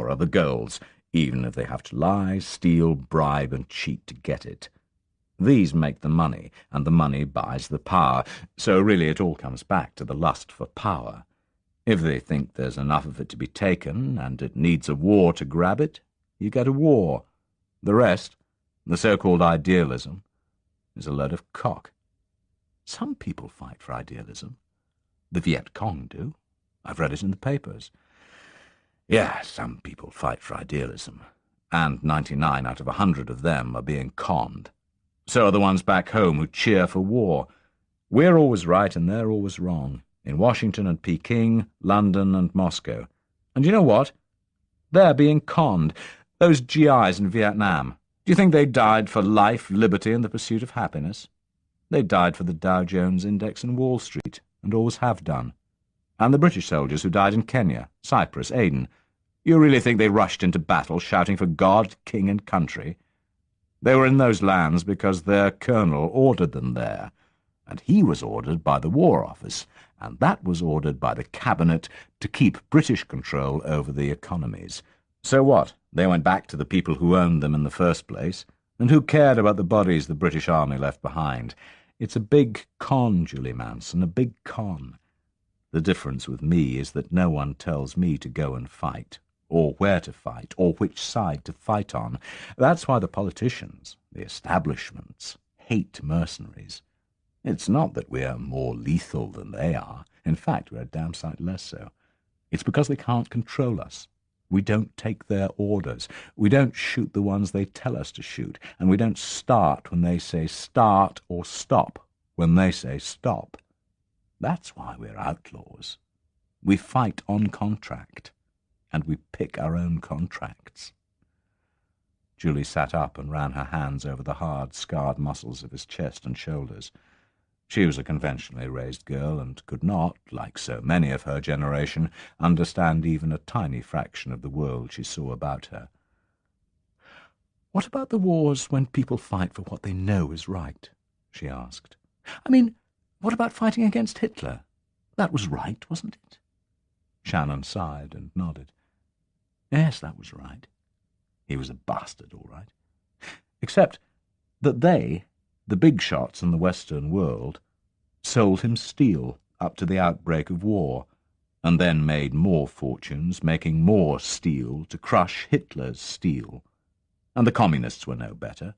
are the girls, even if they have to lie, steal, bribe, and cheat to get it. These make the money, and the money buys the power, so really it all comes back to the lust for power. If they think there's enough of it to be taken, and it needs a war to grab it, you get a war. The rest, the so-called idealism, is a load of cock. Some people fight for idealism. The Viet Cong do. I've read it in the papers. Yeah, some people fight for idealism, and 99 out of 100 of them are being conned. So are the ones back home who cheer for war. We're always right and they're always wrong, in Washington and Peking, London and Moscow. And you know what? They're being conned. Those GIs in Vietnam. Do you think they died for life, liberty, and the pursuit of happiness? They died for the Dow Jones Index and Wall Street, and always have done. And the British soldiers who died in Kenya, Cyprus, Aden. You really think they rushed into battle shouting for God, king, and country? They were in those lands because their colonel ordered them there, and he was ordered by the War Office, and that was ordered by the Cabinet to keep British control over the economies. So what? They went back to the people who owned them in the first place, and who cared about the bodies the British Army left behind. It's a big con, Julie Manson, a big con. The difference with me is that no one tells me to go and fight, or where to fight, or which side to fight on. That's why the politicians, the establishments, hate mercenaries. It's not that we're more lethal than they are. In fact, we're a damn sight less so. It's because they can't control us. We don't take their orders. We don't shoot the ones they tell us to shoot, and we don't start when they say start or stop when they say stop. That's why we're outlaws. We fight on contract, and we pick our own contracts. Julie sat up and ran her hands over the hard, scarred muscles of his chest and shoulders. She was a conventionally raised girl and could not, like so many of her generation, understand even a tiny fraction of the world she saw about her. "What about the wars when people fight for what they know is right?" she asked. "I mean, what about fighting against Hitler? That was right, wasn't it?" Shannon sighed and nodded. Yes, that was right. He was a bastard, all right. Except that they, the big shots in the Western world, sold him steel up to the outbreak of war, and then made more fortunes making more steel to crush Hitler's steel. And the communists were no better.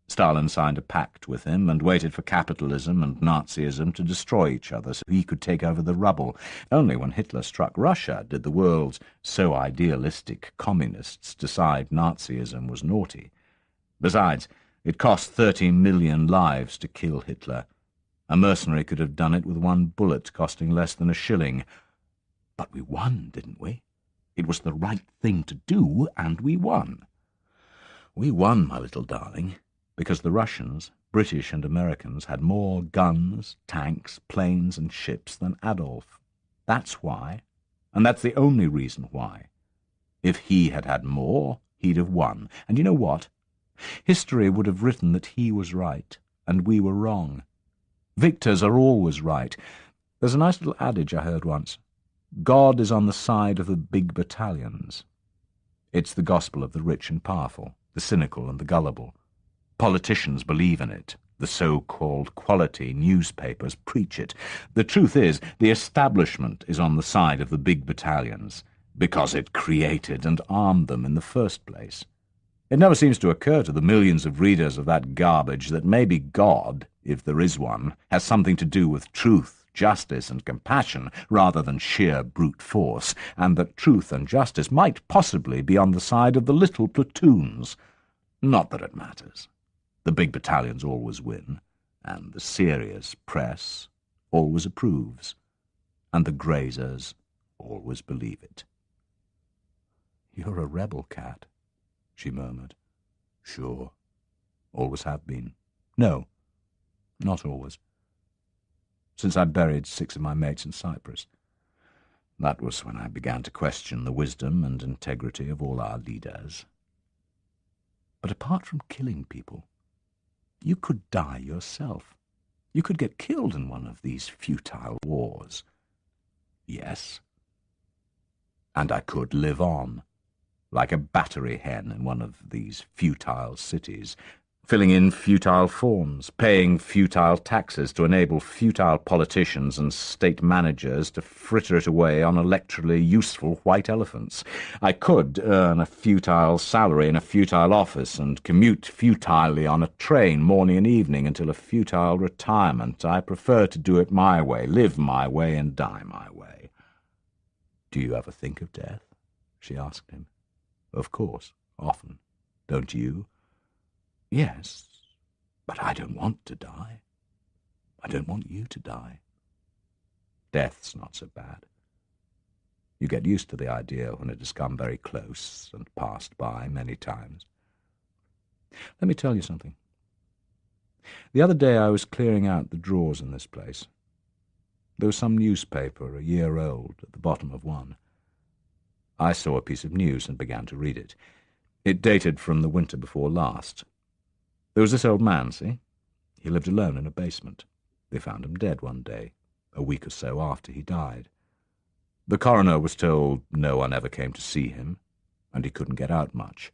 Stalin signed a pact with him and waited for capitalism and Nazism to destroy each other so he could take over the rubble. Only when Hitler struck Russia did the world's so idealistic communists decide Nazism was naughty. Besides, it cost 30 million lives to kill Hitler. A mercenary could have done it with one bullet costing less than a shilling. But we won, didn't we? It was the right thing to do, and we won. We won, my little darling, because the Russians, British and Americans, had more guns, tanks, planes and ships than Adolf. That's why, and that's the only reason why. If he had had more, he'd have won. And you know what? History would have written that he was right, and we were wrong. Victors are always right. There's a nice little adage I heard once. God is on the side of the big battalions. It's the gospel of the rich and powerful, the cynical and the gullible. Politicians believe in it. The so-called quality newspapers preach it. The truth is, the establishment is on the side of the big battalions, because it created and armed them in the first place. It never seems to occur to the millions of readers of that garbage that maybe God, if there is one, has something to do with truth, justice, and compassion rather than sheer brute force, and that truth and justice might possibly be on the side of the little platoons. Not that it matters. The big battalions always win, and the serious press always approves, and the Grazers always believe it. "You're a rebel, Cat," she murmured. "Sure. Always have been. No, not always. Since I buried 6 of my mates in Cyprus. That was when I began to question the wisdom and integrity of all our leaders. But apart from killing people, you could die yourself. You could get killed in one of these futile wars. Yes. And I could live on. like a battery hen in one of these futile cities, filling in futile forms, paying futile taxes to enable futile politicians and state managers to fritter it away on electorally useful white elephants. I could earn a futile salary in a futile office and commute futilely on a train morning and evening until a futile retirement. I prefer to do it my way, live my way, and die my way. "Do you ever think of death?" she asked him. "Of course, often. Don't you?" "Yes, but I don't want to die. I don't want you to die." "Death's not so bad. You get used to the idea when it has come very close and passed by many times. Let me tell you something. The other day I was clearing out the drawers in this place. There was some newspaper, a year old, at the bottom of one. I saw a piece of news and began to read it. It dated from the winter before last. There was this old man, see? He lived alone in a basement. They found him dead one day, a week or so after he died. The coroner was told no one ever came to see him, and he couldn't get out much.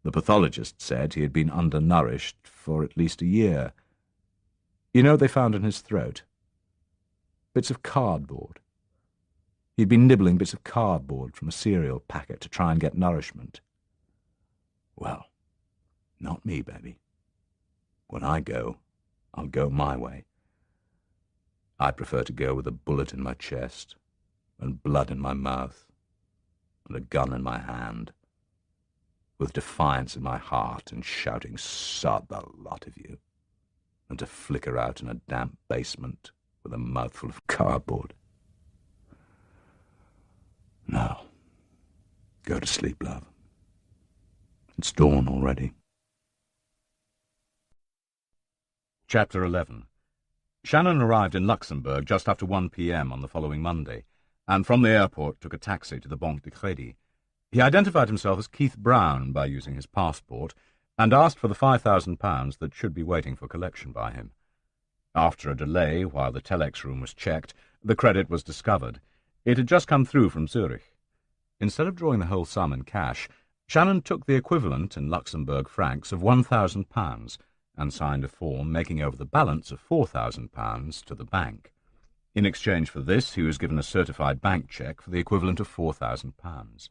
The pathologist said he had been undernourished for at least a year. You know what they found in his throat? Bits of cardboard. He'd been nibbling bits of cardboard from a cereal packet to try and get nourishment. Well, not me, baby. When I go, I'll go my way. I prefer to go with a bullet in my chest, and blood in my mouth, and a gun in my hand, with defiance in my heart and shouting, "Sod, the lot of you," and to flicker out in a damp basement with a mouthful of cardboard. Now, go to sleep, love. It's dawn already. Chapter 11. Shannon arrived in Luxembourg just after 1 p.m. on the following Monday, and from the airport took a taxi to the Banque de Crédit. He identified himself as Keith Brown by using his passport, and asked for the £5,000 that should be waiting for collection by him. After a delay, while the telex room was checked, the credit was discovered. It had just come through from Zurich. Instead of drawing the whole sum in cash, Shannon took the equivalent in Luxembourg francs of £1,000 and signed a form making over the balance of £4,000 to the bank. In exchange for this, he was given a certified bank cheque for the equivalent of £4,000.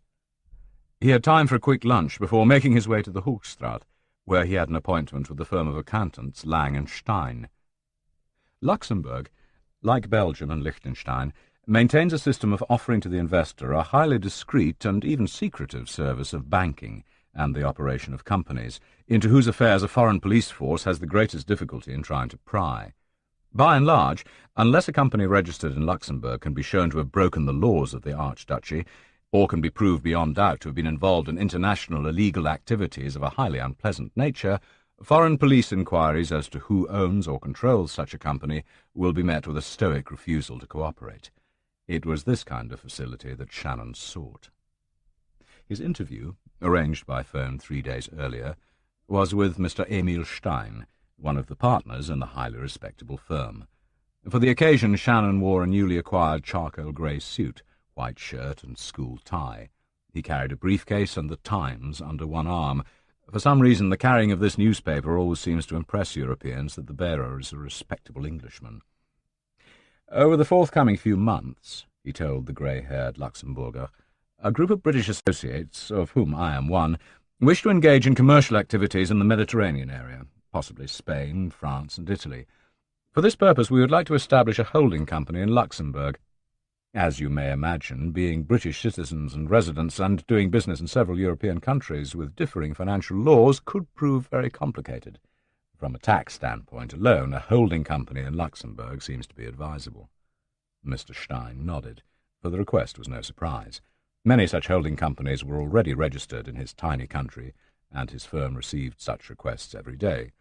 He had time for a quick lunch before making his way to the Hoogstraat, where he had an appointment with the firm of accountants Lang & Stein. Luxembourg, like Belgium and Liechtenstein, maintains a system of offering to the investor a highly discreet and even secretive service of banking and the operation of companies, into whose affairs a foreign police force has the greatest difficulty in trying to pry. By and large, unless a company registered in Luxembourg can be shown to have broken the laws of the Archduchy, or can be proved beyond doubt to have been involved in international illegal activities of a highly unpleasant nature, foreign police inquiries as to who owns or controls such a company will be met with a stoic refusal to cooperate. It was this kind of facility that Shannon sought. His interview, arranged by phone 3 days earlier, was with Mr. Emil Stein, one of the partners in the highly respectable firm. For the occasion, Shannon wore a newly acquired charcoal grey suit, white shirt and school tie. He carried a briefcase and the Times under one arm. For some reason, the carrying of this newspaper always seems to impress Europeans that the bearer is a respectable Englishman. Over the forthcoming few months, he told the grey-haired Luxembourger, a group of British associates, of whom I am one, wish to engage in commercial activities in the Mediterranean area, possibly Spain, France, and Italy. For this purpose, we would like to establish a holding company in Luxembourg. As you may imagine, being British citizens and residents and doing business in several European countries with differing financial laws could prove very complicated. From a tax standpoint alone, a holding company in Luxembourg seems to be advisable. Mr. Stein nodded, for the request was no surprise. Many such holding companies were already registered in his tiny country, and his firm received such requests every day.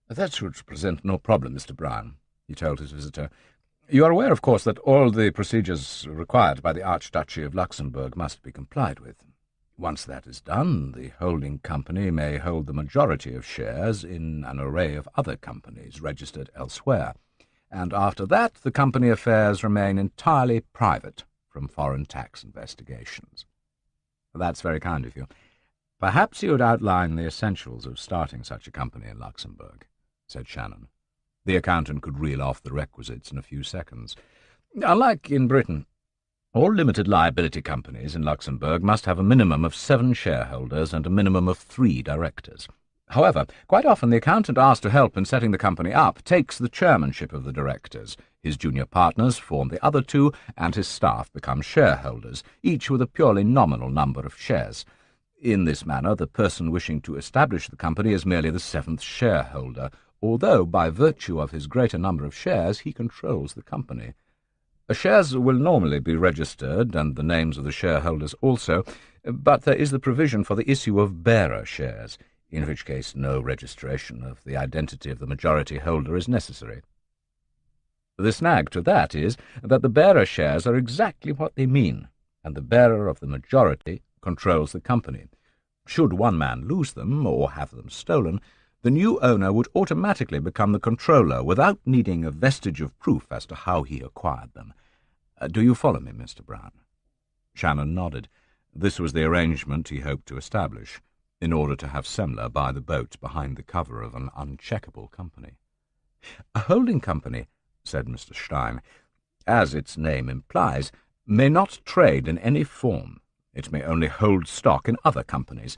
"That should present no problem, Mr. Brown," he told his visitor. "You are aware, of course, that all the procedures required by the Archduchy of Luxembourg must be complied with. Once that is done, the holding company may hold the majority of shares in an array of other companies registered elsewhere, and after that the company affairs remain entirely private from foreign tax investigations." That's very kind of you. Perhaps you would outline the essentials of starting such a company in Luxembourg, said Shannon. The accountant could reel off the requisites in a few seconds. Unlike in Britain, all limited liability companies in Luxembourg must have a minimum of 7 shareholders and a minimum of 3 directors. However, quite often the accountant asked to help in setting the company up takes the chairmanship of the directors. His junior partners form the other 2, and his staff become shareholders, each with a purely nominal number of shares. In this manner, the person wishing to establish the company is merely the 7th shareholder, although by virtue of his greater number of shares he controls the company. Shares will normally be registered, and the names of the shareholders also, but there is the provision for the issue of bearer shares, in which case no registration of the identity of the majority holder is necessary. The snag to that is that the bearer shares are exactly what they mean, and the bearer of the majority controls the company. Should one man lose them, or have them stolen, the new owner would automatically become the controller without needing a vestige of proof as to how he acquired them. Do you follow me, Mr. Brown? Shannon nodded. This was the arrangement he hoped to establish, in order to have Semler buy the boat behind the cover of an uncheckable company. A holding company, said Mr. Stein, as its name implies, may not trade in any form. It may only hold stock in other companies.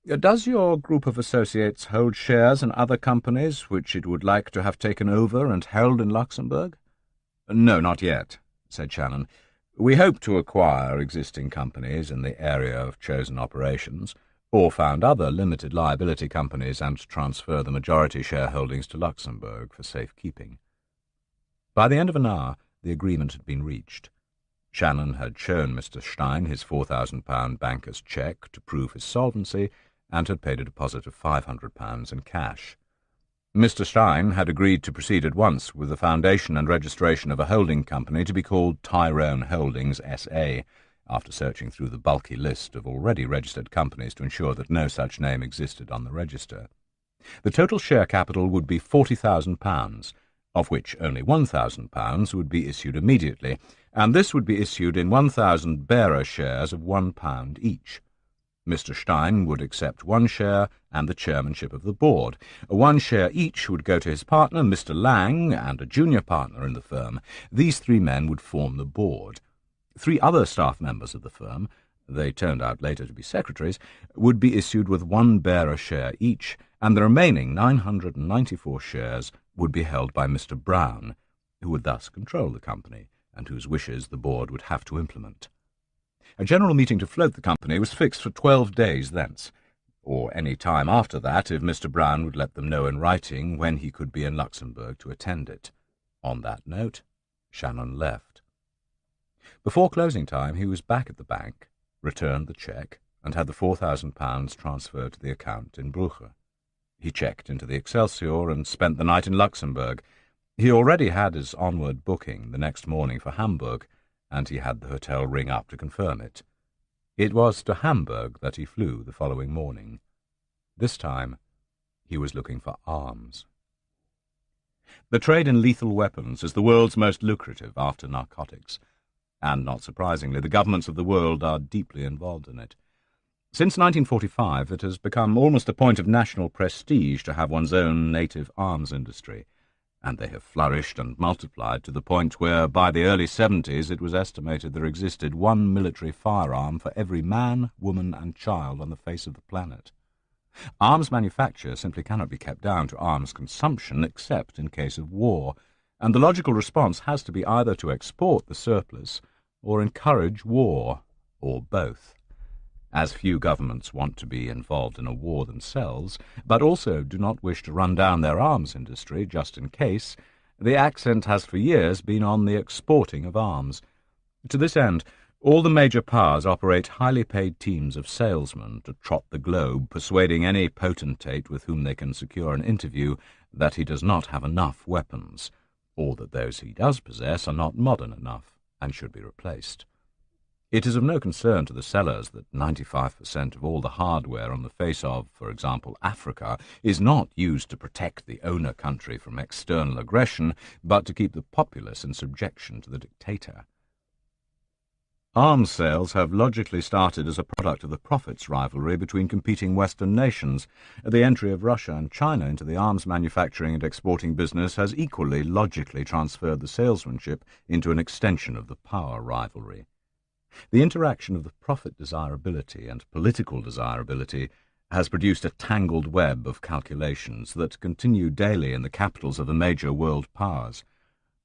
Does your group of associates hold shares in other companies which it would like to have taken over and held in Luxembourg? No, not yet, said Shannon. We hope to acquire existing companies in the area of chosen operations, or found other limited liability companies and transfer the majority shareholdings to Luxembourg for safekeeping. By the end of an hour, the agreement had been reached. Shannon had shown Mr. Stein his £4,000 banker's cheque to prove his solvency, and had paid a deposit of £500 in cash. Mr. Stein had agreed to proceed at once with the foundation and registration of a holding company to be called Tyrone Holdings S.A., after searching through the bulky list of already registered companies to ensure that no such name existed on the register. The total share capital would be £40,000, of which only £1,000 would be issued immediately, and this would be issued in 1,000 bearer shares of £1 each. Mr. Stein would accept 1 share and the chairmanship of the board. 1 share each would go to his partner, Mr. Lang, and a junior partner in the firm. These 3 men would form the board. 3 other staff members of the firm, they turned out later to be secretaries, would be issued with 1 bearer share each, and the remaining 994 shares would be held by Mr. Brown, who would thus control the company, and whose wishes the board would have to implement. A general meeting to float the company was fixed for 12 days thence, or any time after that if Mr. Brown would let them know in writing when he could be in Luxembourg to attend it. On that note, Shannon left. Before closing time he was back at the bank, returned the cheque, and had the £4,000 transferred to the account in Brugge. He checked into the Excelsior and spent the night in Luxembourg. He already had his onward booking the next morning for Hamburg, and he had the hotel ring up to confirm it. It was to Hamburg that he flew the following morning. This time he was looking for arms. The trade in lethal weapons is the world's most lucrative after narcotics, and, not surprisingly, the governments of the world are deeply involved in it. Since 1945 it has become almost a point of national prestige to have one's own native arms industry, and they have flourished and multiplied to the point where, by the early 70s, it was estimated there existed 1 military firearm for every man, woman, and child on the face of the planet. Arms manufacture simply cannot be kept down to arms consumption except in case of war, and the logical response has to be either to export the surplus or encourage war, or both. As few governments want to be involved in a war themselves, but also do not wish to run down their arms industry just in case, the accent has for years been on the exporting of arms. To this end, all the major powers operate highly paid teams of salesmen to trot the globe, persuading any potentate with whom they can secure an interview that he does not have enough weapons, or that those he does possess are not modern enough and should be replaced. It is of no concern to the sellers that 95% of all the hardware on the face of, for example, Africa, is not used to protect the owner country from external aggression, but to keep the populace in subjection to the dictator. Arms sales have logically started as a product of the profits rivalry between competing Western nations. The entry of Russia and China into the arms manufacturing and exporting business has equally logically transferred the salesmanship into an extension of the power rivalry. The interaction of the profit desirability and political desirability has produced a tangled web of calculations that continue daily in the capitals of the major world powers.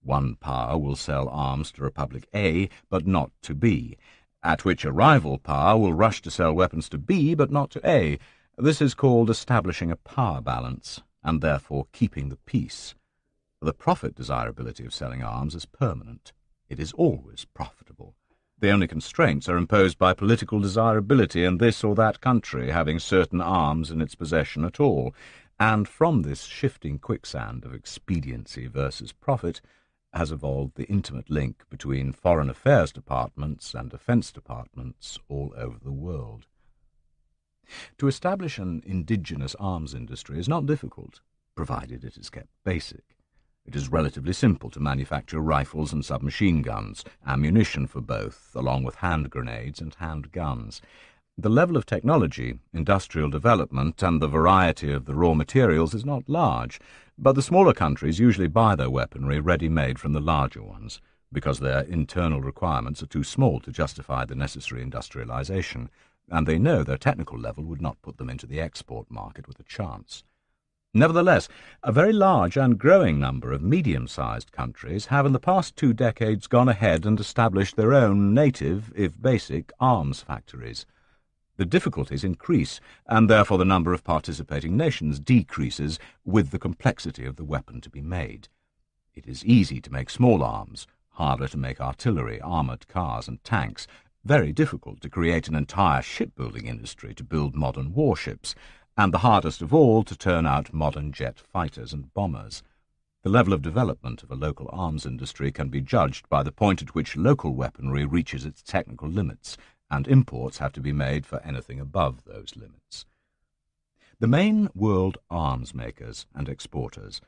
One power will sell arms to Republic A, but not to B, at which a rival power will rush to sell weapons to B, but not to A. This is called establishing a power balance, and therefore keeping the peace. The profit desirability of selling arms is permanent. It is always profitable. The only constraints are imposed by political desirability in this or that country having certain arms in its possession at all, and from this shifting quicksand of expediency versus profit has evolved the intimate link between foreign affairs departments and defense departments all over the world. To establish an indigenous arms industry is not difficult, provided it is kept basic. It is relatively simple to manufacture rifles and submachine guns, ammunition for both, along with hand grenades and hand guns. The level of technology, industrial development, and the variety of the raw materials is not large, but the smaller countries usually buy their weaponry ready-made from the larger ones, because their internal requirements are too small to justify the necessary industrialization, and they know their technical level would not put them into the export market with a chance. Nevertheless, a very large and growing number of medium-sized countries have in the past 2 decades gone ahead and established their own native, if basic, arms factories. The difficulties increase, and therefore the number of participating nations decreases with the complexity of the weapon to be made. It is easy to make small arms, harder to make artillery, armoured cars and tanks, very difficult to create an entire shipbuilding industry to build modern warships, and the hardest of all to turn out modern jet fighters and bombers. The level of development of a local arms industry can be judged by the point at which local weaponry reaches its technical limits, and imports have to be made for anything above those limits. The main world arms makers and exporters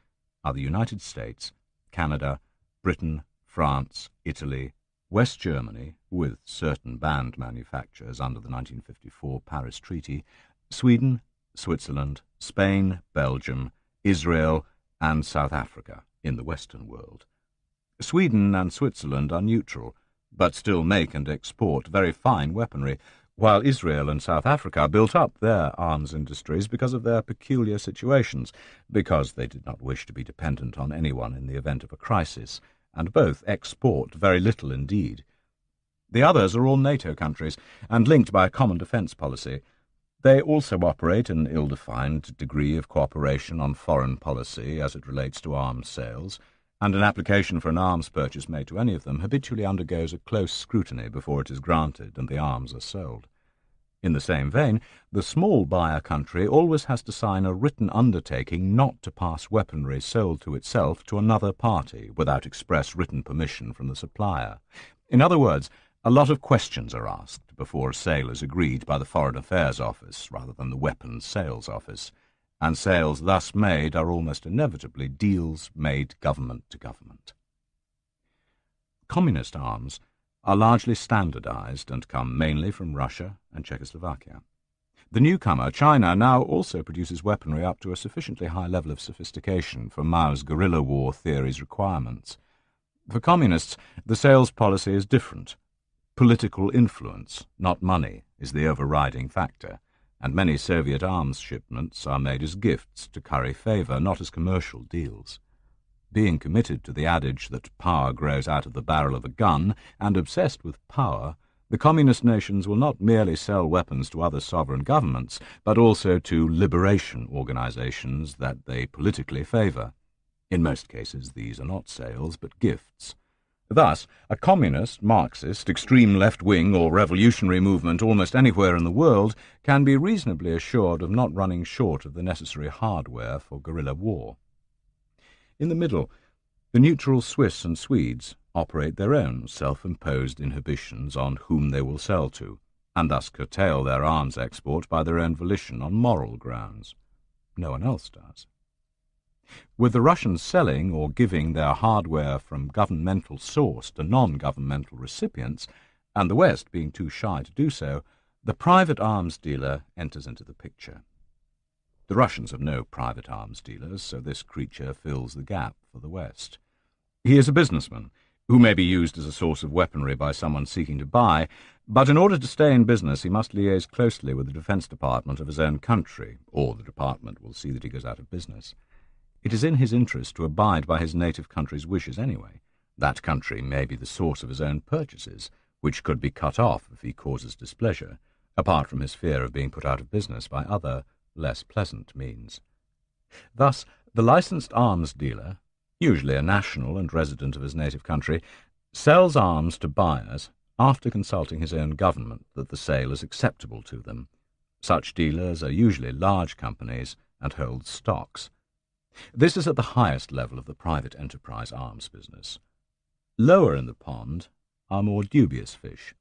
are the United States, Canada, Britain, France, Italy, West Germany, with certain banned manufactures under the 1954 Paris Treaty, Sweden, Switzerland, Spain, Belgium, Israel, and South Africa in the Western world. Sweden and Switzerland are neutral, but still make and export very fine weaponry, while Israel and South Africa built up their arms industries because of their peculiar situations, because they did not wish to be dependent on anyone in the event of a crisis, and both export very little indeed. The others are all NATO countries, and linked by a common defence policy. They also operate an ill-defined degree of cooperation on foreign policy as it relates to arms sales, and an application for an arms purchase made to any of them habitually undergoes a close scrutiny before it is granted and the arms are sold. In the same vein, the small buyer country always has to sign a written undertaking not to pass weaponry sold to itself to another party without express written permission from the supplier. In other words, a lot of questions are asked before a sale is agreed by the Foreign Affairs Office rather than the Weapons Sales Office, and sales thus made are almost inevitably deals made government to government. Communist arms are largely standardized and come mainly from Russia and Czechoslovakia. The newcomer, China, now also produces weaponry up to a sufficiently high level of sophistication for Mao's guerrilla war theory's requirements. For communists, the sales policy is different. Political influence, not money, is the overriding factor, and many Soviet arms shipments are made as gifts to curry favour, not as commercial deals. Being committed to the adage that power grows out of the barrel of a gun, and obsessed with power, the communist nations will not merely sell weapons to other sovereign governments, but also to liberation organizations that they politically favour. In most cases these are not sales, but gifts. Thus, a communist, Marxist, extreme left-wing or revolutionary movement almost anywhere in the world can be reasonably assured of not running short of the necessary hardware for guerrilla war. In the middle, the neutral Swiss and Swedes operate their own self-imposed inhibitions on whom they will sell to, and thus curtail their arms export by their own volition on moral grounds. No one else does. With the Russians selling or giving their hardware from governmental source to non-governmental recipients, and the West being too shy to do so, the private arms dealer enters into the picture. The Russians have no private arms dealers, so this creature fills the gap for the West. He is a businessman, who may be used as a source of weaponry by someone seeking to buy, but in order to stay in business he must liaise closely with the Defense Department of his own country, or the department will see that he goes out of business. It is in his interest to abide by his native country's wishes anyway. That country may be the source of his own purchases, which could be cut off if he causes displeasure, apart from his fear of being put out of business by other, less pleasant means. Thus, the licensed arms dealer, usually a national and resident of his native country, sells arms to buyers after consulting his own government that the sale is acceptable to them. Such dealers are usually large companies and hold stocks. This is at the highest level of the private enterprise arms business. Lower in the pond are more dubious fish.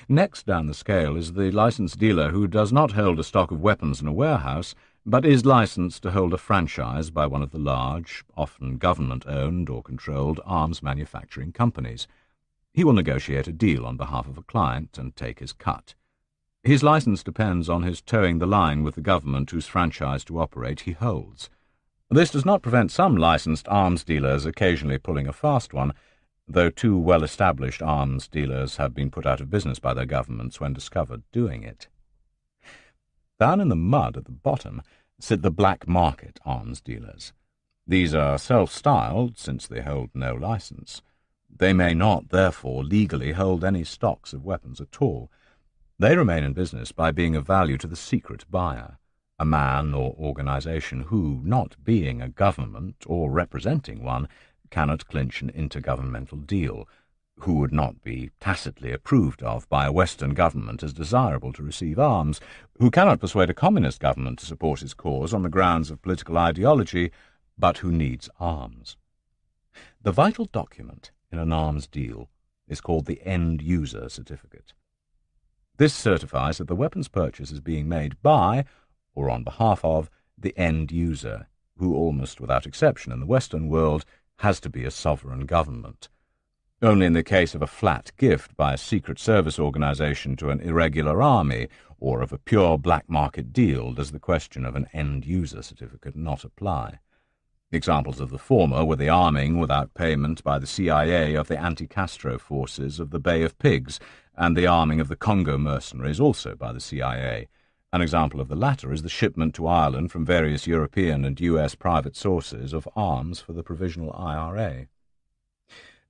Next down the scale is the licensed dealer who does not hold a stock of weapons in a warehouse, but is licensed to hold a franchise by one of the large, often government-owned or controlled arms manufacturing companies. He will negotiate a deal on behalf of a client and take his cut. His license depends on his towing the line with the government whose franchise to operate he holds. This does not prevent some licensed arms dealers occasionally pulling a fast one, though two well-established arms dealers have been put out of business by their governments when discovered doing it. Down in the mud at the bottom sit the black market arms dealers. These are self-styled, since they hold no license. They may not, therefore, legally hold any stocks of weapons at all. They remain in business by being of value to the secret buyer, a man or organization who, not being a government or representing one, cannot clinch an intergovernmental deal, who would not be tacitly approved of by a Western government as desirable to receive arms, who cannot persuade a communist government to support his cause on the grounds of political ideology, but who needs arms. The vital document in an arms deal is called the end-user certificate. This certifies that the weapons purchase is being made by, or on behalf of, the end-user, who almost without exception in the Western world has to be a sovereign government. Only in the case of a flat gift by a secret service organization to an irregular army, or of a pure black market deal, does the question of an end-user certificate not apply. Examples of the former were the arming without payment by the CIA of the anti-Castro forces of the Bay of Pigs, and the arming of the Congo mercenaries also by the CIA. An example of the latter is the shipment to Ireland from various European and US private sources of arms for the Provisional IRA.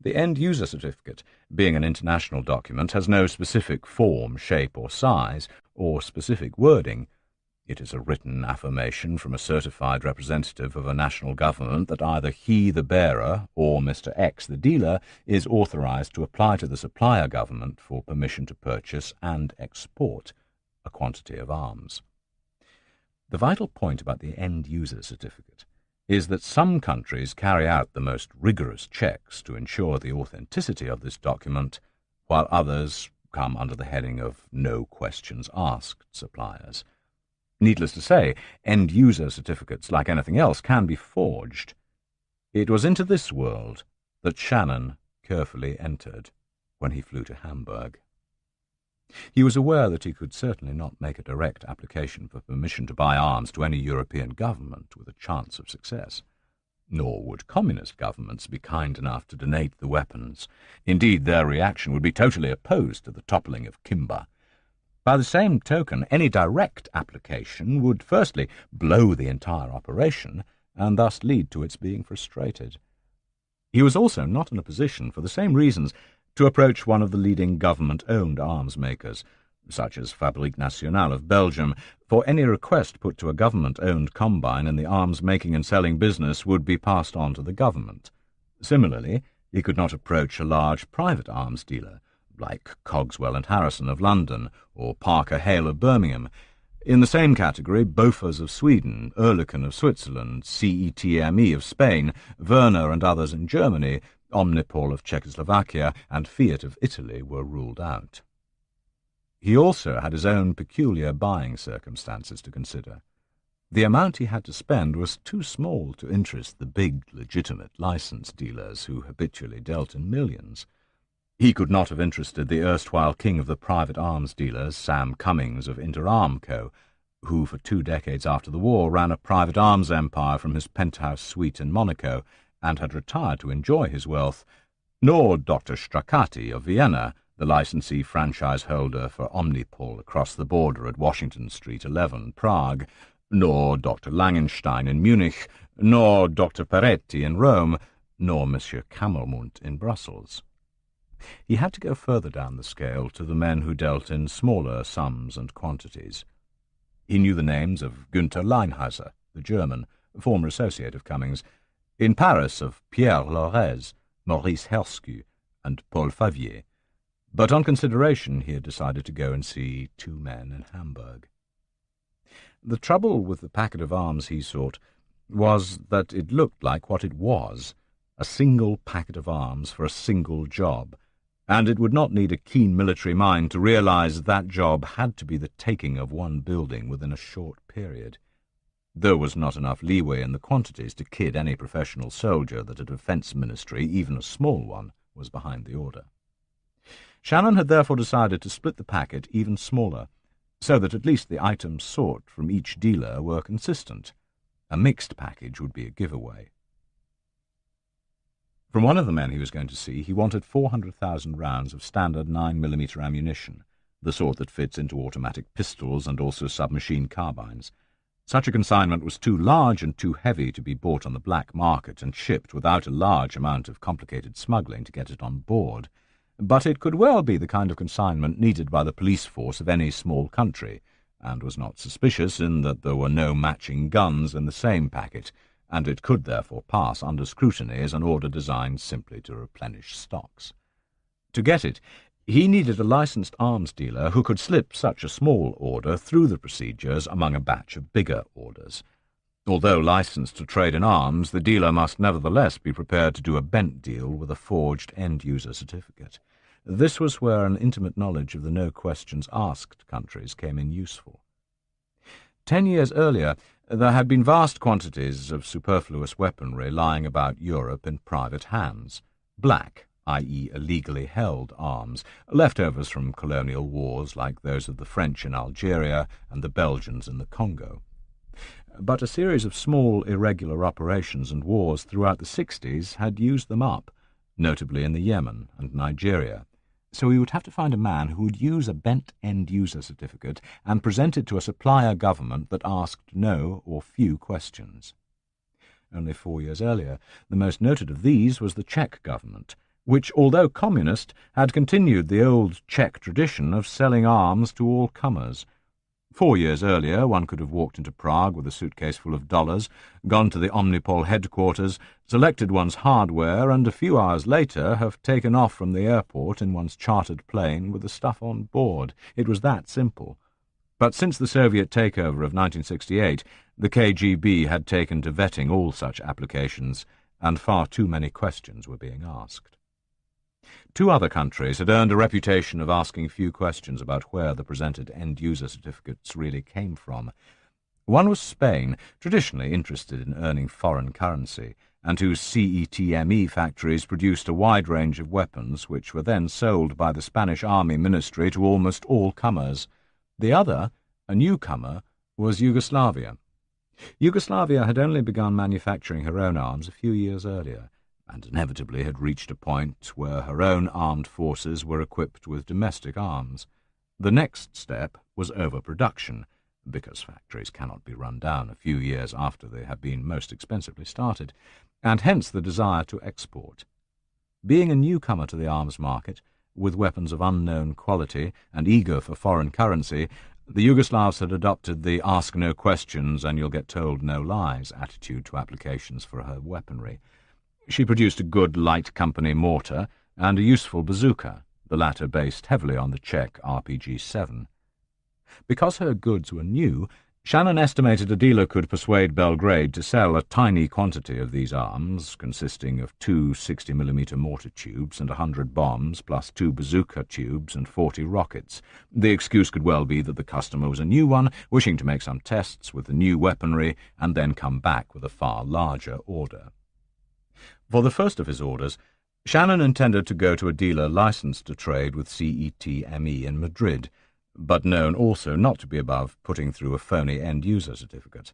The end-user certificate, being an international document, has no specific form, shape, or size, or specific wording. It is a written affirmation from a certified representative of a national government that either he, the bearer, or Mr. X, the dealer, is authorized to apply to the supplier government for permission to purchase and export a quantity of arms. The vital point about the end-user certificate is that some countries carry out the most rigorous checks to ensure the authenticity of this document, while others come under the heading of no questions asked suppliers. Needless to say, end-user certificates, like anything else, can be forged. It was into this world that Shannon carefully entered when he flew to Hamburg. He was aware that he could certainly not make a direct application for permission to buy arms to any European government with a chance of success. Nor would communist governments be kind enough to donate the weapons. Indeed, their reaction would be totally opposed to the toppling of Kimber. By the same token, any direct application would firstly blow the entire operation, and thus lead to its being frustrated. He was also not in a position, for the same reasons, to approach one of the leading government-owned arms makers, such as Fabrique Nationale of Belgium, for any request put to a government-owned combine in the arms-making and selling business would be passed on to the government. Similarly, he could not approach a large private arms dealer, like Cogswell and Harrison of London, or Parker Hale of Birmingham. In the same category, Bofors of Sweden, Oerlikon of Switzerland, CETME of Spain, Werner and others in Germany, Omnipol of Czechoslovakia, and Fiat of Italy were ruled out. He also had his own peculiar buying circumstances to consider. The amount he had to spend was too small to interest the big, legitimate license dealers who habitually dealt in millions. He could not have interested the erstwhile king of the private arms dealers, Sam Cummings of Interarmco, who for 2 decades after the war ran a private arms empire from his penthouse suite in Monaco and had retired to enjoy his wealth, nor Dr. Stracati of Vienna, the licensee franchise holder for Omnipol across the border at Washington Street 11, Prague, nor Dr. Langenstein in Munich, nor Dr. Peretti in Rome, nor Monsieur Camelmont in Brussels. He had to go further down the scale to the men who dealt in smaller sums and quantities. He knew the names of Günther Leinhauser, the German, former associate of Cummings, in Paris of Pierre Lorez, Maurice Herscu, and Paul Favier, but on consideration he had decided to go and see 2 men in Hamburg. The trouble with the packet of arms he sought was that it looked like what it was, a single packet of arms for a single job, and it would not need a keen military mind to realize that job had to be the taking of one building within a short period. There was not enough leeway in the quantities to kid any professional soldier that a defence ministry, even a small one, was behind the order. Shannon had therefore decided to split the packet even smaller, so that at least the items sought from each dealer were consistent. A mixed package would be a giveaway. From one of the men he was going to see, he wanted 400,000 rounds of standard 9mm ammunition, the sort that fits into automatic pistols and also submachine carbines. Such a consignment was too large and too heavy to be bought on the black market and shipped without a large amount of complicated smuggling to get it on board. But it could well be the kind of consignment needed by the police force of any small country, and was not suspicious in that there were no matching guns in the same packet, and it could therefore pass under scrutiny as an order designed simply to replenish stocks. To get it, he needed a licensed arms dealer who could slip such a small order through the procedures among a batch of bigger orders. Although licensed to trade in arms, the dealer must nevertheless be prepared to do a bent deal with a forged end-user certificate. This was where an intimate knowledge of the no-questions-asked countries came in useful. 10 years earlier, there had been vast quantities of superfluous weaponry lying about Europe in private hands, black, i.e. illegally held arms, leftovers from colonial wars like those of the French in Algeria and the Belgians in the Congo. But a series of small, irregular operations and wars throughout the 60s had used them up, notably in the Yemen and Nigeria. So he would have to find a man who would use a bent end-user certificate and present it to a supplier government that asked no or few questions. Only 4 years earlier, the most noted of these was the Czech government, which, although communist, had continued the old Czech tradition of selling arms to all comers. 4 years earlier, one could have walked into Prague with a suitcase full of dollars, gone to the Omnipol headquarters, selected one's hardware, and a few hours later have taken off from the airport in one's chartered plane with the stuff on board. It was that simple. But since the Soviet takeover of 1968, the KGB had taken to vetting all such applications, and far too many questions were being asked. 2 other countries had earned a reputation of asking few questions about where the presented end-user certificates really came from. One was Spain, traditionally interested in earning foreign currency, and whose CETME factories produced a wide range of weapons which were then sold by the Spanish Army Ministry to almost all comers. The other, a newcomer, was Yugoslavia. Yugoslavia had only begun manufacturing her own arms a few years earlier, and inevitably had reached a point where her own armed forces were equipped with domestic arms. The next step was overproduction, because factories cannot be run down a few years after they have been most expensively started, and hence the desire to export. Being a newcomer to the arms market, with weapons of unknown quality and eager for foreign currency, the Yugoslavs had adopted the ask no questions and you'll get told no lies attitude to applications for her weaponry. She produced a good light company mortar and a useful bazooka, the latter based heavily on the Czech RPG-7. Because her goods were new, Shannon estimated a dealer could persuade Belgrade to sell a tiny quantity of these arms, consisting of 2 60mm mortar tubes and 100 bombs, plus 2 bazooka tubes and 40 rockets. The excuse could well be that the customer was a new one, wishing to make some tests with the new weaponry, and then come back with a far larger order. For the first of his orders, Shannon intended to go to a dealer licensed to trade with CETME in Madrid, but known also not to be above putting through a phony end-user certificate.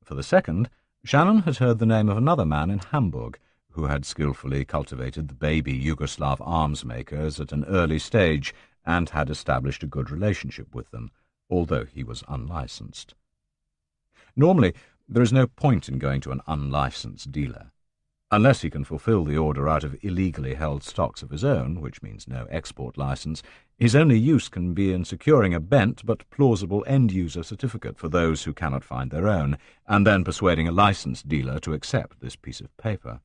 For the second, Shannon had heard the name of another man in Hamburg who had skillfully cultivated the baby Yugoslav arms makers at an early stage and had established a good relationship with them, although he was unlicensed. Normally, there is no point in going to an unlicensed dealer. Unless he can fulfill the order out of illegally held stocks of his own, which means no export license, his only use can be in securing a bent but plausible end-user certificate for those who cannot find their own, and then persuading a licensed dealer to accept this piece of paper.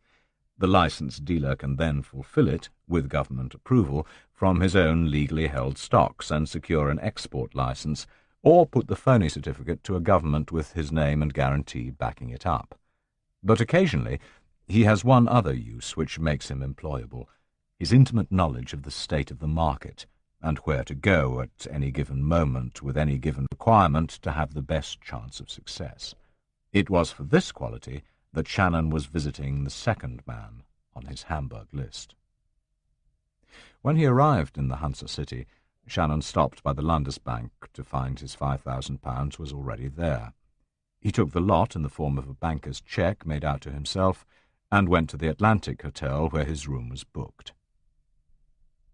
The licensed dealer can then fulfill it, with government approval, from his own legally held stocks and secure an export license, or put the phony certificate to a government with his name and guarantee backing it up. But occasionally he has one other use which makes him employable: his intimate knowledge of the state of the market, and where to go at any given moment with any given requirement to have the best chance of success. It was for this quality that Shannon was visiting the second man on his Hamburg list. When he arrived in the Hansa city, Shannon stopped by the Landesbank to find his £5,000 was already there. He took the lot in the form of a banker's cheque made out to himself and went to the Atlantic Hotel where his room was booked.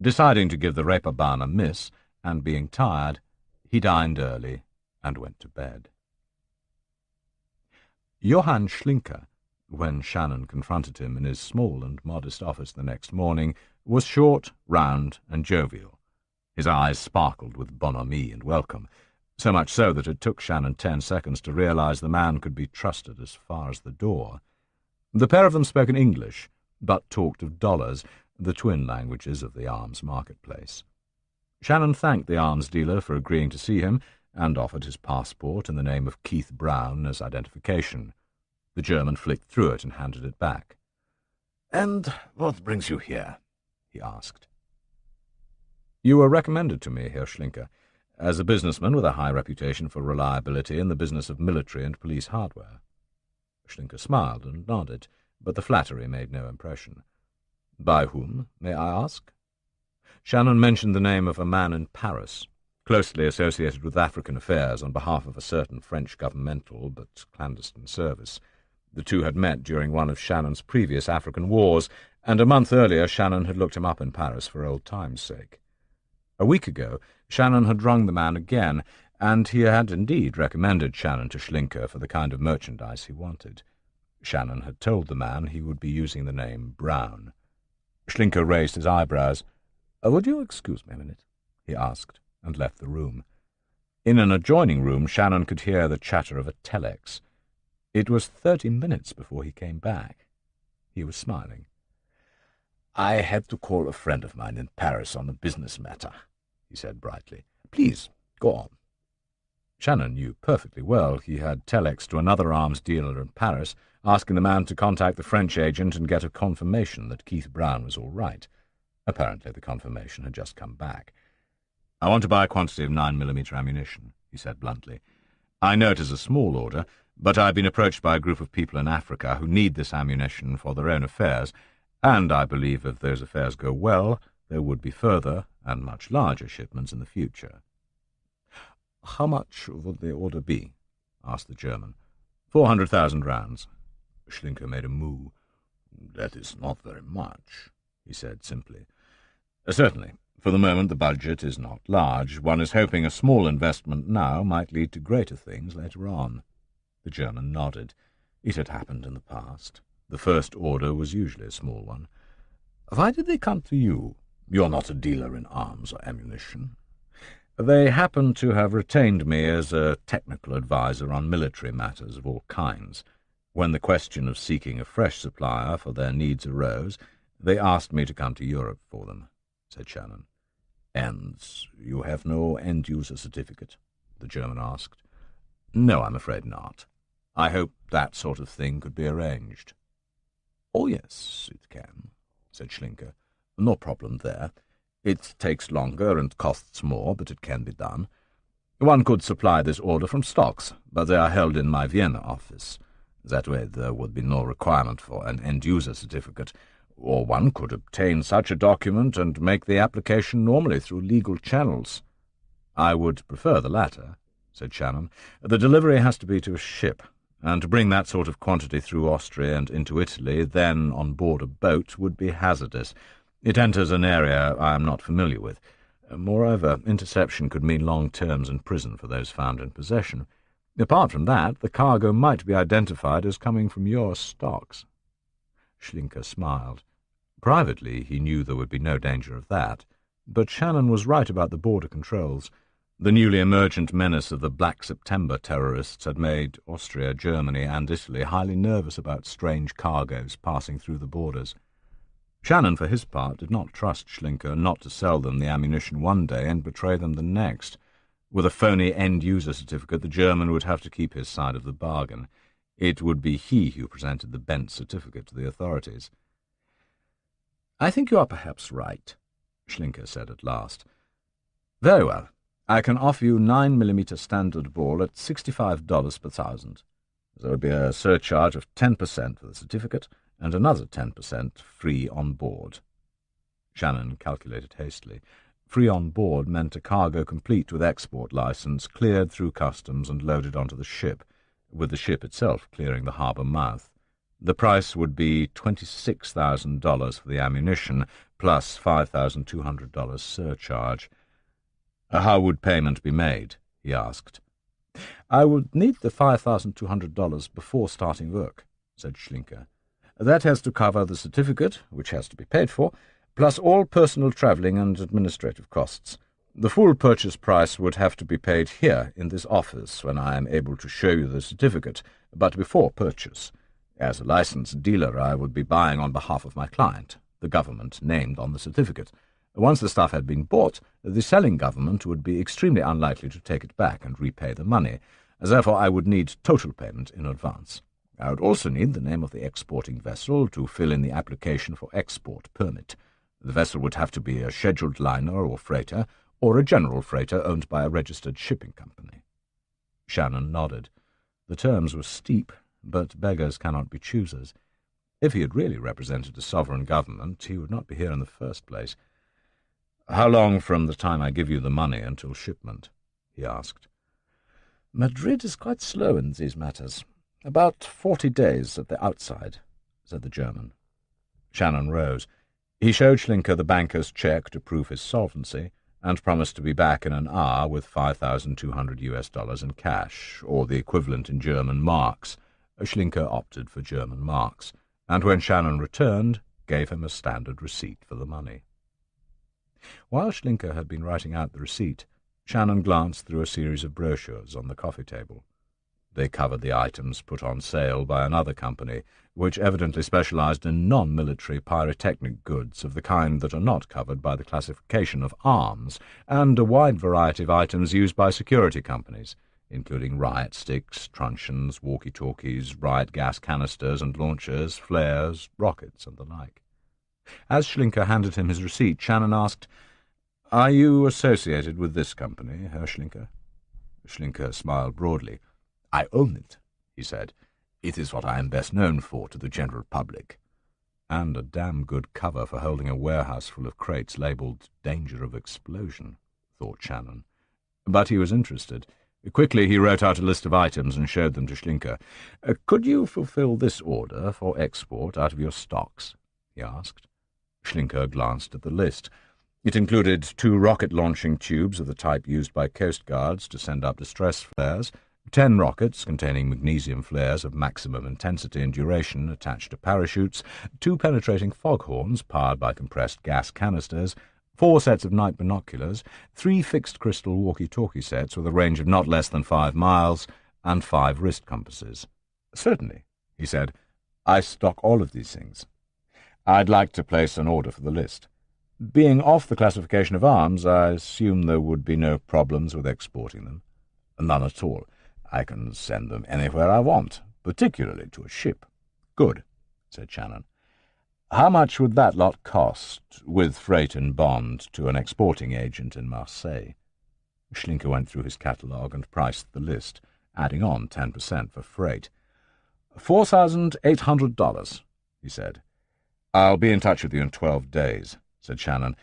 Deciding to give the Reeperbahn a miss, and being tired, he dined early and went to bed. Johann Schlinker, when Shannon confronted him in his small and modest office the next morning, was short, round, and jovial. His eyes sparkled with bonhomie and welcome, so much so that it took Shannon 10 seconds to realize the man could be trusted as far as the door. The pair of them spoke in English, but talked of dollars, the twin languages of the arms marketplace. Shannon thanked the arms dealer for agreeing to see him, and offered his passport in the name of Keith Brown as identification. The German flicked through it and handed it back. "And what brings you here?" he asked. "You were recommended to me, Herr Schlinker, as a businessman with a high reputation for reliability in the business of military and police hardware." Schlinker smiled and nodded, but the flattery made no impression. "By whom, may I ask?" Shannon mentioned the name of a man in Paris, closely associated with African affairs on behalf of a certain French governmental but clandestine service. The two had met during one of Shannon's previous African wars, and a month earlier Shannon had looked him up in Paris for old times' sake. A week ago Shannon had rung the man again, and he had indeed recommended Shannon to Schlinker for the kind of merchandise he wanted. Shannon had told the man he would be using the name Brown. Schlinker raised his eyebrows. "Would you excuse me a minute?" he asked, and left the room. In an adjoining room Shannon could hear the chatter of a telex. It was 30 minutes before he came back. He was smiling. "I had to call a friend of mine in Paris on a business matter," he said brightly. "Please, go on." Shannon knew perfectly well he had telexed to another arms dealer in Paris, asking the man to contact the French agent and get a confirmation that Keith Brown was all right. Apparently the confirmation had just come back. "I want to buy a quantity of 9mm ammunition," he said bluntly. "I know it is a small order, but I've been approached by a group of people in Africa who need this ammunition for their own affairs, and I believe if those affairs go well, there would be further and much larger shipments in the future." "How much would the order be?" asked the German. 400,000 rands. Schlinker made a moue. "That is not very much," he said simply. "Certainly. For the moment the budget is not large. One is hoping a small investment now might lead to greater things later on." The German nodded. It had happened in the past. The first order was usually a small one. "Why did they come to you? You're not a dealer in arms or ammunition." "They happen to have retained me as a technical adviser on military matters of all kinds. When the question of seeking a fresh supplier for their needs arose, they asked me to come to Europe for them," said Shannon. "And you have no end-user certificate?" the German asked. "No, I'm afraid not. I hope that sort of thing could be arranged." "Oh, yes, it can," said Schlinker. "No problem there. It takes longer and costs more, but it can be done. One could supply this order from stocks, but they are held in my Vienna office. That way there would be no requirement for an end-user certificate, Or one could obtain such a document and make the application normally through legal channels. I would prefer the latter, said Shannon. The delivery has to be to a ship, and to bring that sort of quantity through Austria and into Italy, then on board a boat, would be hazardous. It enters an area I am not familiar with. Moreover, interception could mean long terms in prison for those found in possession. Apart from that, the cargo might be identified as coming from your stocks. Schlinker smiled. Privately, he knew there would be no danger of that, but Shannon was right about the border controls. The newly emergent menace of the Black September terrorists had made Austria, Germany, and Italy highly nervous about strange cargoes passing through the borders. Shannon, for his part, did not trust Schlinker not to sell them the ammunition one day and betray them the next. With a phony end-user certificate, the German would have to keep his side of the bargain. It would be he who presented the bent certificate to the authorities. "I think you are perhaps right," Schlinker said at last. "Very well. I can offer you 9mm standard ball at $65 per thousand. There would be a surcharge of 10% for the certificate, and another 10% free on board." Shannon calculated hastily. Free on board meant a cargo complete with export license, cleared through customs and loaded onto the ship, with the ship itself clearing the harbour mouth. The price would be $26,000 for the ammunition, plus $5,200 surcharge. "How would payment be made?" he asked. "I would need the $5,200 before starting work," said Schlinker. "That has to cover the certificate, which has to be paid for, plus all personal travelling and administrative costs. The full purchase price would have to be paid here in this office when I am able to show you the certificate, but before purchase. As a licensed dealer, I would be buying on behalf of my client, the government named on the certificate. Once the stuff had been bought, the selling government would be extremely unlikely to take it back and repay the money. Therefore, I would need total payment in advance. I would also need the name of the exporting vessel to fill in the application for export permit. The vessel would have to be a scheduled liner or freighter, or a general freighter owned by a registered shipping company." Shannon nodded. The terms were steep, but beggars cannot be choosers. If he had really represented a sovereign government, he would not be here in the first place. "How long from the time I give you the money until shipment?" he asked. "Madrid is quite slow in these matters. About 40 days at the outside," said the German. Shannon rose. He showed Schlinker the banker's cheque to prove his solvency, and promised to be back in an hour with $5,200 in cash, or the equivalent in German marks. Schlinker opted for German marks, and when Shannon returned, gave him a standard receipt for the money. While Schlinker had been writing out the receipt, Shannon glanced through a series of brochures on the coffee table. They covered the items put on sale by another company, which evidently specialized in non-military pyrotechnic goods of the kind that are not covered by the classification of arms, and a wide variety of items used by security companies, including riot sticks, truncheons, walkie-talkies, riot gas canisters and launchers, flares, rockets, and the like. As Schlinker handed him his receipt, Shannon asked, "Are you associated with this company, Herr Schlinker?" Schlinker smiled broadly. "I own it," he said. "It is what I am best known for to the general public." And a damn good cover for holding a warehouse full of crates labelled "Danger of Explosion," thought Shannon. But he was interested. Quickly he wrote out a list of items and showed them to Schlinker. "Could you fulfill this order for export out of your stocks?" he asked. Schlinker glanced at the list. It included 2 rocket-launching tubes of the type used by coast guards to send up distress flares, 10 rockets containing magnesium flares of maximum intensity and duration attached to parachutes, 2 penetrating foghorns powered by compressed gas canisters, 4 sets of night binoculars, 3 fixed crystal walkie-talkie sets with a range of not less than 5 miles, and 5 wrist compasses. "Certainly," he said. "I stock all of these things. I'd like to place an order for the list. Being off the classification of arms, I assume there would be no problems with exporting them." "None at all. I can send them anywhere I want, particularly to a ship." "Good," said Shannon. "How much would that lot cost, with freight and bond, to an exporting agent in Marseille?" Schlinker went through his catalogue and priced the list, adding on 10% for freight. $4,800, he said. "I'll be in touch with you in 12 days, said Shannon.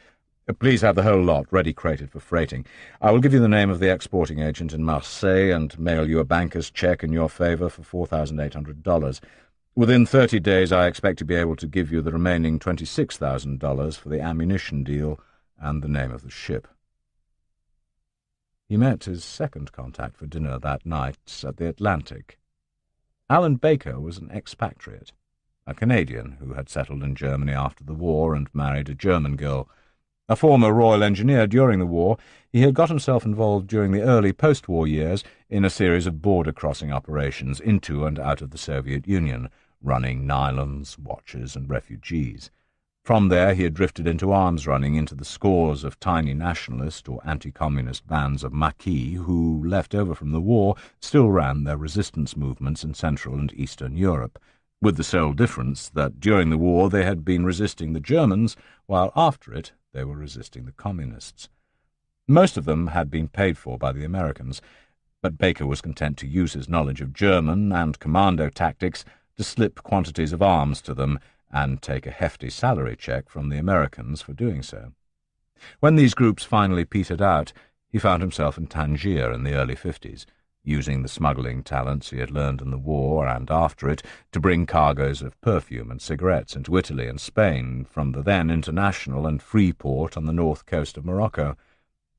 "Please have the whole lot ready crated for freighting. I will give you the name of the exporting agent in Marseille and mail you a banker's cheque in your favour for $4,800. Within 30 days I expect to be able to give you the remaining $26,000 for the ammunition deal and the name of the ship." He met his second contact for dinner that night at the Atlantic. Alan Baker was an expatriate, a Canadian who had settled in Germany after the war and married a German girl. A former Royal Engineer during the war, he had got himself involved during the early post-war years in a series of border-crossing operations into and out of the Soviet Union, running nylons, watches, and refugees. From there he had drifted into arms-running into the scores of tiny nationalist or anti-communist bands of Maquis who, left over from the war, still ran their resistance movements in Central and Eastern Europe, with the sole difference that during the war they had been resisting the Germans, while after it they were resisting the communists. Most of them had been paid for by the Americans, but Baker was content to use his knowledge of German and commando tactics to slip quantities of arms to them and take a hefty salary check from the Americans for doing so. When these groups finally petered out, he found himself in Tangier in the early 50s, using the smuggling talents he had learned in the war and after it to bring cargoes of perfume and cigarettes into Italy and Spain from the then international and free port on the north coast of Morocco.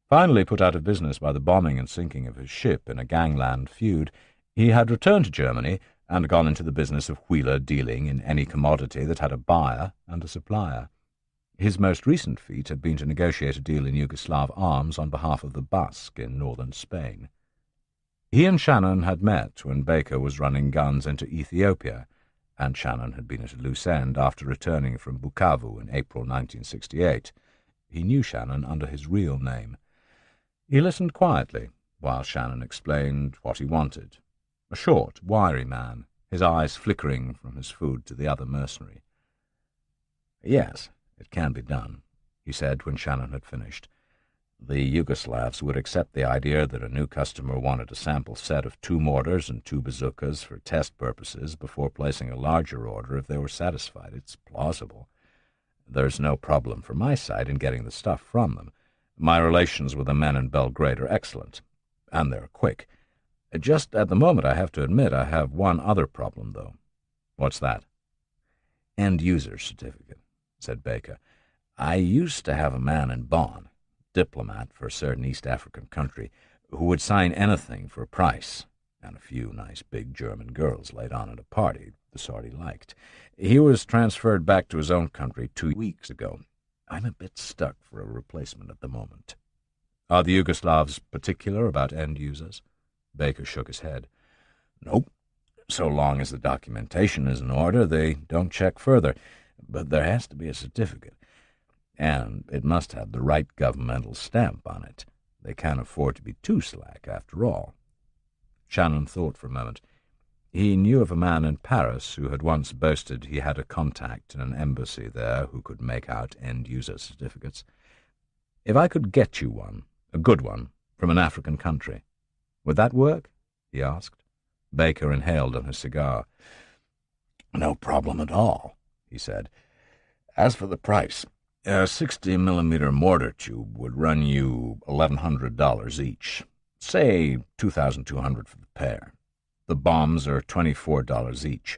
Finally put out of business by the bombing and sinking of his ship in a gangland feud, he had returned to Germany and gone into the business of wheeler dealing in any commodity that had a buyer and a supplier. His most recent feat had been to negotiate a deal in Yugoslav arms on behalf of the Basque in northern Spain. He and Shannon had met when Baker was running guns into Ethiopia, and Shannon had been at a loose end after returning from Bukavu in April 1968. He knew Shannon under his real name. He listened quietly while Shannon explained what he wanted. A short, wiry man, his eyes flickering from his food to the other mercenary. "Yes, it can be done," he said when Shannon had finished. "The Yugoslavs would accept the idea that a new customer wanted a sample set of 2 mortars and 2 bazookas for test purposes before placing a larger order if they were satisfied. It's plausible. There's no problem from my side in getting the stuff from them. My relations with the men in Belgrade are excellent, and they're quick. Just at the moment, I have to admit, I have one other problem, though." "What's that?" "End-user certificate," said Baker. "I used to have a man in Bonn, diplomat for a certain East African country, who would sign anything for a price, and a few nice big German girls laid on at a party, the sort he liked. He was transferred back to his own country 2 weeks ago. I'm a bit stuck for a replacement at the moment." "Are the Yugoslavs particular about end-users?" Baker shook his head. "Nope. So long as the documentation is in order, they don't check further. But there has to be a certificate. And it must have the right governmental stamp on it. They can't afford to be too slack, after all." Shannon thought for a moment. He knew of a man in Paris who had once boasted he had a contact in an embassy there who could make out end-user certificates. "If I could get you one, a good one, from an African country, would that work?" he asked. Baker inhaled on his cigar. "No problem at all," he said. "As for the price, a 60mm mortar tube would run you $1,100 each. Say $2,200 for the pair. The bombs are $24 each.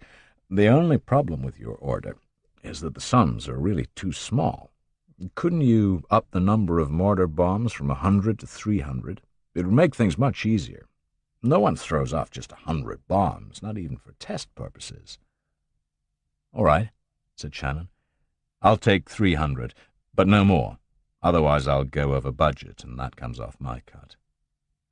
The only problem with your order is that the sums are really too small. Couldn't you up the number of mortar bombs from 100 to 300? It would make things much easier. No one throws off just 100 bombs, not even for test purposes." "All right," said Shannon. "I'll take 300, but no more. Otherwise I'll go over budget, and that comes off my cut."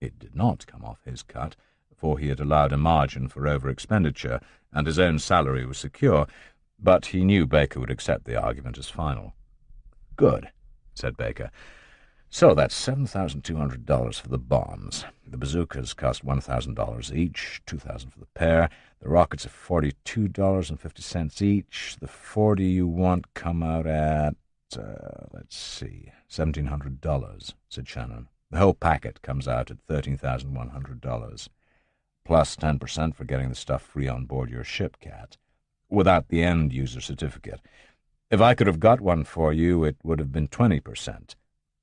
It did not come off his cut, for he had allowed a margin for over-expenditure, and his own salary was secure, but he knew Baker would accept the argument as final. "Good," said Baker. "So that's $7,200 for the bombs. The bazookas cost $1,000 each, $2,000 for the pair. The rockets are $42.50 each. The 40 you want come out at, $1,700, said Shannon. "The whole packet comes out at $13,100, plus 10% for getting the stuff free on board your ship, Cat, without the end-user certificate. If I could have got one for you, it would have been 20%.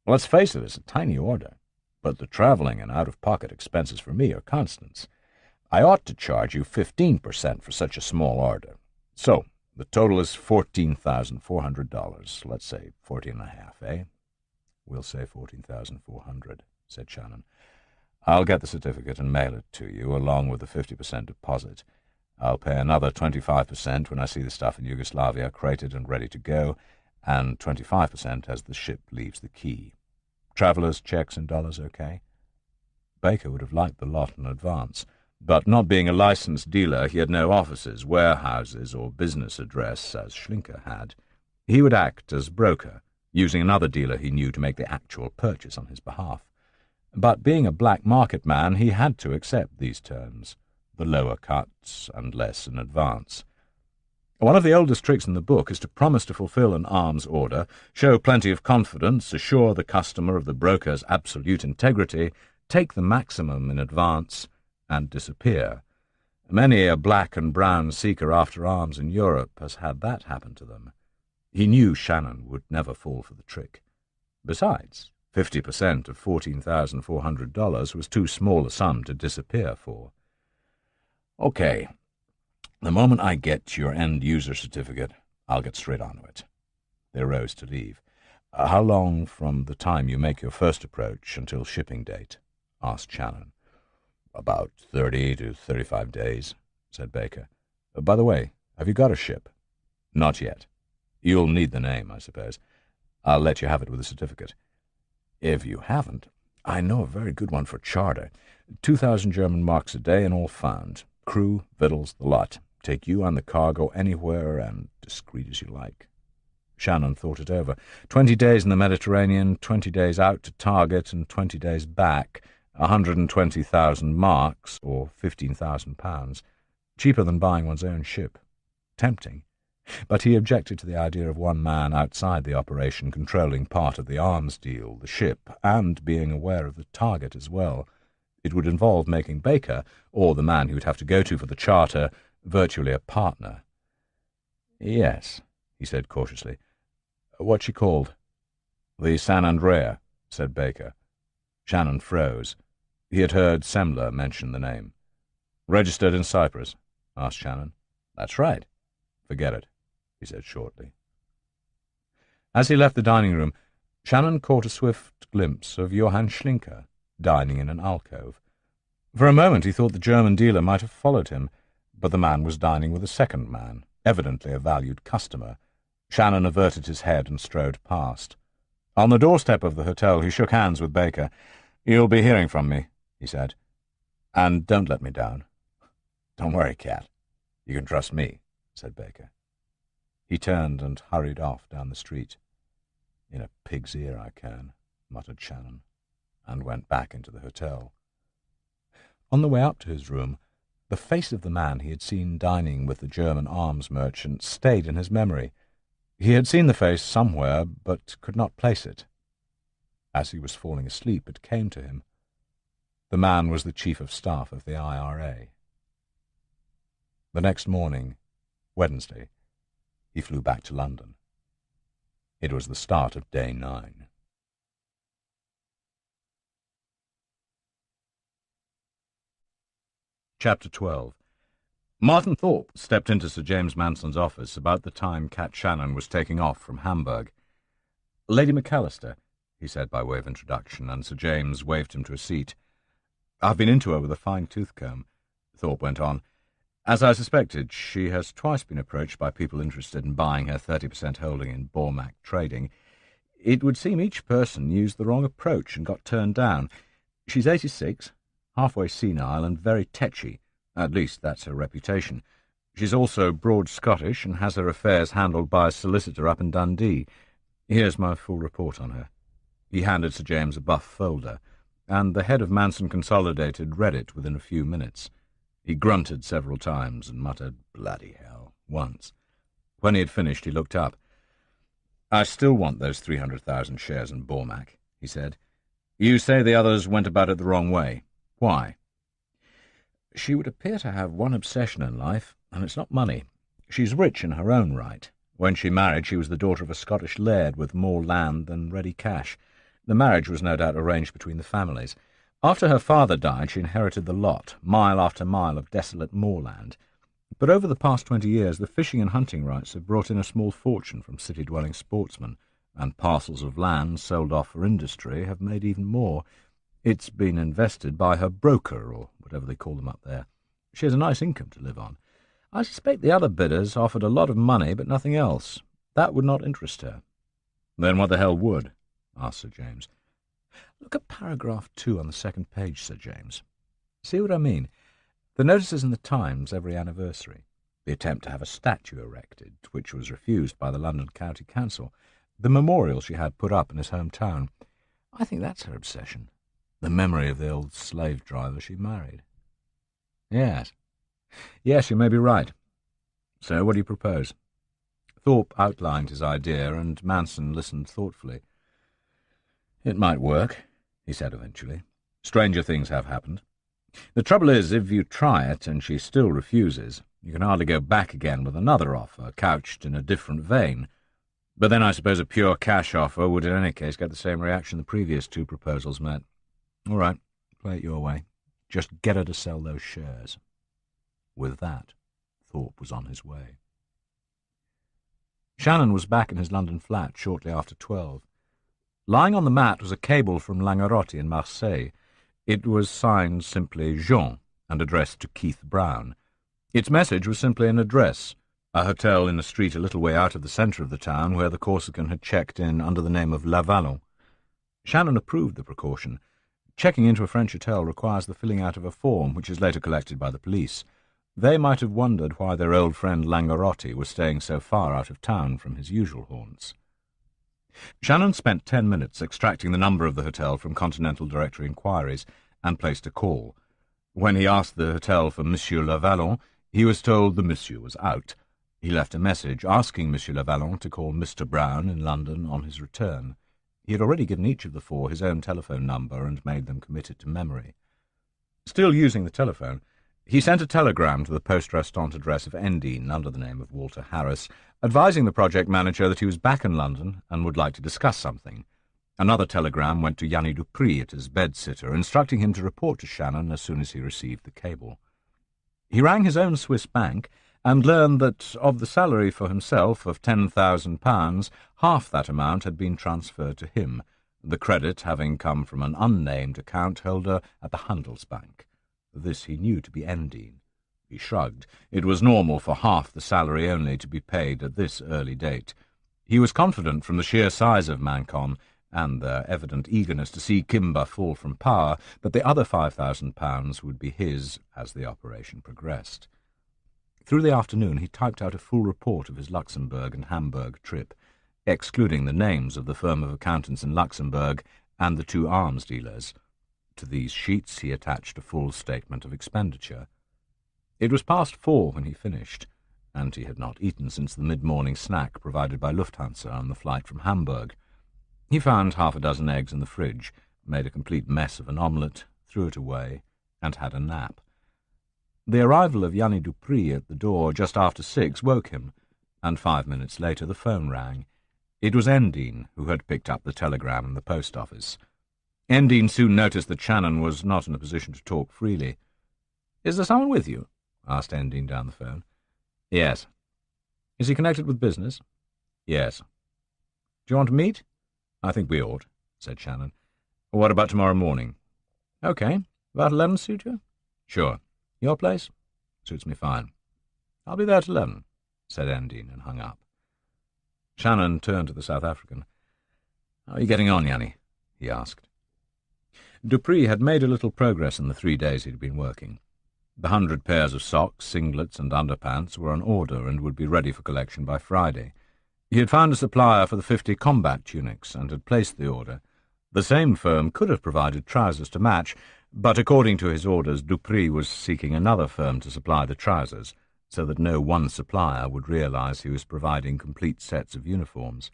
Let's face it, it's a tiny order, but the traveling and out-of-pocket expenses for me are constants. I ought to charge you 15% for such a small order. So, the total is $14,400. Let's say 14.5, eh? We'll say 14,400, said Shannon. I'll get the certificate and mail it to you, along with the 50% deposit. I'll pay another 25% when I see the stuff in Yugoslavia crated and ready to go, and 25% as the ship leaves the quay. Travelers' checks in dollars, okay? Baker would have liked the lot in advance, but not being a licensed dealer, he had no offices, warehouses, or business address, as Schlinker had. He would act as broker, using another dealer he knew to make the actual purchase on his behalf. But being a black market man, he had to accept these terms, the lower cuts and less in advance. One of the oldest tricks in the book is to promise to fulfill an arms order, show plenty of confidence, assure the customer of the broker's absolute integrity, take the maximum in advance, and disappear. Many a black and brown seeker after arms in Europe has had that happen to them. He knew Shannon would never fall for the trick. Besides, 50% of $14,400 was too small a sum to disappear for. Okay, the moment I get your end-user certificate, I'll get straight on to it. They rose to leave. How long from the time you make your first approach until shipping date? Asked Shannon. About 30 to 35 days, said Baker. By the way, have you got a ship? Not yet. You'll need the name, I suppose. I'll let you have it with a certificate. If you haven't, I know a very good one for charter. 2,000 German marks a day and all found. Crew, victuals, the lot. Take you and the cargo anywhere and discreet as you like. Shannon thought it over. 20 days in the Mediterranean, 20 days out to target, and 20 days back. 120,000 marks, or £15,000. Cheaper than buying one's own ship. Tempting. But he objected to the idea of one man outside the operation controlling part of the arms deal, the ship, and being aware of the target as well. It would involve making Baker, or the man he would have to go to for the charter, virtually a partner. Yes, he said cautiously. What's she called? The San Andrea, said Baker. Shannon froze. He had heard Semler mention the name. Registered in Cyprus? Asked Shannon. That's right. Forget it, he said shortly. As he left the dining room, Shannon caught a swift glimpse of Johann Schlinker dining in an alcove. For a moment he thought the German dealer might have followed him, but the man was dining with a second man, evidently a valued customer. Shannon averted his head and strode past. On the doorstep of the hotel he shook hands with Baker. "You'll be hearing from me," he said. "And don't let me down." "Don't worry, Cat. You can trust me," said Baker. He turned and hurried off down the street. "In a pig's ear I can," muttered Shannon, and went back into the hotel. On the way up to his room, the face of the man he had seen dining with the German arms merchant stayed in his memory. He had seen the face somewhere, but could not place it. As he was falling asleep, it came to him. The man was the Chief of Staff of the IRA. The next morning, Wednesday, he flew back to London. It was the start of day 9. Chapter 12. Martin Thorpe stepped into Sir James Manson's office about the time Cat Shannon was taking off from Hamburg. "Lady McAllister," he said by way of introduction, and Sir James waved him to a seat. "I've been into her with a fine-tooth comb," Thorpe went on. "As I suspected, she has twice been approached by people interested in buying her 30% holding in Bormack Trading. It would seem each person used the wrong approach and got turned down. She's 86, halfway senile, and very tetchy. At least that's her reputation. She's also broad Scottish and has her affairs handled by a solicitor up in Dundee. Here's my full report on her." He handed Sir James a buff folder, and the head of Manson Consolidated read it within a few minutes. He grunted several times and muttered, "Bloody hell," once. When he had finished, he looked up. "I still want those 300,000 shares in Bormack," he said. "You say the others went about it the wrong way. Why?" "She would appear to have one obsession in life, and it's not money. She's rich in her own right, When she married, she was the daughter of a Scottish laird with more land than ready cash. The marriage was no doubt arranged between the families. After her father died, she inherited the lot, mile after mile of desolate moorland. But over the past 20 years, the fishing and hunting rights have brought in a small fortune from city-dwelling sportsmen, and parcels of land sold off for industry have made even more. It's been invested by her broker, or whatever they call them up there. She has a nice income to live on. I suspect the other bidders offered a lot of money, but nothing else. That would not interest her. Then what the hell would? Asked Sir James. Look at paragraph 2 on the second page, Sir James. See what I mean? The notices in the Times every anniversary. The attempt to have a statue erected, which was refused by the London County Council. The memorial she had put up in his hometown. I think that's her obsession. The memory of the old slave driver she married. Yes. Yes, you may be right. So what do you propose? Thorpe outlined his idea, and Manson listened thoughtfully. It might work, he said eventually. Stranger things have happened. The trouble is, if you try it and she still refuses, you can hardly go back again with another offer, couched in a different vein. But then I suppose a pure cash offer would in any case get the same reaction the previous two proposals met. All right, play it your way. Just get her to sell those shares. With that, Thorpe was on his way. Shannon was back in his London flat shortly after 12. Lying on the mat was a cable from Langarotti in Marseille. It was signed simply Jean and addressed to Keith Brown. Its message was simply an address, a hotel in a street a little way out of the centre of the town where the Corsican had checked in under the name of Lavallon. Shannon approved the precaution. Checking into a French hotel requires the filling out of a form which is later collected by the police. They might have wondered why their old friend Langarotti was staying so far out of town from his usual haunts. Shannon spent 10 minutes extracting the number of the hotel from Continental Directory inquiries and placed a call. When he asked the hotel for Monsieur Lavallon, he was told the monsieur was out. He left a message asking Monsieur Lavallon to call Mr. Brown in London on his return. He had already given each of the four his own telephone number and made them commit it to memory. Still using the telephone, he sent a telegram to the post-restaurant address of Endine under the name of Walter Harris, advising the project manager that he was back in London and would like to discuss something. Another telegram went to Yanni Dupree at his bed-sitter, instructing him to report to Shannon as soon as he received the cable. He rang his own Swiss bank and learned that of the salary for himself of £10,000, half that amount had been transferred to him, the credit having come from an unnamed account holder at the Handelsbank. This he knew to be Endine. He shrugged. It was normal for half the salary only to be paid at this early date. He was confident from the sheer size of Mancon and their evident eagerness to see Kimber fall from power that the other £5,000 would be his as the operation progressed. Through the afternoon he typed out a full report of his Luxembourg and Hamburg trip, excluding the names of the firm of accountants in Luxembourg and the two arms dealers. To these sheets he attached a full statement of expenditure. It was past 4 when he finished, and he had not eaten since the mid-morning snack provided by Lufthansa on the flight from Hamburg. He found half a dozen eggs in the fridge, made a complete mess of an omelette, threw it away, and had a nap. The arrival of Yanni Dupree at the door just after 6 woke him, and 5 minutes later the phone rang. It was Endine who had picked up the telegram in the post office. Endine soon noticed that Shannon was not in a position to talk freely. "Is there someone with you?" asked Endine down the phone. "Yes." "Is he connected with business?" "Yes." "Do you want to meet?" "I think we ought," said Shannon. "What about tomorrow morning?" "OK. About 11 suit you?" "Sure." "Your place?" "Suits me fine." "I'll be there at 11, said Endine and hung up. Shannon turned to the South African. "How are you getting on, Yanni?" he asked. Dupree had made a little progress in the 3 days he had been working. The 100 pairs of socks, singlets, and underpants were on order and would be ready for collection by Friday. He had found a supplier for the 50 combat tunics and had placed the order. The same firm could have provided trousers to match, but according to his orders, Dupree was seeking another firm to supply the trousers, so that no one supplier would realize he was providing complete sets of uniforms.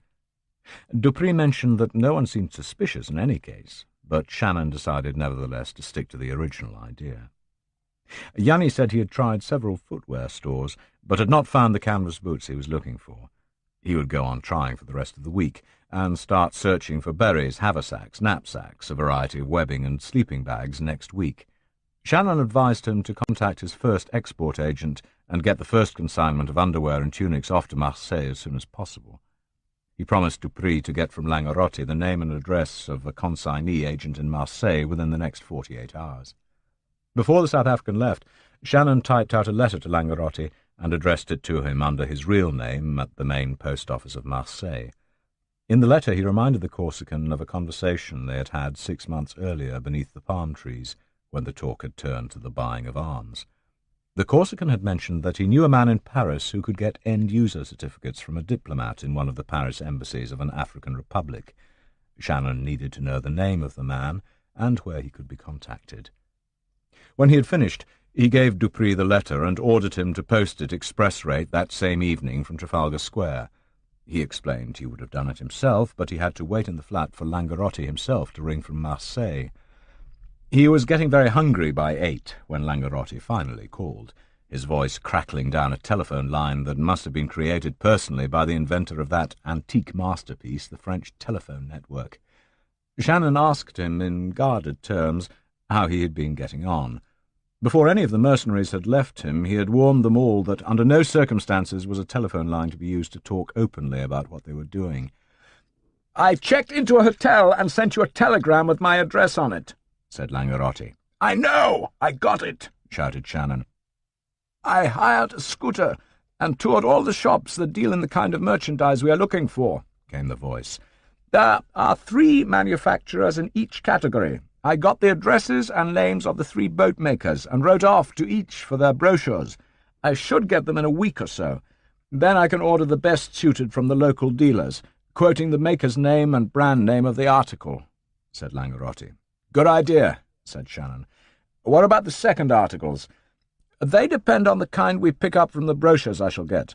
Dupree mentioned that no one seemed suspicious in any case, but Shannon decided nevertheless to stick to the original idea. Yanni said he had tried several footwear stores, but had not found the canvas boots he was looking for. He would go on trying for the rest of the week, and start searching for berries, haversacks, knapsacks, a variety of webbing and sleeping bags next week. Shannon advised him to contact his first export agent and get the first consignment of underwear and tunics off to Marseille as soon as possible. He promised Dupree to get from Langerotti the name and address of a consignee agent in Marseille within the next 48 hours. Before the South African left, Shannon typed out a letter to Langerotti and addressed it to him under his real name at the main post office of Marseille. In the letter he reminded the Corsican of a conversation they had had 6 months earlier beneath the palm trees, when the talk had turned to the buying of arms. The Corsican had mentioned that he knew a man in Paris who could get end-user certificates from a diplomat in one of the Paris embassies of an African republic. Shannon needed to know the name of the man and where he could be contacted. When he had finished, he gave Dupree the letter and ordered him to post it express rate that same evening from Trafalgar Square. He explained he would have done it himself, but he had to wait in the flat for Langerotti himself to ring from Marseille. He was getting very hungry by 8 when Langerotti finally called, his voice crackling down a telephone line that must have been created personally by the inventor of that antique masterpiece, the French telephone network. Shannon asked him in guarded terms how he had been getting on. Before any of the mercenaries had left him, he had warned them all that under no circumstances was a telephone line to be used to talk openly about what they were doing. "I checked into a hotel and sent you a telegram with my address on it," said Langerotti. "I know! I got it!" shouted Shannon. "I hired a scooter and toured all the shops that deal in the kind of merchandise we are looking for," came the voice. "There are 3 manufacturers in each category. I got the addresses and names of the 3 boat makers and wrote off to each for their brochures. I should get them in a week or so. Then I can order the best suited from the local dealers, quoting the maker's name and brand name of the article," said Langerotti. "Good idea," said Shannon. "What about the second articles?" "They depend on the kind we pick up from the brochures I shall get.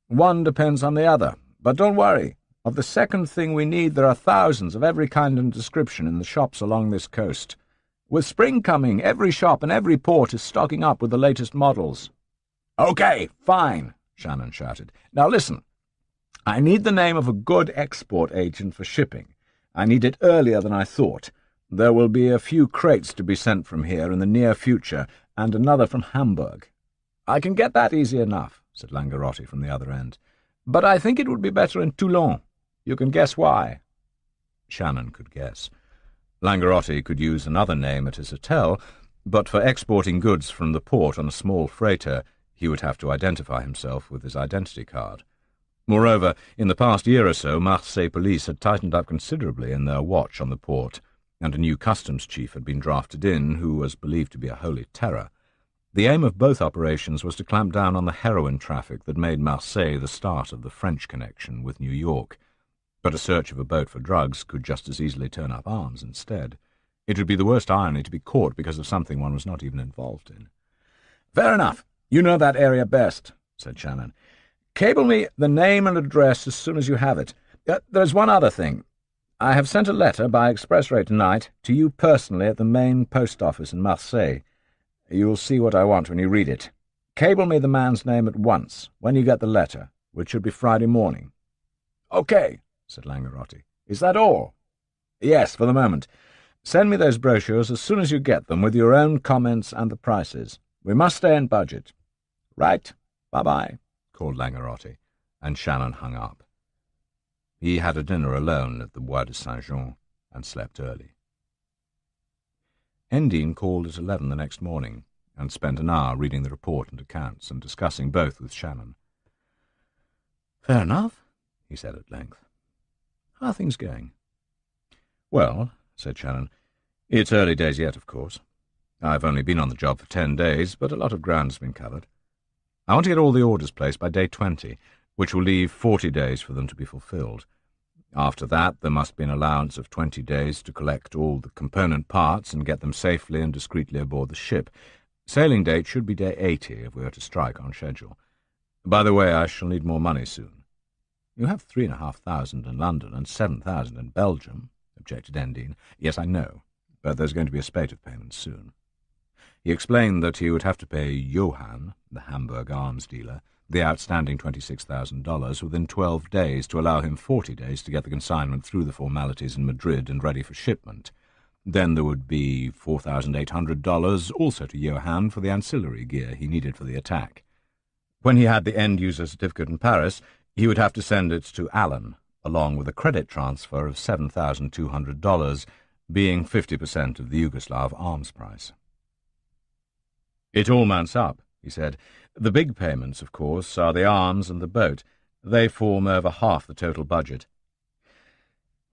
One depends on the other. But don't worry. Of the second thing we need, there are thousands of every kind and description in the shops along this coast. With spring coming, every shop and every port is stocking up with the latest models." "Okay, fine," Shannon shouted. "Now listen. I need the name of a good export agent for shipping. I need it earlier than I thought. There will be a few crates to be sent from here in the near future, and another from Hamburg." "I can get that easy enough," said Langerotti from the other end. "But I think it would be better in Toulon. You can guess why." Shannon could guess. Langerotti could use another name at his hotel, but for exporting goods from the port on a small freighter, he would have to identify himself with his identity card. Moreover, in the past year or so, Marseille police had tightened up considerably in their watch on the port, and a new customs chief had been drafted in who was believed to be a holy terror. The aim of both operations was to clamp down on the heroin traffic that made Marseille the start of the French connection with New York. But a search of a boat for drugs could just as easily turn up arms instead. It would be the worst irony to be caught because of something one was not even involved in. "Fair enough. You know that area best," said Shannon. "Cable me the name and address as soon as you have it. There's one other thing. I have sent a letter by express rate tonight to you personally at the main post office in Marseille. You'll see what I want when you read it. Cable me the man's name at once, when you get the letter, which should be Friday morning." "Okay," said Langerotti. "Is that all?" "Yes, for the moment. Send me those brochures as soon as you get them, with your own comments and the prices. We must stay in budget." "Right. Bye-bye," called Langerotti, and Shannon hung up. He had a dinner alone at the Bois de Saint-Jean and slept early. Endine called at 11 the next morning and spent an hour reading the report and accounts and discussing both with Shannon. "Fair enough," he said at length. "How are things going?" "Well," said Shannon, "it's early days yet, of course. I've only been on the job for 10 days, but a lot of ground has been covered. I want to get all the orders placed by day 20, which will leave 40 days for them to be fulfilled. After that, there must be an allowance of 20 days to collect all the component parts and get them safely and discreetly aboard the ship. Sailing date should be day 80 if we are to strike on schedule. By the way, I shall need more money soon." "You have 3,500 in London and 7,000 in Belgium," objected Endine. "Yes, I know, but there's going to be a spate of payments soon." He explained that he would have to pay Johann, the Hamburg arms dealer, the outstanding $26,000 within 12 days to allow him 40 days to get the consignment through the formalities in Madrid and ready for shipment. Then there would be $4,800 also to Johann for the ancillary gear he needed for the attack. When he had the end-user certificate in Paris, he would have to send it to Alan, along with a credit transfer of $7,200, being 50% of the Yugoslav arms price. "It all mounts up," he said. "The big payments, of course, are the arms and the boat. They form over half the total budget."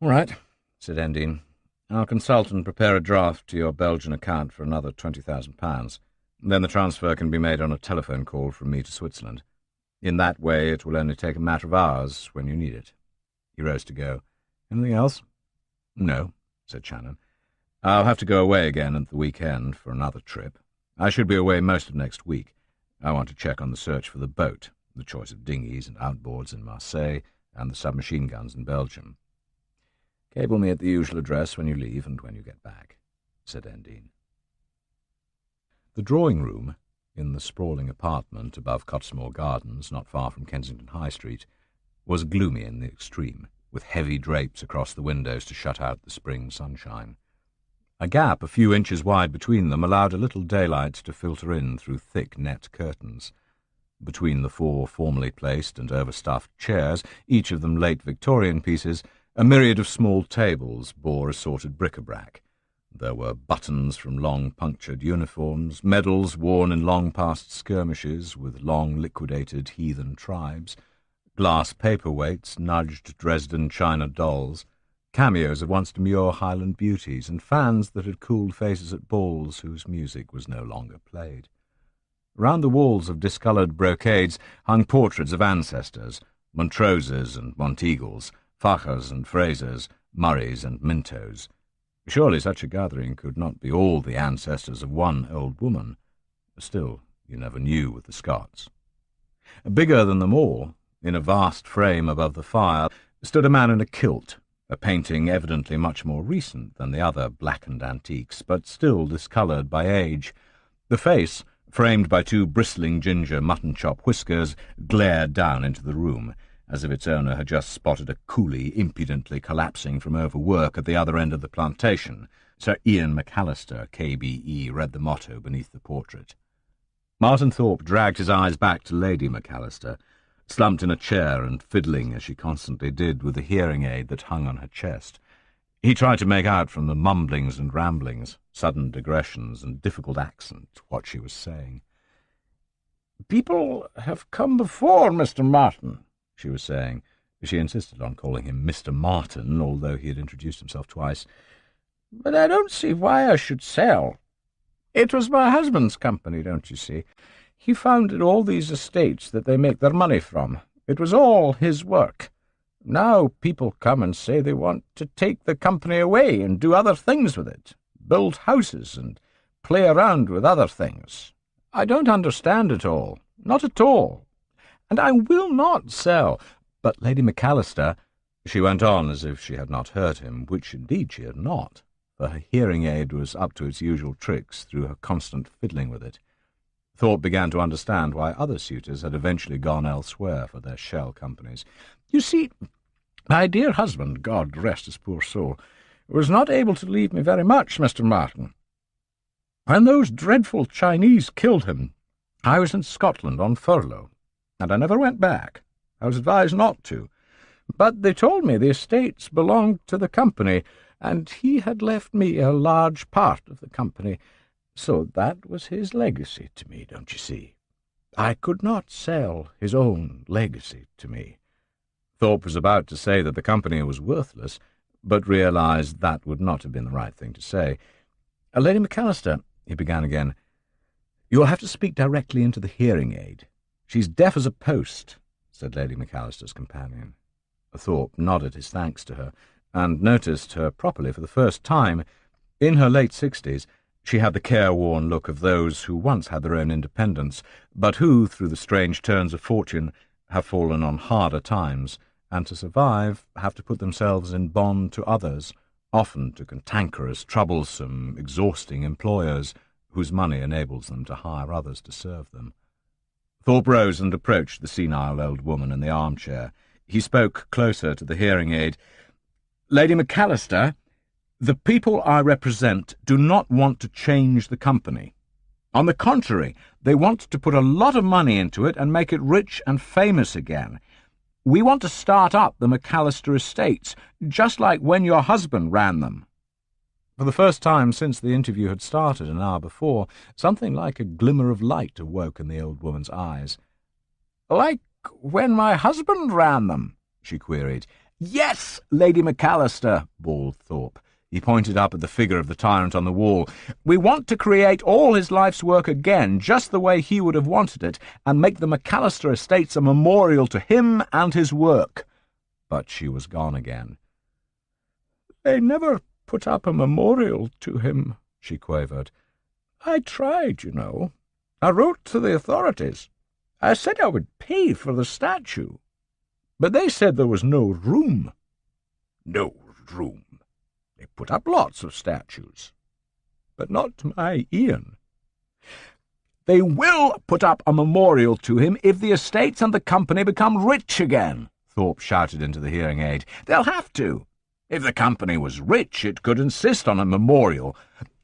"All right," said Endine. "I'll consult and prepare a draft to your Belgian account for another £20,000. Then the transfer can be made on a telephone call from me to Switzerland. In that way it will only take a matter of hours when you need it." He rose to go. "Anything else?" "No," said Shannon. "I'll have to go away again at the weekend for another trip. I should be away most of next week. I want to check on the search for the boat, the choice of dinghies and outboards in Marseille, and the submachine guns in Belgium." "Cable me at the usual address when you leave and when you get back," said Endine. The drawing-room, in the sprawling apartment above Cottesmore Gardens, not far from Kensington High Street, was gloomy in the extreme, with heavy drapes across the windows to shut out the spring sunshine. A gap a few inches wide between them allowed a little daylight to filter in through thick net curtains. Between the four formally placed and overstuffed chairs, each of them late Victorian pieces, a myriad of small tables bore assorted bric-a-brac. There were buttons from long punctured uniforms, medals worn in long-past skirmishes with long-liquidated heathen tribes, glass paperweights, nudged Dresden china dolls, cameos of once demure Highland beauties, and fans that had cooled faces at balls whose music was no longer played. Round the walls of discoloured brocades hung portraits of ancestors, Montroses and Monteagles, Fachers and Frasers, Murrays and Mintos. Surely such a gathering could not be all the ancestors of one old woman. Still, you never knew with the Scots. Bigger than them all, in a vast frame above the fire, stood a man in a kilt, a painting evidently much more recent than the other blackened antiques, but still discoloured by age. The face, framed by two bristling ginger mutton-chop whiskers, glared down into the room, as if its owner had just spotted a coolie impudently collapsing from overwork at the other end of the plantation. Sir Ian McAllister, KBE, read the motto beneath the portrait. Martin Thorpe dragged his eyes back to Lady McAllister, slumped in a chair and fiddling, as she constantly did, with the hearing aid that hung on her chest. He tried to make out from the mumblings and ramblings, sudden digressions and difficult accent, what she was saying. "People have come before, Mr. Martin," she was saying. She insisted on calling him Mr. Martin, although he had introduced himself twice. "But I don't see why I should sell. It was my husband's company, don't you see? He founded all these estates that they make their money from. It was all his work. Now people come and say they want to take the company away and do other things with it, build houses and play around with other things. I don't understand it all, not at all. And I will not sell." "But Lady McAllister," she went on as if she had not heard him, which indeed she had not, for her hearing aid was up to its usual tricks through her constant fiddling with it. Thorpe began to understand why other suitors had eventually gone elsewhere for their shell companies. "You see, my dear husband, God rest his poor soul, was not able to leave me very much, Mr. Martin. When those dreadful Chinese killed him, I was in Scotland on furlough, and I never went back. I was advised not to. But they told me the estates belonged to the company, and he had left me a large part of the company. So that was his legacy to me, don't you see? I could not sell his own legacy to me." Thorpe was about to say that the company was worthless, but realized that would not have been the right thing to say. "Lady McAllister," he began again, "you'll have to speak directly into the hearing aid. She's deaf as a post," said Lady McAllister's companion. Thorpe nodded his thanks to her, and noticed her properly for the first time. In her late 60s, she had the careworn look of those who once had their own independence, but who, through the strange turns of fortune, have fallen on harder times, and to survive have to put themselves in bond to others, often to cantankerous, troublesome, exhausting employers, whose money enables them to hire others to serve them. Thorpe rose and approached the senile old woman in the armchair. He spoke closer to the hearing aid. "Lady McAllister, the people I represent do not want to change the company. On the contrary, they want to put a lot of money into it and make it rich and famous again. We want to start up the McAllister estates, just like when your husband ran them." For the first time since the interview had started an hour before, something like a glimmer of light awoke in the old woman's eyes. "Like when my husband ran them?" she queried. "Yes, Lady McAllister," bawled Thorpe. He pointed up at the figure of the tyrant on the wall. "We want to create all his life's work again, just the way he would have wanted it, and make the McAllister estates a memorial to him and his work." But she was gone again. "They never put up a memorial to him," she quavered. "I tried, you know. I wrote to the authorities. I said I would pay for the statue. But they said there was no room." "No room? They put up lots of statues. But not to my Ian." "They will put up a memorial to him if the estates and the company become rich again," Thorpe shouted into the hearing aid. "They'll have to. If the company was rich, it could insist on a memorial.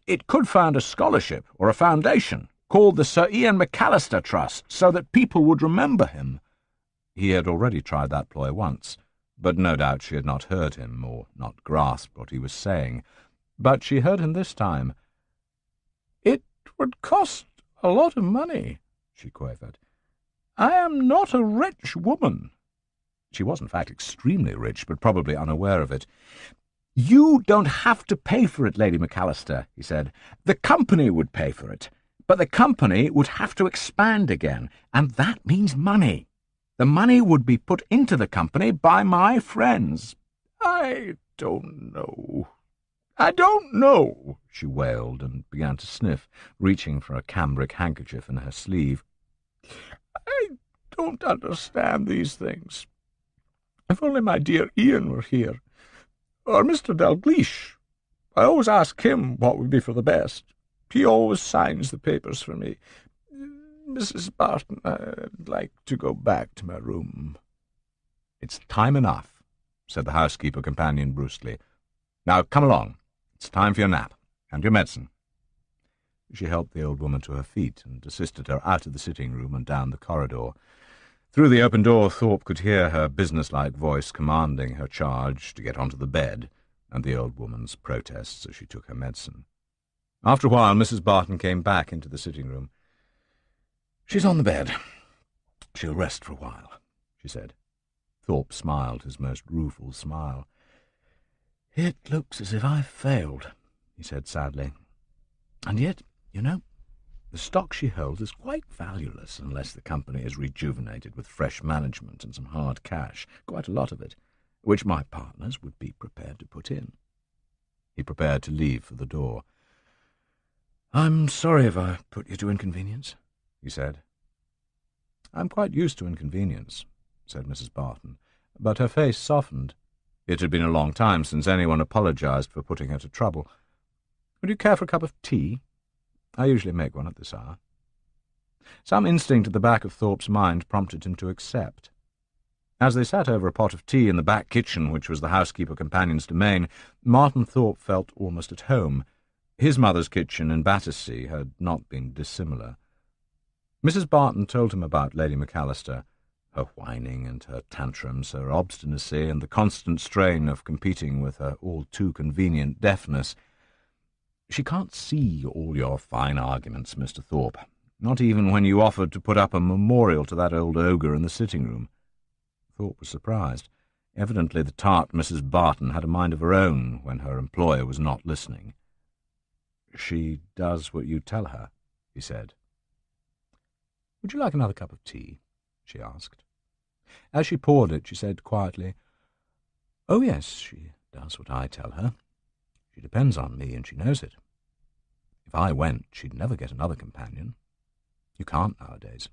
It could found a scholarship or a foundation called the Sir Ian McAllister Trust, so that people would remember him." He had already tried that ploy once, but no doubt she had not heard him or not grasped what he was saying. But she heard him this time. "It would cost a lot of money," she quavered. "I am not a rich woman." She was, in fact, extremely rich, but probably unaware of it. "You don't have to pay for it, Lady McAllister," he said. "The company would pay for it. But the company would have to expand again, and that means money. The money would be put into the company by my friends." "I don't know. I don't know," she wailed, and began to sniff, reaching for a cambric handkerchief in her sleeve. "I don't understand these things. If only my dear Ian were here, or Mr. Dalgleish. I always ask him what would be for the best. He always signs the papers for me. Mrs. Barton, I'd like to go back to my room." "It's time enough," said the housekeeper companion brusquely. "Now come along. It's time for your nap, and your medicine." She helped the old woman to her feet and assisted her out of the sitting-room and down the corridor. Through the open door, Thorpe could hear her business-like voice commanding her charge to get onto the bed, and the old woman's protests as she took her medicine. After a while, Mrs. Barton came back into the sitting-room. "She's on the bed. She'll rest for a while," she said. Thorpe smiled his most rueful smile. "It looks as if I've failed," he said sadly. "And yet, you know, the stock she holds is quite valueless unless the company is rejuvenated with fresh management and some hard cash, quite a lot of it, which my partners would be prepared to put in." He prepared to leave for the door. "I'm sorry if I put you to inconvenience," he said. "I'm quite used to inconvenience," said Mrs. Barton, but her face softened. It had been a long time since anyone apologized for putting her to trouble. "Would you care for a cup of tea? I usually make one at this hour." Some instinct at the back of Thorpe's mind prompted him to accept. As they sat over a pot of tea in the back kitchen, which was the housekeeper companion's domain, Martin Thorpe felt almost at home. His mother's kitchen in Battersea had not been dissimilar. Mrs. Barton told him about Lady McAllister, her whining and her tantrums, her obstinacy, and the constant strain of competing with her all-too-convenient deafness. "She can't see all your fine arguments, Mr. Thorpe, not even when you offered to put up a memorial to that old ogre in the sitting-room." Thorpe was surprised. Evidently the tart Mrs. Barton had a mind of her own when her employer was not listening. "She does what you tell her," he said. "Would you like another cup of tea?" she asked. As she poured it, she said quietly, "Oh, yes, she does what I tell her. She depends on me, and she knows it. If I went, she'd never get another companion. You can't nowadays.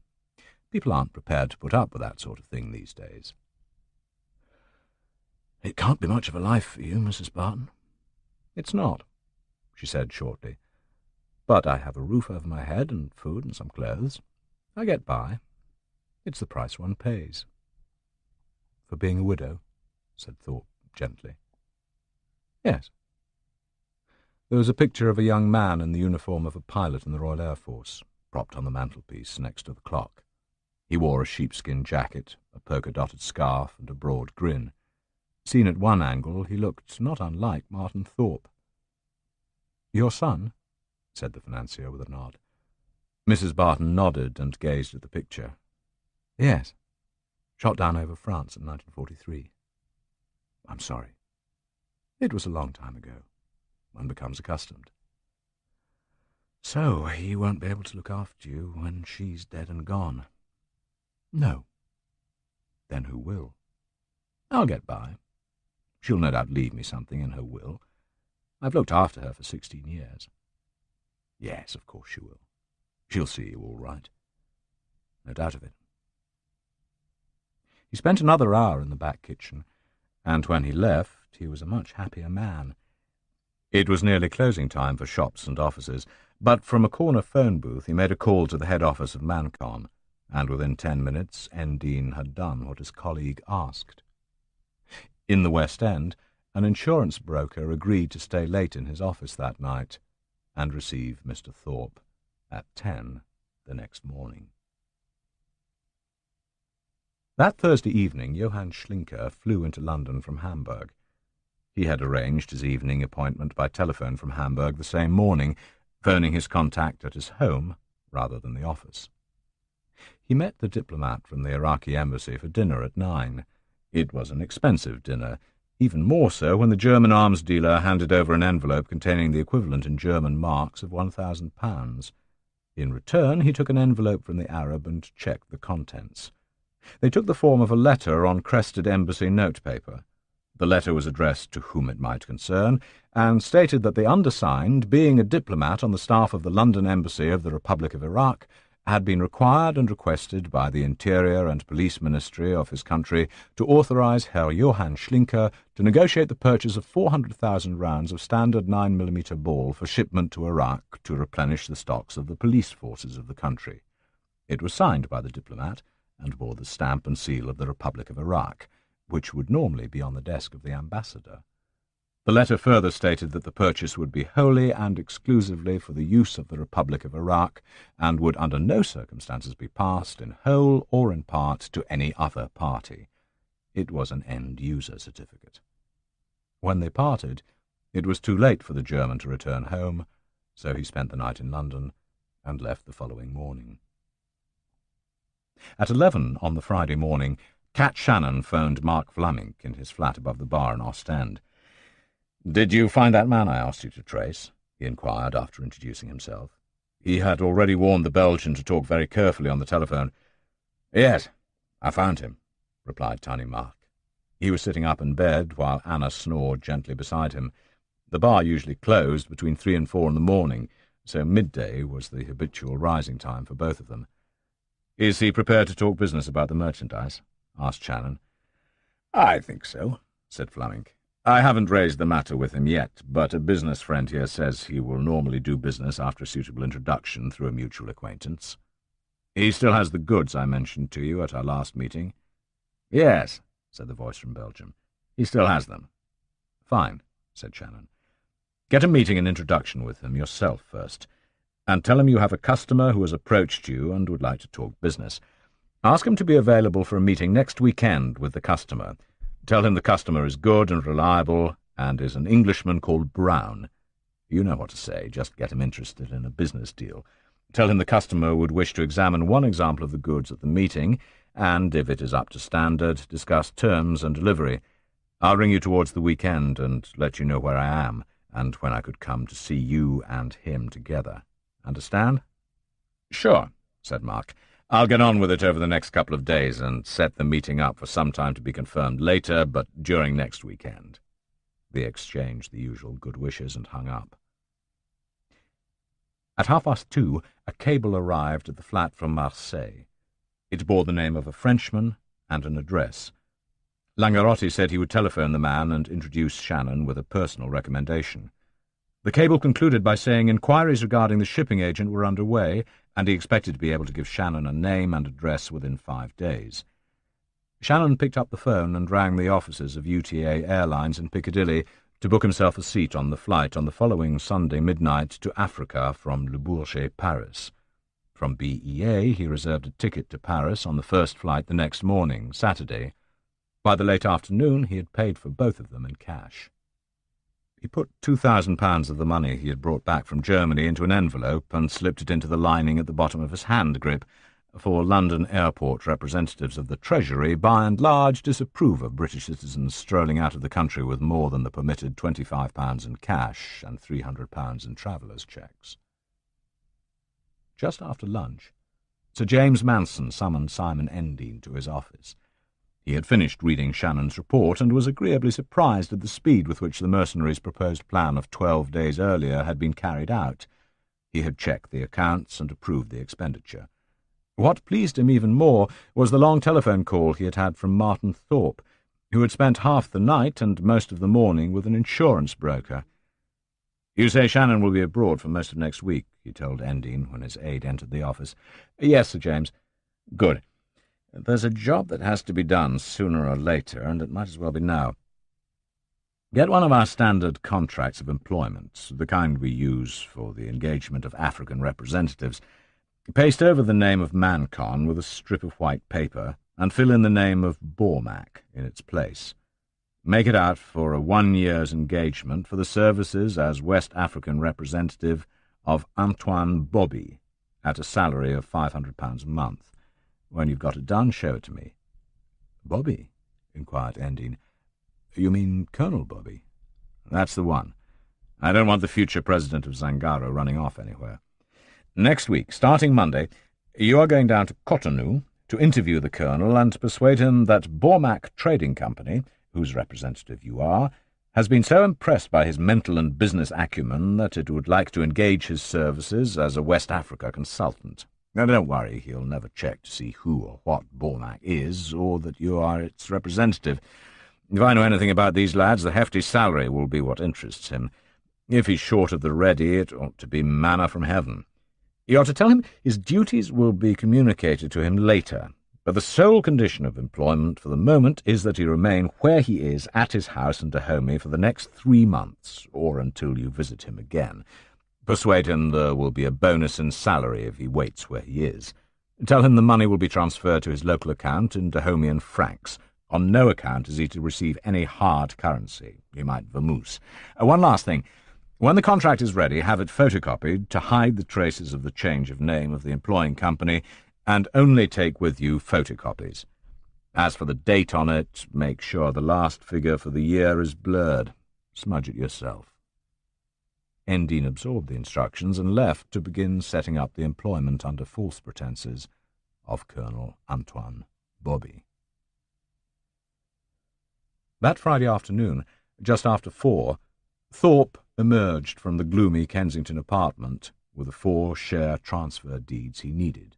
People aren't prepared to put up with that sort of thing these days." "It can't be much of a life for you, Mrs. Barton." "It's not," she said shortly. "But I have a roof over my head and food and some clothes. I get by. It's the price one pays. For being a widow, said Thorpe gently. Yes. There was a picture of a young man in the uniform of a pilot in the Royal Air Force, propped on the mantelpiece next to the clock. He wore a sheepskin jacket, a polka-dotted scarf, and a broad grin. Seen at one angle, he looked not unlike Martin Thorpe. "Your son?" said the financier with a nod. Mrs. Barton nodded and gazed at the picture. "Yes. Shot down over France in 1943. I'm sorry. It was a long time ago. One becomes accustomed. So he won't be able to look after you when she's dead and gone." "No." "Then who will?" "I'll get by. She'll no doubt leave me something in her will. I've looked after her for 16 years. "Yes, of course she will. She'll see you all right. No doubt of it." He spent another hour in the back kitchen, and when he left, he was a much happier man. It was nearly closing time for shops and offices, but from a corner phone booth he made a call to the head office of Mancon, and within 10 minutes Endine had done what his colleague asked. In the West End, an insurance broker agreed to stay late in his office that night and receive Mr. Thorpe at 10 the next morning. That Thursday evening Johann Schlinker flew into London from Hamburg. He had arranged his evening appointment by telephone from Hamburg the same morning, phoning his contact at his home rather than the office. He met the diplomat from the Iraqi embassy for dinner at 9. It was an expensive dinner, even more so when the German arms dealer handed over an envelope containing the equivalent in German marks of £1,000. In return, he took an envelope from the Arab and checked the contents. They took the form of a letter on crested embassy notepaper. The letter was addressed to whom it might concern, and stated that the undersigned, being a diplomat on the staff of the London Embassy of the Republic of Iraq, had been required and requested by the Interior and Police Ministry of his country to authorize Herr Johann Schlinker to negotiate the purchase of 400,000 rounds of standard 9mm ball for shipment to Iraq to replenish the stocks of the police forces of the country. It was signed by the diplomat and bore the stamp and seal of the Republic of Iraq, which would normally be on the desk of the ambassador. The letter further stated that the purchase would be wholly and exclusively for the use of the Republic of Iraq, and would under no circumstances be passed in whole or in part to any other party. It was an end-user certificate. When they parted, it was too late for the German to return home, so he spent the night in London and left the following morning. At 11 on the Friday morning, Cat Shannon phoned Mark Vlaminck in his flat above the bar in Ostend. "Did you find that man I asked you to trace?" he inquired after introducing himself. He had already warned the Belgian to talk very carefully on the telephone. "Yes, I found him," replied Tiny Mark. He was sitting up in bed while Anna snored gently beside him. The bar usually closed between 3 and 4 in the morning, so midday was the habitual rising time for both of them. "Is he prepared to talk business about the merchandise?" asked Shannon. "I think so," said Vlaminck. "I haven't raised the matter with him yet, but a business friend here says he will normally do business after a suitable introduction through a mutual acquaintance. He still has the goods I mentioned to you at our last meeting?" "Yes," said the voice from Belgium. "He still has them." "Fine," said Shannon. "Get a meeting and introduction with him yourself first, and tell him you have a customer who has approached you and would like to talk business. Ask him to be available for a meeting next weekend with the customer. Tell him the customer is good and reliable and is an Englishman called Brown. You know what to say, just get him interested in a business deal. Tell him the customer would wish to examine one example of the goods at the meeting, and, if it is up to standard, discuss terms and delivery. I'll ring you towards the weekend and let you know where I am, and when I could come to see you and him together. Understand?" "Sure," said Mark. "I'll get on with it over the next couple of days and set the meeting up for some time to be confirmed later, but during next weekend." They exchanged the usual good wishes and hung up. At 2:30, a cable arrived at the flat from Marseille. It bore the name of a Frenchman and an address. Langarotti said he would telephone the man and introduce Shannon with a personal recommendation. The cable concluded by saying inquiries regarding the shipping agent were underway, and he expected to be able to give Shannon a name and address within 5 days. Shannon picked up the phone and rang the offices of UTA Airlines in Piccadilly to book himself a seat on the flight on the following Sunday midnight to Africa from Le Bourget, Paris. From BEA, he reserved a ticket to Paris on the first flight the next morning, Saturday. By the late afternoon, he had paid for both of them in cash. He put £2,000 of the money he had brought back from Germany into an envelope and slipped it into the lining at the bottom of his hand grip, for London airport representatives of the Treasury by and large disapprove of British citizens strolling out of the country with more than the permitted £25 in cash and £300 in travellers' cheques. Just after lunch, Sir James Manson summoned Simon Endine to his office. He had finished reading Shannon's report and was agreeably surprised at the speed with which the Mercenary's proposed plan of 12 days earlier had been carried out. He had checked the accounts and approved the expenditure. What pleased him even more was the long telephone call he had had from Martin Thorpe, who had spent half the night and most of the morning with an insurance broker. "You say Shannon will be abroad for most of next week," he told Endine when his aide entered the office. "Yes, Sir James." "Good. There's a job that has to be done sooner or later, and it might as well be now. Get one of our standard contracts of employment, the kind we use for the engagement of African representatives. Paste over the name of Mancon with a strip of white paper, and fill in the name of Bormack in its place. Make it out for a 1 year's engagement for the services as West African representative of Antoine Bobby, at a salary of £500 a month. When you've got it done, show it to me." "Bobby?" inquired Endine. "You mean Colonel Bobby?" "That's the one. I don't want the future president of Zangaro running off anywhere. Next week, starting Monday, you are going down to Cotonou to interview the colonel and to persuade him that Bormack Trading Company, whose representative you are, has been so impressed by his mental and business acumen that it would like to engage his services as a West Africa consultant. Now, don't worry, he'll never check to see who or what Bormack is, or that you are its representative. If I know anything about these lads, the hefty salary will be what interests him. If he's short of the ready, it ought to be manna from heaven. You are to tell him his duties will be communicated to him later, but the sole condition of employment for the moment is that he remain where he is at his house in Dahomey for the next 3 months, or until you visit him again. Persuade him there will be a bonus in salary if he waits where he is. Tell him the money will be transferred to his local account in Dahomean francs. On no account is he to receive any hard currency. He might vamoose. One last thing. When the contract is ready, have it photocopied to hide the traces of the change of name of the employing company, and only take with you photocopies. As for the date on it, make sure the last figure for the year is blurred. Smudge it yourself." Endine absorbed the instructions and left to begin setting up the employment under false pretences of Colonel Antoine Bobby. That Friday afternoon, just after 4, Thorpe emerged from the gloomy Kensington apartment with the 4 share transfer deeds he needed,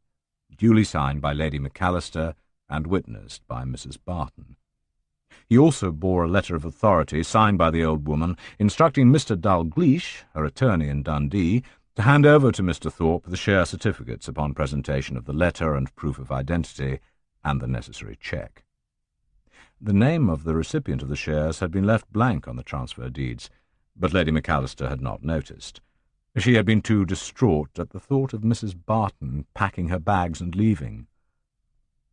duly signed by Lady McAllister and witnessed by Mrs. Barton. He also bore a letter of authority signed by the old woman, instructing Mr. Dalgleish, her attorney in Dundee, to hand over to Mr. Thorpe the share certificates upon presentation of the letter and proof of identity and the necessary cheque. The name of the recipient of the shares had been left blank on the transfer deeds, but Lady McAllister had not noticed. She had been too distraught at the thought of Mrs. Barton packing her bags and leaving.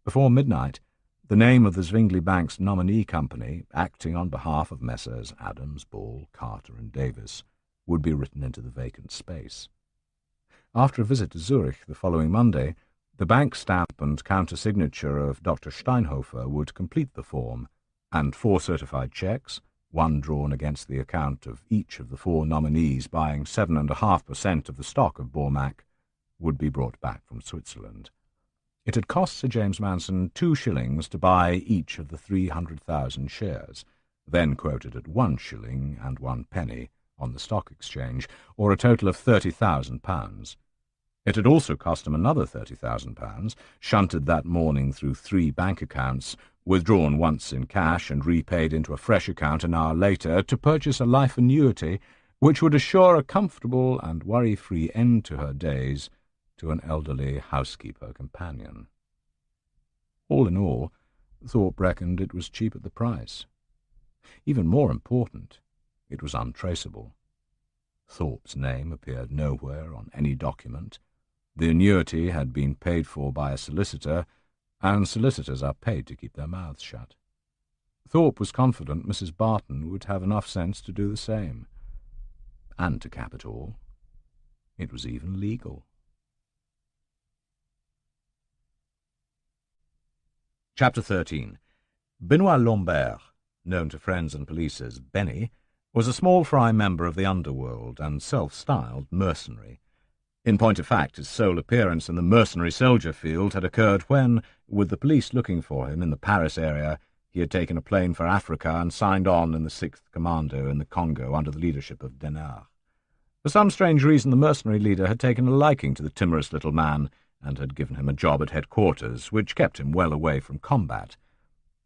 Before midnight, the name of the Zwingli Bank's nominee company, acting on behalf of Messrs. Adams, Ball, Carter and Davis, would be written into the vacant space. After a visit to Zurich the following Monday, the bank stamp and counter-signature of Dr. Steinhofer would complete the form, and 4 certified cheques, one drawn against the account of each of the 4 nominees buying 7.5% of the stock of Bormack, would be brought back from Switzerland. It had cost Sir James Manson 2 shillings to buy each of the 300,000 shares, then quoted at 1 shilling and 1 penny on the stock exchange, or a total of £30,000. It had also cost him another £30,000, shunted that morning through 3 bank accounts, withdrawn once in cash and repaid into a fresh account an hour later, to purchase a life annuity which would assure a comfortable and worry-free end to her days to an elderly housekeeper companion. All in all, Thorpe reckoned it was cheap at the price. Even more important, it was untraceable. Thorpe's name appeared nowhere on any document. The annuity had been paid for by a solicitor, and solicitors are paid to keep their mouths shut. Thorpe was confident Mrs. Barton would have enough sense to do the same. And to cap it all, it was even legal. Chapter 13. Benoit Lambert, known to friends and police as Benny, was a small fry member of the underworld and self-styled mercenary. In point of fact, his sole appearance in the mercenary soldier field had occurred when, with the police looking for him in the Paris area, he had taken a plane for Africa and signed on in the 6th Commando in the Congo under the leadership of Denard. For some strange reason, the mercenary leader had taken a liking to the timorous little man and had given him a job at headquarters, which kept him well away from combat.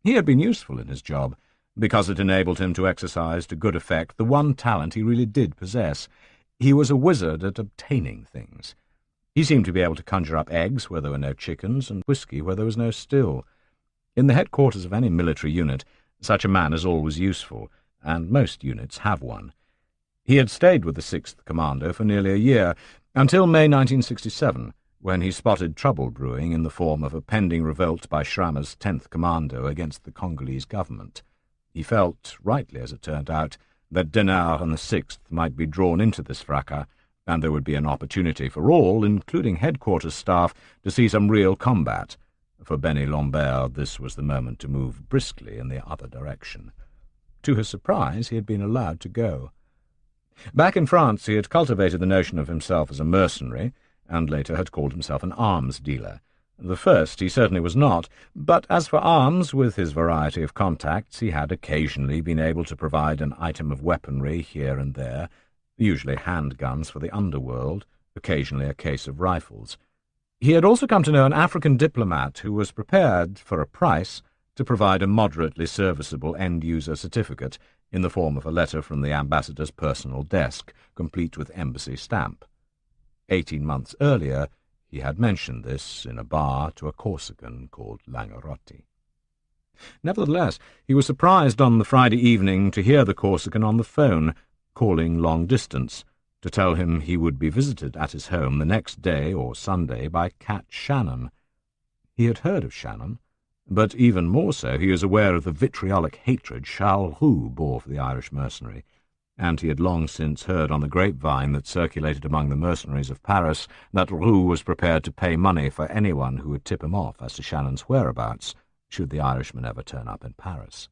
He had been useful in his job, because it enabled him to exercise to good effect the one talent he really did possess. He was a wizard at obtaining things. He seemed to be able to conjure up eggs where there were no chickens and whiskey where there was no still. In the headquarters of any military unit, such a man is always useful, and most units have one. He had stayed with the 6th Commando for nearly a year, until May 1967, when he spotted trouble brewing in the form of a pending revolt by Schrammer's 10th Commando against the Congolese government. He felt, rightly as it turned out, that Denard and the 6th might be drawn into this fracas, and there would be an opportunity for all, including headquarters staff, to see some real combat. For Benny Lambert, this was the moment to move briskly in the other direction. To his surprise, he had been allowed to go. Back in France, he had cultivated the notion of himself as a mercenary, and later had called himself an arms dealer. The first he certainly was not, but as for arms, with his variety of contacts, he had occasionally been able to provide an item of weaponry here and there, usually handguns for the underworld, occasionally a case of rifles. He had also come to know an African diplomat who was prepared, for a price, to provide a moderately serviceable end-user certificate in the form of a letter from the ambassador's personal desk, complete with embassy stamp. 18 months earlier, he had mentioned this in a bar to a Corsican called Langerotti. Nevertheless, he was surprised on the Friday evening to hear the Corsican on the phone, calling long distance, to tell him he would be visited at his home the next day or Sunday by Cat Shannon. He had heard of Shannon, but even more so he was aware of the vitriolic hatred Charles Roux bore for the Irish mercenary, and he had long since heard on the grapevine that circulated among the mercenaries of Paris that Roux was prepared to pay money for anyone who would tip him off as to Shannon's whereabouts, should the Irishman ever turn up in Paris.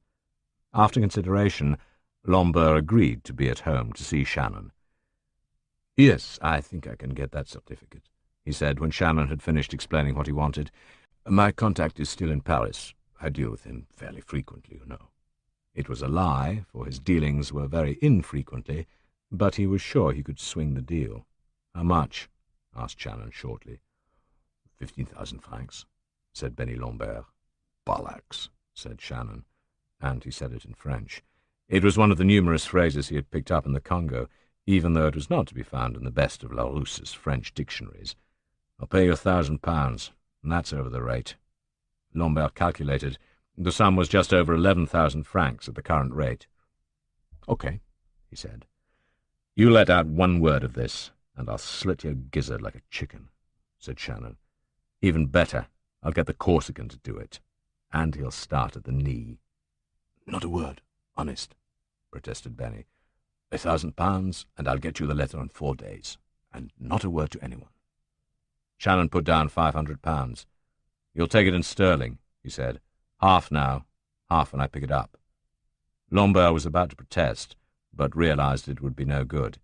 After consideration, Lambert agreed to be at home to see Shannon. "Yes, I think I can get that certificate," he said when Shannon had finished explaining what he wanted. "My contact is still in Paris. I deal with him fairly frequently, you know." It was a lie, for his dealings were very infrequently, but he was sure he could swing the deal. "How much?" asked Shannon shortly. 15,000 francs, said Benny Lambert. "Bollocks," said Shannon, and he said it in French. It was one of the numerous phrases he had picked up in the Congo, even though it was not to be found in the best of Larousse's French dictionaries. "I'll pay you £1,000, and that's over the rate." Lambert calculated. The sum was just over 11,000 francs at the current rate. "Okay," he said. "You let out one word of this, and I'll slit your gizzard like a chicken," said Shannon. "Even better, I'll get the Corsican to do it, and he'll start at the knee." "Not a word, honest," protested Benny. £1,000, and I'll get you the letter in 4 days, and not a word to anyone." Shannon put down £500. "You'll take it in sterling," he said. "Half now, half when I pick it up." Lambert was about to protest, but realized it would be no good.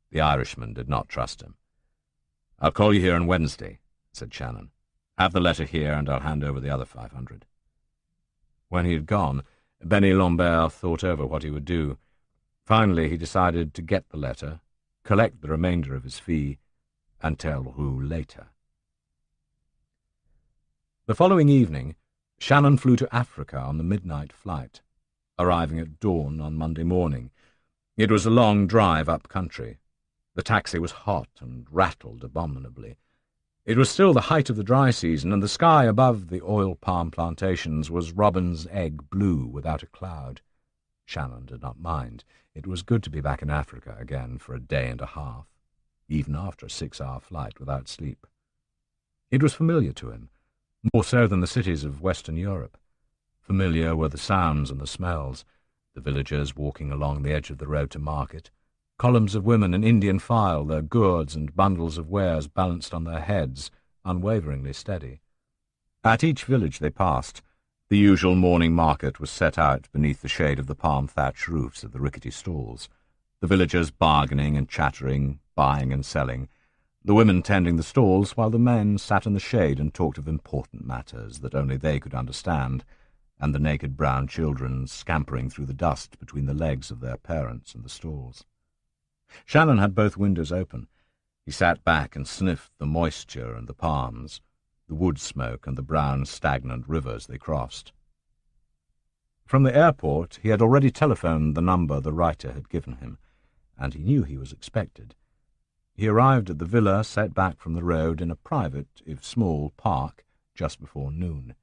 The Irishman did not trust him. "I'll call you here on Wednesday," said Shannon. "Have the letter here, and I'll hand over the other 500. When he had gone, Benny Lambert thought over what he would do. Finally, he decided to get the letter, collect the remainder of his fee, and tell Roux later. The following evening, Shannon flew to Africa on the midnight flight, arriving at dawn on Monday morning. It was a long drive up country. The taxi was hot and rattled abominably. It was still the height of the dry season, and the sky above the oil palm plantations was robin's egg blue without a cloud. Shannon did not mind. It was good to be back in Africa again for a day and a half, even after a 6-hour flight without sleep. It was familiar to him, more so than the cities of Western Europe. Familiar were the sounds and the smells, the villagers walking along the edge of the road to market, columns of women in Indian file, their gourds and bundles of wares balanced on their heads, unwaveringly steady. At each village they passed, the usual morning market was set out beneath the shade of the palm-thatched roofs of the rickety stalls, the villagers bargaining and chattering, buying and selling, the women tending the stalls while the men sat in the shade and talked of important matters that only they could understand, and the naked brown children scampering through the dust between the legs of their parents and the stalls. Shannon had both windows open. He sat back and sniffed the moisture and the palms, the wood smoke and the brown stagnant rivers they crossed. From the airport he had already telephoned the number the writer had given him, and he knew he was expected. He arrived at the villa set back from the road in a private, if small, park just before noon.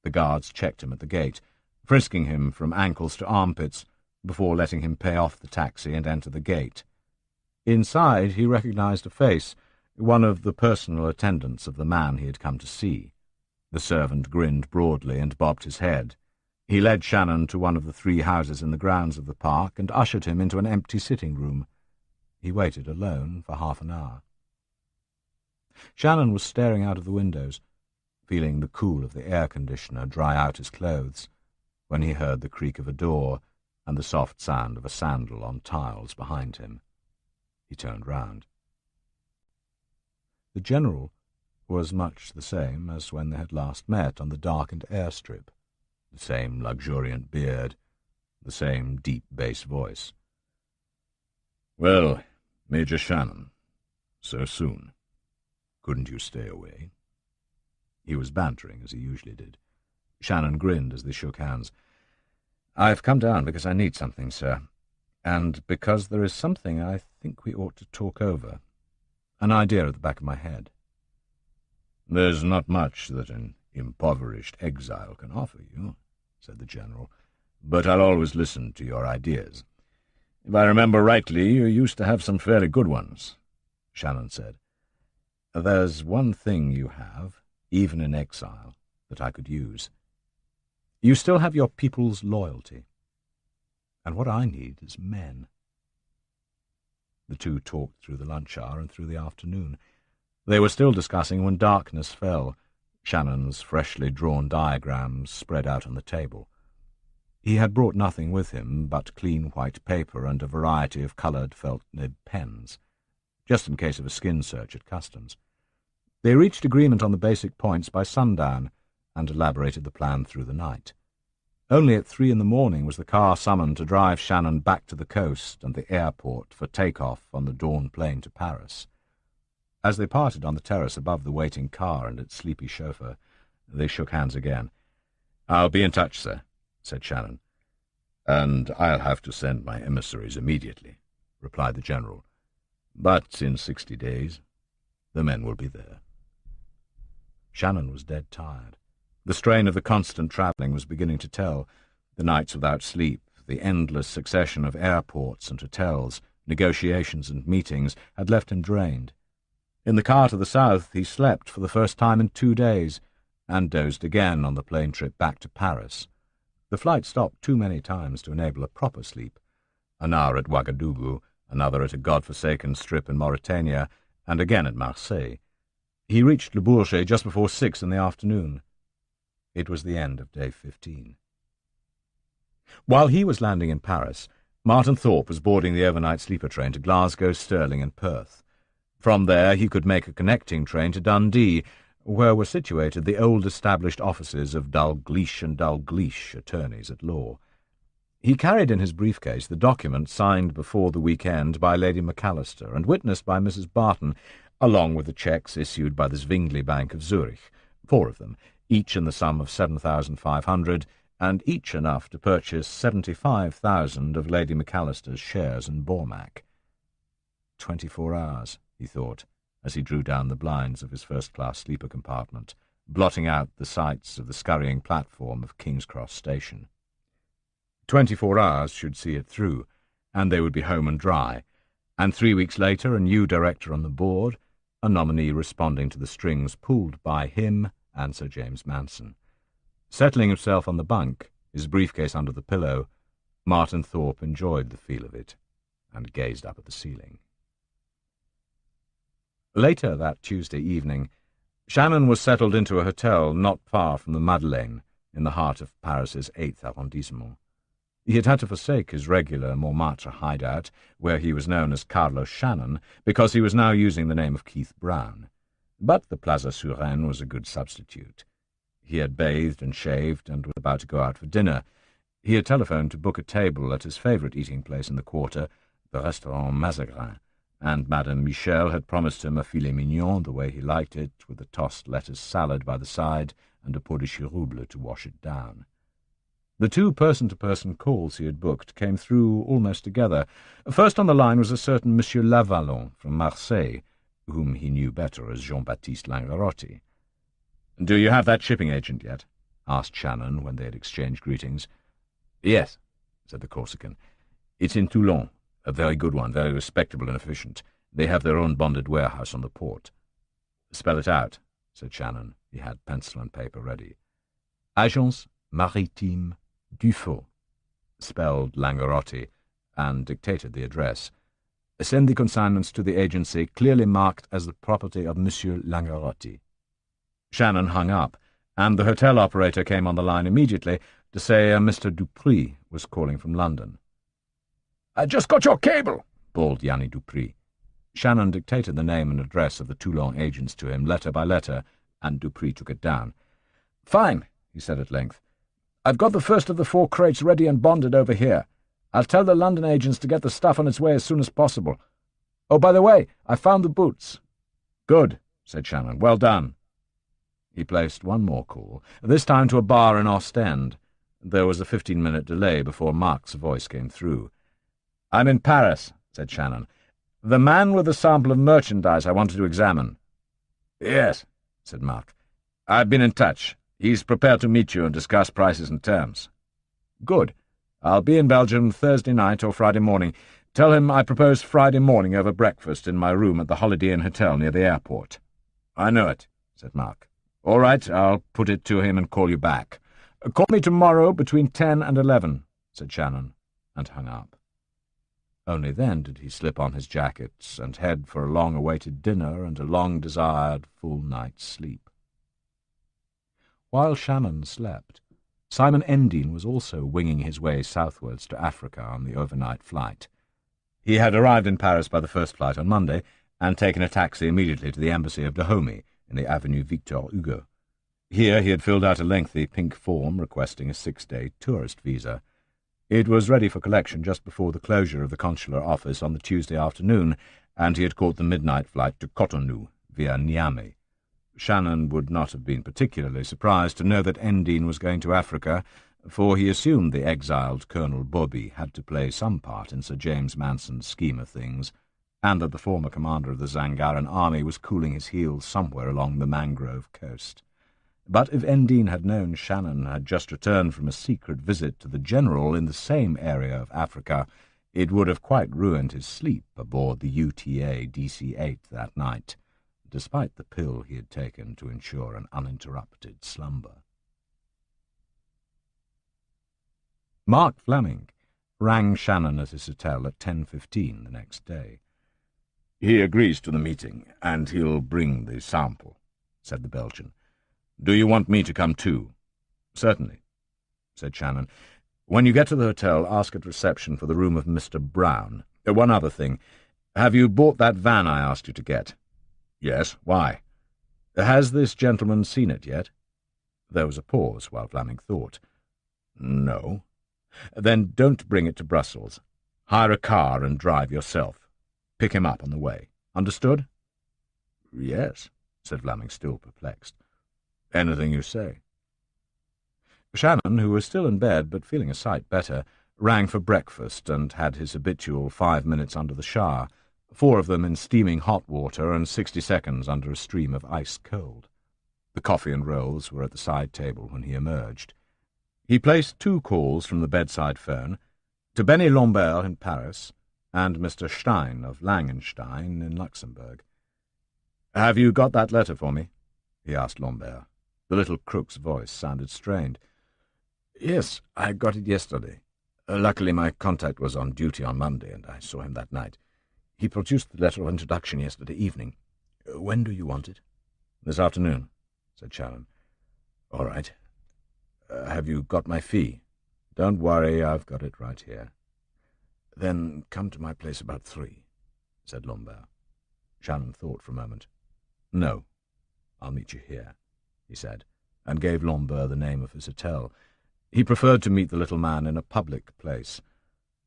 The guards checked him at the gate, frisking him from ankles to armpits before letting him pay off the taxi and enter the gate. Inside he recognized a face, one of the personal attendants of the man he had come to see. The servant grinned broadly and bobbed his head. He led Shannon to one of the 3 houses in the grounds of the park and ushered him into an empty sitting-room. He waited alone for half an hour. Shannon was staring out of the windows, feeling the cool of the air-conditioner dry out his clothes, when he heard the creak of a door and the soft sound of a sandal on tiles behind him. He turned round. The General was much the same as when they had last met on the darkened airstrip, the same luxuriant beard, the same deep bass voice. "Well, Major Shannon, so soon. Couldn't you stay away?" He was bantering, as he usually did. Shannon grinned as they shook hands. "I've come down because I need something, sir, and because there is something I think we ought to talk over. An idea at the back of my head." "There's not much that an impoverished exile can offer you," said the General, "but I'll always listen to your ideas. If I remember rightly, you used to have some fairly good ones," Shannon said. "There's one thing you have, even in exile, that I could use. You still have your people's loyalty. And what I need is men." The two talked through the lunch hour and through the afternoon. They were still discussing when darkness fell, Shannon's freshly drawn diagrams spread out on the table. He had brought nothing with him but clean white paper and a variety of coloured felt-nib pens, just in case of a skin search at customs. They reached agreement on the basic points by sundown and elaborated the plan through the night. Only at 3 in the morning was the car summoned to drive Shannon back to the coast and the airport for take-off on the dawn plane to Paris. As they parted on the terrace above the waiting car and its sleepy chauffeur, they shook hands again. "I'll be in touch, sir," said Shannon. "And I'll have to send my emissaries immediately," replied the General. "But in 60 days, the men will be there." Shannon was dead tired. The strain of the constant travelling was beginning to tell. The nights without sleep, the endless succession of airports and hotels, negotiations and meetings, had left him drained. In the car to the south he slept for the first time in 2 days, and dozed again on the plane trip back to Paris. The flight stopped too many times to enable a proper sleep. An hour at Ouagadougou, another at a god-forsaken strip in Mauritania, and again at Marseille. He reached Le Bourget just before 6 in the afternoon. It was the end of day 15. While he was landing in Paris, Martin Thorpe was boarding the overnight sleeper train to Glasgow, Stirling and Perth. From there he could make a connecting train to Dundee, where were situated the old-established offices of Dalgleish and Dalgleish, attorneys at law. He carried in his briefcase the document signed before the weekend by Lady McAllister and witnessed by Mrs. Barton, along with the cheques issued by the Zwingli Bank of Zurich, 4 of them, each in the sum of 7,500, and each enough to purchase 75,000 of Lady McAllister's shares in Bormack. 24 hours, he thought, as he drew down the blinds of his first-class sleeper compartment, blotting out the sights of the scurrying platform of King's Cross Station. 24 hours should see it through, and they would be home and dry, and 3 weeks later a new director on the board, a nominee responding to the strings pulled by him and Sir James Manson. Settling himself on the bunk, his briefcase under the pillow, Martin Thorpe enjoyed the feel of it and gazed up at the ceiling. Later that Tuesday evening, Shannon was settled into a hotel not far from the Madeleine, in the heart of Paris's 8th arrondissement. He had had to forsake his regular Montmartre hideout, where he was known as Carlo Shannon, because he was now using the name of Keith Brown. But the Plaza Suresnes was a good substitute. He had bathed and shaved and was about to go out for dinner. He had telephoned to book a table at his favourite eating place in the quarter, the Restaurant Mazagrin, and Madame Michel had promised him a filet mignon the way he liked it, with a tossed lettuce salad by the side and a pot de chirrouble to wash it down. The 2 person-to-person calls he had booked came through almost together. First on the line was a certain Monsieur Lavalon from Marseille, whom he knew better as Jean-Baptiste Langarotti. "Do you have that shipping agent yet?" asked Shannon when they had exchanged greetings. "Yes," said the Corsican. "It's in Toulon, a very good one, very respectable and efficient. They have their own bonded warehouse on the port." "Spell it out," said Shannon. He had pencil and paper ready. "Agence Maritime Dufault," spelled Langarotti, and dictated the address. "Send the consignments to the agency clearly marked as the property of Monsieur Langarotti." Shannon hung up, and the hotel operator came on the line immediately to say a Mr. Dupree was calling from London. "I just got your cable," bawled Yanni Dupree. Shannon dictated the name and address of the Toulon agents to him, letter by letter, and Dupree took it down. "Fine," he said at length. "I've got the first of the 4 crates ready and bonded over here. I'll tell the London agents to get the stuff on its way as soon as possible. Oh, by the way, I found the boots." "Good," said Shannon. "Well done." He placed one more call, this time to a bar in Ostend. There was a 15-minute delay before Mark's voice came through. "I'm in Paris," said Shannon. "The man with the sample of merchandise I wanted to examine." "Yes," said Mark. "I've been in touch. He's prepared to meet you and discuss prices and terms." "Good. I'll be in Belgium Thursday night or Friday morning. Tell him I propose Friday morning over breakfast in my room at the Holiday Inn Hotel near the airport." "I know it," said Mark. "All right, I'll put it to him and call you back." "Call me tomorrow between 10 and 11, said Shannon, and hung up. Only then did he slip on his jackets and head for a long-awaited dinner and a long-desired full night's sleep. While Shannon slept, Simon Endine was also winging his way southwards to Africa on the overnight flight. He had arrived in Paris by the first flight on Monday and taken a taxi immediately to the embassy of Dahomey in the Avenue Victor Hugo. Here he had filled out a lengthy pink form requesting a 6-day tourist visa. It was ready for collection just before the closure of the consular office on the Tuesday afternoon, and he had caught the midnight flight to Cotonou via Niamey. Shannon would not have been particularly surprised to know that Endine was going to Africa, for he assumed the exiled Colonel Bobby had to play some part in Sir James Manson's scheme of things, and that the former commander of the Zangaran army was cooling his heels somewhere along the mangrove coast. But if Endine had known Shannon had just returned from a secret visit to the general in the same area of Africa, it would have quite ruined his sleep aboard the UTA DC-8 that night, despite the pill he had taken to ensure an uninterrupted slumber. Mark Fleming rang Shannon at his hotel at 10:15 the next day. "He agrees to the meeting, and he'll bring the sample," said the Belgian. "Do you want me to come too?" "Certainly," said Shannon. "When you get to the hotel, ask at reception for the room of Mr. Brown. One other thing. Have you bought that van I asked you to get?" "Yes. Why?" "Has this gentleman seen it yet?" There was a pause while Fleming thought. "No." "Then don't bring it to Brussels. Hire a car and drive yourself. Pick him up on the way. Understood?" "Yes," said Fleming, still perplexed. "Anything you say." Shannon, who was still in bed but feeling a sight better, rang for breakfast and had his habitual 5 minutes under the shower, 4 of them in steaming hot water and 60 seconds under a stream of ice cold. The coffee and rolls were at the side table when he emerged. He placed 2 calls from the bedside phone, to Benny Lambert in Paris and Mr. Stein of Langenstein in Luxembourg. "Have you got that letter for me?" he asked Lambert. The little crook's voice sounded strained. "Yes, I got it yesterday. Luckily my contact was on duty on Monday, and I saw him that night. He produced the letter of introduction yesterday evening. When do you want it?" "This afternoon," said Shannon. "All right. Have you got my fee?" "Don't worry, I've got it right here." "Then come to my place about 3, said Lambert. Shannon thought for a moment. "No, I'll meet you here," he said, and gave Lambert the name of his hotel. He preferred to meet the little man in a public place.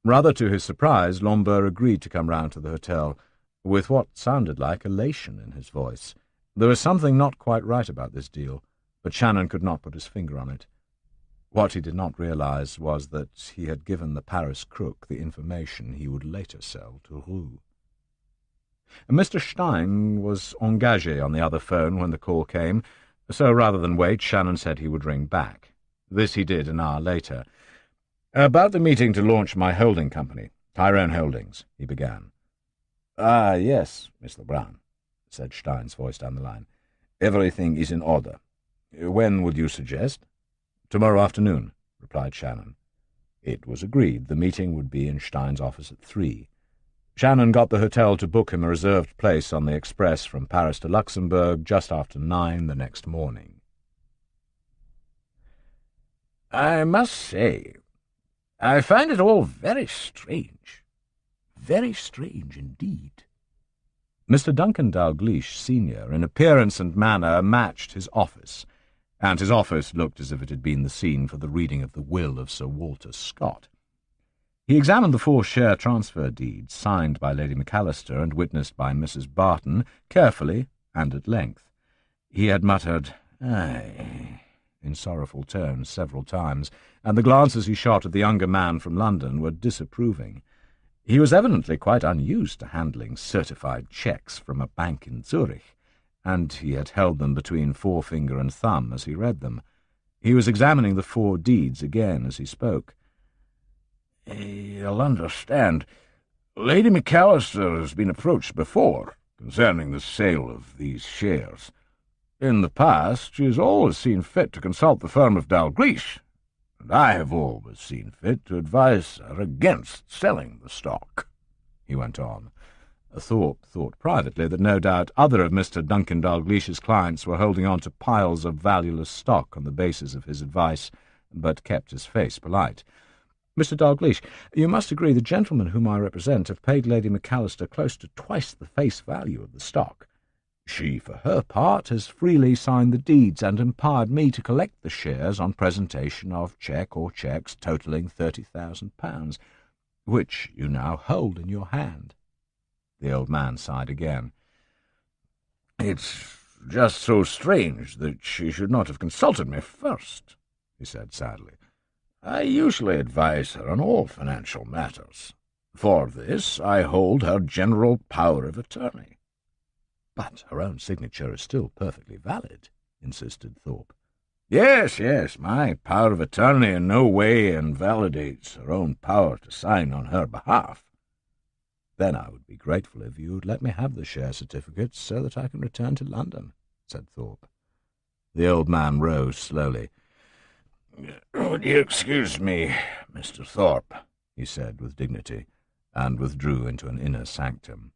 Rather to his surprise, Lambert agreed to come round to the hotel, with what sounded like elation in his voice. There was something not quite right about this deal, but Shannon could not put his finger on it. What he did not realize was that he had given the Paris crook the information he would later sell to Roux. Mr. Stein was engagé on the other phone when the call came, so rather than wait, Shannon said he would ring back. This he did an hour later. "About the meeting to launch my holding company, Tyrone Holdings," he began. "Ah, yes, Mr. Brown," said Stein's voice down the line. "Everything is in order. When would you suggest?" "Tomorrow afternoon," replied Shannon. It was agreed the meeting would be in Stein's office at 3. Shannon got the hotel to book him a reserved place on the express from Paris to Luxembourg just after 9 the next morning. "I must say, I find it all very strange. Very strange indeed." Mr. Duncan Dalgleish, Sr., in appearance and manner, matched his office, and his office looked as if it had been the scene for the reading of the will of Sir Walter Scott. He examined the 4 share transfer deeds, signed by Lady McAllister and witnessed by Mrs. Barton, carefully and at length. He had muttered, "Aye," in sorrowful tones several times, and the glances he shot at the younger man from London were disapproving. He was evidently quite unused to handling certified cheques from a bank in Zurich, and he had held them between forefinger and thumb as he read them. He was examining the 4 deeds again as he spoke. "You'll understand, Lady McAllister has been approached before concerning the sale of these shares. In the past, she has always seen fit to consult the firm of Dalgleish, and I have always seen fit to advise her against selling the stock," he went on. Thorpe thought privately that no doubt other of Mr. Duncan Dalglish's clients were holding on to piles of valueless stock on the basis of his advice, but kept his face polite. "Mr. Dalgleish, you must agree the gentlemen whom I represent have paid Lady McAllister close to twice the face value of the stock. She, for her part, has freely signed the deeds and empowered me to collect the shares on presentation of cheque or cheques totalling £30,000, which you now hold in your hand." The old man sighed again. "It's just so strange that she should not have consulted me first," he said sadly. "I usually advise her on all financial matters. For this I hold her general power of attorney." "But her own signature is still perfectly valid," insisted Thorpe. Yes, my power of attorney in no way invalidates her own power to sign on her behalf." "Then I would be grateful if you would let me have the share certificates so that I can return to London," said Thorpe. The old man rose slowly. "Would you excuse me, Mr. Thorpe?" he said with dignity, and withdrew into an inner sanctum.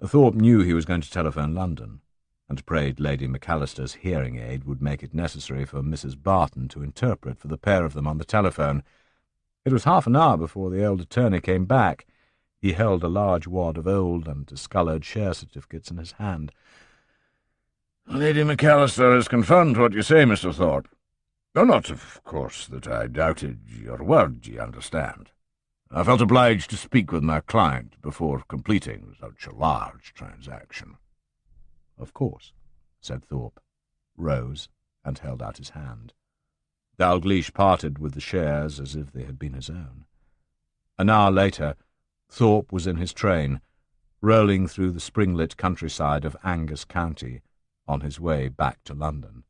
Thorpe knew he was going to telephone London, and prayed Lady McAllister's hearing aid would make it necessary for Mrs. Barton to interpret for the pair of them on the telephone. It was half an hour before the old attorney came back. He held a large wad of old and discoloured share certificates in his hand. "Lady McAllister has confirmed what you say, Mr. Thorpe. Not, of course, that I doubted your word, you understand. I felt obliged to speak with my client before completing such a large transaction." "Of course," said Thorpe, rose, and held out his hand. Dalgleish parted with the shares as if they had been his own. An hour later, Thorpe was in his train, rolling through the spring-lit countryside of Angus County on his way back to London.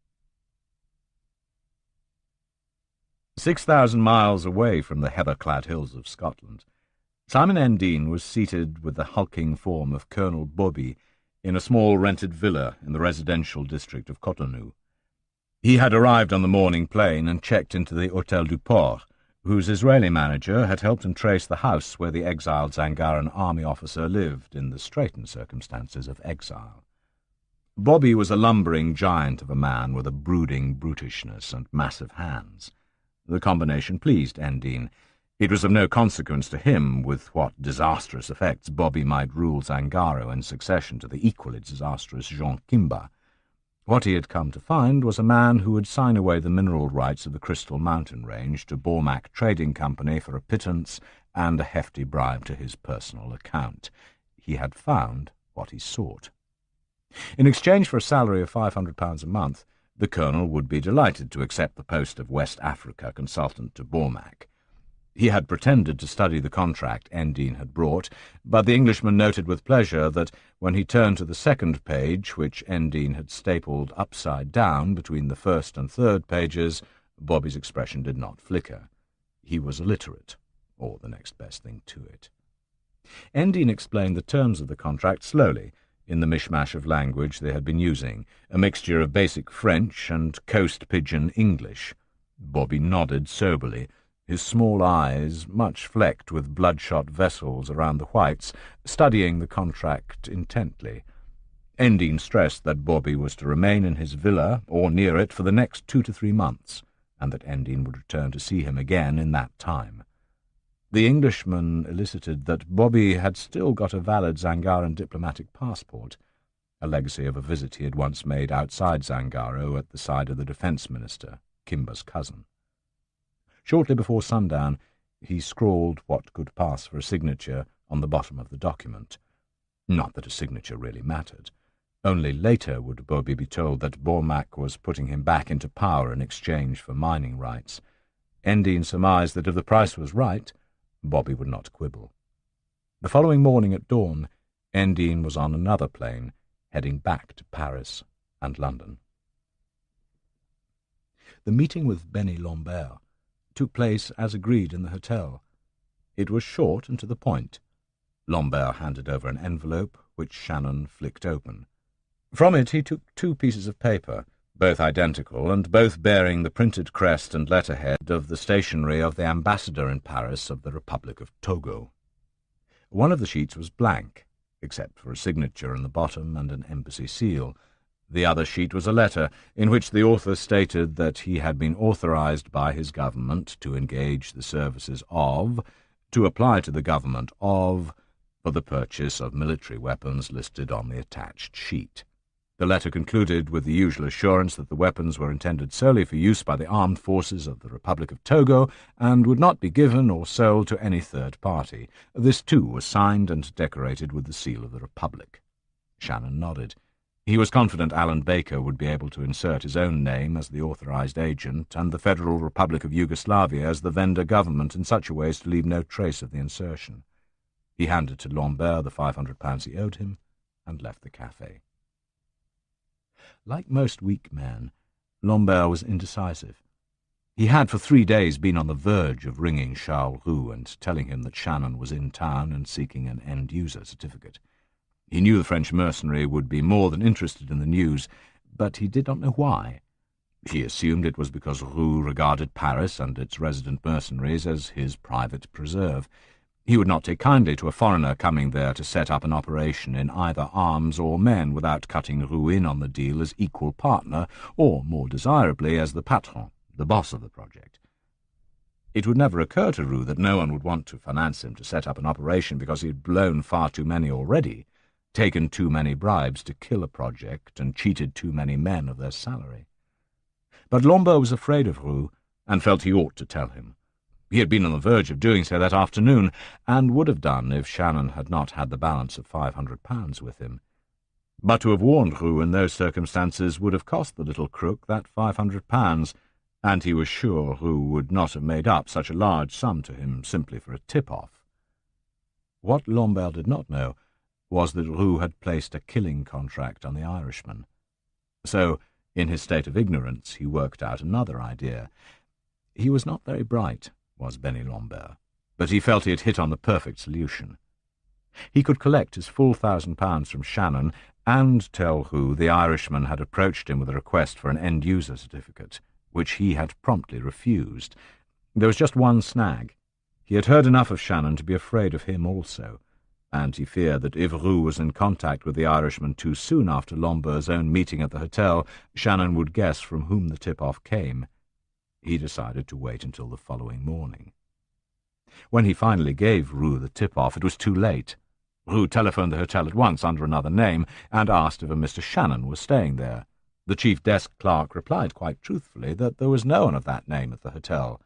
6,000 miles away from the heather-clad hills of Scotland, Simon Endine was seated with the hulking form of Colonel Bobby in a small rented villa in the residential district of Cotonou. He had arrived on the morning plane and checked into the Hôtel du Port, whose Israeli manager had helped him trace the house where the exiled Zangaran army officer lived in the straitened circumstances of exile. Bobby was a lumbering giant of a man with a brooding brutishness and massive hands. The combination pleased Endine. It was of no consequence to him with what disastrous effects Bobby might rule Zangaro in succession to the equally disastrous Jean Kimba. What he had come to find was a man who would sign away the mineral rights of the Crystal Mountain Range to Bormack Trading Company for a pittance and a hefty bribe to his personal account. He had found what he sought. In exchange for a salary of £500 a month, the colonel would be delighted to accept the post of West Africa consultant to Bormack. He had pretended to study the contract Endine had brought, but the Englishman noted with pleasure that when he turned to the second page, which Endine had stapled upside down between the first and third pages, Bobby's expression did not flicker. He was illiterate, or the next best thing to it. Endine explained the terms of the contract slowly, in the mishmash of language they had been using, a mixture of basic French and coast pidgin English. Bobby nodded soberly, his small eyes, much flecked with bloodshot vessels around the whites, studying the contract intently. Endine stressed that Bobby was to remain in his villa, or near it, for the next 2 to 3 months, and that Endine would return to see him again in that time. The Englishman elicited that Bobby had still got a valid Zangaran diplomatic passport, a legacy of a visit he had once made outside Zangaro at the side of the defence minister, Kimba's cousin. Shortly before sundown, he scrawled what could pass for a signature on the bottom of the document. Not that a signature really mattered. Only later would Bobby be told that Bormack was putting him back into power in exchange for mining rights. Endine surmised that if the price was right, Bobby would not quibble. The following morning at dawn, Endine was on another plane, heading back to Paris and London. The meeting with Benny Lambert took place as agreed in the hotel. It was short and to the point. Lambert handed over an envelope, which Shannon flicked open. From it he took 2 pieces of paper, both identical and both bearing the printed crest and letterhead of the stationery of the ambassador in Paris of the Republic of Togo. One of the sheets was blank, except for a signature in the bottom and an embassy seal. The other sheet was a letter, in which the author stated that he had been authorized by his government to engage the services of, to apply to the government of, for the purchase of military weapons listed on the attached sheet. The letter concluded with the usual assurance that the weapons were intended solely for use by the armed forces of the Republic of Togo and would not be given or sold to any third party. This, too, was signed and decorated with the seal of the Republic. Shannon nodded. He was confident Alan Baker would be able to insert his own name as the authorized agent and the Federal Republic of Yugoslavia as the vendor government in such a way as to leave no trace of the insertion. He handed to Lambert the £500 he owed him and left the café. Like most weak men, Lambert was indecisive. He had for 3 days been on the verge of ringing Charles Roux and telling him that Shannon was in town and seeking an end-user certificate. He knew the French mercenary would be more than interested in the news, but he did not know why. He assumed it was because Roux regarded Paris and its resident mercenaries as his private preserve. He would not take kindly to a foreigner coming there to set up an operation in either arms or men without cutting Roux in on the deal as equal partner, or, more desirably, as the patron, the boss of the project. It would never occur to Roux that no one would want to finance him to set up an operation because he had blown far too many already, taken too many bribes to kill a project, and cheated too many men of their salary. But Lambert was afraid of Roux, and felt he ought to tell him. He had been on the verge of doing so that afternoon, and would have done if Shannon had not had the balance of £500 with him. But to have warned Roux in those circumstances would have cost the little crook that £500, and he was sure Roux would not have made up such a large sum to him simply for a tip-off. What Lambert did not know was that Roux had placed a killing contract on the Irishman. So, in his state of ignorance, he worked out another idea. He was not very bright, was Benny Lambert, but he felt he had hit on the perfect solution. He could collect his full £1,000 from Shannon and tell Roux the Irishman had approached him with a request for an end-user certificate, which he had promptly refused. There was just one snag. He had heard enough of Shannon to be afraid of him also, and he feared that if Roux was in contact with the Irishman too soon after Lambert's own meeting at the hotel, Shannon would guess from whom the tip-off came. He decided to wait until the following morning. When he finally gave Roux the tip-off, it was too late. Roux telephoned the hotel at once under another name and asked if a Mr. Shannon was staying there. The chief desk clerk replied quite truthfully that there was no one of that name at the hotel.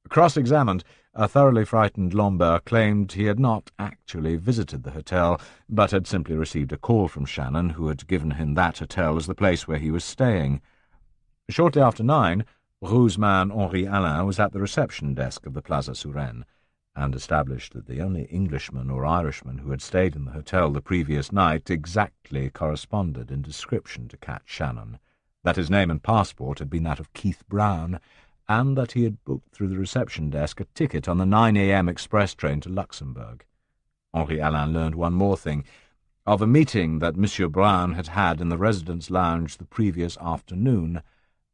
Cross-examined, a thoroughly frightened Lambert claimed he had not actually visited the hotel, but had simply received a call from Shannon, who had given him that hotel as the place where he was staying. Shortly after 9, Roux's man Henri Alain was at the reception desk of the Plaza Suresnes, and established that the only Englishman or Irishman who had stayed in the hotel the previous night exactly corresponded in description to Cat Shannon, that his name and passport had been that of Keith Brown, and that he had booked through the reception desk a ticket on the 9 a.m. express train to Luxembourg. Henri Alain learned one more thing, of a meeting that Monsieur Brown had had in the residence lounge the previous afternoon,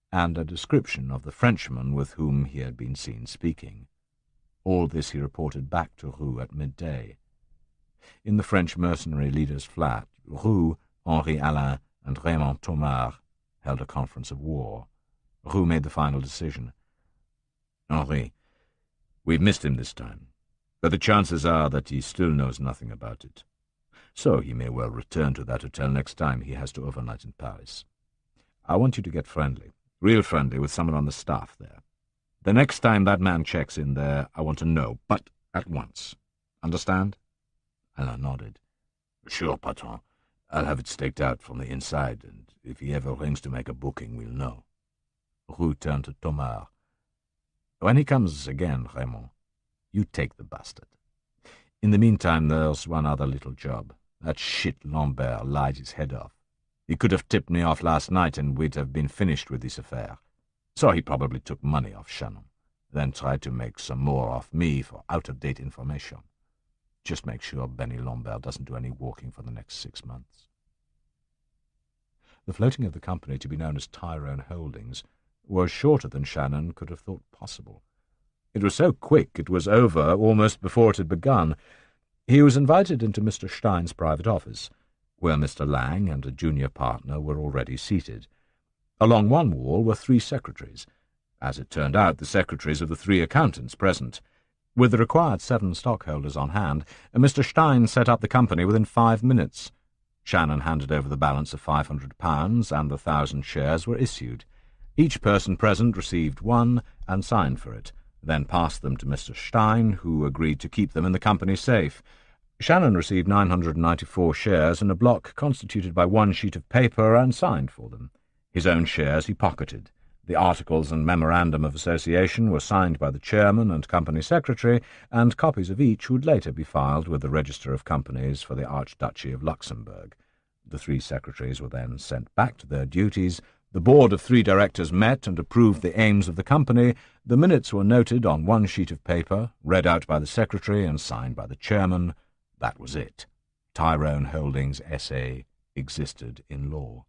and a description of the Frenchman with whom he had been seen speaking. All this he reported back to Roux at midday. In the French mercenary leader's flat, Roux, Henri Alain, and Raymond Thomard held a conference of war. Roux made the final decision. "Henri, we've missed him this time, but the chances are that he still knows nothing about it. So he may well return to that hotel next time he has to overnight in Paris. I want you to get friendly, real friendly, with someone on the staff there. The next time that man checks in there, I want to know, but at once. Understand?" Alain nodded. "Sure, patron. I'll have it staked out from the inside, and if he ever rings to make a booking, we'll know." Roux turned to Thomard. "When he comes again, Raymond, you take the bastard. In the meantime, there's one other little job. That shit Lambert lied his head off. He could have tipped me off last night, and we'd have been finished with this affair. So he probably took money off Shannon, then tried to make some more off me for out-of-date information. Just make sure Benny Lambert doesn't do any walking for the next 6 months." The floating of the company to be known as Tyrone Holdings was shorter than Shannon could have thought possible. It was so quick it was over almost before it had begun. He was invited into Mr. Stein's private office, where Mr. Lang and a junior partner were already seated. Along one wall were 3 secretaries, as it turned out the secretaries of the 3 accountants present. With the required 7 stockholders on hand, Mr. Stein set up the company within 5 minutes. Shannon handed over the balance of £500, and the 1,000 shares were issued. Each person present received 1 and signed for it, then passed them to Mr. Stein, who agreed to keep them in the company safe. Shannon received 994 shares in a block constituted by 1 sheet of paper and signed for them. His own shares he pocketed. The articles and memorandum of association were signed by the chairman and company secretary, and copies of each would later be filed with the Register of Companies for the Archduchy of Luxembourg. The 3 secretaries were then sent back to their duties. The board of 3 directors met and approved the aims of the company. The minutes were noted on 1 sheet of paper, read out by the secretary and signed by the chairman. That was it. Tyrone Holdings S.A. existed in law.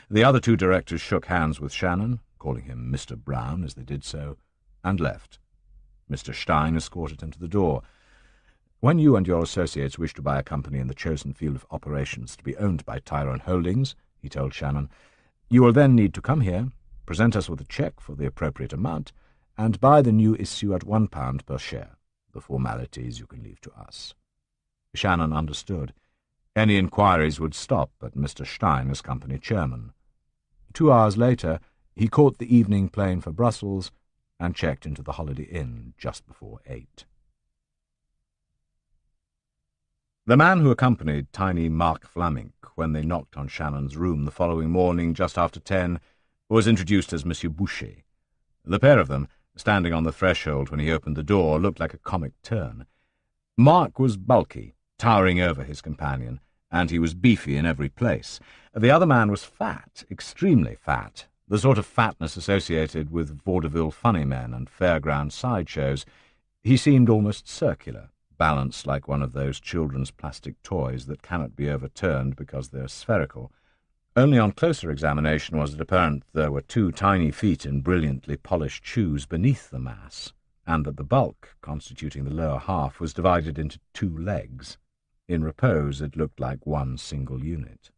The other 2 directors shook hands with Shannon, calling him Mr. Brown as they did so, and left. Mr. Stein escorted him to the door. "When you and your associates wish to buy a company in the chosen field of operations to be owned by Tyrone Holdings," he told Shannon, "you will then need to come here, present us with a cheque for the appropriate amount, and buy the new issue at £1 per share. The formalities you can leave to us." Shannon understood. Any inquiries would stop at Mr. Stein as company chairman. 2 hours later, he caught the evening plane for Brussels and checked into the Holiday Inn just before 8. The man who accompanied tiny Mark Flamink when they knocked on Shannon's room the following morning just after 10 was introduced as Monsieur Boucher. The pair of them, standing on the threshold when he opened the door, looked like a comic turn. Mark was bulky, towering over his companion, and he was beefy in every place. The other man was fat, extremely fat, the sort of fatness associated with vaudeville funny men and fairground sideshows. He seemed almost circular, balanced like one of those children's plastic toys that cannot be overturned because they're spherical. Only on closer examination was it apparent there were 2 tiny feet in brilliantly polished shoes beneath the mass, and that the bulk, constituting the lower half, was divided into 2 legs. In repose it looked like one single unit.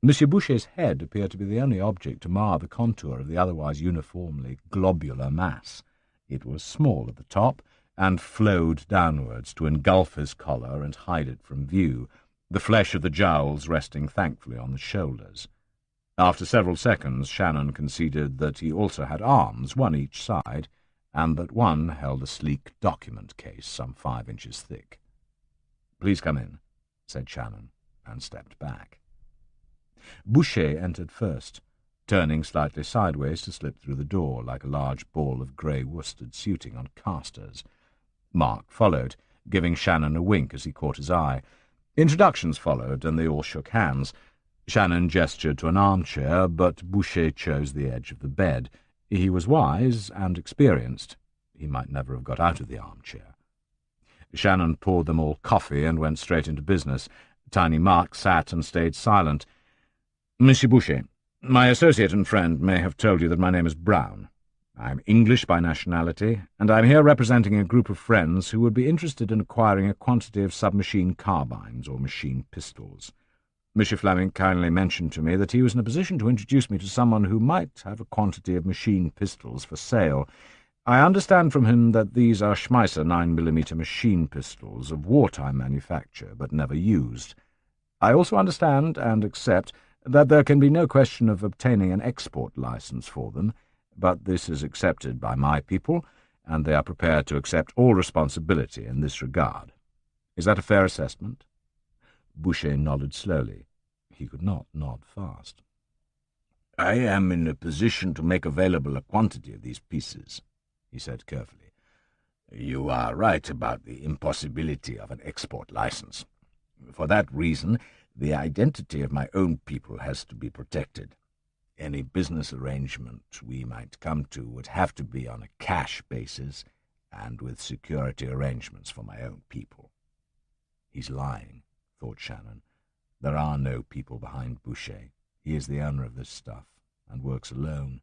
Monsieur Boucher's head appeared to be the only object to mar the contour of the otherwise uniformly globular mass. It was small at the top, and flowed downwards to engulf his collar and hide it from view, the flesh of the jowls resting thankfully on the shoulders. After several seconds, Shannon conceded that he also had arms, 1 each side, and that one held a sleek document case some 5 inches thick. "Please come in," said Shannon, and stepped back. Boucher entered first, turning slightly sideways to slip through the door like a large ball of grey worsted suiting on casters. Mark followed, giving Shannon a wink as he caught his eye. Introductions followed, and they all shook hands. Shannon gestured to an armchair, but Boucher chose the edge of the bed. He was wise and experienced. He might never have got out of the armchair. Shannon poured them all coffee and went straight into business. Tiny Mark sat and stayed silent. "Monsieur Boucher, my associate and friend may have told you that my name is Brown. I am English by nationality, and I am here representing a group of friends who would be interested in acquiring a quantity of submachine carbines or machine pistols. Monsieur Fleming kindly mentioned to me that he was in a position to introduce me to someone who might have a quantity of machine pistols for sale. I understand from him that these are Schmeisser 9mm machine pistols of wartime manufacture, but never used. I also understand and accept that there can be no question of obtaining an export license for them, but this is accepted by my people, and they are prepared to accept all responsibility in this regard. Is that a fair assessment?" Boucher nodded slowly. He could not nod fast. "I am in a position to make available a quantity of these pieces," he said carefully. "You are right about the impossibility of an export license. For that reason, the identity of my own people has to be protected. Any business arrangement we might come to would have to be on a cash basis and with security arrangements for my own people." "He's lying," thought Shannon. "There are no people behind Boucher. He is the owner of this stuff and works alone."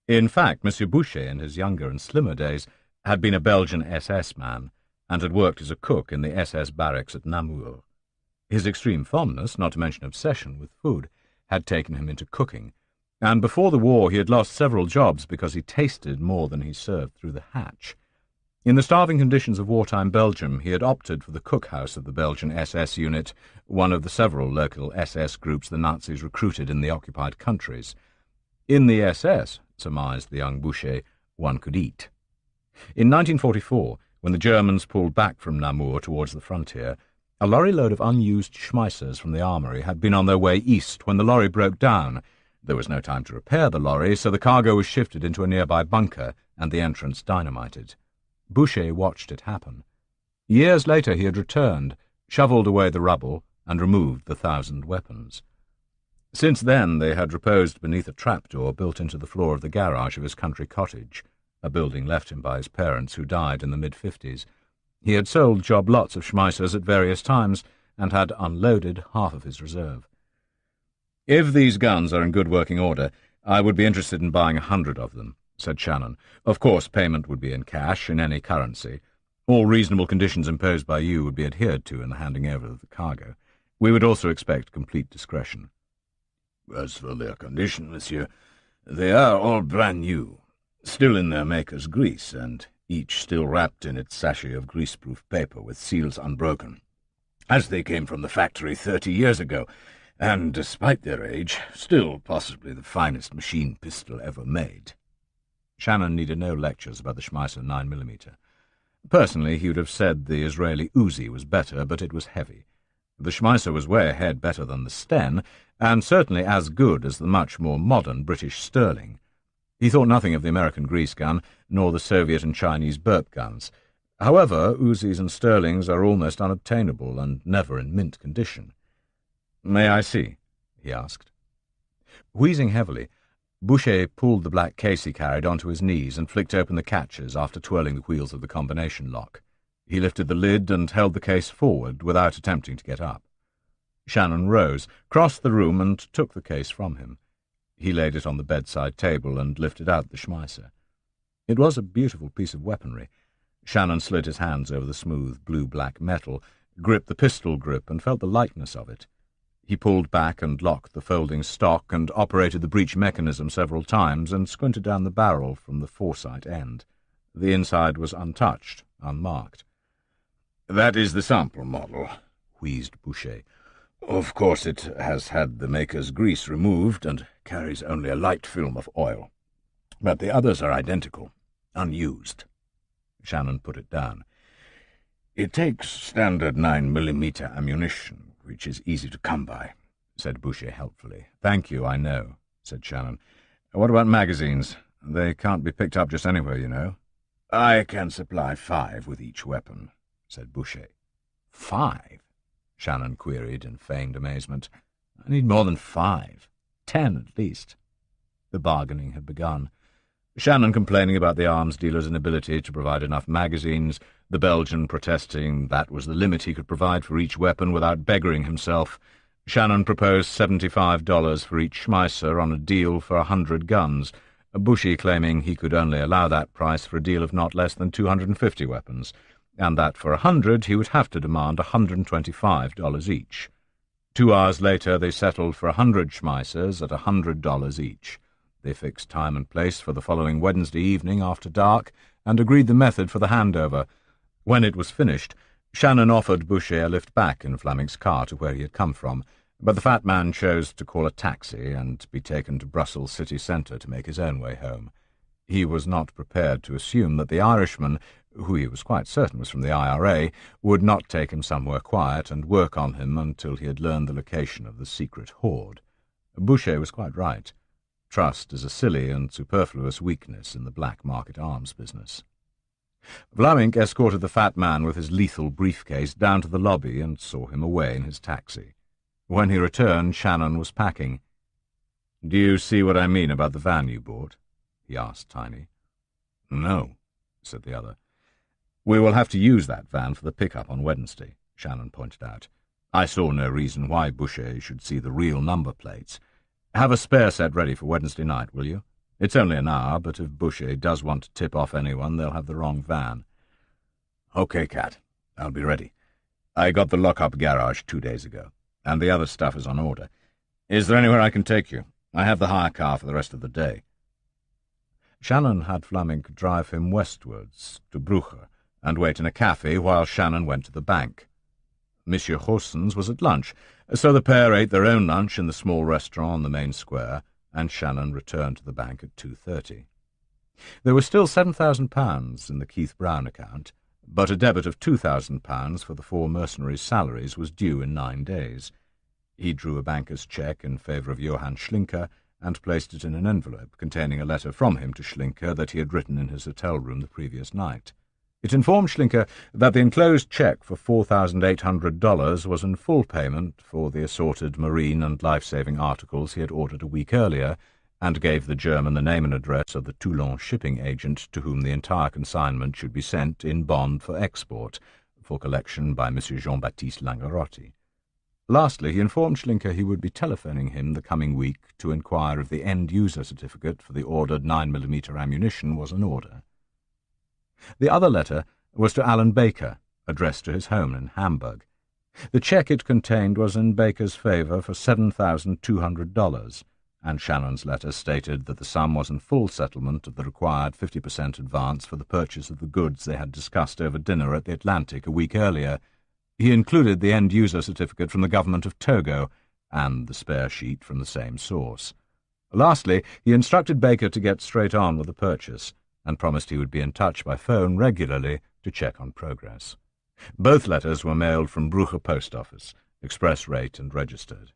In fact, Monsieur Boucher, in his younger and slimmer days, had been a Belgian SS man and had worked as a cook in the SS barracks at Namur. His extreme fondness, not to mention obsession with food, had taken him into cooking, and before the war he had lost several jobs because he tasted more than he served through the hatch. In the starving conditions of wartime Belgium, he had opted for the cookhouse of the Belgian SS unit, one of the several local SS groups the Nazis recruited in the occupied countries. In the SS, surmised the young Boucher, one could eat. In 1944, when the Germans pulled back from Namur towards the frontier, a lorry load of unused Schmeissers from the armory had been on their way east when the lorry broke down. There was no time to repair the lorry, so the cargo was shifted into a nearby bunker and the entrance dynamited. Boucher watched it happen. Years later he had returned, shovelled away the rubble, and removed the 1,000 weapons. Since then they had reposed beneath a trapdoor built into the floor of the garage of his country cottage, a building left him by his parents who died in the mid-50s. He had sold job lots of Schmeissers at various times and had unloaded half of his reserve. "If these guns are in good working order, I would be interested in buying 100 of them," said Shannon. "Of course, payment would be in cash, in any currency. All reasonable conditions imposed by you would be adhered to in the handing over of the cargo. We would also expect complete discretion." "As for their condition, monsieur, they are all brand new, still in their maker's grease, and each still wrapped in its sachet of greaseproof paper with seals unbroken, as they came from the factory 30 years ago, and, despite their age, still possibly the finest machine pistol ever made." Shannon needed no lectures about the Schmeisser 9mm. Personally, he would have said the Israeli Uzi was better, but it was heavy. The Schmeisser was way ahead better than the Sten, and certainly as good as the much more modern British Sterling. He thought nothing of the American grease gun, nor the Soviet and Chinese burp guns. However, Uzis and Sterlings are almost unobtainable and never in mint condition. "May I see?" he asked. Wheezing heavily, Boucher pulled the black case he carried onto his knees and flicked open the catches after twirling the wheels of the combination lock. He lifted the lid and held the case forward without attempting to get up. Shannon rose, crossed the room, and took the case from him. He laid it on the bedside table and lifted out the Schmeisser. It was a beautiful piece of weaponry. Shannon slid his hands over the smooth blue-black metal, gripped the pistol grip, and felt the lightness of it. He pulled back and locked the folding stock and operated the breech mechanism several times and squinted down the barrel from the foresight end. The inside was untouched, unmarked. "That is the sample model," wheezed Boucher. "Of course it has had the maker's grease removed and carries only a light film of oil. But the others are identical, unused." Shannon put it down. "It takes standard 9mm ammunition, which is easy to come by," said Boucher helpfully. "Thank you, I know," said Shannon. "What about magazines? They can't be picked up just anywhere, you know." "I can supply 5 with each weapon," said Boucher. 5? Shannon queried in feigned amazement. "I need more than 5. 10 at least." The bargaining had begun. Shannon complaining about the arms dealer's inability to provide enough magazines, the Belgian protesting that was the limit he could provide for each weapon without beggaring himself. Shannon proposed $75 for each Schmeisser on a deal for 100 guns, Boucher claiming he could only allow that price for a deal of not less than 250 weapons, and that for 100 he would have to demand $125 each. 2 hours later they settled for 100 Schmeissers at $100 each. They fixed time and place for the following Wednesday evening after dark and agreed the method for the handover. When it was finished, Shannon offered Boucher a lift back in Fleming's car to where he had come from, but the fat man chose to call a taxi and be taken to Brussels city centre to make his own way home. He was not prepared to assume that the Irishman, who he was quite certain was from the IRA, would not take him somewhere quiet and work on him until he had learned the location of the secret hoard. Boucher was quite right. Trust is a silly and superfluous weakness in the black market arms business. Fleming escorted the fat man with his lethal briefcase down to the lobby and saw him away in his taxi. When he returned, Shannon was packing. "Do you see what I mean about the van you bought?" he asked Tiny. "No," said the other. "We will have to use that van for the pickup on Wednesday," Shannon pointed out. "I saw no reason why Boucher should see the real number plates. Have a spare set ready for Wednesday night, will you? It's only an hour, but if Boucher does want to tip off anyone, they'll have the wrong van." "Okay, Cat. I'll be ready. I got the lock-up garage 2 days ago, and the other stuff is on order. Is there anywhere I can take you? I have the hire car for the rest of the day." Shannon had Fleming drive him westwards to Bruges and wait in a cafe while Shannon went to the bank. Monsieur Horsens was at lunch, so the pair ate their own lunch in the small restaurant on the main square, and Shannon returned to the bank at 2:30. There was still £7,000 in the Keith Brown account, but a debit of £2,000 for the 4 mercenaries' salaries was due in 9 days. He drew a banker's cheque in favour of Johann Schlinker and placed it in an envelope containing a letter from him to Schlinker that he had written in his hotel room the previous night. It informed Schlinker that the enclosed cheque for $4,800 was in full payment for the assorted marine and life-saving articles he had ordered a week earlier, and gave the German the name and address of the Toulon shipping agent to whom the entire consignment should be sent in bond for export, for collection by Monsieur Jean-Baptiste Langarotti. Lastly, he informed Schlinker he would be telephoning him the coming week to inquire if the end-user certificate for the ordered 9mm ammunition was in order. The other letter was to Alan Baker, addressed to his home in Hamburg. The cheque it contained was in Baker's favour for $7,200, and Shannon's letter stated that the sum was in full settlement of the required 50% advance for the purchase of the goods they had discussed over dinner at the Atlantic a week earlier. He included the end-user certificate from the government of Togo, and the spare sheet from the same source. Lastly, he instructed Baker to get straight on with the purchase, and promised he would be in touch by phone regularly to check on progress. Both letters were mailed from Bruges post office. express rate and registered.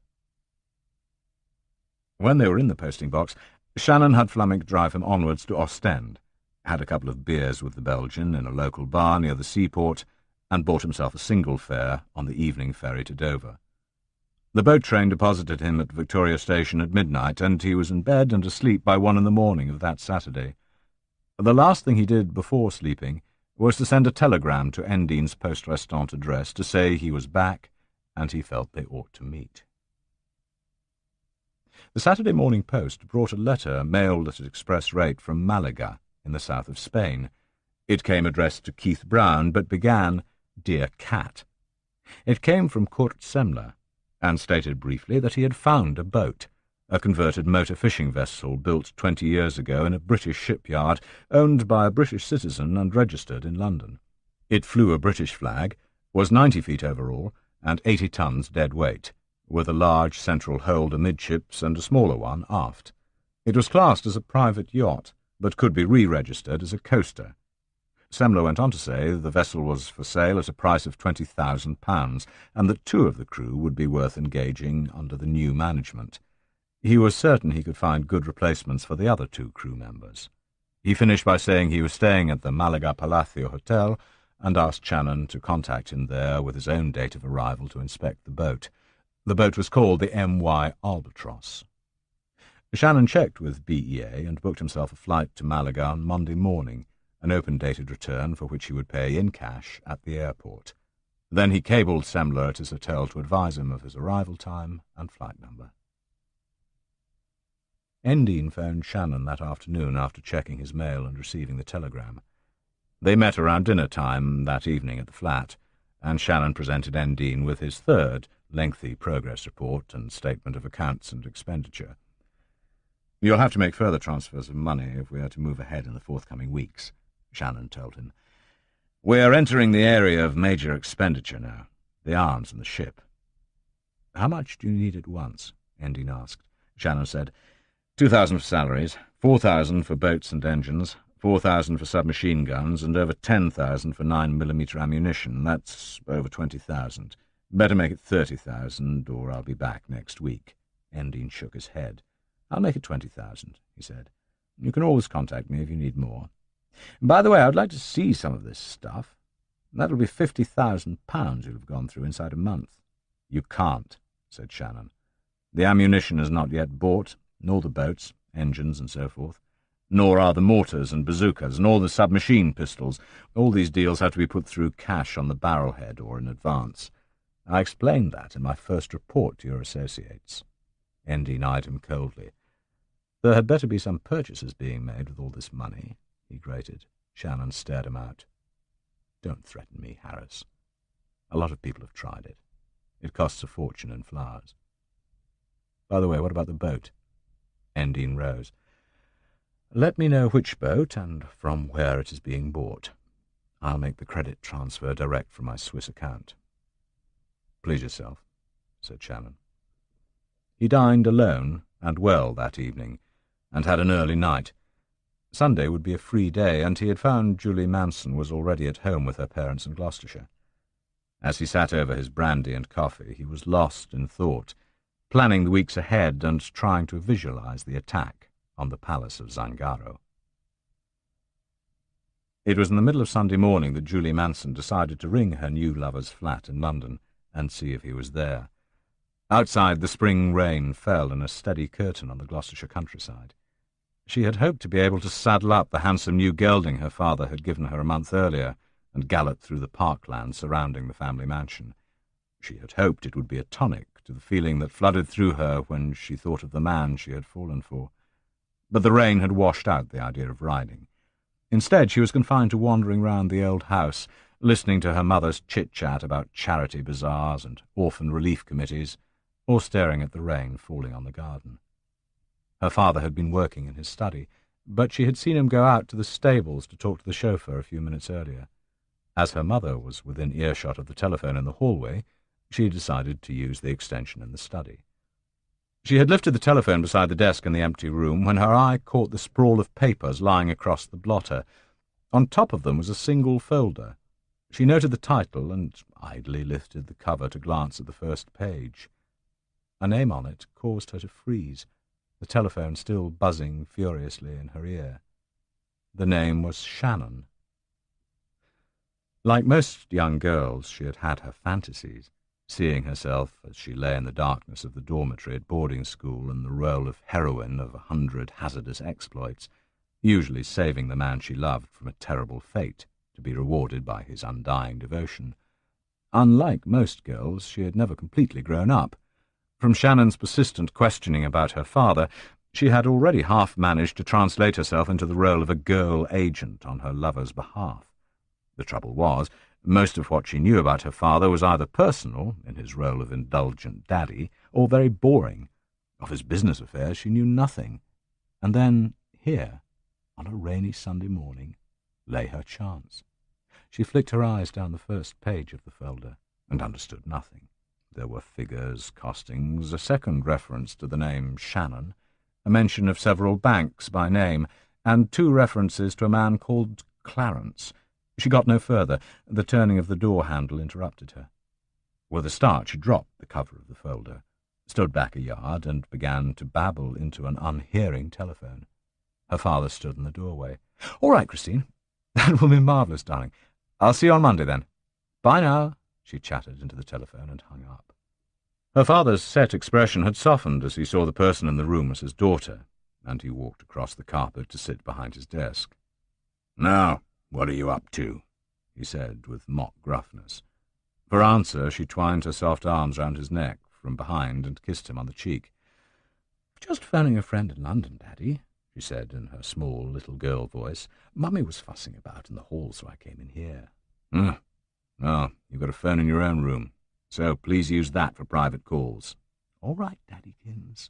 When they were in the posting box, Shannon had flummoxed drive him onwards to Ostend, had a couple of beers with the Belgian in a local bar near the seaport, and bought himself a single fare on the evening ferry to Dover. The boat train deposited him at Victoria Station at midnight, and he was in bed and asleep by 1 a.m. of that Saturday. The last thing he did before sleeping was to send a telegram to Endine's post restante address to say he was back and he felt they ought to meet. The Saturday Morning Post brought a letter mailed at express rate from Malaga in the south of Spain. It came addressed to Keith Brown, but began, "Dear Cat." It came from Kurt Semler, and stated briefly that he had found a boat, a converted motor fishing vessel built 20 years ago in a British shipyard, owned by a British citizen and registered in London. It flew a British flag, was 90 feet overall, and 80 tons dead weight, with a large central hold amidships and a smaller one aft. It was classed as a private yacht, but could be re-registered as a coaster. Semler went on to say the vessel was for sale at a price of £20,000, and that 2 of the crew would be worth engaging under the new management. He was certain he could find good replacements for the other 2 crew members. He finished by saying he was staying at the Malaga Palacio Hotel, and asked Shannon to contact him there with his own date of arrival to inspect the boat. The boat was called the M.Y. Albatross. Shannon checked with BEA and booked himself a flight to Malaga on Monday morning, an open-dated return for which he would pay in cash at the airport. Then he cabled Semler at his hotel to advise him of his arrival time and flight number. Endine phoned Shannon that afternoon after checking his mail and receiving the telegram. They met around dinner time that evening at the flat, and Shannon presented Endine with his third lengthy progress report and statement of accounts and expenditure. "You'll have to make further transfers of money if we are to move ahead in the forthcoming weeks," Shannon told him. "We are entering the area of major expenditure now, the arms and the ship." "How much do you need at once?" Endine asked. Shannon said, 2,000 for salaries, 4,000 for boats and engines, 4,000 for submachine guns, and over 10,000 for 9mm ammunition. That's over 20,000. Better make it 30,000, or I'll be back next week." Endine shook his head. "I'll make it 20,000, he said. "You can always contact me if you need more. By the way, I'd like to see some of this stuff. That'll be £50,000 you'll have gone through inside a month." "You can't," said Shannon. "The ammunition is not yet bought, nor the boats, engines, and so forth. Nor are the mortars and bazookas, nor the submachine pistols. All these deals have to be put through cash on the barrelhead or in advance. I explained that in my first report to your associates." Endine eyed him coldly. "There had better be some purchases being made with all this money," he grated. Shannon stared him out. "Don't threaten me, Harris. A lot of people have tried it. It costs a fortune in flowers. By the way, what about the boat?" Endine rose. "Let me know which boat and from where it is being bought. I'll make the credit transfer direct from my Swiss account." "Please yourself," said Shannon. He dined alone and well that evening, and had an early night. Sunday would be a free day, and he had found Julie Manson was already at home with her parents in Gloucestershire. As he sat over his brandy and coffee, he was lost in thought, planning the weeks ahead and trying to visualize the attack on the palace of Zangaro. It was in the middle of Sunday morning that Julie Manson decided to ring her new lover's flat in London and see if he was there. Outside, the spring rain fell in a steady curtain on the Gloucestershire countryside. She had hoped to be able to saddle up the handsome new gelding her father had given her a month earlier and gallop through the parkland surrounding the family mansion. She had hoped it would be a tonic to the feeling that flooded through her when she thought of the man she had fallen for. But the rain had washed out the idea of riding. Instead, she was confined to wandering round the old house, listening to her mother's chit-chat about charity bazaars and orphan relief committees, or staring at the rain falling on the garden. Her father had been working in his study, but she had seen him go out to the stables to talk to the chauffeur a few minutes earlier. As her mother was within earshot of the telephone in the hallway, she decided to use the extension in the study. She had lifted the telephone beside the desk in the empty room when her eye caught the sprawl of papers lying across the blotter. On top of them was a single folder. She noted the title and idly lifted the cover to glance at the first page. A name on it caused her to freeze, the telephone still buzzing furiously in her ear. The name was Shannon. Like most young girls, she had had her fantasies, seeing herself, as she lay in the darkness of the dormitory at boarding school, in the role of heroine of 100 hazardous exploits, usually saving the man she loved from a terrible fate, to be rewarded by his undying devotion. Unlike most girls, she had never completely grown up. From Shannon's persistent questioning about her father, she had already half managed to translate herself into the role of a girl agent on her lover's behalf. The trouble was, most of what she knew about her father was either personal, in his role of indulgent daddy, or very boring. Of his business affairs she knew nothing. And then, here, on a rainy Sunday morning, lay her chance. She flicked her eyes down the first page of the folder, and understood nothing. There were figures, costings, a second reference to the name Shannon, a mention of several banks by name, and 2 references to a man called Clarence. She got no further. The turning of the door handle interrupted her. With a start, she dropped the cover of the folder, stood back a yard, and began to babble into an unhearing telephone. Her father stood in the doorway. "All right, Christine. That will be marvellous, darling. I'll see you on Monday, then. Bye now," she chattered into the telephone and hung up. Her father's set expression had softened as he saw the person in the room as his daughter, and he walked across the carpet to sit behind his desk. "Now, what are you up to?" he said with mock gruffness. For answer, she twined her soft arms round his neck from behind and kissed him on the cheek. "Just phoning a friend in London, Daddy," she said in her small little girl voice. "Mummy was fussing about in the hall, so I came in here." "Oh, you've got a phone in your own room, so please use that for private calls." "All right, Daddykins."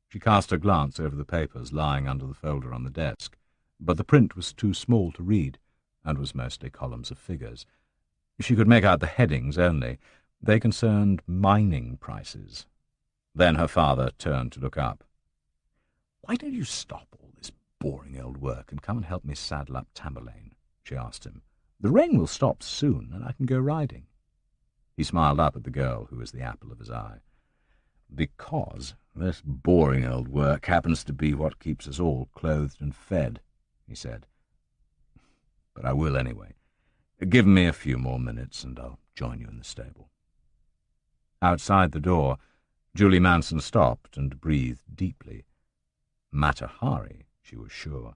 She cast a glance over the papers lying under the folder on the desk, but the print was too small to read, and was mostly columns of figures. She could make out the headings only. They concerned mining prices. Then her father turned to look up. "Why don't you stop all this boring old work and come and help me saddle up Tamerlane?" she asked him. "The rain will stop soon, and I can go riding." He smiled up at the girl who was the apple of his eye. "Because this boring old work happens to be what keeps us all clothed and fed," he said. "But I will anyway. Give me a few more minutes, and I'll join you in the stable." Outside the door, Julie Manson stopped and breathed deeply. Mata Hari, she was sure,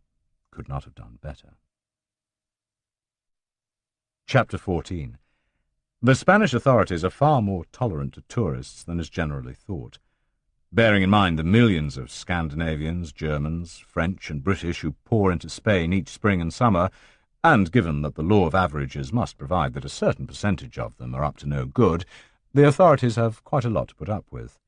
could not have done better. Chapter 14. The Spanish authorities are far more tolerant to tourists than is generally thought. Bearing in mind the millions of Scandinavians, Germans, French and British who pour into Spain each spring and summer, and given that the law of averages must provide that a certain percentage of them are up to no good, the authorities have quite a lot to put up with.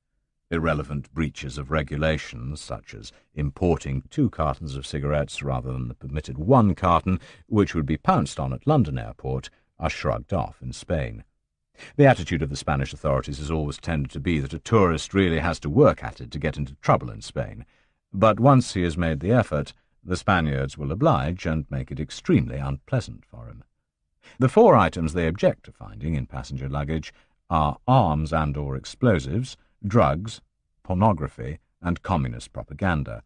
Irrelevant breaches of regulations, such as importing 2 cartons of cigarettes rather than the permitted 1 carton, which would be pounced on at London airport, are shrugged off in Spain. The attitude of the Spanish authorities has always tended to be that a tourist really has to work at it to get into trouble in Spain, but once he has made the effort, the Spaniards will oblige and make it extremely unpleasant for him. The 4 items they object to finding in passenger luggage are arms and or explosives, drugs, pornography, and communist propaganda.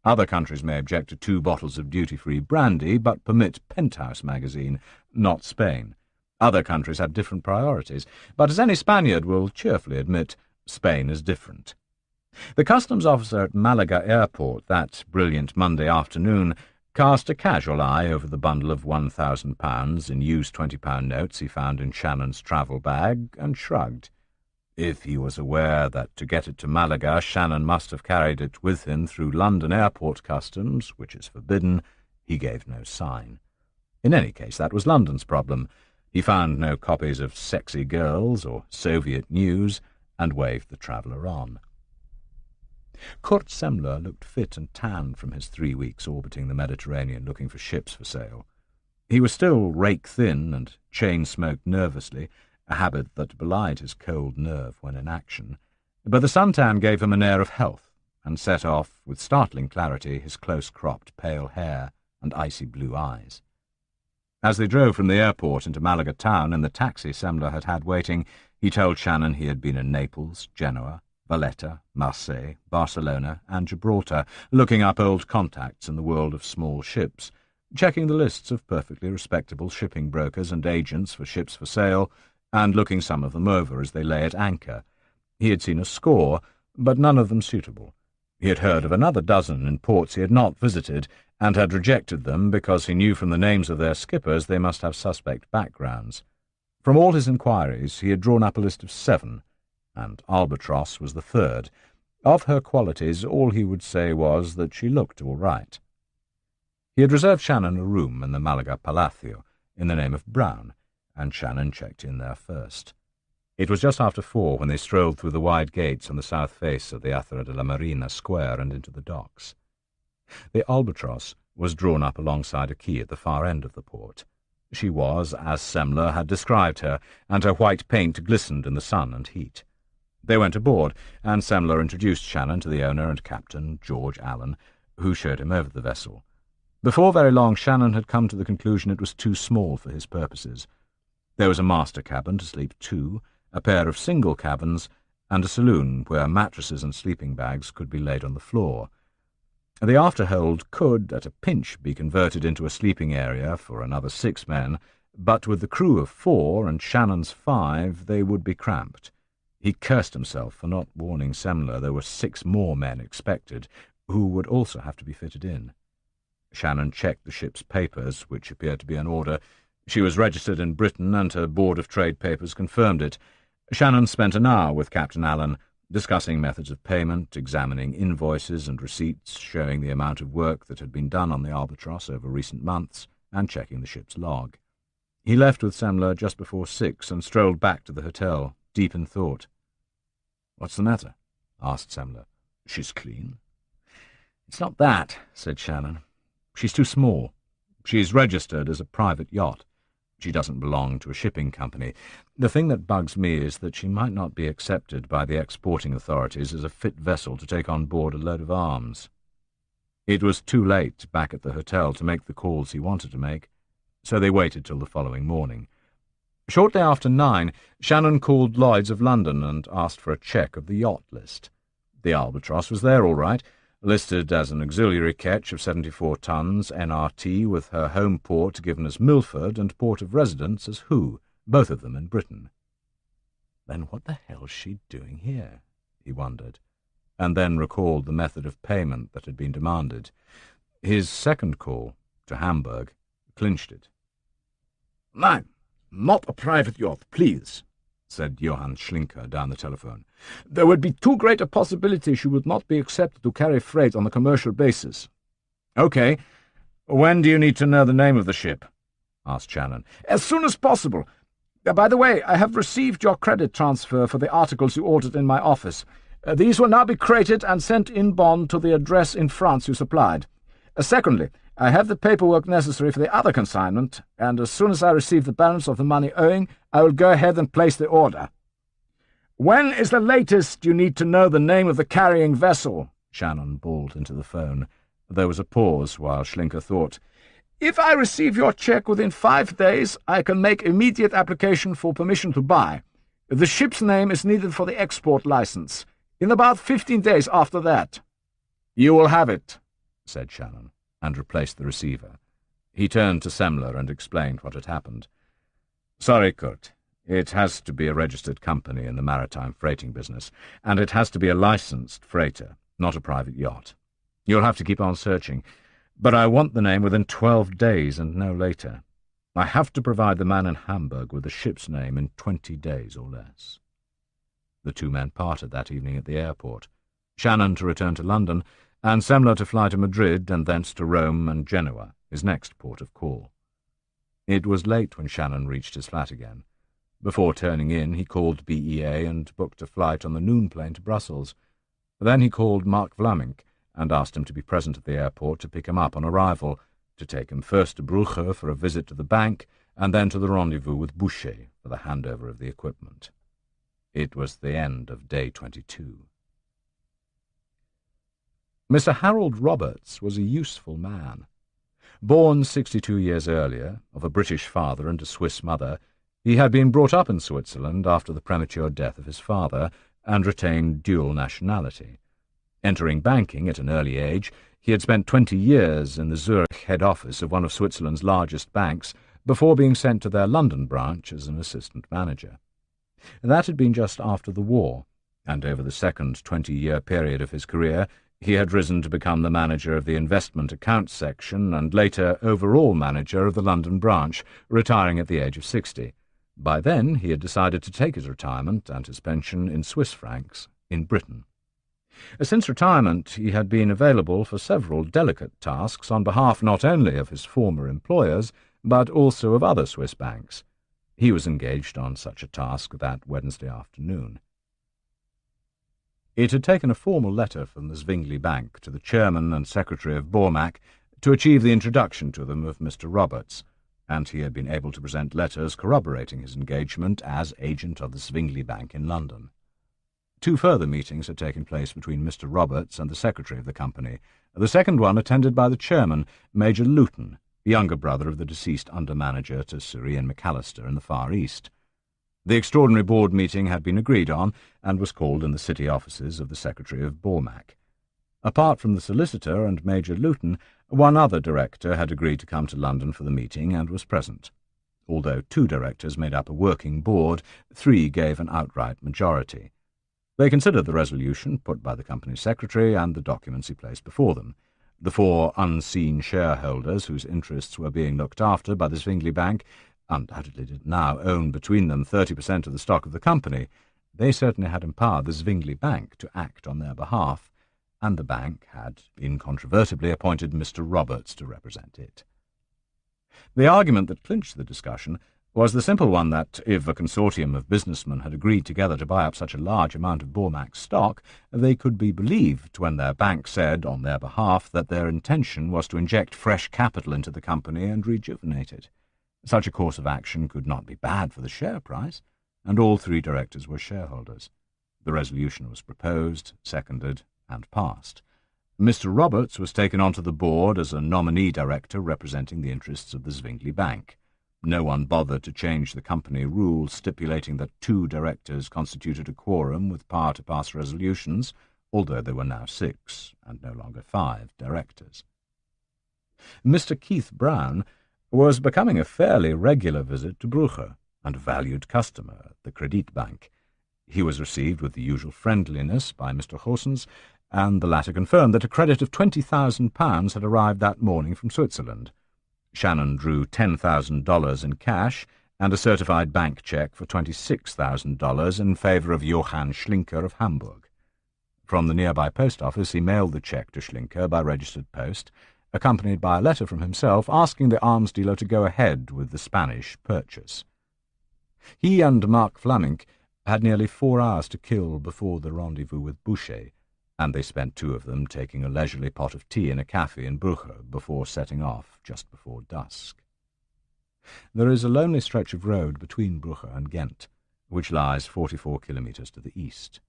Other countries may object to 2 bottles of duty-free brandy, but permit Penthouse magazine, not Spain. Other countries have different priorities, but as any Spaniard will cheerfully admit, Spain is different. The customs officer at Malaga airport that brilliant Monday afternoon cast a casual eye over the bundle of £1,000 in used £20 notes he found in Shannon's travel bag, and shrugged. If he was aware that to get it to Malaga, Shannon must have carried it with him through London airport customs, which is forbidden, he gave no sign. In any case, that was London's problem. He found no copies of Sexy Girls or Soviet News, and waved the traveller on. Kurt Semler looked fit and tanned from his 3 weeks orbiting the Mediterranean looking for ships for sale. He was still rake-thin and chain-smoked nervously, a habit that belied his cold nerve when in action, but the suntan gave him an air of health, and set off, with startling clarity, his close-cropped pale hair and icy blue eyes. As they drove from the airport into Malaga town in the taxi Semler had waiting, he told Shannon he had been in Naples, Genoa, Valletta, Marseille, Barcelona, and Gibraltar, looking up old contacts in the world of small ships, checking the lists of perfectly respectable shipping brokers and agents for ships for sale, and looking some of them over as they lay at anchor. He had seen a score, but none of them suitable. He had heard of another dozen in ports he had not visited, and had rejected them because he knew from the names of their skippers they must have suspect backgrounds. From all his inquiries he had drawn up a list of 7, and Albatross was the 3rd. Of her qualities all he would say was that she looked all right. He had reserved Shannon a room in the Malaga Palacio in the name of Brown, and Shannon checked in there first. It was just after 4 when they strolled through the wide gates on the south face of the Athra de la Marina square and into the docks. The Albatross was drawn up alongside a quay at the far end of the port. She was, as Semler had described her, and her white paint glistened in the sun and heat. They went aboard, and Semler introduced Shannon to the owner and captain, George Allen, who showed him over the vessel. Before very long, Shannon had come to the conclusion it was too small for his purposes. There was a master cabin to sleep 2, a pair of single cabins, and a saloon where mattresses and sleeping bags could be laid on the floor. The afterhold could, at a pinch, be converted into a sleeping area for another 6 men, but with the crew of 4 and Shannon's 5, they would be cramped. He cursed himself for not warning Semler there were 6 more men expected, who would also have to be fitted in. Shannon checked the ship's papers, which appeared to be in order. She was registered in Britain, and her Board of Trade papers confirmed it. Shannon spent an hour with Captain Allen, discussing methods of payment, examining invoices and receipts showing the amount of work that had been done on the Albatross over recent months, and checking the ship's log. He left with Semler just before 6 and strolled back to the hotel, deep in thought. "What's the matter?" asked Semler. "She's clean." "It's not that," said Shannon. "She's too small. She's registered as a private yacht. She doesn't belong to a shipping company. The thing that bugs me is that she might not be accepted by the exporting authorities as a fit vessel to take on board a load of arms." It was too late back at the hotel to make the calls he wanted to make, so they waited till the following morning. Shortly after 9, Shannon called Lloyd's of London and asked for a check of the yacht list. The Albatross was there all right, listed as an auxiliary ketch of 74 tons, NRT, with her home port given as Milford and port of residence as Hoo, both of them in Britain. Then what the hell's she doing here? He wondered, and then recalled the method of payment that had been demanded. His second call, to Hamburg, clinched it. "Nein, not a private yacht, please," said Johann Schlinker down the telephone. "There would be too great a possibility she would not be accepted to carry freight on a commercial basis." "Okay. When do you need to know the name of the ship?" asked Shannon. "As soon as possible. By the way, I have received your credit transfer for the articles you ordered in my office. These will now be crated and sent in bond to the address in France you supplied. Secondly, I have the paperwork necessary for the other consignment, and as soon as I receive the balance of the money owing, I will go ahead and place the order." "When is the latest you need to know the name of the carrying vessel?" Shannon bawled into the phone. There was a pause while Schlinker thought. "If I receive your check within 5 days, I can make immediate application for permission to buy. The ship's name is needed for the export license. In about 15 days after that." "You will have it," said Shannon, and replaced the receiver. He turned to Semler and explained what had happened. "Sorry, Kurt. It has to be a registered company in the maritime freighting business, and it has to be a licensed freighter, not a private yacht. You'll have to keep on searching, but I want the name within 12 days and no later. I have to provide the man in Hamburg with the ship's name in 20 days or less." The 2 men parted that evening at the airport, Shannon to return to London, and Semler to fly to Madrid and thence to Rome and Genoa, his next port of call. It was late when Shannon reached his flat again. Before turning in, he called BEA and booked a flight on the noon plane to Brussels. Then he called Mark Vlamink and asked him to be present at the airport to pick him up on arrival, to take him first to Brugge for a visit to the bank, and then to the rendezvous with Boucher for the handover of the equipment. It was the end of day 22. Mr. Harold Roberts was a useful man. Born 62 years earlier, of a British father and a Swiss mother, he had been brought up in Switzerland after the premature death of his father and retained dual nationality. Entering banking at an early age, he had spent 20 years in the Zurich head office of one of Switzerland's largest banks before being sent to their London branch as an assistant manager. That had been just after the war, and over the second 20-year period of his career, he had risen to become the manager of the investment accounts section and later overall manager of the London branch, retiring at the age of 60. By then, he had decided to take his retirement and his pension in Swiss francs in Britain. Since retirement, he had been available for several delicate tasks on behalf not only of his former employers, but also of other Swiss banks. He was engaged on such a task that Wednesday afternoon. It had taken a formal letter from the Zwingli Bank to the chairman and secretary of Bormack to achieve the introduction to them of Mr. Roberts, and he had been able to present letters corroborating his engagement as agent of the Zwingli Bank in London. 2 further meetings had taken place between Mr. Roberts and the secretary of the company, the second one attended by the chairman, Major Luton, younger brother of the deceased under-manager to Sir Ian McAllister in the Far East. The extraordinary board meeting had been agreed on and was called in the city offices of the secretary of Bormack. Apart from the solicitor and Major Luton, one other director had agreed to come to London for the meeting and was present. Although 2 directors made up a working board, 3 gave an outright majority. They considered the resolution put by the company's secretary and the documents he placed before them. The 4 unseen shareholders whose interests were being looked after by the Zwingli Bank undoubtedly did now own between them 30% of the stock of the company. They certainly had empowered the Zwingli Bank to act on their behalf, and the bank had incontrovertibly appointed Mr. Roberts to represent it. The argument that clinched the discussion was the simple one that, if a consortium of businessmen had agreed together to buy up such a large amount of Bormack's stock, they could be believed when their bank said, on their behalf, that their intention was to inject fresh capital into the company and rejuvenate it. Such a course of action could not be bad for the share price, and all 3 directors were shareholders. The resolution was proposed, seconded, and passed. Mr. Roberts was taken onto the board as a nominee director representing the interests of the Zwingli Bank. No one bothered to change the company rules stipulating that 2 directors constituted a quorum with power to pass resolutions, although there were now 6, and no longer 5, directors. Mr. Keith Brown was becoming a fairly regular visit to Brugge, and a valued customer at the Kredietbank. He was received with the usual friendliness by Mr. Goossens, and the latter confirmed that a credit of £20,000 had arrived that morning from Switzerland. Shannon drew $10,000 in cash and a certified bank cheque for $26,000 in favour of Johann Schlinker of Hamburg. From the nearby post office he mailed the cheque to Schlinker by registered post, accompanied by a letter from himself asking the arms dealer to go ahead with the Spanish purchase. He and Mark Flamink had nearly 4 hours to kill before the rendezvous with Boucher, and they spent 2 of them taking a leisurely pot of tea in a café in Brugge before setting off just before dusk. There is a lonely stretch of road between Brugge and Ghent, which lies 44 kilometres to the east.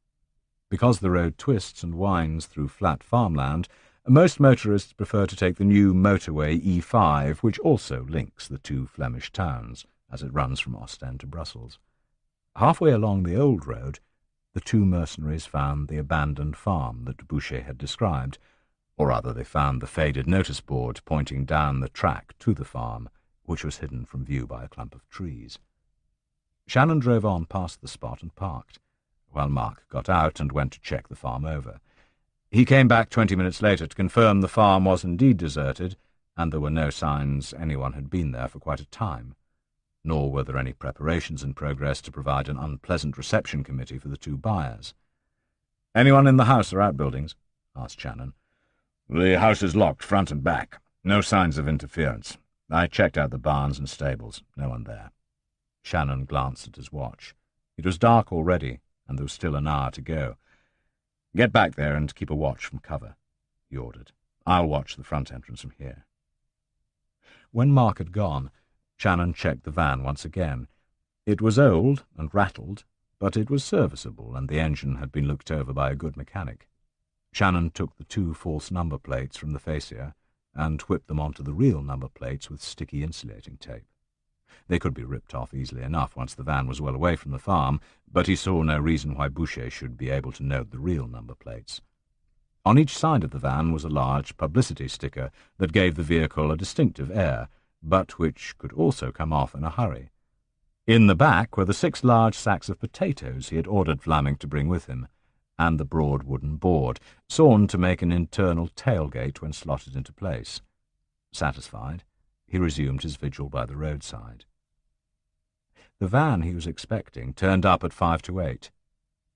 Because the road twists and winds through flat farmland, most motorists prefer to take the new motorway E5, which also links the 2 Flemish towns, as it runs from Ostend to Brussels. Halfway along the old road, the 2 mercenaries found the abandoned farm that Boucher had described, or rather they found the faded notice board pointing down the track to the farm, which was hidden from view by a clump of trees. Shannon drove on past the spot and parked, while Mark got out and went to check the farm over. He came back 20 minutes later to confirm the farm was indeed deserted, and there were no signs anyone had been there for quite a time. Nor were there any preparations in progress to provide an unpleasant reception committee for the 2 buyers. "Anyone in the house or outbuildings?" asked Shannon. "The house is locked, front and back. No signs of interference. I checked out the barns and stables. No one there." Shannon glanced at his watch. It was dark already, and there was still an hour to go. "Get back there and keep a watch from cover," he ordered. "I'll watch the front entrance from here." When Mark had gone, Shannon checked the van once again. It was old and rattled, but it was serviceable, and the engine had been looked over by a good mechanic. Shannon took the 2 false number plates from the fascia and whipped them onto the real number plates with sticky insulating tape. They could be ripped off easily enough once the van was well away from the farm, but he saw no reason why Boucher should be able to note the real number plates. On each side of the van was a large publicity sticker that gave the vehicle a distinctive air, but which could also come off in a hurry. In the back were the 6 large sacks of potatoes he had ordered Flaming to bring with him, and the broad wooden board, sawn to make an internal tailgate when slotted into place. Satisfied, he resumed his vigil by the roadside. The van he was expecting turned up at 5 to 8.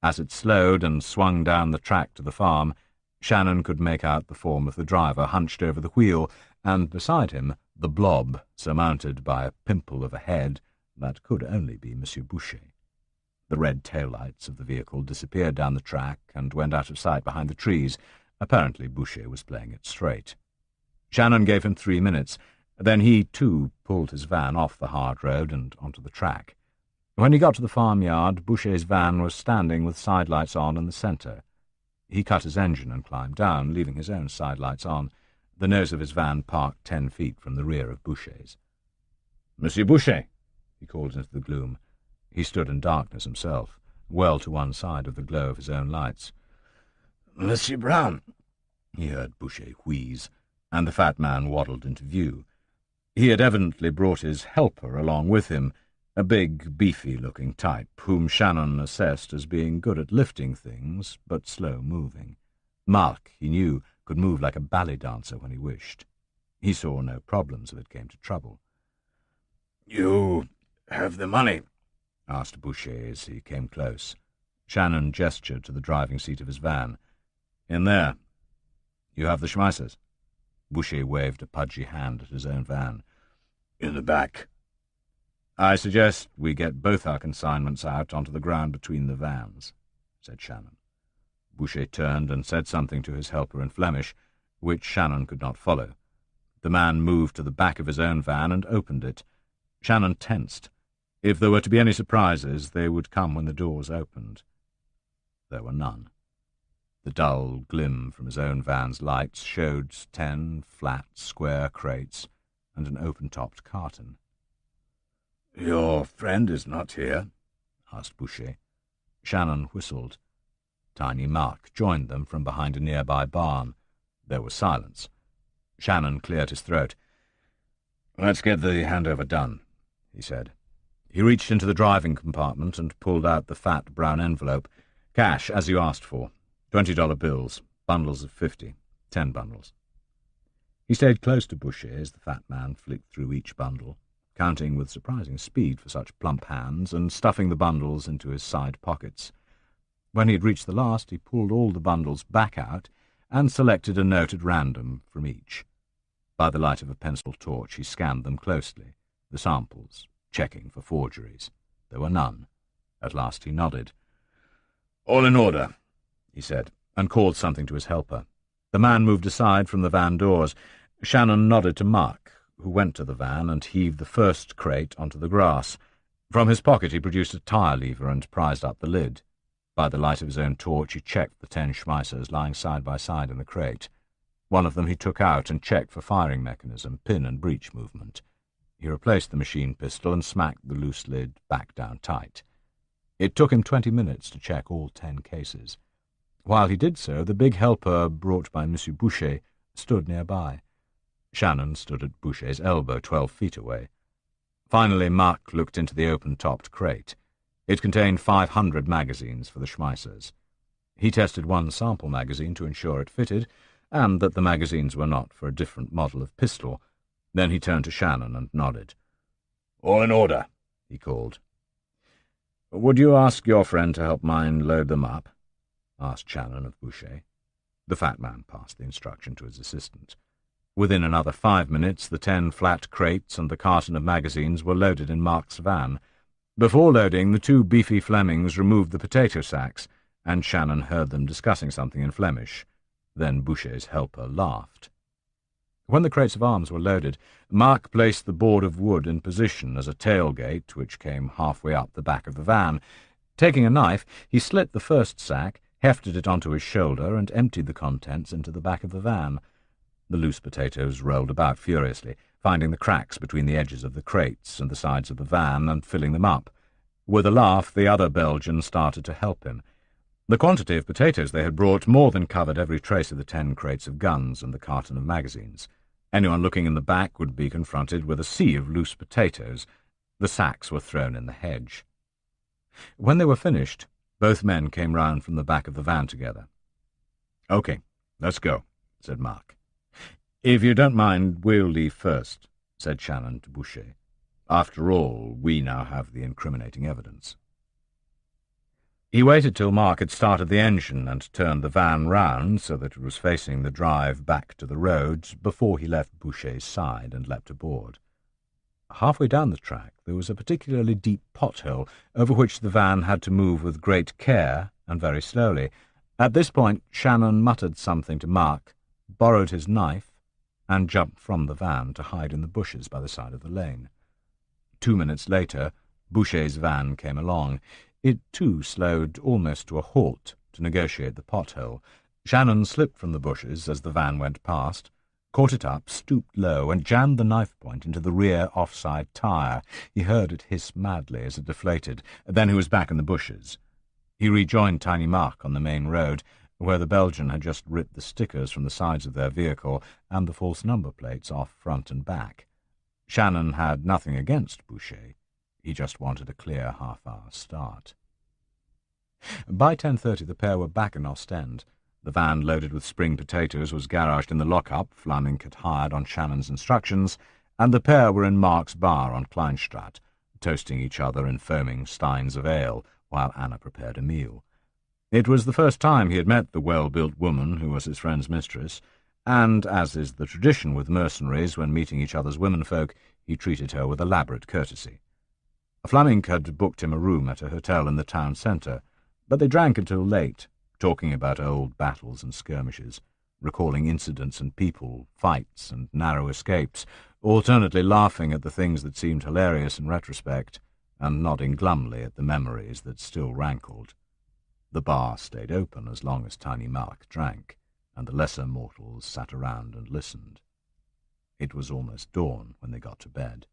As it slowed and swung down the track to the farm, Shannon could make out the form of the driver hunched over the wheel, and beside him the blob, surmounted by a pimple of a head that could only be Monsieur Boucher. The red taillights of the vehicle disappeared down the track and went out of sight behind the trees. Apparently Boucher was playing it straight. Shannon gave him 3 minutes. Then he, too, pulled his van off the hard road and onto the track. When he got to the farmyard, Boucher's van was standing with sidelights on in the centre. He cut his engine and climbed down, leaving his own sidelights on, the nose of his van parked 10 feet from the rear of Boucher's. "Monsieur Boucher," he called into the gloom. He stood in darkness himself, well to one side of the glow of his own lights. "Monsieur Brown," he heard Boucher wheeze, and the fat man waddled into view. He had evidently brought his helper along with him, a big, beefy-looking type, whom Shannon assessed as being good at lifting things, but slow-moving. Mark, he knew, could move like a ballet dancer when he wished. He saw no problems if it came to trouble. "You have the money?" asked Boucher as he came close. Shannon gestured to the driving seat of his van. "In there. You have the Schmeissers?" Boucher waved a pudgy hand at his own van. "In the back." "I suggest we get both our consignments out onto the ground between the vans," said Shannon. Boucher turned and said something to his helper in Flemish, which Shannon could not follow. The man moved to the back of his own van and opened it. Shannon tensed. If there were to be any surprises, they would come when the doors opened. There were none. The dull glim from his own van's lights showed 10 flat, square crates and an open-topped carton. "Your friend is not here?" asked Boucher. Shannon whistled. Tiny Mark joined them from behind a nearby barn. There was silence. Shannon cleared his throat. "Let's get the handover done," he said. He reached into the driving compartment and pulled out the fat brown envelope. "Cash, as you asked for. $20 bills, bundles of 50, 10 bundles. He stayed close to Boucher as the fat man flicked through each bundle, counting with surprising speed for such plump hands and stuffing the bundles into his side pockets. When he had reached the last, he pulled all the bundles back out and selected a note at random from each. By the light of a pencil torch, he scanned them closely, the samples, checking for forgeries. There were none. At last he nodded. "All in order," he said, and called something to his helper. The man moved aside from the van doors. Shannon nodded to Mark, who went to the van and heaved the first crate onto the grass. From his pocket he produced a tire lever and prized up the lid. By the light of his own torch he checked the 10 Schmeissers lying side by side in the crate. One of them he took out and checked for firing mechanism, pin and breech movement. He replaced the machine pistol and smacked the loose lid back down tight. It took him 20 minutes to check all 10 cases. While he did so, the big helper brought by Monsieur Boucher stood nearby. Shannon stood at Boucher's elbow, 12 feet away. Finally, Mark looked into the open-topped crate. It contained 500 magazines for the Schmeissers. He tested one sample magazine to ensure it fitted, and that the magazines were not for a different model of pistol. Then he turned to Shannon and nodded. "All in order," he called. "Would you ask your friend to help mine load them up?" asked Shannon of Boucher. The fat man passed the instruction to his assistant. Within another 5 minutes, the 10 flat crates and the carton of magazines were loaded in Mark's van. Before loading, the 2 beefy Flemings removed the potato sacks, and Shannon heard them discussing something in Flemish. Then Boucher's helper laughed. When the crates of arms were loaded, Mark placed the board of wood in position as a tailgate which came halfway up the back of the van. Taking a knife, he slit the first sack, hefted it onto his shoulder, and emptied the contents into the back of the van. The loose potatoes rolled about furiously, finding the cracks between the edges of the crates and the sides of the van and filling them up. With a laugh, the other Belgian started to help him. The quantity of potatoes they had brought more than covered every trace of the 10 crates of guns and the carton of magazines. Anyone looking in the back would be confronted with a sea of loose potatoes. The sacks were thrown in the hedge. When they were finished, both men came round from the back of the van together. "OK, let's go," said Mark. "If you don't mind, we'll leave first," said Shannon to Boucher. "After all, we now have the incriminating evidence." He waited till Mark had started the engine and turned the van round so that it was facing the drive back to the road before he left Boucher's side and leapt aboard. Halfway down the track there was a particularly deep pothole over which the van had to move with great care and very slowly. At this point Shannon muttered something to Mark, borrowed his knife, and jumped from the van to hide in the bushes by the side of the lane. 2 minutes later, Boucher's van came along. It, too, slowed almost to a halt to negotiate the pothole. Shannon slipped from the bushes as the van went past, caught it up, stooped low, and jammed the knife point into the rear offside tyre. He heard it hiss madly as it deflated. Then he was back in the bushes. He rejoined Tiny Mark on the main road, where the Belgian had just ripped the stickers from the sides of their vehicle and the false number plates off front and back. Shannon had nothing against Boucher. He just wanted a clear half-hour start. By 10:30 the pair were back in Ostend. The van loaded with spring potatoes was garaged in the lock-up Flamink had hired on Shannon's instructions, and the pair were in Mark's bar on Kleinstraat, toasting each other in foaming steins of ale while Anna prepared a meal. It was the first time he had met the well-built woman who was his friend's mistress, and, as is the tradition with mercenaries when meeting each other's womenfolk, he treated her with elaborate courtesy. Flamink had booked him a room at a hotel in the town centre, but they drank until late, talking about old battles and skirmishes, recalling incidents and people, fights and narrow escapes, alternately laughing at the things that seemed hilarious in retrospect, and nodding glumly at the memories that still rankled. The bar stayed open as long as Tiny Mark drank, and the lesser mortals sat around and listened. It was almost dawn when they got to bed.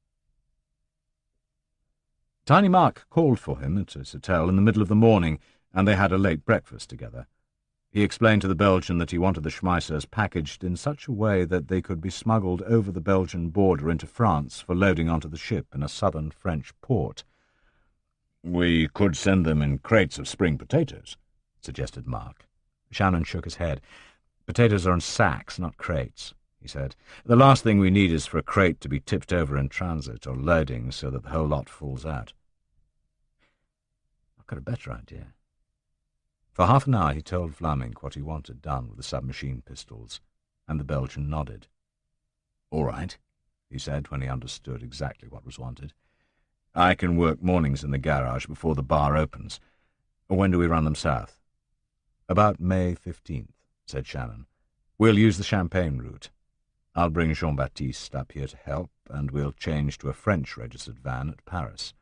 Tiny Mark called for him at his hotel in the middle of the morning, and they had a late breakfast together. He explained to the Belgian that he wanted the Schmeissers packaged in such a way that they could be smuggled over the Belgian border into France for loading onto the ship in a southern French port. "We could send them in crates of spring potatoes," suggested Mark. Shannon shook his head. "Potatoes are in sacks, not crates," he said. "The last thing we need is for a crate to be tipped over in transit or loading so that the whole lot falls out." "I've got a better idea." For half an hour he told Flamink what he wanted done with the submachine pistols, and the Belgian nodded. "All right," he said when he understood exactly what was wanted. "I can work mornings in the garage before the bar opens. When do we run them south?" "About May 15th, said Shannon. "We'll use the Champagne route. I'll bring Jean-Baptiste up here to help, and we'll change to a French-registered van at Paris.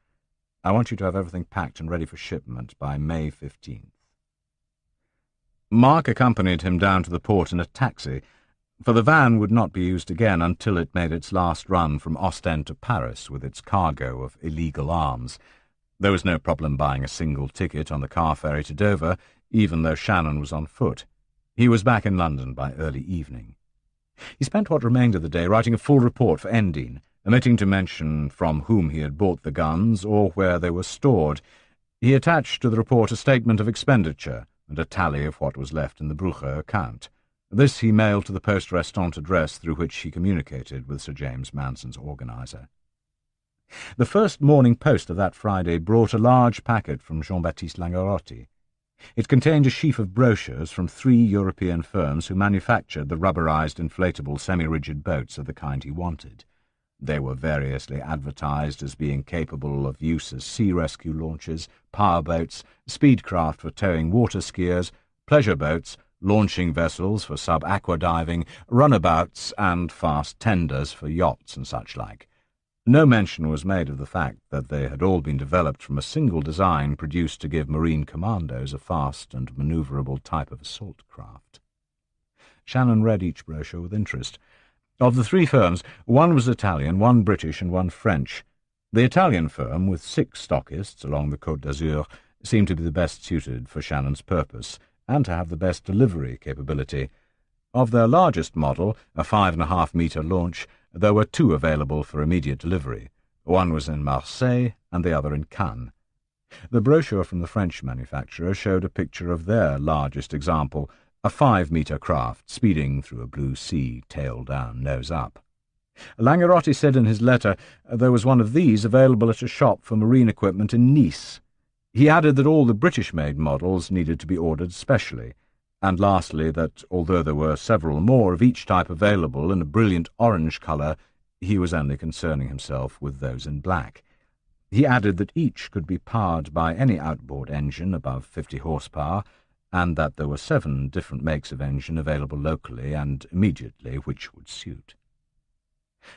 I want you to have everything packed and ready for shipment by May 15th. Mark accompanied him down to the port in a taxi, for the van would not be used again until it made its last run from Ostend to Paris with its cargo of illegal arms. There was no problem buying a single ticket on the car ferry to Dover, even though Shannon was on foot. He was back in London by early evening. He spent what remained of the day writing a full report for Endine, omitting to mention from whom he had bought the guns or where they were stored. He attached to the report a statement of expenditure and a tally of what was left in the Brugge account. This he mailed to the post restante address through which he communicated with Sir James Manson's organiser. The first morning post of that Friday brought a large packet from Jean-Baptiste Langarotti. It contained a sheaf of brochures from 3 European firms who manufactured the rubberized inflatable semi-rigid boats of the kind he wanted. They were variously advertised as being capable of use as sea rescue launches, power boats, speedcraft for towing water skiers, pleasure boats, launching vessels for sub-aqua diving, runabouts, and fast tenders for yachts and such like. No mention was made of the fact that they had all been developed from a single design produced to give marine commandos a fast and manoeuvrable type of assault craft. Shannon read each brochure with interest. Of the three firms, one was Italian, one British, and one French. The Italian firm, with 6 stockists along the Côte d'Azur, seemed to be the best suited for Shannon's purpose, and to have the best delivery capability. Of their largest model, a 5.5-metre launch, there were 2 available for immediate delivery. One was in Marseille, and the other in Cannes. The brochure from the French manufacturer showed a picture of their largest example, a 5-metre craft speeding through a blue sea, tail down, nose up. Langerotti said in his letter there was one of these available at a shop for marine equipment in Nice. He added that all the British-made models needed to be ordered specially, and lastly that, although there were several more of each type available in a brilliant orange colour, he was only concerning himself with those in black. He added that each could be powered by any outboard engine above 50 horsepower, and that there were 7 different makes of engine available locally and immediately which would suit.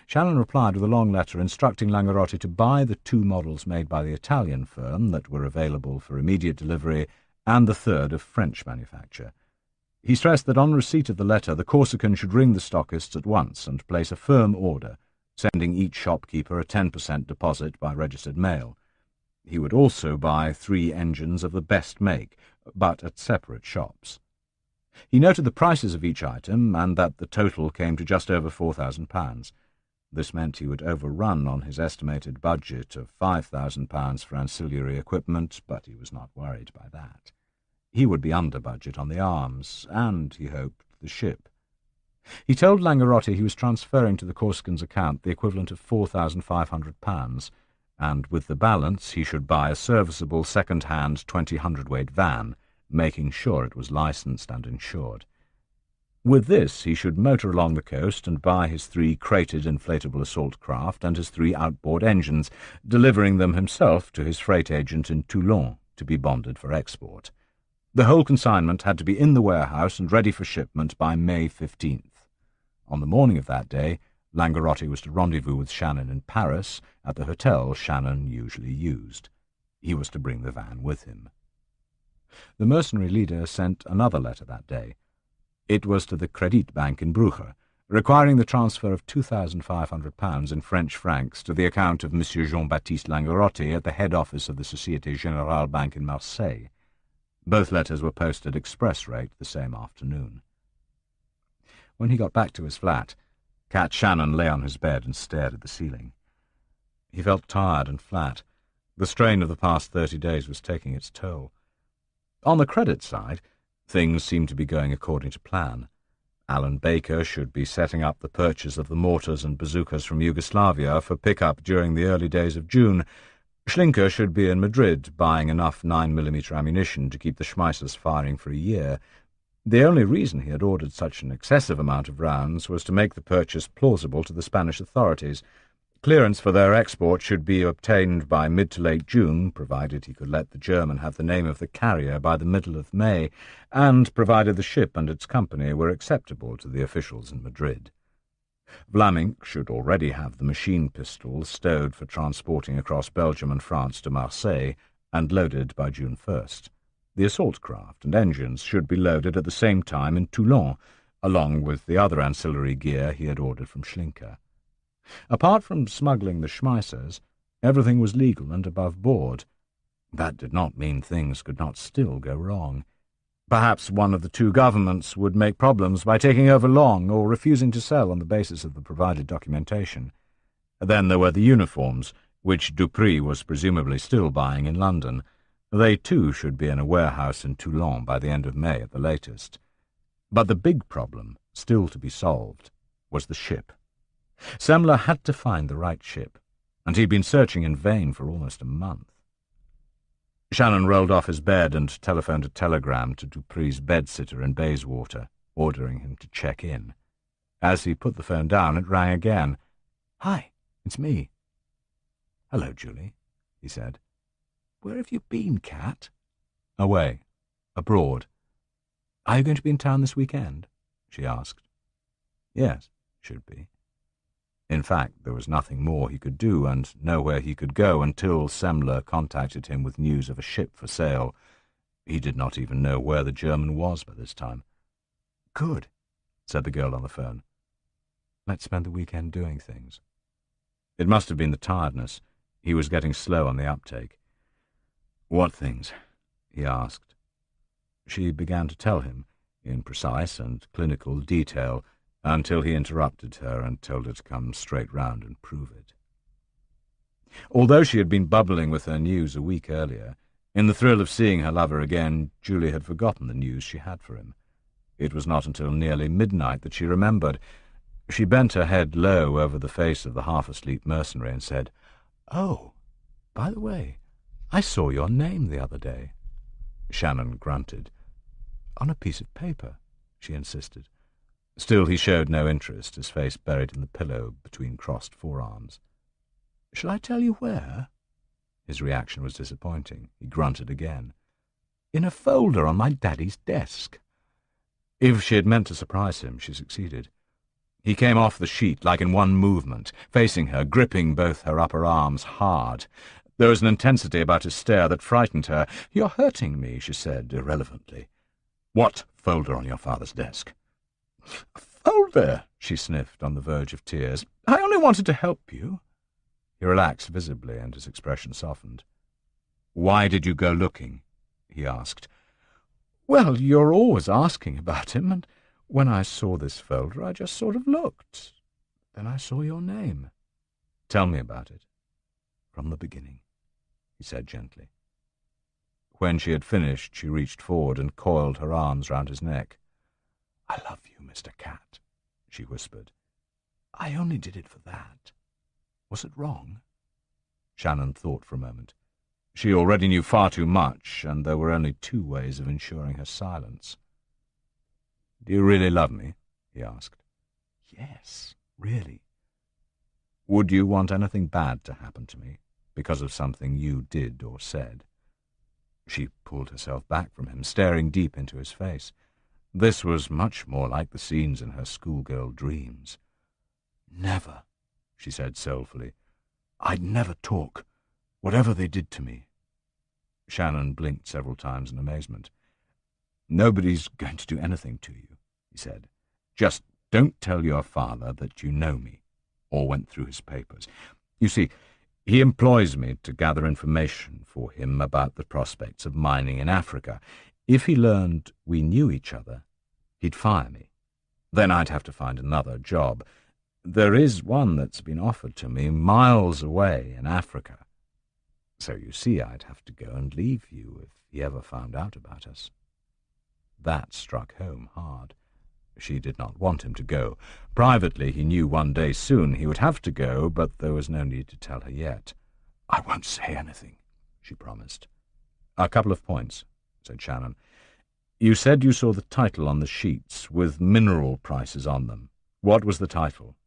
Shannon replied with a long letter instructing Langerotti to buy the 2 models made by the Italian firm that were available for immediate delivery and the third of French manufacture. He stressed that on receipt of the letter the Corsican should ring the stockists at once and place a firm order, sending each shopkeeper a 10% deposit by registered mail. He would also buy 3 engines of the best make, but at separate shops. He noted the prices of each item, and that the total came to just over £4,000. This meant he would overrun on his estimated budget of £5,000 for ancillary equipment, but he was not worried by that. He would be under budget on the arms, and, he hoped, the ship. He told Langerotti he was transferring to the Corsican's account the equivalent of £4,500, and with the balance he should buy a serviceable second-hand 20 hundredweight van, making sure it was licensed and insured. With this he should motor along the coast and buy his 3 crated inflatable assault craft and his 3 outboard engines, delivering them himself to his freight agent in Toulon to be bonded for export. The whole consignment had to be in the warehouse and ready for shipment by May 15th. On the morning of that day, Langerotti was to rendezvous with Shannon in Paris at the hotel Shannon usually used. He was to bring the van with him. The mercenary leader sent another letter that day. It was to the Credit Bank in Bruges, requiring the transfer of £2,500 in French francs to the account of Monsieur Jean-Baptiste Langerotti at the head office of the Société Générale Bank in Marseille. Both letters were posted express rate the same afternoon. When he got back to his flat, Cat Shannon lay on his bed and stared at the ceiling. He felt tired and flat. The strain of the past 30 days was taking its toll. On the credit side, things seemed to be going according to plan. Alan Baker should be setting up the purchase of the mortars and bazookas from Yugoslavia for pick-up during the early days of June. Schlinker should be in Madrid buying enough 9mm ammunition to keep the Schmeissers firing for a year. The only reason he had ordered such an excessive amount of rounds was to make the purchase plausible to the Spanish authorities. Clearance for their export should be obtained by mid to late June, provided he could let the German have the name of the carrier by the middle of May, and provided the ship and its company were acceptable to the officials in Madrid. Vlamink should already have the machine pistols stowed for transporting across Belgium and France to Marseille, and loaded by June 1st. The assault craft and engines should be loaded at the same time in Toulon, along with the other ancillary gear he had ordered from Schlinker. Apart from smuggling the Schmeissers, everything was legal and above board. That did not mean things could not still go wrong. Perhaps one of the 2 governments would make problems by taking over long or refusing to sell on the basis of the provided documentation. Then there were the uniforms, which Dupree was presumably still buying in London. They too should be in a warehouse in Toulon by the end of May at the latest. But the big problem, still to be solved, was the ship. Semler had to find the right ship, and he'd been searching in vain for almost a month. Shannon rolled off his bed and telephoned a telegram to Dupree's bedsitter in Bayswater, ordering him to check in. As he put the phone down, it rang again. "Hi, it's me." "Hello, Julie," he said. "Where have you been, Cat?" "Away. Abroad." "Are you going to be in town this weekend?" she asked. "Yes, should be." In fact, there was nothing more he could do and nowhere he could go until Semler contacted him with news of a ship for sale. He did not even know where the German was by this time. "Good," said the girl on the phone. "Let's spend the weekend doing things." It must have been the tiredness. He was getting slow on the uptake. "What things?" he asked. She began to tell him, in precise and clinical detail, until he interrupted her and told her to come straight round and prove it. Although she had been bubbling with her news a week earlier, in the thrill of seeing her lover again, Julie had forgotten the news she had for him. It was not until nearly midnight that she remembered. She bent her head low over the face of the half-asleep mercenary and said, "Oh, by the way, I saw your name the other day." Shannon grunted. "On a piece of paper," she insisted. Still he showed no interest, his face buried in the pillow between crossed forearms. "Shall I tell you where?" His reaction was disappointing. He grunted again. "In a folder on my daddy's desk." If she had meant to surprise him, she succeeded. He came off the sheet like in one movement, facing her, gripping both her upper arms hard. There was an intensity about his stare that frightened her. "You're hurting me," she said irrelevantly. "What folder on your father's desk?" "A folder," she sniffed, on the verge of tears. "I only wanted to help you." He relaxed visibly, and his expression softened. "Why did you go looking?" he asked. "Well, you're always asking about him, and when I saw this folder, I just sort of looked. Then I saw your name." "Tell me about it." "From the beginning," he said gently. When she had finished, she reached forward and coiled her arms round his neck. "I love you, Mr. Cat," she whispered. "I only did it for that. Was it wrong?" Shannon thought for a moment. She already knew far too much, and there were only two ways of ensuring her silence. "Do you really love me?" he asked. "Yes, really." "Would you want anything bad to happen to me, because of something you did or said?" She pulled herself back from him, staring deep into his face. This was much more like the scenes in her schoolgirl dreams. "Never," she said soulfully. "I'd never talk, whatever they did to me." Shannon blinked several times in amazement. "Nobody's going to do anything to you," he said. "Just don't tell your father that you know me, or went through his papers. You see, he employs me to gather information for him about the prospects of mining in Africa. If he learned we knew each other, he'd fire me. Then I'd have to find another job. There is one that's been offered to me miles away in Africa. So you see, I'd have to go and leave you if he ever found out about us." That struck home hard. She did not want him to go. Privately, he knew one day soon he would have to go, but there was no need to tell her yet. "I won't say anything," she promised. "A couple of points," said Shannon. "You said you saw the title on the sheets, with mineral prices on them. What was the title?"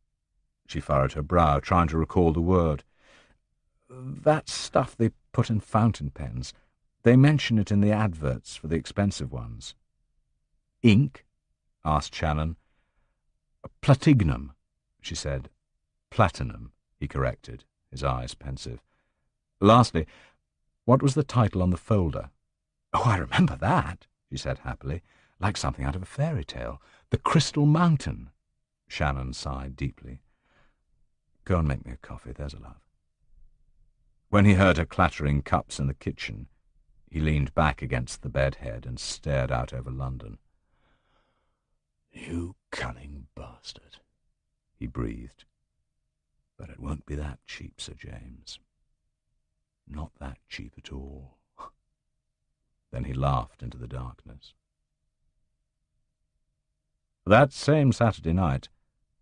She furrowed her brow, trying to recall the word. "That stuff they put in fountain pens. They mention it in the adverts for the expensive ones." "Ink?" asked Shannon. "Platignum," she said. "Platinum," he corrected, his eyes pensive. "Lastly, what was the title on the folder?" "Oh, I remember that," she said happily, like something out of a fairy tale. "The Crystal Mountain." Shannon sighed deeply. "Go and make me a coffee, there's a love." When he heard her clattering cups in the kitchen, he leaned back against the bedhead and stared out over London. "You cunning bastard," he breathed. "But it won't be that cheap, Sir James. Not that cheap at all." Then he laughed into the darkness. That same Saturday night,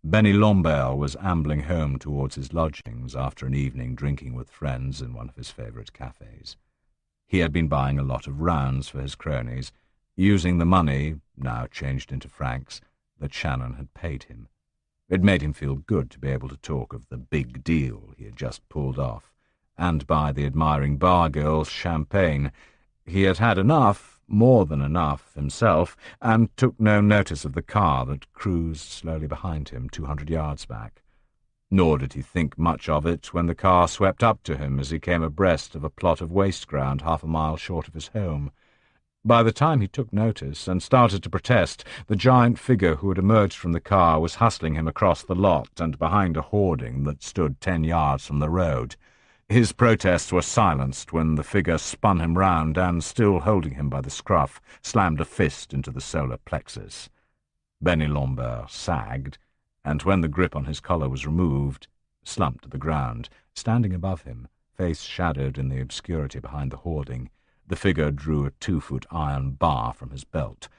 Benny Lambert was ambling home towards his lodgings after an evening drinking with friends in one of his favourite cafes. He had been buying a lot of rounds for his cronies, using the money, now changed into francs, that Shannon had paid him. It made him feel good to be able to talk of the big deal he had just pulled off, and buy the admiring bar girls champagne. He had had enough, more than enough, himself, and took no notice of the car that cruised slowly behind him 200 yards back. Nor did he think much of it when the car swept up to him as he came abreast of a plot of waste ground half a mile short of his home. By the time he took notice and started to protest, the giant figure who had emerged from the car was hustling him across the lot and behind a hoarding that stood 10 yards from the road. His protests were silenced when the figure spun him round and, still holding him by the scruff, slammed a fist into the solar plexus. Benny Lambert sagged, and when the grip on his collar was removed, slumped to the ground. Standing above him, face shadowed in the obscurity behind the hoarding, the figure drew a 2-foot iron bar from his belt.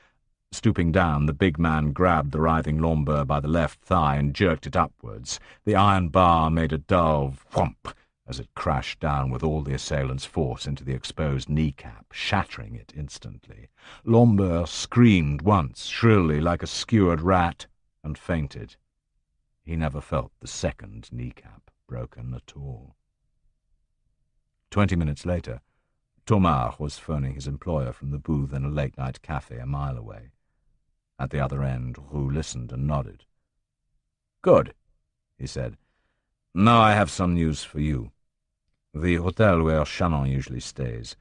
Stooping down, the big man grabbed the writhing Lambert by the left thigh and jerked it upwards. The iron bar made a dull whomp as it crashed down with all the assailant's force into the exposed kneecap, shattering it instantly. Lambert screamed once, shrilly like a skewered rat, and fainted. He never felt the second kneecap broken at all. 20 minutes later, Thomas was phoning his employer from the booth in a late-night cafe a mile away. At the other end, Roux listened and nodded. "Good," he said. "Now I have some news for you. The hotel where Shannon usually stays.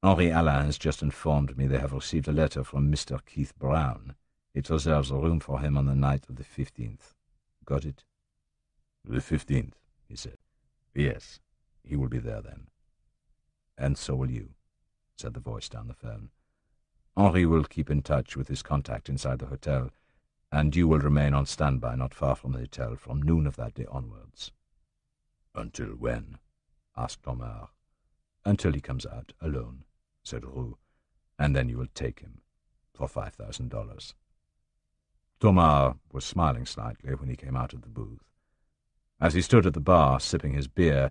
Henri Alain has just informed me they have received a letter from Mr. Keith Brown. It reserves a room for him on the night of the 15th. Got it?" "The 15th, he said. "Yes, he will be there then." "And so will you," said the voice down the phone. "Henri will keep in touch with his contact inside the hotel, and you will remain on standby not far from the hotel from noon of that day onwards." "Until when?" asked Thomas. "Until he comes out alone," said Roux, "and then you will take him for $5,000. Thomas was smiling slightly when he came out of the booth. As he stood at the bar, sipping his beer,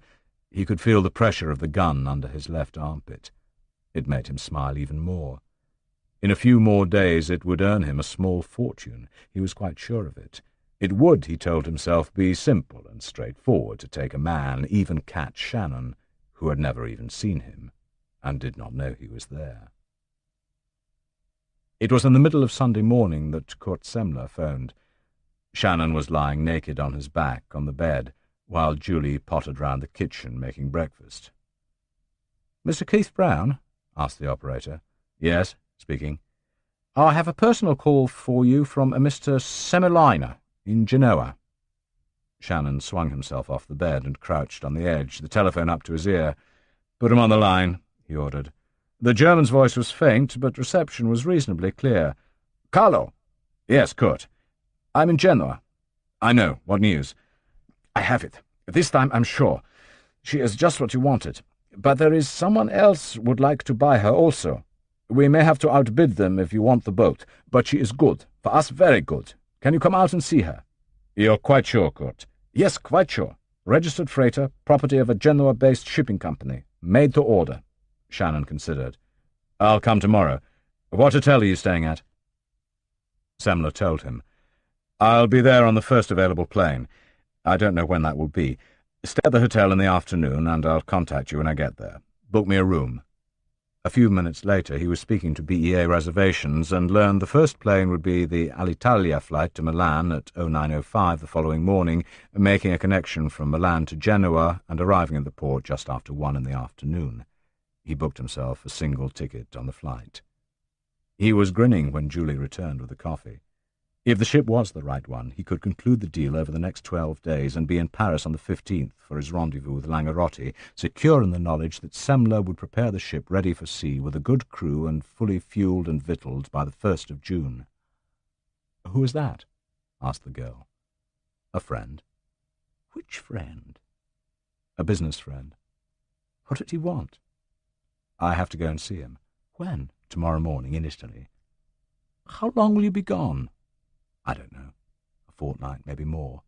he could feel the pressure of the gun under his left armpit. It made him smile even more. In a few more days it would earn him a small fortune. He was quite sure of it. It would, he told himself, be simple and straightforward to take a man, even Cat Shannon, who had never even seen him, and did not know he was there. It was in the middle of Sunday morning that Kurt Semmler phoned. Shannon was lying naked on his back on the bed, while Julie pottered round the kitchen making breakfast. "Mr. Keith Brown?" asked the operator. "Yes, speaking." "I have a personal call for you from a Mr. Semolina in Genoa." Shannon swung himself off the bed and crouched on the edge, the telephone up to his ear. "Put him on the line," he ordered. The German's voice was faint, but reception was reasonably clear. "Carlo!" "Yes, Kurt." "I'm in Genoa." "I know. What news?" "I have it. This time I'm sure. She is just what you wanted. But there is someone else would like to buy her also. We may have to outbid them if you want the boat, but she is good. For us, very good. Can you come out and see her?" "You're quite sure, Kurt?" "Yes, quite sure. Registered freighter, property of a Genoa-based shipping company. Made to order." Shannon considered. "I'll come tomorrow. What hotel are you staying at?" Semmler told him. "I'll be there on the first available plane. I don't know when that will be. Stay at the hotel in the afternoon, and I'll contact you when I get there. Book me a room." A few minutes later he was speaking to BEA reservations and learned the first plane would be the Alitalia flight to Milan at 09:05 the following morning, making a connection from Milan to Genoa and arriving at the port just after 1 in the afternoon. He booked himself a single ticket on the flight. He was grinning when Julie returned with the coffee. If the ship was the right one, he could conclude the deal over the next 12 days and be in Paris on the 15th for his rendezvous with Langerotti, secure in the knowledge that Semmler would prepare the ship ready for sea with a good crew and fully fueled and victualled by the 1st of June. "Who is that?" asked the girl. "A friend." "Which friend?" "A business friend." "What did he want?" "I have to go and see him." "When?" "Tomorrow morning, in Italy." "How long will you be gone?" "I don't know. A fortnight, maybe more."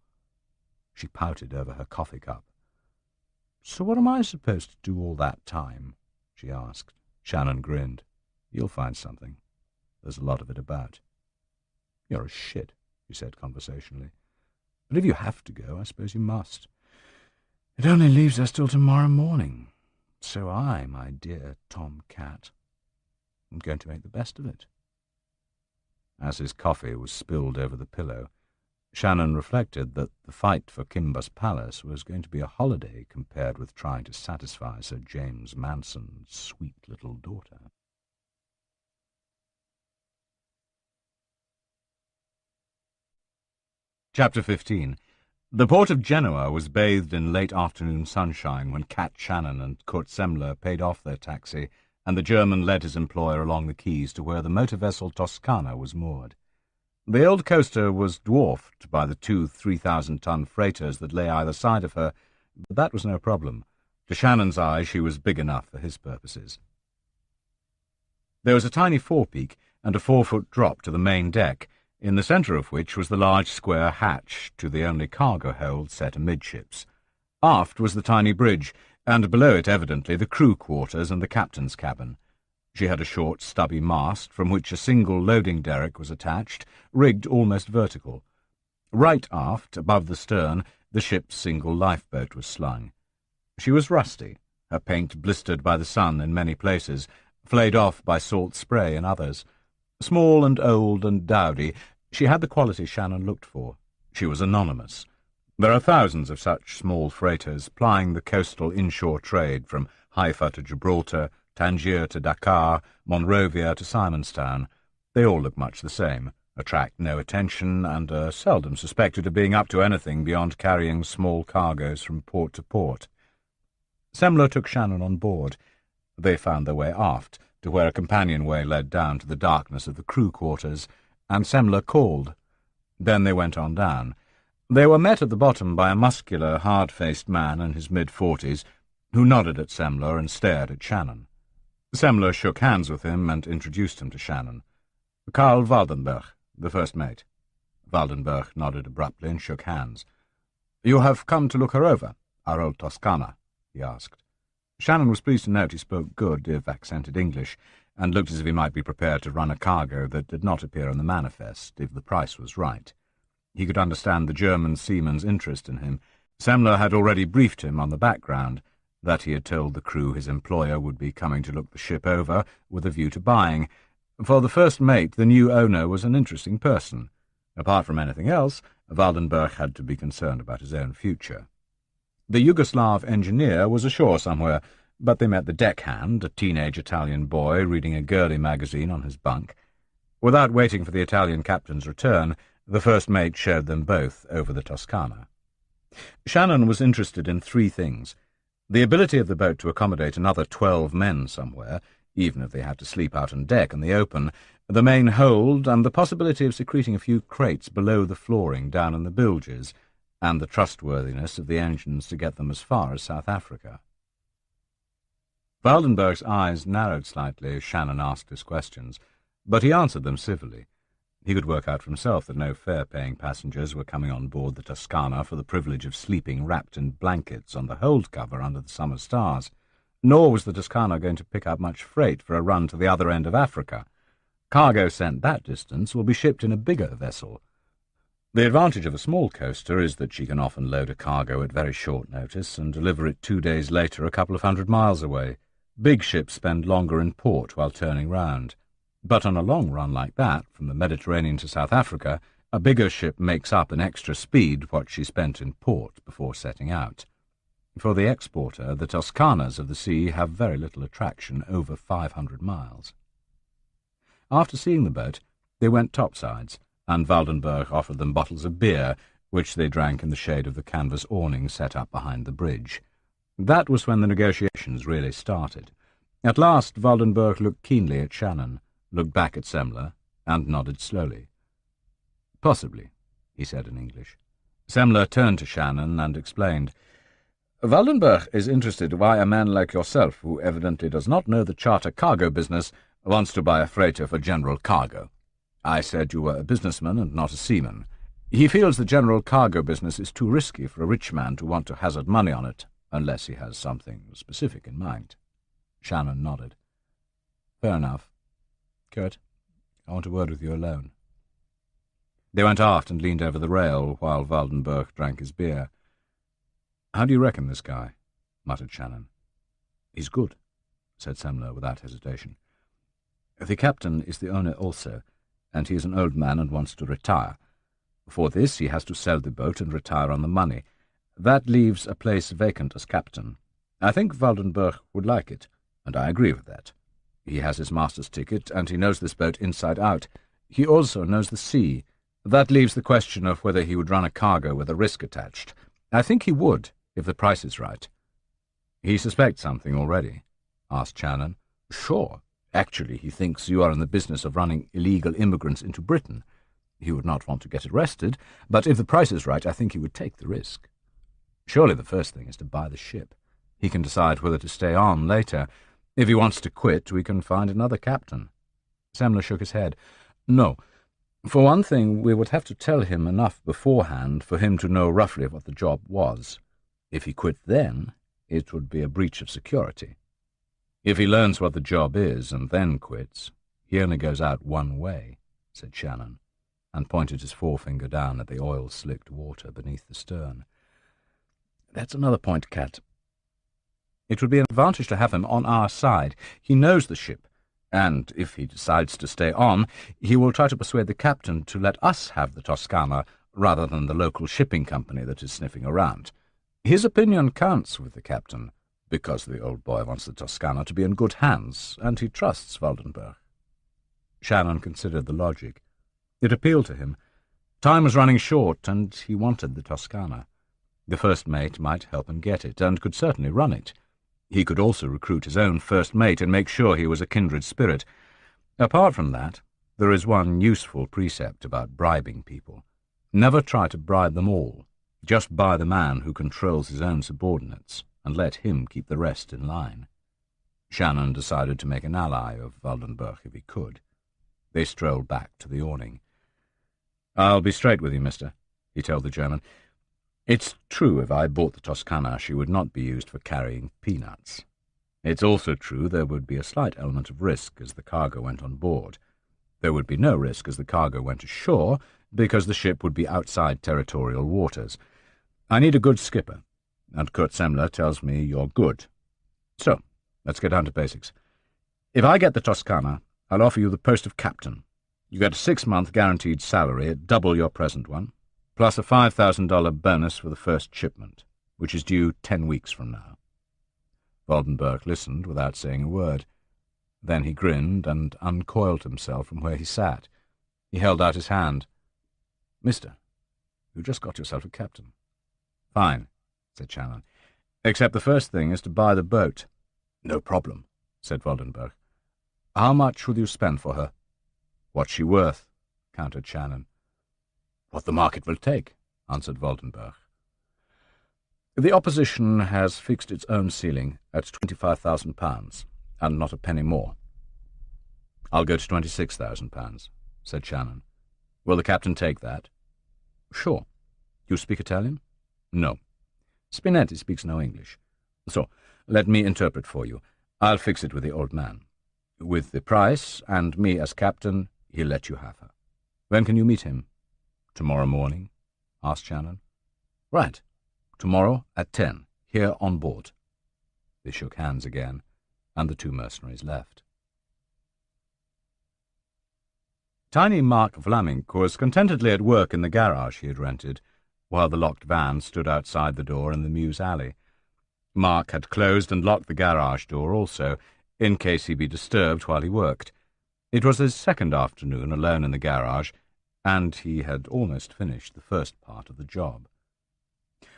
She pouted over her coffee cup. "So what am I supposed to do all that time?" she asked. Shannon grinned. "You'll find something. There's a lot of it about." "You're a shit," she said conversationally. "But if you have to go, I suppose you must. It only leaves us till tomorrow morning. So my dear Tom Cat, I'm going to make the best of it." As his coffee was spilled over the pillow, Shannon reflected that the fight for Kimba's palace was going to be a holiday compared with trying to satisfy Sir James Manson's sweet little daughter. Chapter 15. The port of Genoa was bathed in late afternoon sunshine when Cat Shannon and Kurt Semmler paid off their taxi, and the German led his employer along the quays to where the motor vessel Toscana was moored. The old coaster was dwarfed by the two 3,000-ton freighters that lay either side of her, but that was no problem. To Shannon's eye, she was big enough for his purposes. There was a tiny forepeak and a 4-foot drop to the main deck, in the centre of which was the large square hatch to the only cargo hold set amidships. Aft was the tiny bridge, and below it evidently the crew quarters and the captain's cabin. She had a short, stubby mast from which a single loading derrick was attached, rigged almost vertical. Right aft, above the stern, the ship's single lifeboat was slung. She was rusty, her paint blistered by the sun in many places, flayed off by salt spray in others. Small and old and dowdy, she had the quality Shannon looked for. She was anonymous. There are thousands of such small freighters plying the coastal inshore trade from Haifa to Gibraltar, Tangier to Dakar, Monrovia to Simonstown. They all look much the same, attract no attention, and are seldom suspected of being up to anything beyond carrying small cargoes from port to port. Semmler took Shannon on board. They found their way aft, to where a companionway led down to the darkness of the crew quarters, and Semmler called. Then they went on down. They were met at the bottom by a muscular, hard-faced man in his mid-40s, who nodded at Semmler and stared at Shannon. Semmler shook hands with him and introduced him to Shannon. Karl Waldenberg, the first mate. Waldenberg nodded abruptly and shook hands. "You have come to look her over, our old Toscana?" he asked. Shannon was pleased to note he spoke good, if accented English, and looked as if he might be prepared to run a cargo that did not appear on the manifest, if the price was right. He could understand the German seaman's interest in him. Semmler had already briefed him on the background, that he had told the crew his employer would be coming to look the ship over with a view to buying. For the first mate, the new owner was an interesting person. Apart from anything else, Waldenberg had to be concerned about his own future. The Yugoslav engineer was ashore somewhere, but they met the deckhand, a teenage Italian boy reading a girly magazine on his bunk. Without waiting for the Italian captain's return, the first mate showed them both over the Toscana. Shannon was interested in 3 things: the ability of the boat to accommodate another 12 men somewhere, even if they had to sleep out on deck in the open, the main hold, and the possibility of secreting a few crates below the flooring down in the bilges, and the trustworthiness of the engines to get them as far as South Africa. Waldenberg's eyes narrowed slightly as Shannon asked his questions, but he answered them civilly. He could work out for himself that no fare-paying passengers were coming on board the Toscana for the privilege of sleeping wrapped in blankets on the hold cover under the summer stars, nor was the Toscana going to pick up much freight for a run to the other end of Africa. Cargo sent that distance will be shipped in a bigger vessel. The advantage of a small coaster is that she can often load a cargo at very short notice and deliver it 2 days later a couple of 100 miles away. Big ships spend longer in port while turning round. But on a long run like that, from the Mediterranean to South Africa, a bigger ship makes up in extra speed what she spent in port before setting out. For the exporter, the Toscanas of the sea have very little attraction over 500 miles. After seeing the boat, they went topsides, and Waldenberg offered them bottles of beer, which they drank in the shade of the canvas awning set up behind the bridge. That was when the negotiations really started. At last Waldenberg looked keenly at Shannon, looked back at Semmler, and nodded slowly. "Possibly," he said in English. Semmler turned to Shannon and explained, "Waldenberg is interested why a man like yourself, who evidently does not know the charter cargo business, wants to buy a freighter for general cargo. I said you were a businessman and not a seaman. He feels the general cargo business is too risky for a rich man to want to hazard money on it, unless he has something specific in mind." Shannon nodded. "Fair enough. Kurt, I want a word with you alone." They went aft and leaned over the rail while Waldenberg drank his beer. "How do you reckon this guy?" muttered Shannon. "He's good," said Semmler without hesitation. "The captain is the owner also, and he is an old man and wants to retire. For this he has to sell the boat and retire on the money. That leaves a place vacant as captain. I think Waldenberg would like it, and I agree with that. He has his master's ticket, and he knows this boat inside out. He also knows the sea. That leaves the question of whether he would run a cargo with a risk attached. I think he would, if the price is right. He suspects something already? Asked Shannon. Sure. Actually, he thinks you are in the business of running illegal immigrants into Britain. He would not want to get arrested, but if the price is right, I think he would take the risk. Surely the first thing is to buy the ship. He can decide whether to stay on later. If he wants to quit, we can find another captain. Semler shook his head. No. For one thing, we would have to tell him enough beforehand for him to know roughly what the job was. If he quit then, it would be a breach of security. If he learns what the job is and then quits, he only goes out one way, said Shannon, and pointed his forefinger down at the oil-slicked water beneath the stern. That's another point, Cat. It would be an advantage to have him on our side. He knows the ship, and if he decides to stay on, he will try to persuade the captain to let us have the Toscana rather than the local shipping company that is sniffing around. His opinion counts with the captain, because the old boy wants the Toscana to be in good hands, and he trusts Waldenberg. Shannon considered the logic. It appealed to him. Time was running short, and he wanted the Toscana. The first mate might help him get it, and could certainly run it. He could also recruit his own first mate and make sure he was a kindred spirit. Apart from that, there is one useful precept about bribing people. Never try to bribe them all. Just buy the man who controls his own subordinates, and let him keep the rest in line. Shannon decided to make an ally of Waldenberg if he could. They strolled back to the awning. "I'll be straight with you, mister," he told the German. "It's true if I bought the Toscana she would not be used for carrying peanuts. It's also true there would be a slight element of risk as the cargo went on board. There would be no risk as the cargo went ashore, because the ship would be outside territorial waters. I need a good skipper, and Kurt Semler tells me you're good. So, let's get down to basics. If I get the Toscana, I'll offer you the post of captain. You get a 6-month guaranteed salary at double your present one, plus a $5,000 bonus for the first shipment, which is due 10 weeks from now." Waldenberg listened without saying a word. Then he grinned and uncoiled himself from where he sat. He held out his hand. "Mister, you just got yourself a captain." "Fine," said Shannon. "Except the first thing is to buy the boat." "No problem," said Waldenberg. "How much will you spend for her?" "What's she worth?" countered Shannon. "What the market will take," answered Waldenberg. "The opposition has fixed its own ceiling at £25,000, and not a penny more." "I'll go to £26,000, said Shannon. "Will the captain take that?" "Sure. You speak Italian?" "No. Spinetti speaks no English. So, let me interpret for you. I'll fix it with the old man. With the price, and me as captain, he'll let you have her. When can you meet him?" "Tomorrow morning?" asked Shannon. "Right. Tomorrow at 10, here on board." They shook hands again, and the two mercenaries left. Tiny Mark Vlamink was contentedly at work in the garage he had rented, while the locked van stood outside the door in the Mews alley. Mark had closed and locked the garage door also, in case he be disturbed while he worked. It was his second afternoon alone in the garage, and he had almost finished the first part of the job.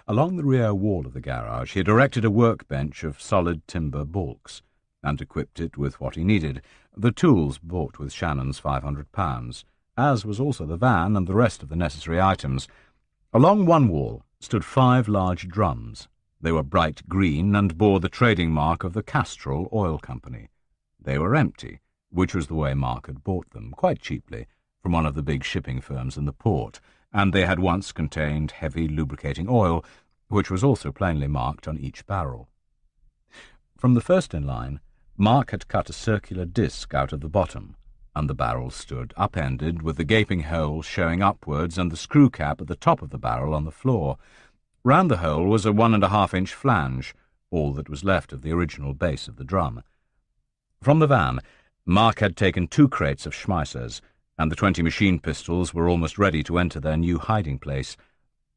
Along the rear wall of the garage he had erected a workbench of solid timber balks, and equipped it with what he needed, the tools bought with Shannon's £500, as was also the van and the rest of the necessary items. Along one wall stood 5 large drums. They were bright green and bore the trading mark of the Castrol Oil Company. They were empty, which was the way Mark had bought them, quite cheaply, from one of the big shipping firms in the port, and they had once contained heavy lubricating oil, which was also plainly marked on each barrel. From the first in line, Mark had cut a circular disc out of the bottom, and the barrel stood up-ended, with the gaping hole showing upwards and the screw cap at the top of the barrel on the floor. Round the hole was a 1.5-inch flange, all that was left of the original base of the drum. From the van, Mark had taken 2 crates of Schmeissers, and the 20 machine pistols were almost ready to enter their new hiding place.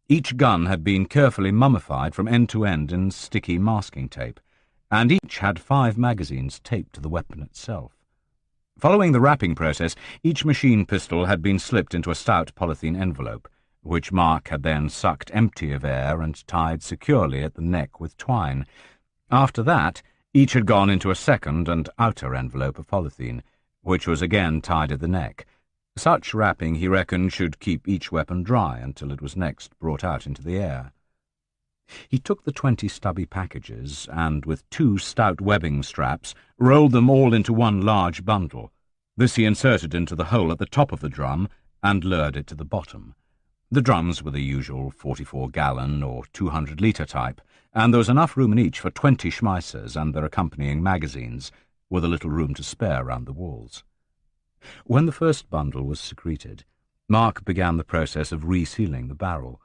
Each gun had been carefully mummified from end to end in sticky masking tape, and each had 5 magazines taped to the weapon itself. Following the wrapping process, each machine pistol had been slipped into a stout polythene envelope, which Mark had then sucked empty of air and tied securely at the neck with twine. After that, each had gone into a second and outer envelope of polythene, which was again tied at the neck. Such wrapping, he reckoned, should keep each weapon dry until it was next brought out into the air. He took the 20 stubby packages and, with 2 stout webbing straps, rolled them all into one large bundle. This he inserted into the hole at the top of the drum and lowered it to the bottom. The drums were the usual 44-gallon or 200-litre type, and there was enough room in each for 20 Schmeissers and their accompanying magazines, with a little room to spare round the walls. When the first bundle was secreted, Mark began the process of resealing the barrel.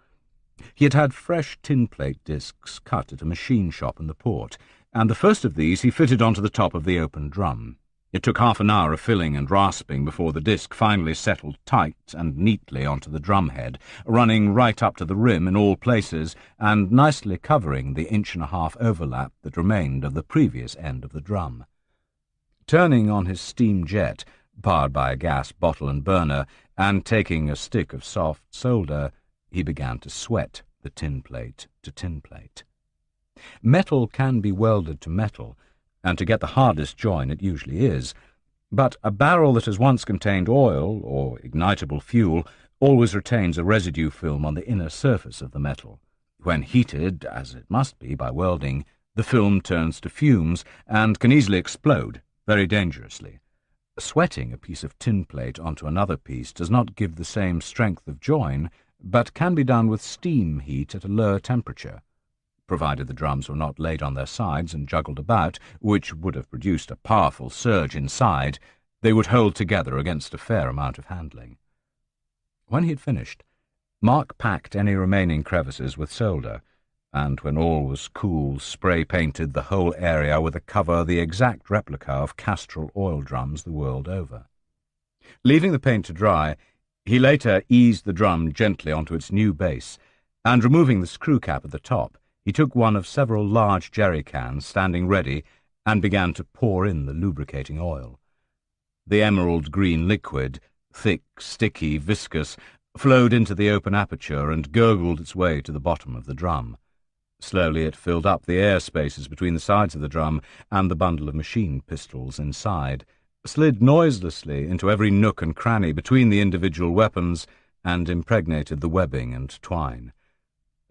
He had had fresh tin plate discs cut at a machine shop in the port, and the first of these he fitted onto the top of the open drum. It took half an hour of filling and rasping before the disc finally settled tight and neatly onto the drumhead, running right up to the rim in all places and nicely covering the 1.5-inch overlap that remained of the previous end of the drum. Turning on his steam jet, powered by a gas bottle and burner, and taking a stick of soft solder, he began to sweat the tin plate to tin plate. Metal can be welded to metal, and to get the hardest join it usually is, but a barrel that has once contained oil or ignitable fuel always retains a residue film on the inner surface of the metal. When heated, as it must be by welding, the film turns to fumes and can easily explode, very dangerously. Sweating a piece of tin plate onto another piece does not give the same strength of join, but can be done with steam heat at a lower temperature. Provided the drums were not laid on their sides and juggled about, which would have produced a powerful surge inside, they would hold together against a fair amount of handling. When he had finished, Mark packed any remaining crevices with solder, and when all was cool, spray-painted the whole area with a cover the exact replica of Castrol oil drums the world over. Leaving the paint to dry, he later eased the drum gently onto its new base, and removing the screw cap at the top, he took one of several large jerry cans standing ready and began to pour in the lubricating oil. The emerald-green liquid, thick, sticky, viscous, flowed into the open aperture and gurgled its way to the bottom of the drum. Slowly it filled up the air spaces between the sides of the drum and the bundle of machine pistols inside, slid noiselessly into every nook and cranny between the individual weapons, and impregnated the webbing and twine.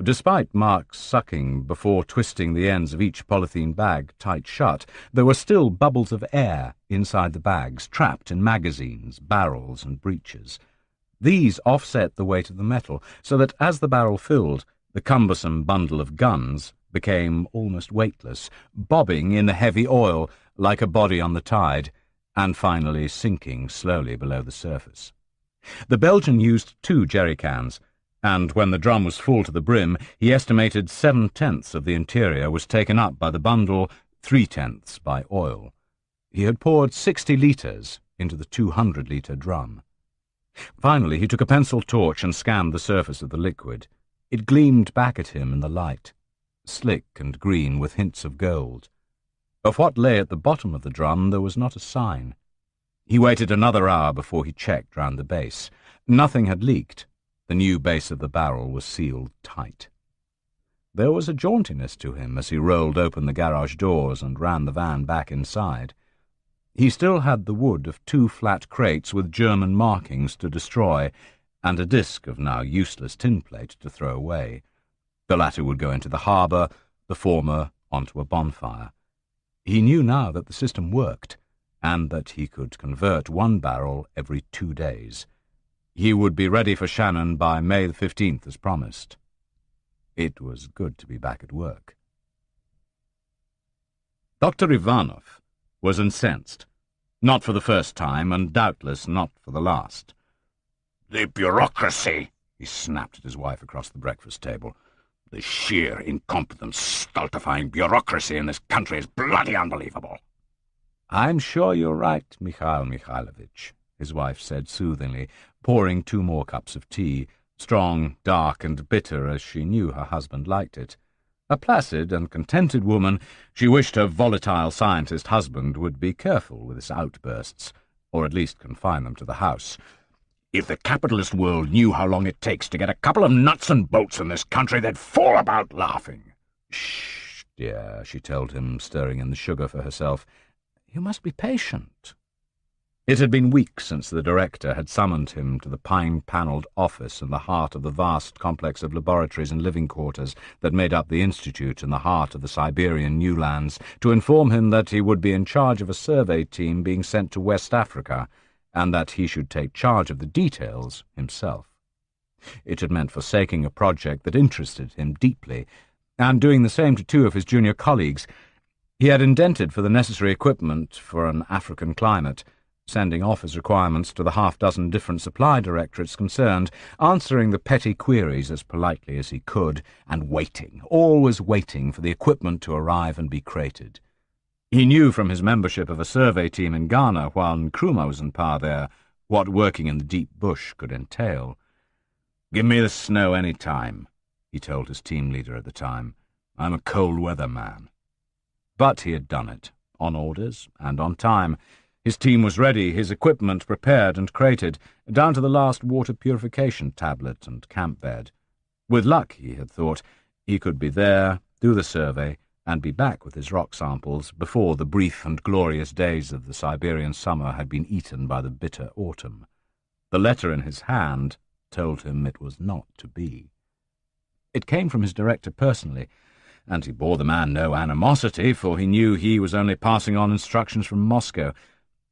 Despite Mark's sucking before twisting the ends of each polythene bag tight shut, there were still bubbles of air inside the bags, trapped in magazines, barrels, and breeches. These offset the weight of the metal, so that as the barrel filled, the cumbersome bundle of guns became almost weightless, bobbing in the heavy oil like a body on the tide, and finally sinking slowly below the surface. The Belgian used 2 jerry cans, and when the drum was full to the brim, he estimated 7/10 of the interior was taken up by the bundle, 3/10 by oil. He had poured 60 litres into the 200-litre drum. Finally, he took a pencil torch and scanned the surface of the liquid. It gleamed back at him in the light, slick and green with hints of gold. Of what lay at the bottom of the drum there was not a sign. He waited another hour before he checked round the base. Nothing had leaked. The new base of the barrel was sealed tight. There was a jauntiness to him as he rolled open the garage doors and ran the van back inside. He still had the wood of 2 flat crates with German markings to destroy, and a disc of now useless tin plate to throw away. The latter would go into the harbour, the former onto a bonfire. He knew now that the system worked, and that he could convert 1 barrel every 2 days. He would be ready for Shannon by May the 15th as promised. It was good to be back at work. Dr. Ivanov was incensed, not for the first time, and doubtless not for the last. "The bureaucracy," he snapped at his wife across the breakfast table. "The sheer, incompetent, stultifying bureaucracy in this country is bloody unbelievable." "I'm sure you're right, Mikhail Mikhailovich," his wife said soothingly, pouring 2 more cups of tea, strong, dark, and bitter as she knew her husband liked it. A placid and contented woman, she wished her volatile scientist husband would be careful with his outbursts. or at least confine them to the house. If the capitalist world knew how long it takes to get a couple of nuts and bolts in this country, they'd fall about laughing. "Shh, dear," she told him, stirring in the sugar for herself. "You must be patient." It had been weeks since the director had summoned him to the pine-panelled office in the heart of the vast complex of laboratories and living quarters that made up the Institute in the heart of the Siberian Newlands, to inform him that he would be in charge of a survey team being sent to West Africa, and that he should take charge of the details himself. It had meant forsaking a project that interested him deeply, and doing the same to two of his junior colleagues. He had indented for the necessary equipment for an African climate, sending off his requirements to the half-dozen different supply directorates concerned, answering the petty queries as politely as he could, and waiting, always waiting for the equipment to arrive and be crated. He knew from his membership of a survey team in Ghana while Nkrumah was in power there what working in the deep bush could entail. "Give me the snow any time," he told his team leader at the time. "I'm a cold-weather man." But he had done it, on orders and on time. His team was ready, his equipment prepared and crated, down to the last water purification tablet and camp bed. With luck, he had thought, he could be there, do the survey, and be back with his rock samples before the brief and glorious days of the Siberian summer had been eaten by the bitter autumn. The letter in his hand told him it was not to be. It came from his director personally, and he bore the man no animosity, for he knew he was only passing on instructions from Moscow.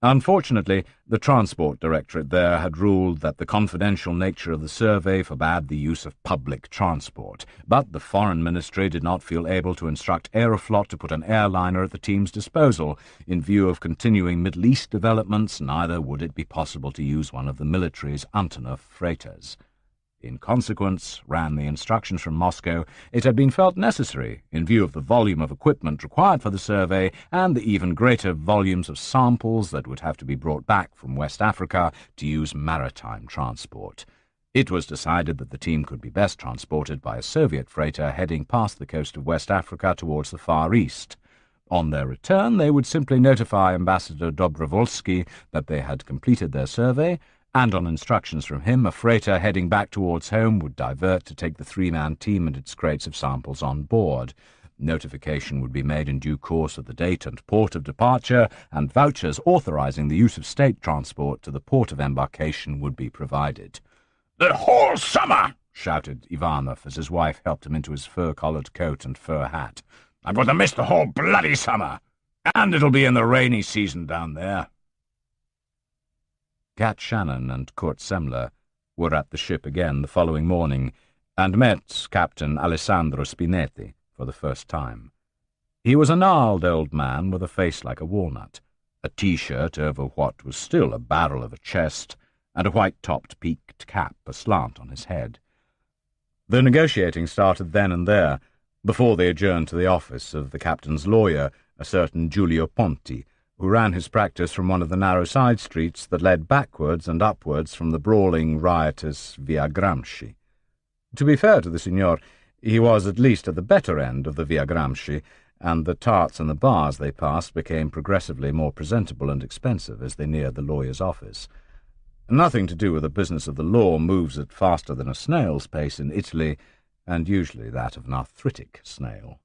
Unfortunately, the Transport Directorate there had ruled that the confidential nature of the survey forbade the use of public transport, but the Foreign Ministry did not feel able to instruct Aeroflot to put an airliner at the team's disposal. In view of continuing Middle East developments, neither would it be possible to use one of the military's Antonov freighters. In consequence, ran the instructions from Moscow, it had been felt necessary, in view of the volume of equipment required for the survey and the even greater volumes of samples that would have to be brought back from West Africa, to use maritime transport. It was decided that the team could be best transported by a Soviet freighter heading past the coast of West Africa towards the Far East. On their return, they would simply notify Ambassador Dobrovolsky that they had completed their survey, and on instructions from him, a freighter heading back towards home would divert to take the three-man team and its crates of samples on board. Notification would be made in due course of the date and port of departure, and vouchers authorizing the use of state transport to the port of embarkation would be provided. "The whole summer!" shouted Ivanov as his wife helped him into his fur-collared coat and fur hat. "I'm going to miss the whole bloody summer, and it'll be in the rainy season down there." Cat Shannon and Kurt Semler were at the ship again the following morning, and met Captain Alessandro Spinetti for the first time. He was a gnarled old man with a face like a walnut, a T-shirt over what was still a barrel of a chest, and a white-topped peaked cap aslant on his head. The negotiating started then and there, before they adjourned to the office of the captain's lawyer, a certain Giulio Ponti, who ran his practice from one of the narrow side streets that led backwards and upwards from the brawling, riotous Via Gramsci. To be fair to the signor, he was at least at the better end of the Via Gramsci, and the tarts and the bars they passed became progressively more presentable and expensive as they neared the lawyer's office. Nothing to do with the business of the law moves it faster than a snail's pace in Italy, and usually that of an arthritic snail.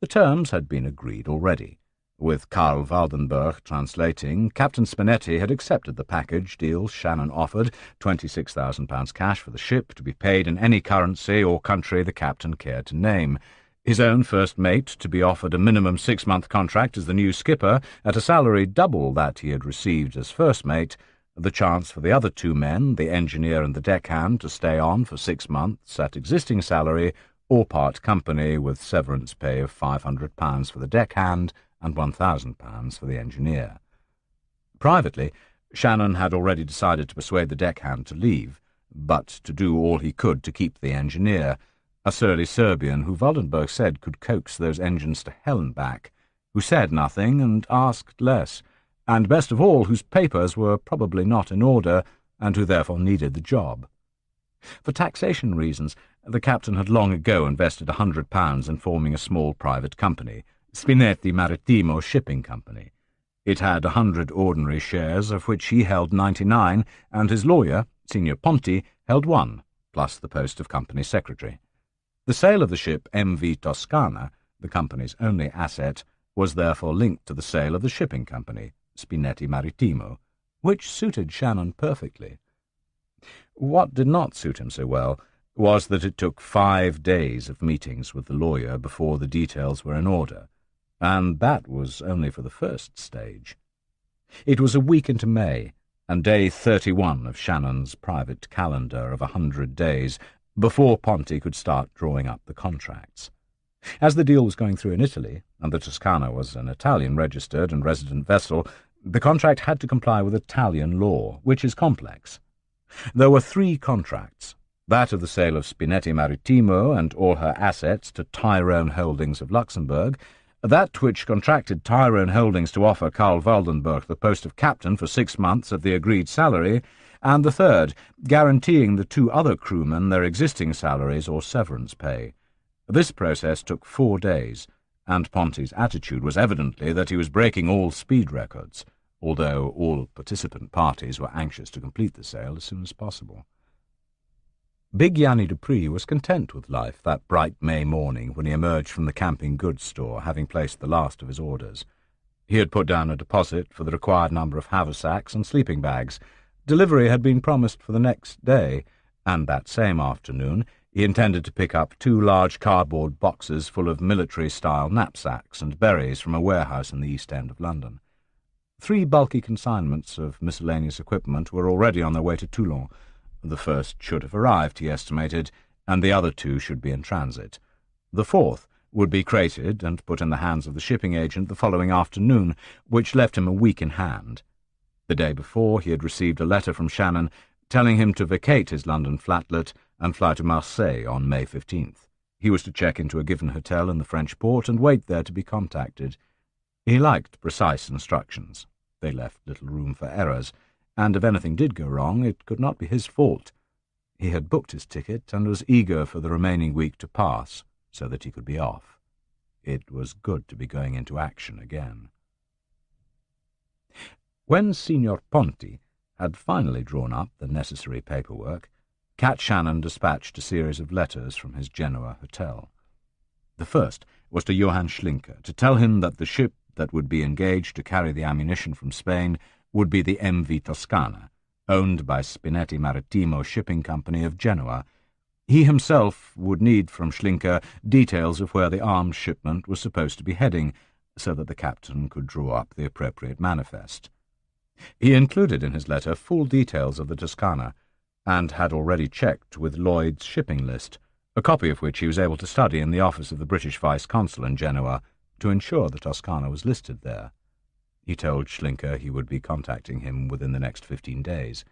The terms had been agreed already. With Karl Waldenberg translating, Captain Spinetti had accepted the package deal Shannon offered, £26,000 cash for the ship, to be paid in any currency or country the captain cared to name. His own first mate to be offered a minimum 6-month contract as the new skipper at a salary double that he had received as first mate, the chance for the other two men, the engineer and the deckhand, to stay on for 6 months at existing salary, or part company with severance pay of £500 for the deckhand and £1,000 for the engineer. Privately, Shannon had already decided to persuade the deckhand to leave, but to do all he could to keep the engineer, a surly Serbian who Waldenberg said could coax those engines to hell and back, who said nothing and asked less, and best of all, whose papers were probably not in order, and who therefore needed the job. For taxation reasons, the captain had long ago invested £100 in forming a small private company, Spinetti Marittimo Shipping Company. It had 100 ordinary shares, of which he held 99, and his lawyer, Signor Ponti, held 1, plus the post of company secretary. The sale of the ship MV Toscana, the company's only asset, was therefore linked to the sale of the shipping company, Spinetti Marittimo, which suited Shannon perfectly. What did not suit him so well was that it took 5 days of meetings with the lawyer before the details were in order, and that was only for the first stage. It was a week into May, and day 31 of Shannon's private calendar of 100 days, before Ponti could start drawing up the contracts. As the deal was going through in Italy, and the Toscana was an Italian-registered and resident vessel, the contract had to comply with Italian law, which is complex. There were 3 contracts, that of the sale of Spinetti Marittimo and all her assets to Tyrone Holdings of Luxembourg, that which contracted Tyrone Holdings to offer Karl Waldenberg the post of captain for 6 months at the agreed salary, and the third, guaranteeing the 2 other crewmen their existing salaries or severance pay. This process took 4 days, and Ponti's attitude was evidently that he was breaking all speed records, although all participant parties were anxious to complete the sale as soon as possible. Big Yanni Dupree was content with life that bright May morning when he emerged from the camping goods store, having placed the last of his orders. He had put down a deposit for the required number of haversacks and sleeping bags. Delivery had been promised for the next day, and that same afternoon he intended to pick up 2 large cardboard boxes full of military-style knapsacks and berries from a warehouse in the East End of London. 3 bulky consignments of miscellaneous equipment were already on their way to Toulon. The first should have arrived, he estimated, and the other 2 should be in transit. The 4th would be crated and put in the hands of the shipping agent the following afternoon, which left him a week in hand. The day before, he had received a letter from Shannon telling him to vacate his London flatlet and fly to Marseille on May 15th. He was to check into a given hotel in the French port and wait there to be contacted. He liked precise instructions. They left little room for errors, and if anything did go wrong, it could not be his fault. He had booked his ticket and was eager for the remaining week to pass, so that he could be off. It was good to be going into action again. When Signor Ponti had finally drawn up the necessary paperwork, Cat Shannon dispatched a series of letters from his Genoa hotel. The first was to Johann Schlinker to tell him that the ship that would be engaged to carry the ammunition from Spain would be the MV Toscana, owned by Spinetti Marittimo Shipping Company of Genoa. He himself would need from Schlinker details of where the armed shipment was supposed to be heading, so that the captain could draw up the appropriate manifest. He included in his letter full details of the Toscana, and had already checked with Lloyd's shipping list, a copy of which he was able to study in the office of the British Vice-Consul in Genoa, to ensure the Toscana was listed there. He told Schlinker he would be contacting him within the next 15 days.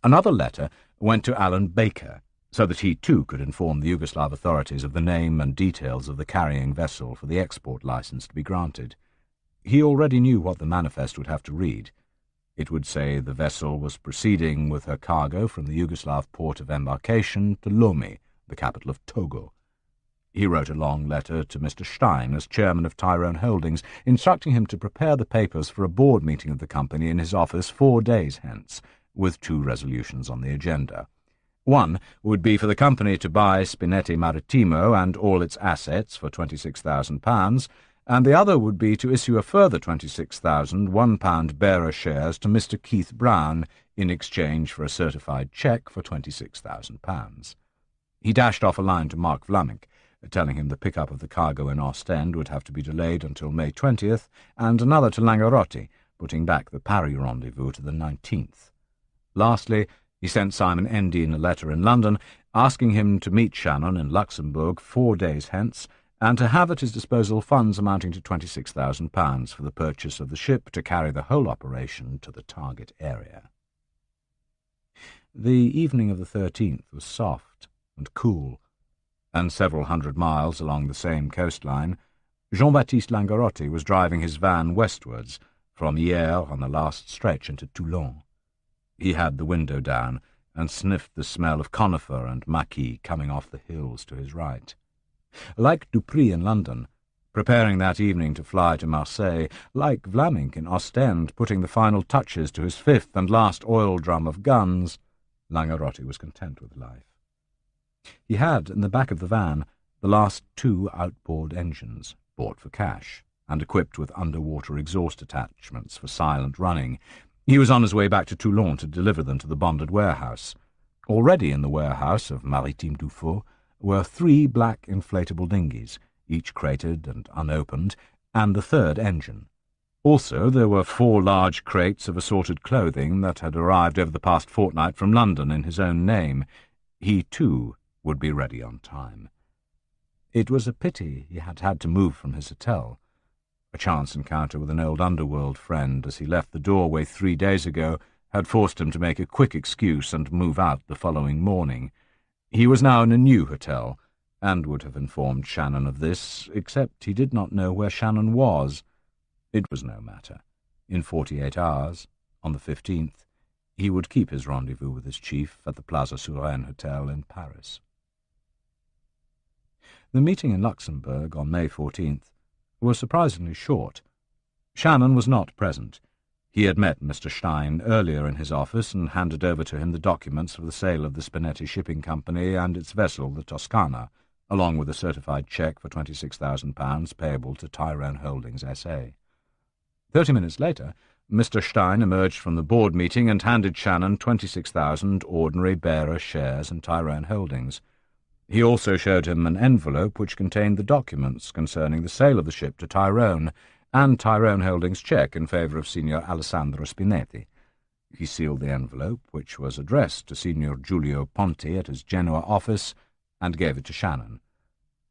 Another letter went to Alan Baker, so that he too could inform the Yugoslav authorities of the name and details of the carrying vessel for the export license to be granted. He already knew what the manifest would have to read. It would say the vessel was proceeding with her cargo from the Yugoslav port of embarkation to Lomé, the capital of Togo. He wrote a long letter to Mr. Stein as chairman of Tyrone Holdings, instructing him to prepare the papers for a board meeting of the company in his office 4 days hence, with 2 resolutions on the agenda. One would be for the company to buy Spinetti Marittimo and all its assets for £26,000, and the other would be to issue a further 26,000 £1 bearer shares to Mr. Keith Brown in exchange for a certified cheque for £26,000. He dashed off a line to Mark Vlaminck, telling him the pickup of the cargo in Ostend would have to be delayed until May 20th, and another to Langarotti, putting back the Paris rendezvous to the 19th. Lastly, he sent Simon Endine a letter in London, asking him to meet Shannon in Luxembourg 4 days hence, and to have at his disposal funds amounting to £26,000 for the purchase of the ship to carry the whole operation to the target area. The evening of the 13th was soft and cool, and several hundred miles along the same coastline, Jean-Baptiste Langarotti was driving his van westwards, from Hyères on the last stretch into Toulon. He had the window down, and sniffed the smell of conifer and maquis coming off the hills to his right. Like Dupree in London, preparing that evening to fly to Marseille, like Vlaminck in Ostend putting the final touches to his fifth and last oil drum of guns, Langerotti was content with life. He had, in the back of the van, the last 2 outboard engines, bought for cash, and equipped with underwater exhaust attachments for silent running. He was on his way back to Toulon to deliver them to the bonded warehouse. Already in the warehouse of Maritime Dufault were 3 black inflatable dinghies, each crated and unopened, and the 3rd engine. Also, there were 4 large crates of assorted clothing that had arrived over the past fortnight from London in his own name. He, too, would be ready on time. It was a pity he had had to move from his hotel. A chance encounter with an old underworld friend as he left the doorway 3 days ago had forced him to make a quick excuse and move out the following morning. He was now in a new hotel, and would have informed Shannon of this, except he did not know where Shannon was. It was no matter. In 48 hours, on the 15th, he would keep his rendezvous with his chief at the Plaza Suresnes Hotel in Paris. The meeting in Luxembourg on May 14th was surprisingly short. Shannon was not present. He had met Mr. Stein earlier in his office and handed over to him the documents for the sale of the Spinetti Shipping Company and its vessel, the Toscana, along with a certified cheque for £26,000 payable to Tyrone Holdings S.A. 30 minutes later, Mr. Stein emerged from the board meeting and handed Shannon 26,000 ordinary bearer shares in Tyrone Holdings. He also showed him an envelope which contained the documents concerning the sale of the ship to Tyrone and Tyrone Holdings' cheque in favour of Signor Alessandro Spinetti. He sealed the envelope, which was addressed to Signor Giulio Ponti at his Genoa office, and gave it to Shannon.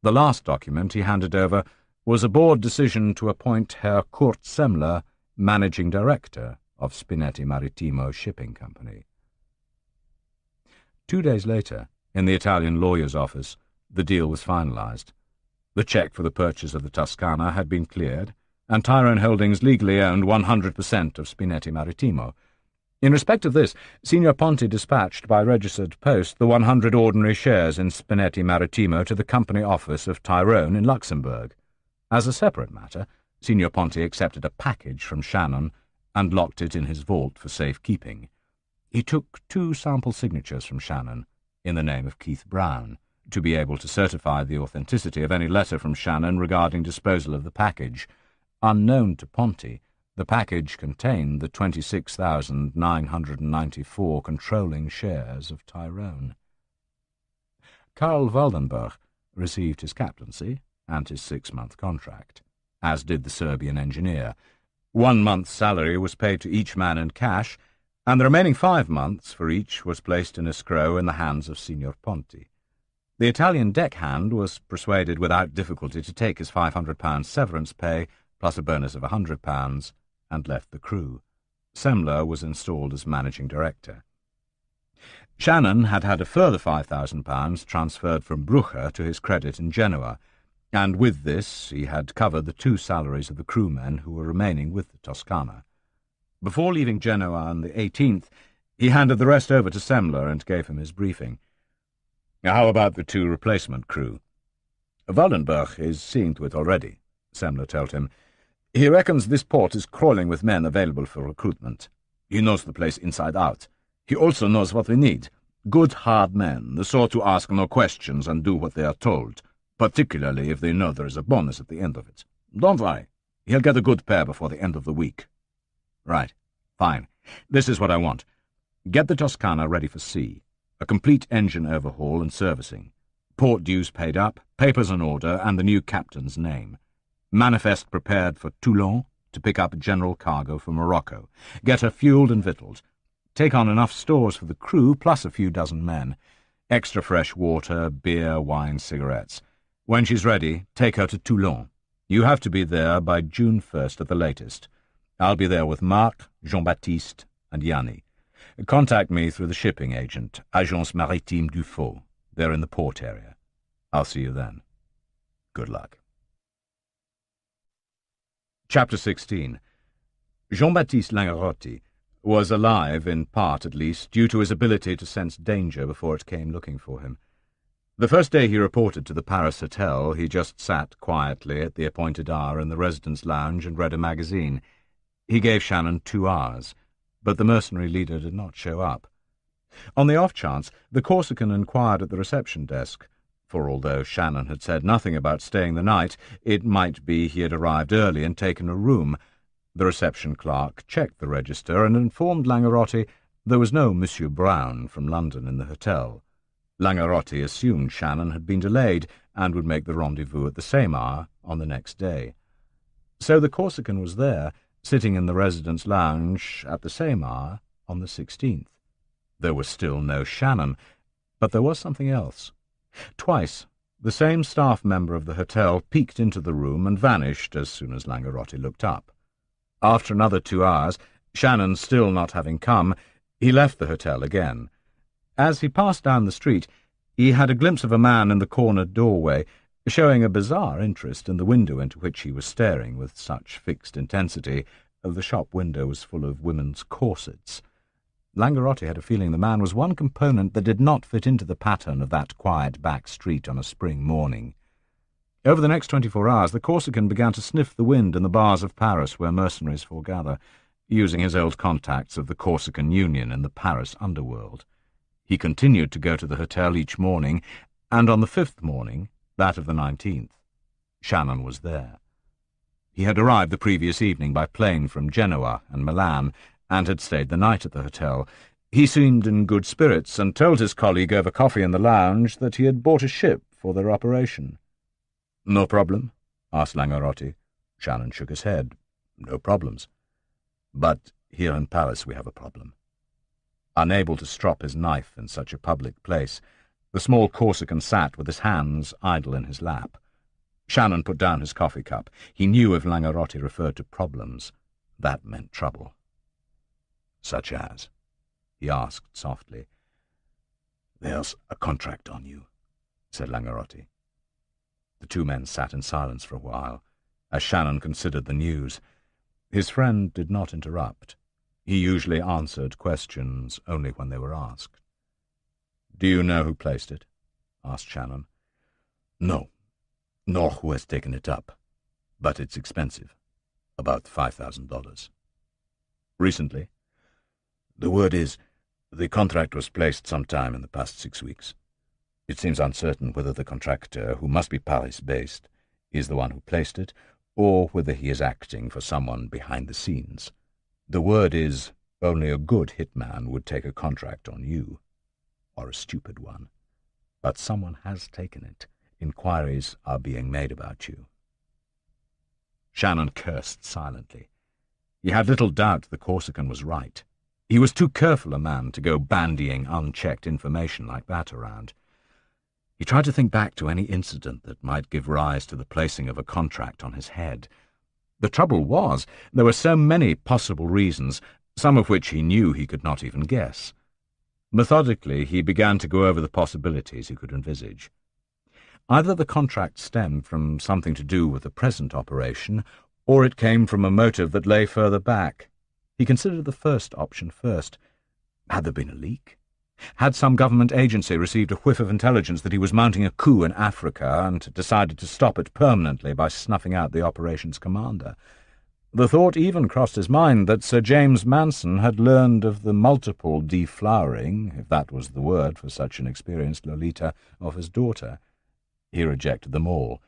The last document he handed over was a board decision to appoint Herr Kurt Semmler managing director of Spinetti Marittimo Shipping Company. 2 days later, in the Italian lawyer's office, the deal was finalized. The cheque for the purchase of the Toscana had been cleared, and Tyrone Holdings legally owned 100% of Spinetti Marittimo. In respect of this, Signor Ponti dispatched by registered post the 100 ordinary shares in Spinetti Marittimo to the company office of Tyrone in Luxembourg. As a separate matter, Signor Ponti accepted a package from Shannon and locked it in his vault for safekeeping. He took 2 sample signatures from Shannon, in the name of Keith Brown, to be able to certify the authenticity of any letter from Shannon regarding disposal of the package. Unknown to Ponti, the package contained the 26,994 controlling shares of Tyrone. Karl Waldenberg received his captaincy and his 6-month contract, as did the Serbian engineer. 1 month's salary was paid to each man in cash, and the remaining 5 months for each was placed in escrow in the hands of Signor Ponti. The Italian deckhand was persuaded without difficulty to take his £500 severance pay, plus a bonus of £100, and left the crew. Semmler was installed as managing director. Shannon had had a further £5,000 transferred from Brucher to his credit in Genoa, and with this he had covered the 2 salaries of the crewmen who were remaining with the Toscana. Before leaving Genoa on the 18th, he handed the rest over to Semmler and gave him his briefing. "How about the 2 replacement crew?" "Waldenberg is seeing to it already," Semmler told him. "He reckons this port is crawling with men available for recruitment. He knows the place inside out. He also knows what we need. Good, hard men, the sort to ask no questions and do what they are told, particularly if they know there is a bonus at the end of it. Don't worry. He'll get a good pair before the end of the week." "Right. Fine. This is what I want. Get the Toscana ready for sea. A complete engine overhaul and servicing. Port dues paid up, papers in order, and the new captain's name. Manifest prepared for Toulon to pick up a general cargo for Morocco. Get her fueled and victualled. Take on enough stores for the crew, plus a few dozen men. Extra fresh water, beer, wine, cigarettes. When she's ready, take her to Toulon. You have to be there by June 1st at the latest. I'll be there with Marc, Jean-Baptiste, and Yanni. Contact me through the shipping agent, Agence Maritime Dufault. They're in the port area. I'll see you then. Good luck. Chapter 16. Jean-Baptiste Langerotti was alive, in part at least, due to his ability to sense danger before it came looking for him. The first day he reported to the Paris hotel, he just sat quietly at the appointed hour in the residence lounge and read a magazine. He gave Shannon 2 hours, but the mercenary leader did not show up. On the off chance, the Corsican inquired at the reception desk, for although Shannon had said nothing about staying the night, it might be he had arrived early and taken a room. The reception clerk checked the register and informed Langarotti there was no Monsieur Brown from London in the hotel. Langarotti assumed Shannon had been delayed and would make the rendezvous at the same hour on the next day. So the Corsican was there, sitting in the residence lounge at the same hour on the 16th. There was still no Shannon, but there was something else. Twice, the same staff member of the hotel peeked into the room and vanished as soon as Langarotti looked up. After another 2 hours, Shannon still not having come, he left the hotel again. As he passed down the street, he had a glimpse of a man in the corner doorway, showing a bizarre interest in the window into which he was staring with such fixed intensity. The shop window was full of women's corsets. Langarotti had a feeling the man was one component that did not fit into the pattern of that quiet back street on a spring morning. Over the next 24 hours, the Corsican began to sniff the wind in the bars of Paris where mercenaries foregather, using his old contacts of the Corsican Union in the Paris underworld. He continued to go to the hotel each morning, and on the 5th morning, that of the 19th, Shannon was there. He had arrived the previous evening by plane from Genoa and Milan, and had stayed the night at the hotel. He seemed in good spirits, and told his colleague over coffee in the lounge that he had bought a ship for their operation. "No problem?" asked Langarotti. Shannon shook his head. "No problems. But here in Paris we have a problem." Unable to strop his knife in such a public place, the small Corsican sat with his hands idle in his lap. Shannon put down his coffee cup. He knew if Langarotti referred to problems, that meant trouble. "Such as?" he asked softly. "There's a contract on you," said Langarotti. The two men sat in silence for a while, as Shannon considered the news. His friend did not interrupt. He usually answered questions only when they were asked. "Do you know who placed it?" asked Shannon. "No, nor who has taken it up. But it's expensive. About $5,000. "Recently?" "The word is, the contract was placed sometime in the past 6 weeks. It seems uncertain whether the contractor, who must be Paris-based, is the one who placed it, or whether he is acting for someone behind the scenes. The word is, only a good hitman would take a contract on you, or a stupid one. But someone has taken it. Inquiries are being made about you." Shannon cursed silently. He had little doubt the Corsican was right. He was too careful a man to go bandying unchecked information like that around. He tried to think back to any incident that might give rise to the placing of a contract on his head. The trouble was, there were so many possible reasons, some of which he knew he could not even guess. Methodically, he began to go over the possibilities he could envisage. Either the contract stemmed from something to do with the present operation, or it came from a motive that lay further back. He considered the first option first. Had there been a leak? Had some government agency received a whiff of intelligence that he was mounting a coup in Africa and decided to stop it permanently by snuffing out the operation's commander? The thought even crossed his mind that Sir James Manson had learned of the multiple deflowering, if that was the word for such an experienced Lolita, of his daughter. He rejected them all.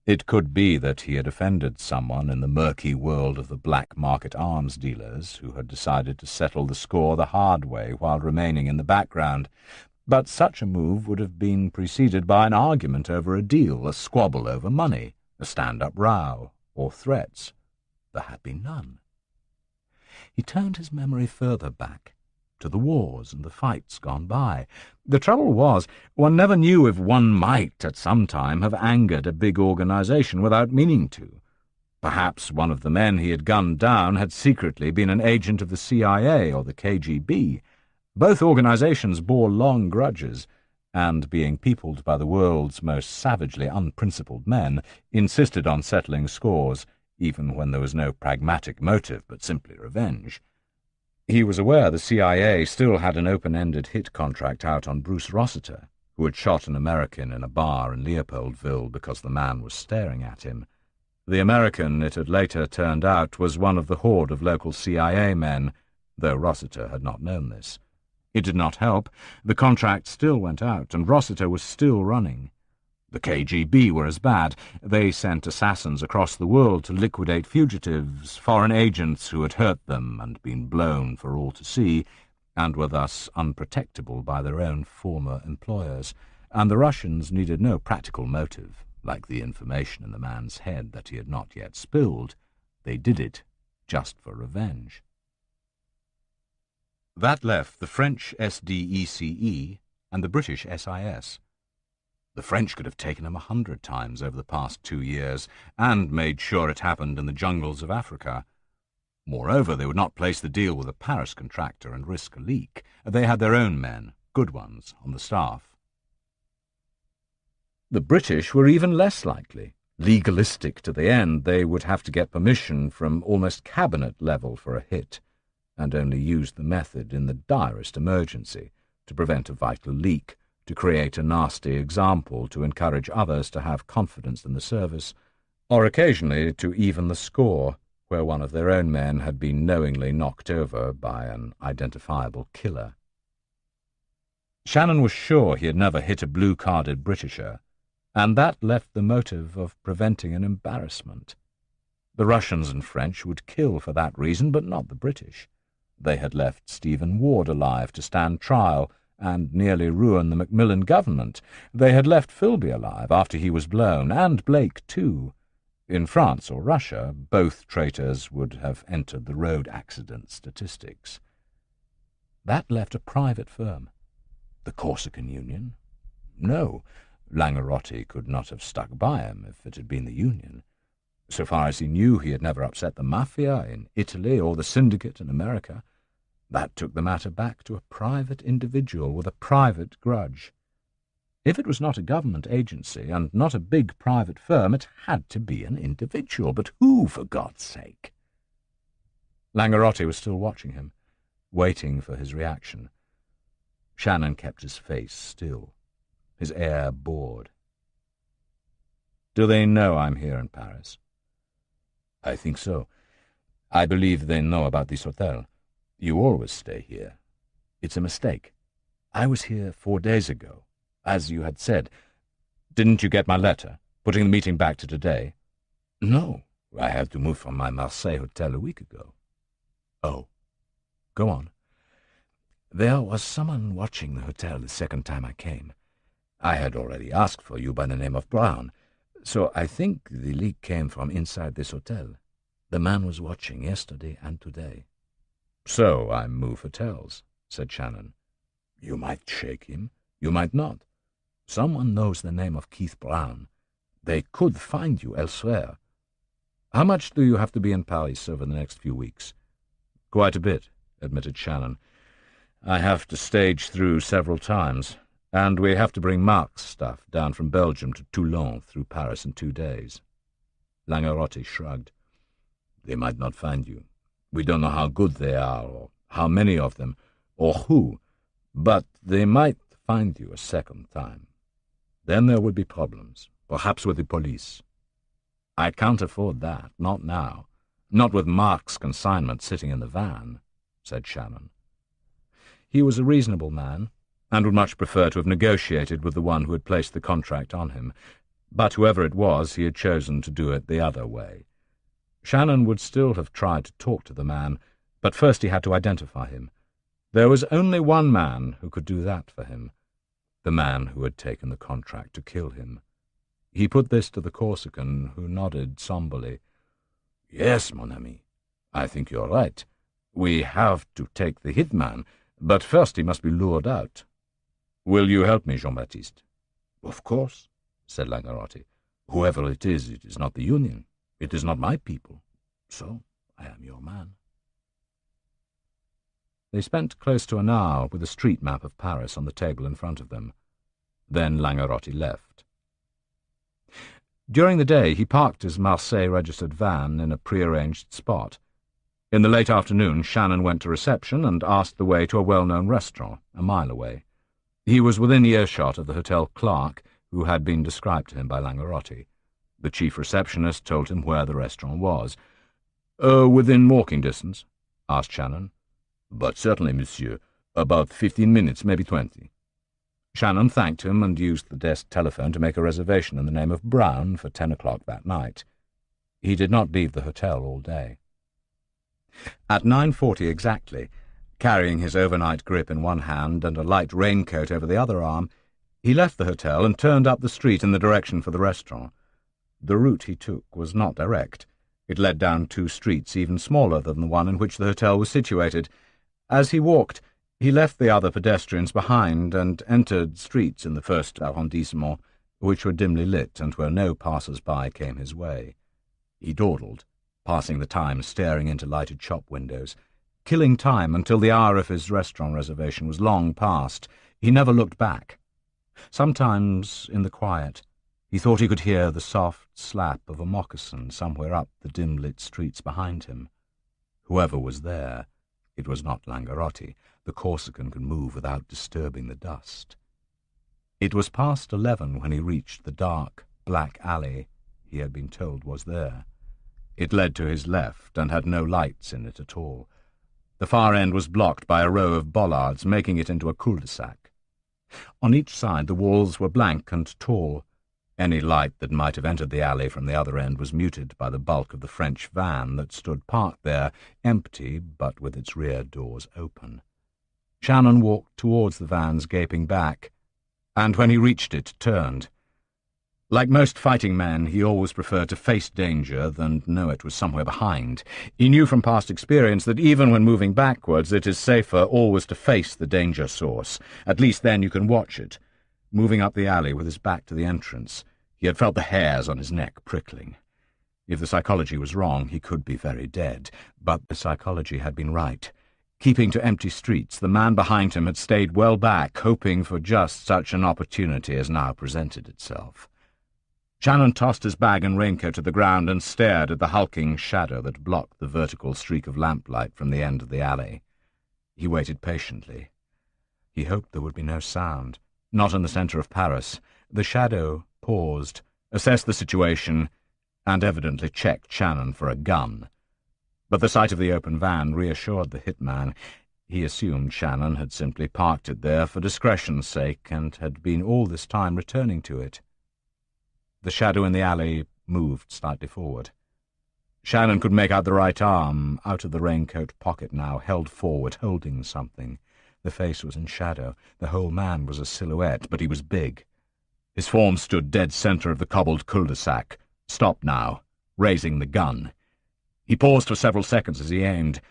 It could be that he had offended someone in the murky world of the black market arms dealers who had decided to settle the score the hard way while remaining in the background. But such a move would have been preceded by an argument over a deal, a squabble over money, a stand-up row, or threats. There had been none. He turned his memory further back, to the wars and the fights gone by. The trouble was, one never knew if one might, at some time, have angered a big organization without meaning to. Perhaps one of the men he had gunned down had secretly been an agent of the CIA or the KGB. Both organizations bore long grudges, and, being peopled by the world's most savagely unprincipled men, insisted on settling scores, even when there was no pragmatic motive but simply revenge. He was aware the CIA still had an open-ended hit contract out on Bruce Rossiter, who had shot an American in a bar in Leopoldville because the man was staring at him. The American, it had later turned out, was one of the horde of local CIA men, though Rossiter had not known this. It did not help. The contract still went out, and Rossiter was still running. The KGB were as bad. They sent assassins across the world to liquidate fugitives, foreign agents who had hurt them and been blown for all to see, and were thus unprotectable by their own former employers. And the Russians needed no practical motive, like the information in the man's head that he had not yet spilled. They did it just for revenge. That left the French SDECE and the British SIS. The French could have taken him 100 times over the past 2 years, and made sure it happened in the jungles of Africa. Moreover, they would not place the deal with a Paris contractor and risk a leak. They had their own men, good ones, on the staff. The British were even less likely. Legalistic to the end, they would have to get permission from almost cabinet level for a hit, and only use the method in the direst emergency, to prevent a vital leak, to create a nasty example, to encourage others to have confidence in the service, or occasionally to even the score, where one of their own men had been knowingly knocked over by an identifiable killer. Shannon was sure he had never hit a blue-carded Britisher, and that left the motive of preventing an embarrassment. The Russians and French would kill for that reason, but not the British. They had left Stephen Ward alive to stand trial and nearly ruin the Macmillan government. They had left Philby alive after he was blown, and Blake too. In France or Russia, both traitors would have entered the road accident statistics. That left a private firm. The Corsican Union? No, Langerotti could not have stuck by him if it had been the Union. So far as he knew, he had never upset the Mafia in Italy or the Syndicate in America. That took the matter back to a private individual with a private grudge. If it was not a government agency and not a big private firm, it had to be an individual. But who, for God's sake? Langerotti was still watching him, waiting for his reaction. Shannon kept his face still, his air bored. "Do they know I'm here in Paris?" "I think so. I believe they know about this hotel. You always stay here. It's a mistake. I was here 4 days ago, as you had said. Didn't you get my letter, putting the meeting back to today?" "No. I had to move from my Marseille hotel a week ago." "Oh. Go on." "There was someone watching the hotel the second time I came. I had already asked for you by the name of Brown, so I think the leak came from inside this hotel. The man was watching yesterday and today." "So I move hotels," said Shannon. "You might shake him. You might not. Someone knows the name of Keith Brown. They could find you elsewhere. How much do you have to be in Paris over the next few weeks?" "Quite a bit," admitted Shannon. "I have to stage through several times, and we have to bring Mark's stuff down from Belgium to Toulon through Paris in 2 days." Langerotti shrugged. "They might not find you. We don't know how good they are, or how many of them, or who, but they might find you a second time. Then there would be problems, perhaps with the police." "I can't afford that, not now. Not with Mark's consignment sitting in the van," said Shannon. He was a reasonable man, and would much prefer to have negotiated with the one who had placed the contract on him, but whoever it was, he had chosen to do it the other way. Shannon would still have tried to talk to the man, but first he had to identify him. There was only one man who could do that for him, the man who had taken the contract to kill him. He put this to the Corsican, who nodded somberly. "Yes, mon ami, I think you're right. We have to take the hitman, but first he must be lured out. Will you help me, Jean-Baptiste?" "Of course," said Langerotti. "Whoever it is not the Union. It is not my people. So I am your man." They spent close to an hour with a street map of Paris on the table in front of them. Then Langerotti left. During the day he parked his Marseille-registered van in a prearranged spot. In the late afternoon Shannon went to reception and asked the way to a well-known restaurant a mile away. He was within earshot of the hotel clerk, who had been described to him by Langarotti. The chief receptionist told him where the restaurant was. Within walking distance?" asked Shannon. "But certainly, monsieur. About 15 minutes, maybe 20. Shannon thanked him and used the desk telephone to make a reservation in the name of Brown for 10 o'clock that night. He did not leave the hotel all day. At 9:40 exactly, carrying his overnight grip in one hand and a light raincoat over the other arm, he left the hotel and turned up the street in the direction for the restaurant. The route he took was not direct. It led down 2 streets even smaller than the one in which the hotel was situated. As he walked, he left the other pedestrians behind and entered streets in the first arrondissement, which were dimly lit and where no passers-by came his way. He dawdled, passing the time staring into lighted shop windows, killing time until the hour of his restaurant reservation was long past. He never looked back. Sometimes, in the quiet, he thought he could hear the soft slap of a moccasin somewhere up the dim-lit streets behind him. Whoever was there, it was not Langarotti. The Corsican could move without disturbing the dust. It was past 11 when he reached the dark, black alley he had been told was there. It led to his left and had no lights in it at all. The far end was blocked by a row of bollards, making it into a cul-de-sac. On each side the walls were blank and tall. Any light that might have entered the alley from the other end was muted by the bulk of the French van that stood parked there, empty but with its rear doors open. Shannon walked towards the van's gaping back, and when he reached it, turned. Like most fighting men, he always preferred to face danger than know it was somewhere behind. He knew from past experience that even when moving backwards, it is safer always to face the danger source. At least then you can watch it. Moving up the alley with his back to the entrance, he had felt the hairs on his neck prickling. If the psychology was wrong, he could be very dead, but the psychology had been right. Keeping to empty streets, the man behind him had stayed well back, hoping for just such an opportunity as now presented itself. Shannon tossed his bag and raincoat to the ground and stared at the hulking shadow that blocked the vertical streak of lamplight from the end of the alley. He waited patiently. He hoped there would be no sound. Not in the centre of Paris. The shadow paused, assessed the situation, and evidently checked Shannon for a gun. But the sight of the open van reassured the hitman. He assumed Shannon had simply parked it there for discretion's sake and had been all this time returning to it. The shadow in the alley moved slightly forward. Shannon could make out the right arm, out of the raincoat pocket now, held forward, holding something. The face was in shadow. The whole man was a silhouette, but he was big. His form stood dead centre of the cobbled cul-de-sac, stopped now, raising the gun. He paused for several seconds as he aimed,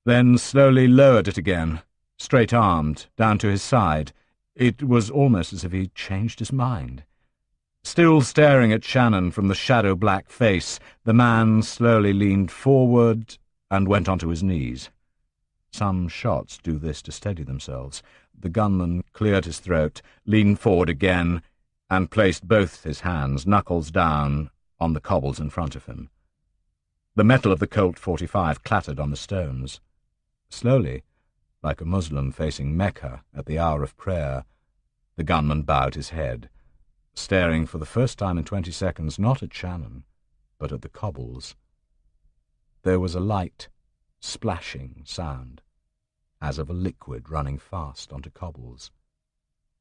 then slowly lowered it again, straight-armed, down to his side. It was almost as if he changed his mind. Still staring at Shannon from the shadow-black face, the man slowly leaned forward and went onto his knees. Some shots do this to steady themselves. The gunman cleared his throat, leaned forward again, and placed both his hands, knuckles down, on the cobbles in front of him. The metal of the Colt .45 clattered on the stones. Slowly, like a Muslim facing Mecca at the hour of prayer, the gunman bowed his head, staring for the first time in 20 seconds not at Shannon, but at the cobbles. There was a light, splashing sound, as of a liquid running fast onto cobbles.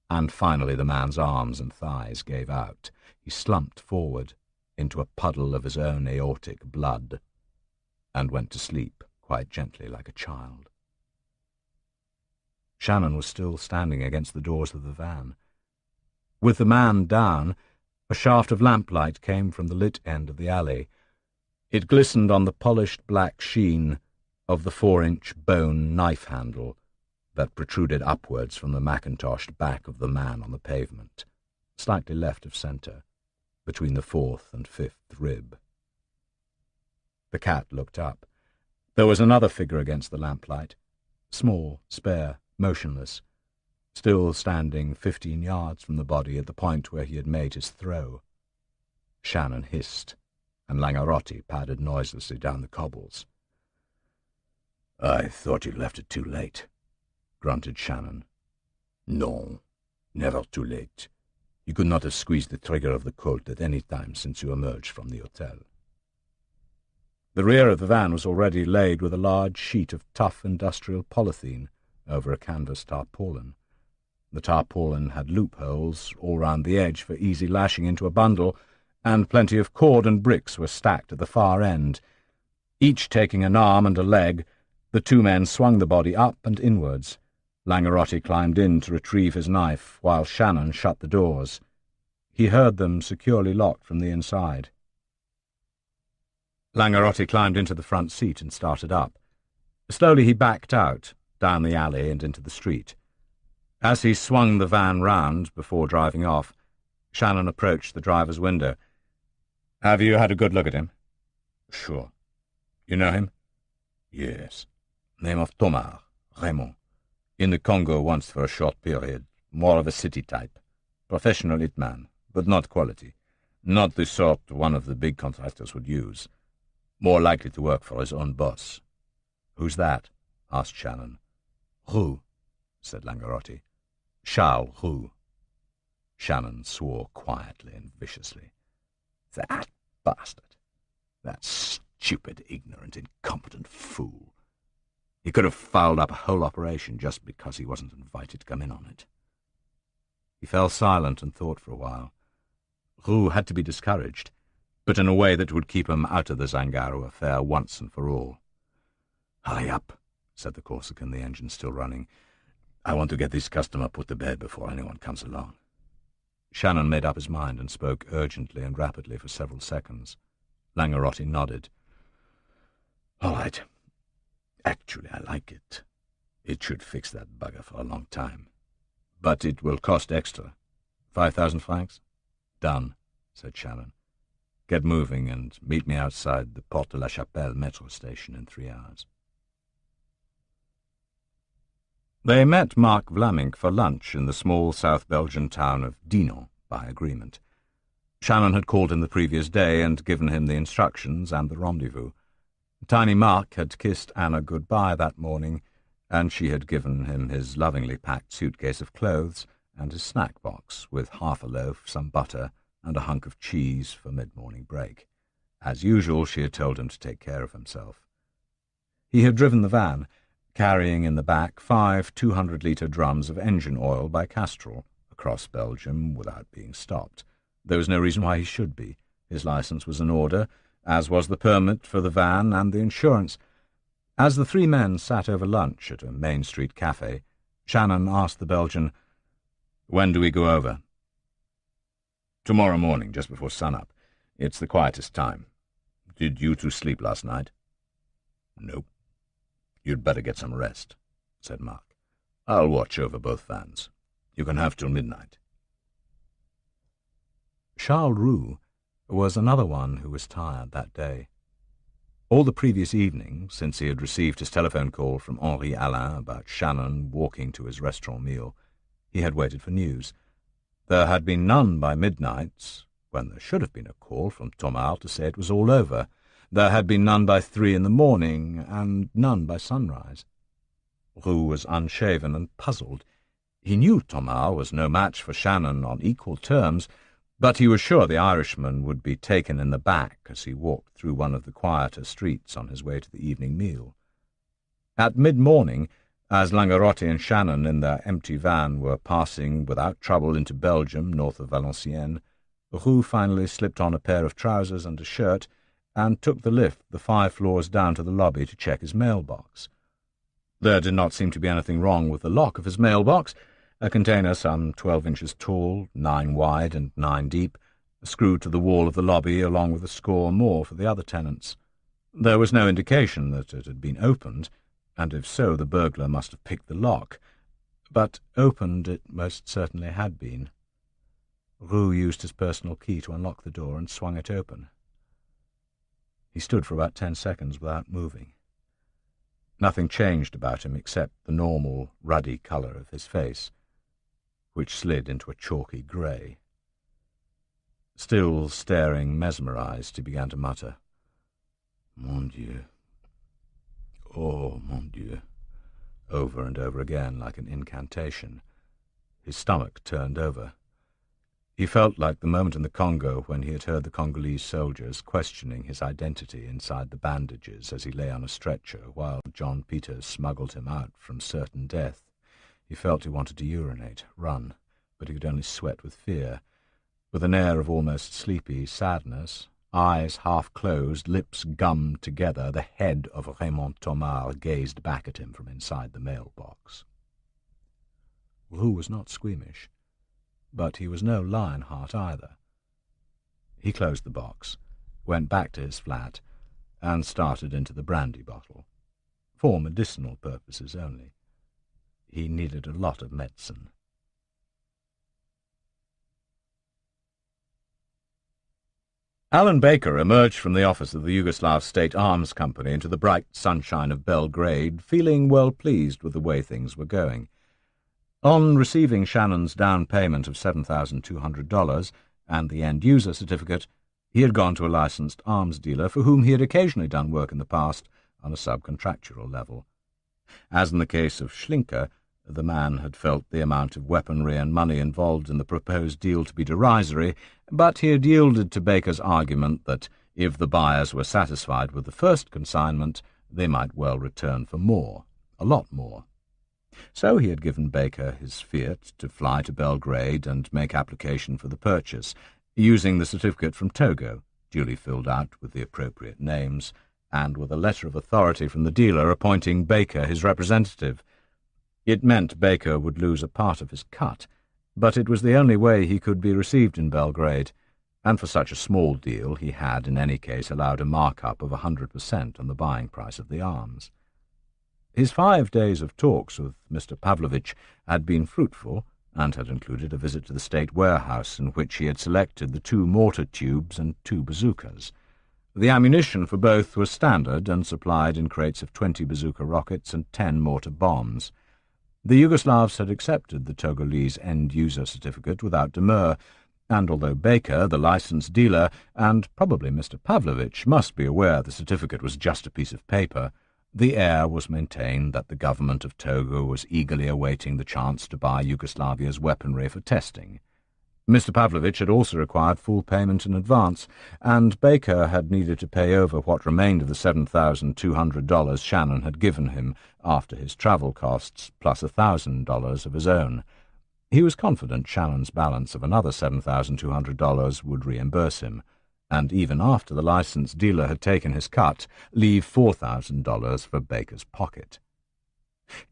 And finally the man's arms and thighs gave out. He slumped forward into a puddle of his own aortic blood, and went to sleep quite gently like a child. Shannon was still standing against the doors of the van. With the man down, a shaft of lamplight came from the lit end of the alley. It glistened on the polished black sheen of the 4-inch bone knife handle that protruded upwards from the mackintoshed back of the man on the pavement, slightly left of centre, between the 4th and 5th rib. The cat looked up. There was another figure against the lamplight, small, spare, motionless, still standing 15 yards from the body at the point where he had made his throw. Shannon hissed, and Langarotti padded noiselessly down the cobbles. "I thought you'd left it too late," grunted Shannon. "Non, Never too late. You could not have squeezed the trigger of the Colt at any time since you emerged from the hotel. The rear of the van was already laid with a large sheet of tough industrial polythene over a canvas tarpaulin. The tarpaulin had loopholes all round the edge for easy lashing into a bundle, and plenty of cord and bricks were stacked at the far end. Each taking an arm and a leg, the two men swung the body up and inwards. Langarotti climbed in to retrieve his knife, while Shannon shut the doors. He heard them securely locked from the inside. Langarotti climbed into the front seat and started up. Slowly he backed out, down the alley and into the street. As he swung the van round before driving off, Shannon approached the driver's window. "Have you had a good look at him?" "Sure." "You know him?" "Yes." "Name of Thomas, Raymond. In the Congo once for a short period. More of a city type. Professional hitman, but not quality. Not the sort one of the big contractors would use. More likely to work for his own boss." "Who's that?" asked Shannon. "Roux," said Langarotti. "Charles Roux." Shannon swore quietly and viciously. That bastard! That stupid, ignorant, incompetent fool! He could have fouled up a whole operation just because he wasn't invited to come in on it. He fell silent and thought for a while. Roux had to be discouraged, but in a way that would keep him out of the Zangaro affair once and for all. "Hurry up," said the Corsican, the engine still running. "I want to get this customer put to bed before anyone comes along." Shannon made up his mind and spoke urgently and rapidly for several seconds. Langarotti nodded. "All right. Actually, I like it. It should fix that bugger for a long time. But it will cost extra. 5,000 francs? "Done," said Shannon. "Get moving and meet me outside the Porte de la Chapelle metro station in 3 hours." They met Mark Vlamink for lunch in the small South Belgian town of Dinan by agreement. Shannon had called him the previous day and given him the instructions and the rendezvous. Tiny Mark had kissed Anna goodbye that morning, and she had given him his lovingly packed suitcase of clothes and his snack box with half a loaf, some butter, and a hunk of cheese for mid-morning break. As usual, she had told him to take care of himself. He had driven the van, carrying in the back 5 200-litre drums of engine oil by Castrol, across Belgium without being stopped. There was no reason why he should be. His licence was in order, as was the permit for the van and the insurance. As the three men sat over lunch at a Main Street cafe, Shannon asked the Belgian, "When do we go over?" "Tomorrow morning, just before sunup. It's the quietest time. Did you two sleep last night?" "Nope." "You'd better get some rest," said Mark. "I'll watch over both vans. You can have till midnight." Charles Roux was another one who was tired that day. All the previous evening, since he had received his telephone call from Henri Alain about Shannon walking to his restaurant meal, he had waited for news. There had been none by midnight, when there should have been a call from Thomas to say it was all over. There had been none by 3 in the morning, and none by sunrise. Roux was unshaven and puzzled. He knew Thomas was no match for Shannon on equal terms, but he was sure the Irishman would be taken in the back as he walked through one of the quieter streets on his way to the evening meal. At mid-morning, as Langarotti and Shannon in their empty van were passing without trouble into Belgium north of Valenciennes, Roux finally slipped on a pair of trousers and a shirt and took the lift the 5 floors down to the lobby to check his mailbox. There did not seem to be anything wrong with the lock of his mailbox, a container some 12 inches tall, 9 wide and 9 deep, screwed to the wall of the lobby along with a score more for the other tenants. There was no indication that it had been opened, and if so the burglar must have picked the lock, but opened it most certainly had been. Roux used his personal key to unlock the door and swung it open. He stood for about 10 seconds without moving. Nothing changed about him except the normal, ruddy colour of his face, which slid into a chalky grey. Still staring mesmerised, he began to mutter, "Mon Dieu, oh, mon Dieu," over and over again like an incantation. His stomach turned over. He felt like the moment in the Congo when he had heard the Congolese soldiers questioning his identity inside the bandages as he lay on a stretcher while John Peters smuggled him out from certain death. He felt he wanted to urinate, run, but he could only sweat with fear. With an air of almost sleepy sadness, eyes half closed, lips gummed together, the head of Raymond Thomas gazed back at him from inside the mailbox. Roux was not squeamish, but he was no Lionheart either. He closed the box, went back to his flat, and started into the brandy bottle, for medicinal purposes only. He needed a lot of medicine. Alan Baker emerged from the office of the Yugoslav State Arms Company into the bright sunshine of Belgrade, feeling well pleased with the way things were going. On receiving Shannon's down payment of $7,200 and the end-user certificate, he had gone to a licensed arms dealer for whom he had occasionally done work in the past on a subcontractual level. As in the case of Schlinker, the man had felt the amount of weaponry and money involved in the proposed deal to be derisory, but he had yielded to Baker's argument that if the buyers were satisfied with the first consignment, they might well return for more, a lot more. So he had given Baker his Fiat to fly to Belgrade and make application for the purchase, using the certificate from Togo, duly filled out with the appropriate names, and with a letter of authority from the dealer appointing Baker his representative. It meant Baker would lose a part of his cut, but it was the only way he could be received in Belgrade, and for such a small deal he had, in any case, allowed a markup of 100% on the buying price of the arms. His 5 days of talks with Mr. Pavlovich had been fruitful, and had included a visit to the state warehouse in which he had selected the 2 mortar tubes and 2 bazookas. The ammunition for both was standard and supplied in crates of 20 bazooka rockets and 10 mortar bombs. The Yugoslavs had accepted the Togolese end-user certificate without demur, and although Baker, the licensed dealer, and probably Mr. Pavlovich must be aware the certificate was just a piece of paper, the air was maintained that the government of Togo was eagerly awaiting the chance to buy Yugoslavia's weaponry for testing. Mr. Pavlovich had also required full payment in advance, and Baker had needed to pay over what remained of the $7,200 Shannon had given him after his travel costs, plus $1,000 of his own. He was confident Shannon's balance of another $7,200 would reimburse him, and even after the licensed dealer had taken his cut, leave $4,000 for Baker's pocket.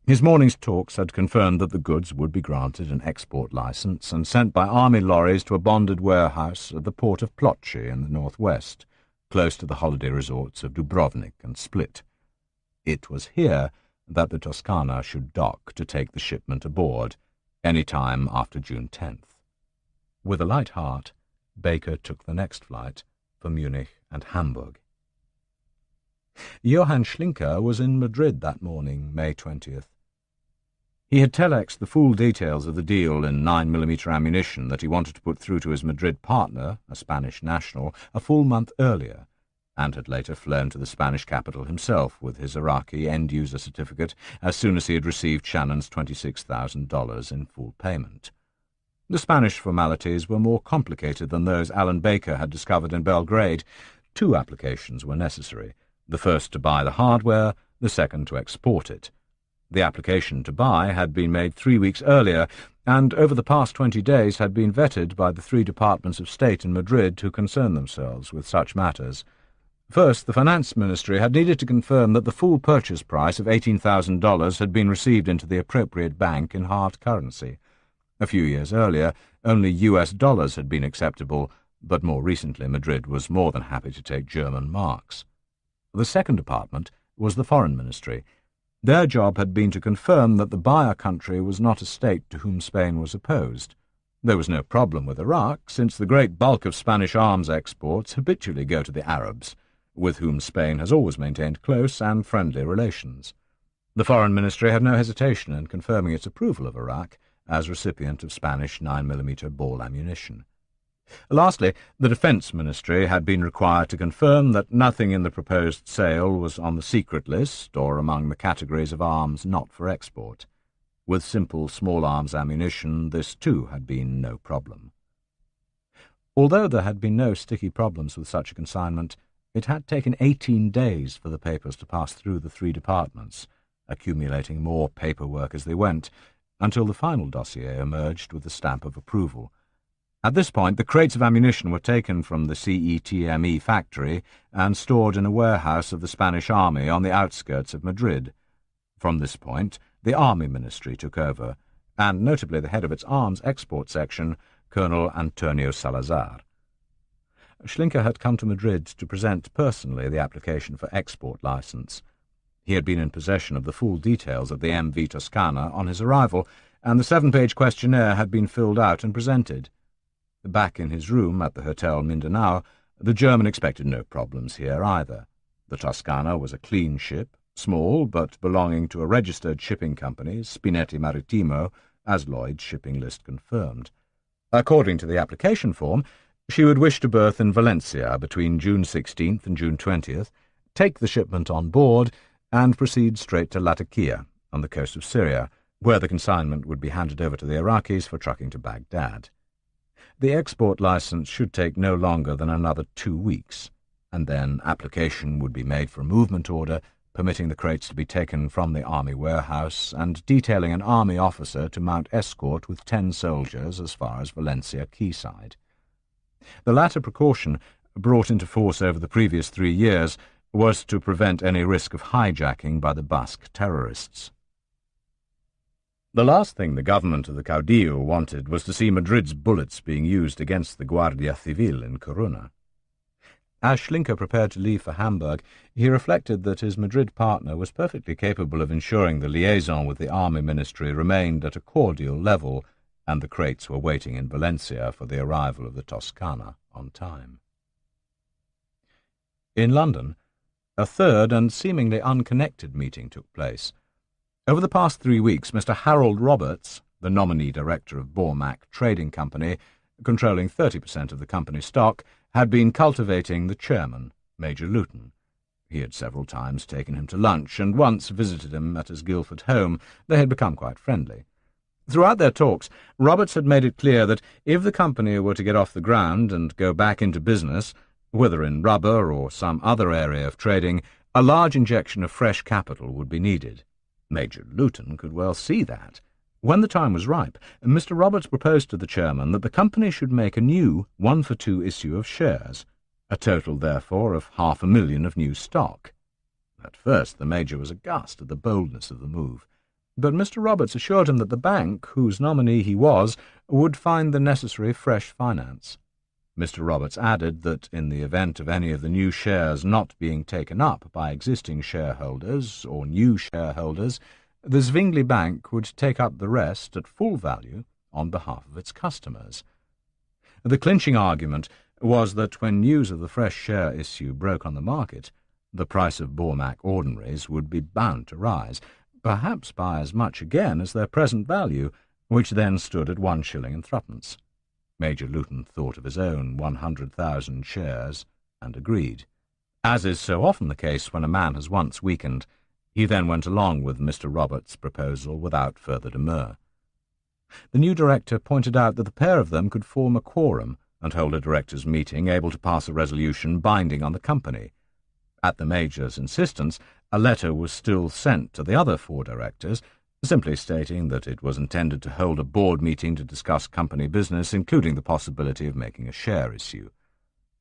His morning's talks had confirmed that the goods would be granted an export license and sent by army lorries to a bonded warehouse at the port of Ploče in the northwest, close to the holiday resorts of Dubrovnik and Split. It was here that the Toscana should dock to take the shipment aboard, any time after June 10th. With a light heart, Baker took the next flight for Munich and Hamburg. Johann Schlinker was in Madrid that morning, May 20th. He had telexed the full details of the deal in 9mm ammunition that he wanted to put through to his Madrid partner, a Spanish national, a full month earlier, and had later flown to the Spanish capital himself with his Iraqi end-user certificate as soon as he had received Shannon's $26,000 in full payment. The Spanish formalities were more complicated than those Alan Baker had discovered in Belgrade. 2 applications were necessary, the first to buy the hardware, the second to export it. The application to buy had been made 3 weeks earlier, and over the past 20 days had been vetted by the 3 departments of state in Madrid who concern themselves with such matters. First, the Finance Ministry had needed to confirm that the full purchase price of $18,000 had been received into the appropriate bank in hard currency. A few years earlier, only US dollars had been acceptable, but more recently Madrid was more than happy to take German marks. The second department was the Foreign Ministry. Their job had been to confirm that the buyer country was not a state to whom Spain was opposed. There was no problem with Iraq, since the great bulk of Spanish arms exports habitually go to the Arabs, with whom Spain has always maintained close and friendly relations. The Foreign Ministry had no hesitation in confirming its approval of Iraq as recipient of Spanish 9mm ball ammunition. Lastly, the Defence Ministry had been required to confirm that nothing in the proposed sale was on the secret list or among the categories of arms not for export. With simple small-arms ammunition, this too had been no problem. Although there had been no sticky problems with such a consignment, it had taken 18 days for the papers to pass through the 3 departments, accumulating more paperwork as they went, until the final dossier emerged with the stamp of approval. At this point, the crates of ammunition were taken from the CETME factory and stored in a warehouse of the Spanish army on the outskirts of Madrid. From this point, the Army Ministry took over, and notably the head of its arms export section, Colonel Antonio Salazar. Schlinker had come to Madrid to present personally the application for export license. He had been in possession of the full details of the MV Toscana on his arrival, and the 7-page questionnaire had been filled out and presented. Back in his room at the Hotel Mindanao, the German expected no problems here either. The Toscana was a clean ship, small but belonging to a registered shipping company, Spinetti Marittimo, as Lloyd's shipping list confirmed. According to the application form, she would wish to berth in Valencia between June 16th and June 20th, take the shipment on board, and proceed straight to Latakia, on the coast of Syria, where the consignment would be handed over to the Iraqis for trucking to Baghdad. The export license should take no longer than another 2 weeks, and then application would be made for a movement order, permitting the crates to be taken from the army warehouse and detailing an army officer to mount escort with 10 soldiers as far as Valencia quayside. The latter precaution, brought into force over the previous 3 years, was to prevent any risk of hijacking by the Basque terrorists. The last thing the government of the Caudillo wanted was to see Madrid's bullets being used against the Guardia Civil in Corunna. As Schlinker prepared to leave for Hamburg, he reflected that his Madrid partner was perfectly capable of ensuring the liaison with the Army Ministry remained at a cordial level, and the crates were waiting in Valencia for the arrival of the Toscana on time. In London, a third and seemingly unconnected meeting took place. Over the past 3 weeks, Mr. Harold Roberts, the nominee director of Bormack Trading Company, controlling 30% of the company's stock, had been cultivating the chairman, Major Luton. He had several times taken him to lunch, and once visited him at his Guildford home. They had become quite friendly. Throughout their talks, Roberts had made it clear that if the company were to get off the ground and go back into business, whether in rubber or some other area of trading, a large injection of fresh capital would be needed. Major Luton could well see that. When the time was ripe, Mr. Roberts proposed to the chairman that the company should make a new 1-for-2 issue of shares, a total, therefore, of 500,000 of new stock. At first the Major was aghast at the boldness of the move, but Mr. Roberts assured him that the bank, whose nominee he was, would find the necessary fresh finance. Mr. Roberts added that in the event of any of the new shares not being taken up by existing shareholders or new shareholders, the Zwingli Bank would take up the rest at full value on behalf of its customers. The clinching argument was that when news of the fresh share issue broke on the market, the price of Bormack ordinaries would be bound to rise, perhaps by as much again as their present value, which then stood at 1 shilling and threepence. Major Luton thought of his own 100,000 shares and agreed. As is so often the case when a man has once weakened, he then went along with Mr. Roberts' proposal without further demur. The new director pointed out that the pair of them could form a quorum and hold a directors' meeting able to pass a resolution binding on the company. At the Major's insistence, a letter was still sent to the other 4 directors, simply stating that it was intended to hold a board meeting to discuss company business, including the possibility of making a share issue.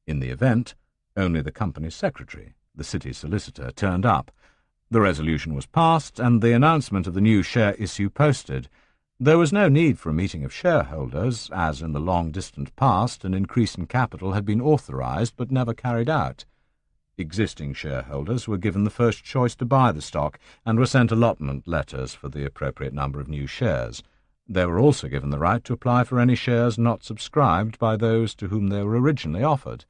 In the event, only the company secretary, the city solicitor, turned up. The resolution was passed, and the announcement of the new share issue posted. There was no need for a meeting of shareholders, as in the long-distant past an increase in capital had been authorized but never carried out. Existing shareholders were given the first choice to buy the stock and were sent allotment letters for the appropriate number of new shares. They were also given the right to apply for any shares not subscribed by those to whom they were originally offered.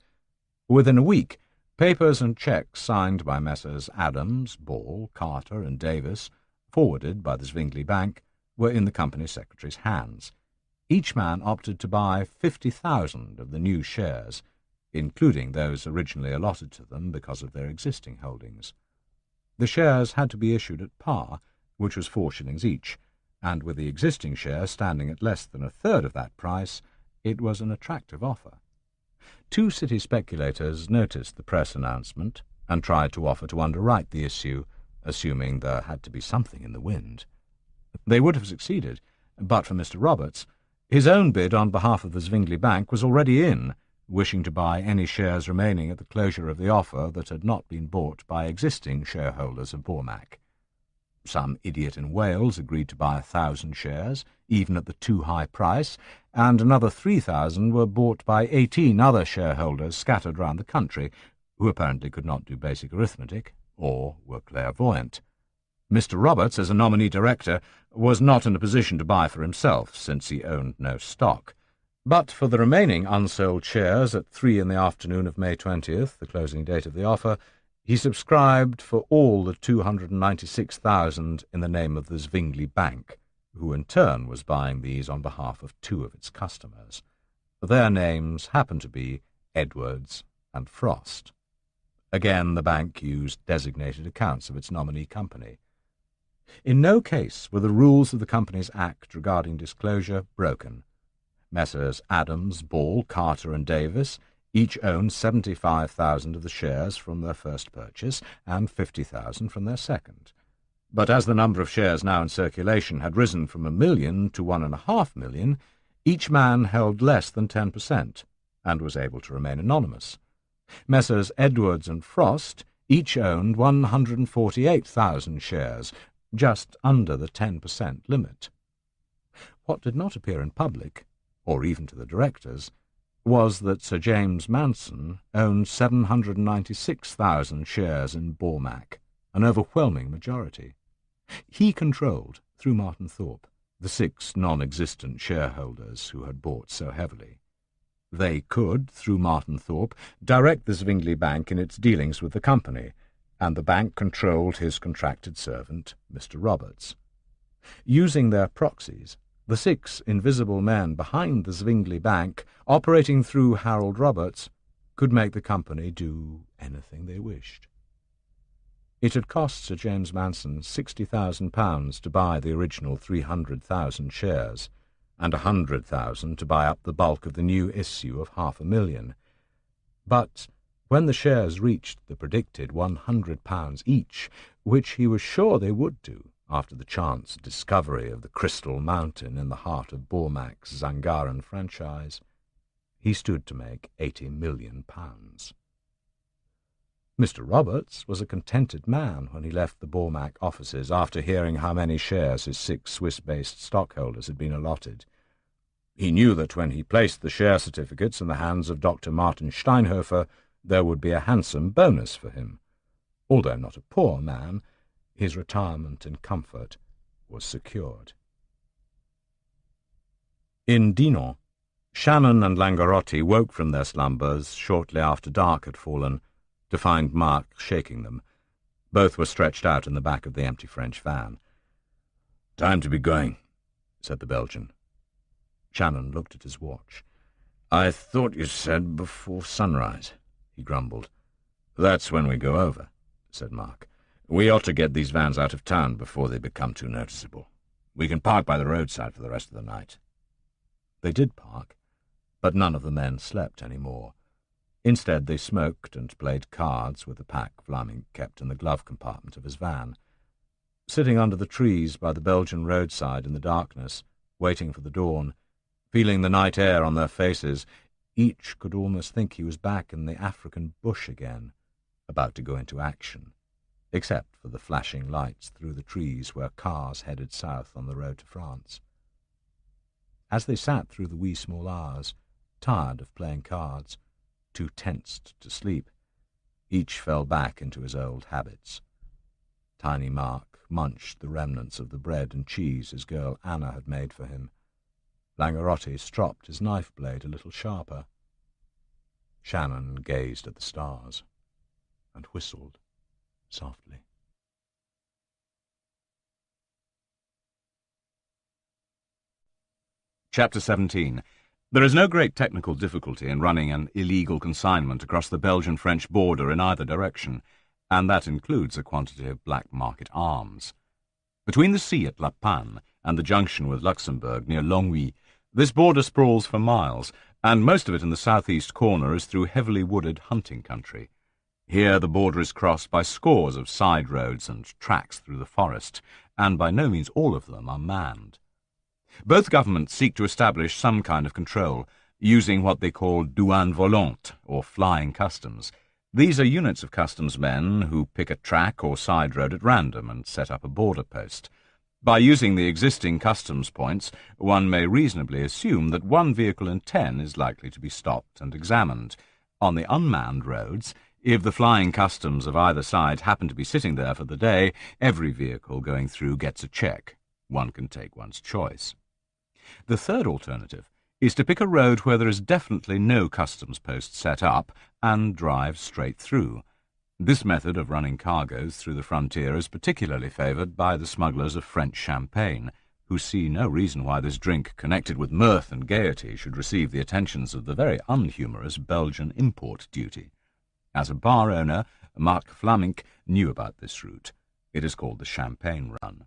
Within a week, papers and cheques signed by Messrs. Adams, Ball, Carter, and Davis, forwarded by the Zwingli Bank, were in the company secretary's hands. Each man opted to buy 50,000 of the new shares, including those originally allotted to them because of their existing holdings. The shares had to be issued at par, which was 4 shillings each, and with the existing share standing at less than a third of that price, it was an attractive offer. Two city speculators noticed the press announcement and tried to offer to underwrite the issue, assuming there had to be something in the wind. They would have succeeded, but for Mr. Roberts. His own bid on behalf of the Zwingli Bank was already in, wishing to buy any shares remaining at the closure of the offer that had not been bought by existing shareholders of Bormack. Some idiot in Wales agreed to buy 1,000 shares, even at the too high price, and another 3,000 were bought by 18 other shareholders scattered round the country, who apparently could not do basic arithmetic, or were clairvoyant. Mr. Roberts, as a nominee director, was not in a position to buy for himself, since he owned no stock. But for the remaining unsold shares at 3 in the afternoon of May 20th, the closing date of the offer, he subscribed for all the 296,000 in the name of the Zwingli Bank, who in turn was buying these on behalf of 2 of its customers. Their names happened to be Edwards and Frost. Again, the bank used designated accounts of its nominee company. In no case were the rules of the Companies Act regarding disclosure broken. Messrs. Adams, Ball, Carter, and Davis each owned 75,000 of the shares from their first purchase and 50,000 from their second. But as the number of shares now in circulation had risen from 1 million to 1.5 million, each man held less than 10% and was able to remain anonymous. Messrs. Edwards and Frost each owned 148,000 shares, just under the 10% limit. What did not appear in public, or even to the directors, was that Sir James Manson owned 796,000 shares in Bormack, an overwhelming majority. He controlled, through Martin Thorpe, the 6 non-existent shareholders who had bought so heavily. They could, through Martin Thorpe, direct the Zwingli Bank in its dealings with the company, and the bank controlled his contracted servant, Mr. Roberts. Using their proxies, the 6 invisible men behind the Zwingli Bank, operating through Harold Roberts, could make the company do anything they wished. It had cost Sir James Manson £60,000 to buy the original 300,000 shares, and 100,000 to buy up the bulk of the new issue of £500,000. But when the shares reached the predicted £100 each, which he was sure they would do after the chance discovery of the Crystal Mountain in the heart of Bormack's Zangaran franchise, he stood to make £80 million. Mr. Roberts was a contented man when he left the Bormack offices after hearing how many shares his 6 Swiss-based stockholders had been allotted. He knew that when he placed the share certificates in the hands of Dr. Martin Steinhofer, there would be a handsome bonus for him. Although not a poor man, his retirement in comfort was secured. In Dinan, Shannon and Langarotti woke from their slumbers shortly after dark had fallen to find Mark shaking them. Both were stretched out in the back of the empty French van. "Time to be going," said the Belgian. Shannon looked at his watch. "I thought you said before sunrise," he grumbled. "That's when we go over," said Mark. "We ought to get these vans out of town before they become too noticeable. We can park by the roadside for the rest of the night." They did park, but none of the men slept any more. Instead, they smoked and played cards with the pack Vlaming kept in the glove compartment of his van. Sitting under the trees by the Belgian roadside in the darkness, waiting for the dawn, feeling the night air on their faces, each could almost think he was back in the African bush again, about to go into action, except for the flashing lights through the trees where cars headed south on the road to France. As they sat through the wee small hours, tired of playing cards, too tensed to sleep, each fell back into his old habits. Tiny Mark munched the remnants of the bread and cheese his girl Anna had made for him. Langarotti stropped his knife blade a little sharper. Shannon gazed at the stars and whistled softly. Chapter 17. There is no great technical difficulty in running an illegal consignment across the Belgian-French border in either direction, and that includes a quantity of black market arms. Between the sea at La Panne and the junction with Luxembourg near Longwy. This border sprawls for miles, and most of it in the southeast corner is through heavily wooded hunting country. Here the border is crossed by scores of side roads and tracks through the forest, and by no means all of them are manned. Both governments seek to establish some kind of control, using what they call douane volante, or flying customs. These are units of customs men who pick a track or side road at random and set up a border post. By using the existing customs points, one may reasonably assume that one vehicle in 10 is likely to be stopped and examined. On the unmanned roads, if the flying customs of either side happen to be sitting there for the day, every vehicle going through gets a check. One can take one's choice. The third alternative is to pick a road where there is definitely no customs post set up and drive straight through. This method of running cargoes through the frontier is particularly favoured by the smugglers of French champagne, who see no reason why this drink, connected with mirth and gaiety, should receive the attentions of the very unhumorous Belgian import duty. As a bar owner, Mark Flamink knew about this route. It is called the Champagne Run.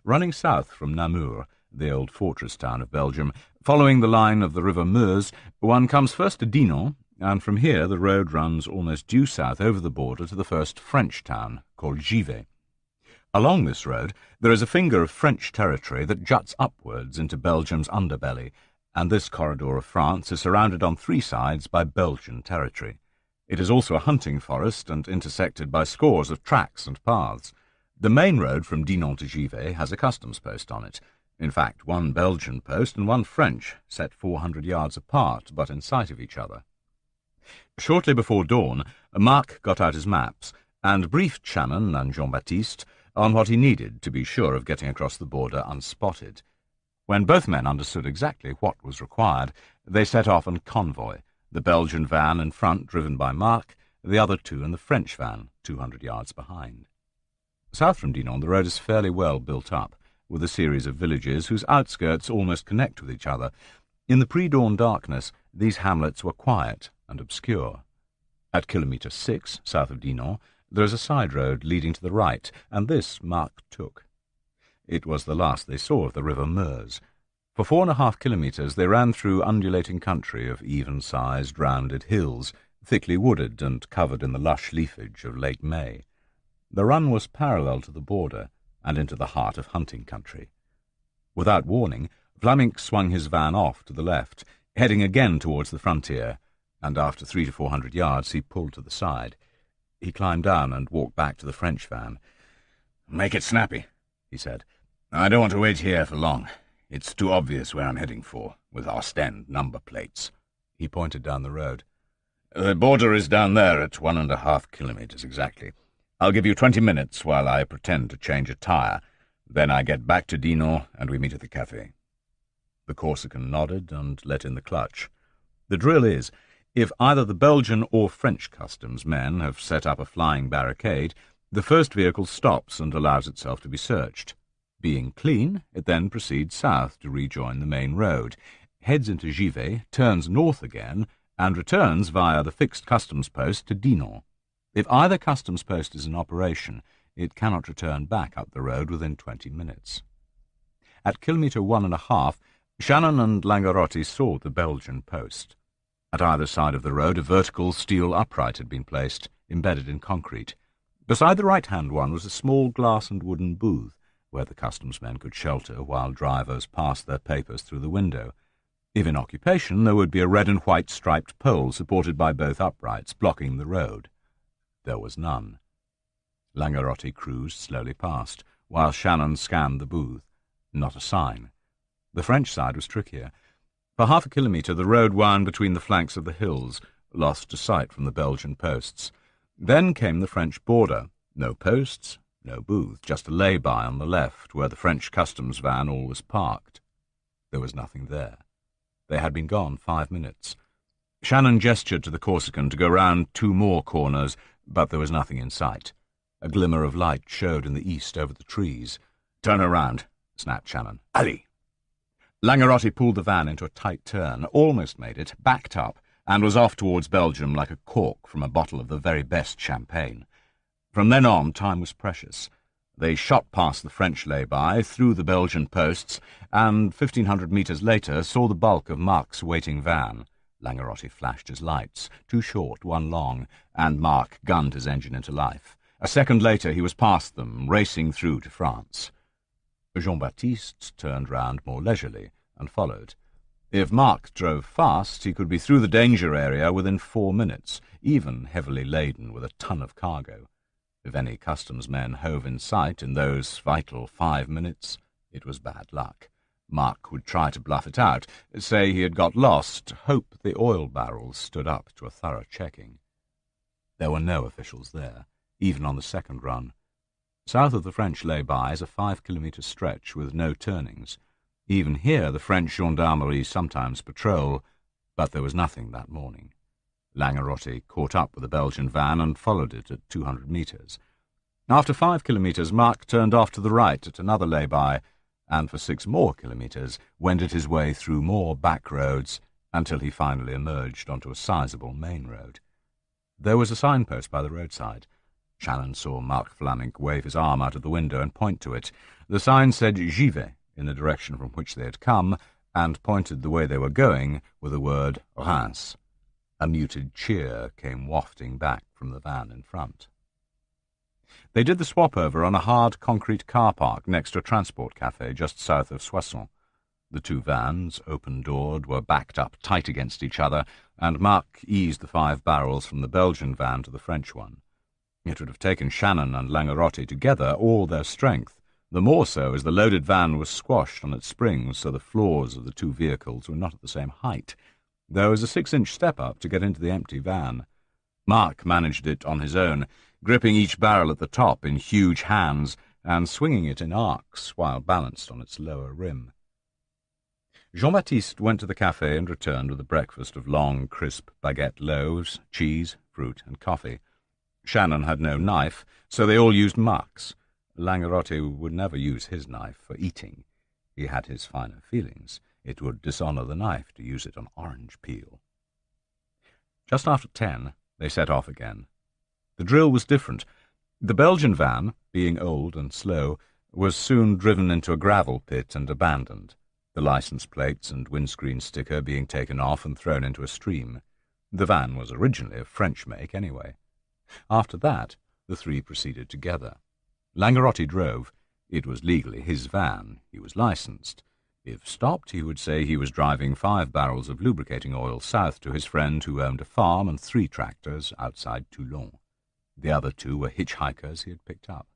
Running south from Namur, the old fortress town of Belgium, following the line of the river Meuse, one comes first to Dinan, and from here the road runs almost due south over the border to the first French town, called Givet. Along this road there is a finger of French territory that juts upwards into Belgium's underbelly, and this corridor of France is surrounded on 3 sides by Belgian territory. It is also a hunting forest and intersected by scores of tracks and paths. The main road from Dinan to Givet has a customs post on it. In fact, one Belgian post and one French, set 400 yards apart, but in sight of each other. Shortly before dawn, Marc got out his maps and briefed Shannon and Jean-Baptiste on what he needed to be sure of getting across the border unspotted. When both men understood exactly what was required, they set off on convoy, the Belgian van in front driven by Marc, the other 2 in the French van 200 yards behind. South from Dinan the road is fairly well built up, with a series of villages whose outskirts almost connect with each other. In the pre-dawn darkness, these hamlets were quiet and obscure. At kilometre 6, south of Dinan, there is a side road leading to the right, and this Marc took. It was the last they saw of the river Meuse. For 4.5 kilometres they ran through undulating country of even-sized, rounded hills, thickly wooded and covered in the lush leafage of late May. The run was parallel to the border and into the heart of hunting country. Without warning, Flamink swung his van off to the left, heading again towards the frontier, and after 300 to 400 yards he pulled to the side. He climbed down and walked back to the French van. "Make it snappy," he said. "I don't want to wait here for long. It's too obvious where I'm heading for, with Ostend number plates." He pointed down the road. "The border is down there at 1.5 kilometres exactly. I'll give you 20 minutes while I pretend to change a tire. Then I get back to Dinan and we meet at the café." The Corsican nodded and let in the clutch. The drill is, if either the Belgian or French customs men have set up a flying barricade, the first vehicle stops and allows itself to be searched. Being clean, it then proceeds south to rejoin the main road, heads into Givet, turns north again, and returns via the fixed customs post to Dinan. If either customs post is in operation, it cannot return back up the road within 20 minutes. At kilometre 1.5, Shannon and Langarotti saw the Belgian post. At either side of the road a vertical steel upright had been placed, embedded in concrete. Beside the right-hand one was a small glass and wooden booth, where the customs men could shelter while drivers passed their papers through the window. If in occupation, there would be a red and white striped pole supported by both uprights, blocking the road. There was none. Langarotti cruised slowly past, while Shannon scanned the booth. Not a sign. The French side was trickier. For 0.5 kilometre the road wound between the flanks of the hills, lost to sight from the Belgian posts. Then came the French border. No posts, no booth, just a lay-by on the left, where the French customs van always parked. There was nothing there. They had been gone 5 minutes. Shannon gestured to the Corsican to go round 2 more corners, but there was nothing in sight. A glimmer of light showed in the east over the trees. "Turn around," snapped Shannon. "Allez!" Langarotti pulled the van into a tight turn, almost made it, backed up, and was off towards Belgium like a cork from a bottle of the very best champagne. From then on, time was precious. They shot past the French lay-by, through the Belgian posts, and 1,500 metres later saw the bulk of Mark's waiting van. Langerotti flashed his lights, two short, one long, and Mark gunned his engine into life. A second later he was past them, racing through to France. Jean-Baptiste turned round more leisurely and followed. If Mark drove fast, he could be through the danger area within 4 minutes, even heavily laden with a ton of cargo. If any customs men hove in sight in those vital 5 minutes, it was bad luck. Mark would try to bluff it out, say he had got lost, hope the oil barrels stood up to a thorough checking. There were no officials there, even on the second run. South of the French lay-by is a 5-kilometre stretch with no turnings. Even here the French gendarmerie sometimes patrol, but there was nothing that morning. Langerotti caught up with the Belgian van and followed it at 200 metres. After 5 kilometres, Mark turned off to the right at another lay-by, and for 6 more kilometres wended his way through more back roads until he finally emerged onto a sizable main road. There was a signpost by the roadside. Shannon saw Mark Flamink wave his arm out of the window and point to it. The sign said "J'y vais" in the direction from which they had come, and pointed the way they were going with the word Reims. A muted cheer came wafting back from the van in front. They did the swap-over on a hard concrete car park next to a transport cafe just south of Soissons. The two vans, open-doored, were backed up tight against each other, and Mark eased the 5 barrels from the Belgian van to the French one. It would have taken Shannon and Langerotti together all their strength, the more so as the loaded van was squashed on its springs so the floors of the two vehicles were not at the same height. There was a 6-inch step-up to get into the empty van. Mark managed it on his own, gripping each barrel at the top in huge hands and swinging it in arcs while balanced on its lower rim. Jean-Baptiste went to the café and returned with a breakfast of long, crisp baguette loaves, cheese, fruit, and coffee. Shannon had no knife, so they all used Mark's. Langerotti would never use his knife for eating. He had his finer feelings. It would dishonour the knife to use it on orange peel. Just after 10, they set off again. The drill was different. The Belgian van, being old and slow, was soon driven into a gravel pit and abandoned, the licence plates and windscreen sticker being taken off and thrown into a stream. The van was originally of French make anyway. After that, the three proceeded together. Langerotti drove. It was legally his van. He was licensed. If stopped, he would say he was driving 5 barrels of lubricating oil south to his friend who owned a farm and 3 tractors outside Toulon. The other 2 were hitchhikers he had picked up.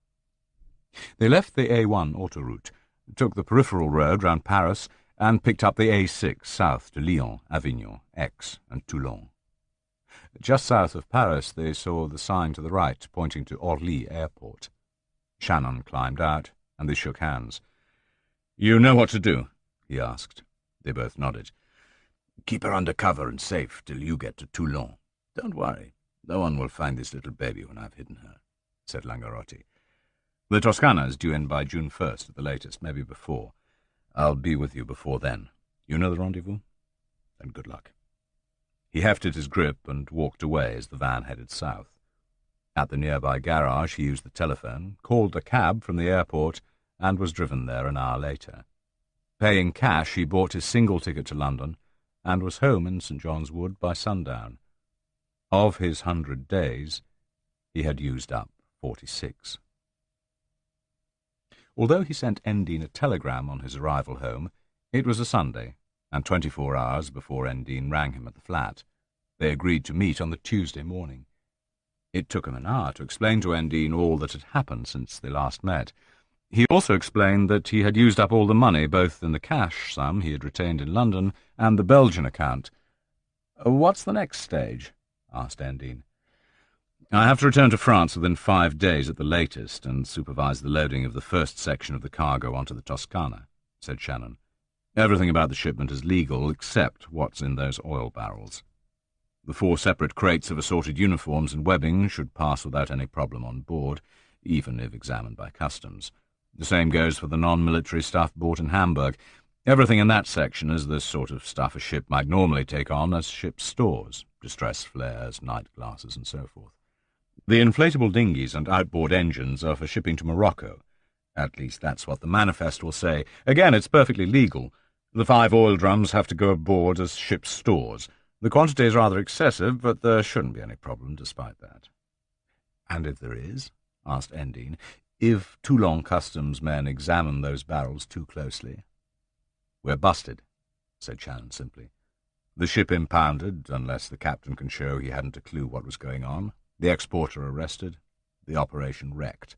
They left the A1 autoroute, took the peripheral road round Paris, and picked up the A6 south to Lyon, Avignon, Aix, and Toulon. Just south of Paris they saw the sign to the right pointing to Orly Airport. Shannon climbed out, and they shook hands. "You know what to do?" he asked. They both nodded. "Keep her under cover and safe till you get to Toulon. Don't worry. No one will find this little baby when I've hidden her," said Langerotti. "The Toscana is due in by June 1st at the latest, maybe before. I'll be with you before then. You know the rendezvous? Then good luck." He hefted his grip and walked away as the van headed south. At the nearby garage he used the telephone, called a cab from the airport, and was driven there an hour later. Paying cash, he bought his single ticket to London, and was home in St. John's Wood by sundown. Of his 100 days, he had used up 46. Although he sent Endine a telegram on his arrival home, it was a Sunday, and 24 hours before Endine rang him at the flat. They agreed to meet on the Tuesday morning. It took him an hour to explain to Endine all that had happened since they last met. He also explained that he had used up all the money, both in the cash sum he had retained in London and the Belgian account. "What's the next stage?" asked Endine. "I have to return to France within 5 days at the latest and supervise the loading of the first section of the cargo onto the Toscana," said Shannon. "Everything about the shipment is legal except what's in those oil barrels. The 4 separate crates of assorted uniforms and webbing should pass without any problem on board, even if examined by customs. The same goes for the non-military stuff bought in Hamburg. Everything in that section is the sort of stuff a ship might normally take on as ship's stores, distress flares, night glasses, and so forth. The inflatable dinghies and outboard engines are for shipping to Morocco. At least that's what the manifest will say. Again, it's perfectly legal. The 5 oil drums have to go aboard as ship's stores. The quantity is rather excessive, but there shouldn't be any problem despite that. And if there is, asked Endine, if Toulon customs men examine those barrels too closely? We're busted, said Shannon simply. The ship impounded, unless the captain can show he hadn't a clue what was going on. The exporter arrested. The operation wrecked.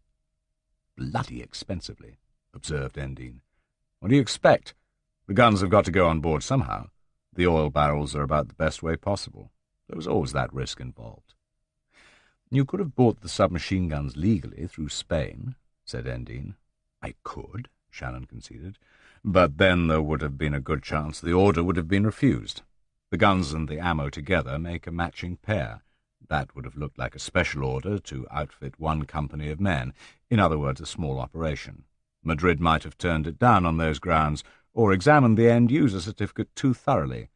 Bloody expensively, observed Endine. What do you expect? The guns have got to go on board somehow. The oil barrels are about the best way possible. There was always that risk involved. You could have bought the submachine guns legally through Spain, said Endine. I could, Shannon conceded, but then there would have been a good chance the order would have been refused. The guns and the ammo together make a matching pair. That would have looked like a special order to outfit one company of men, in other words, a small operation. Madrid might have turned it down on those grounds, or examined the end-user certificate too thoroughly.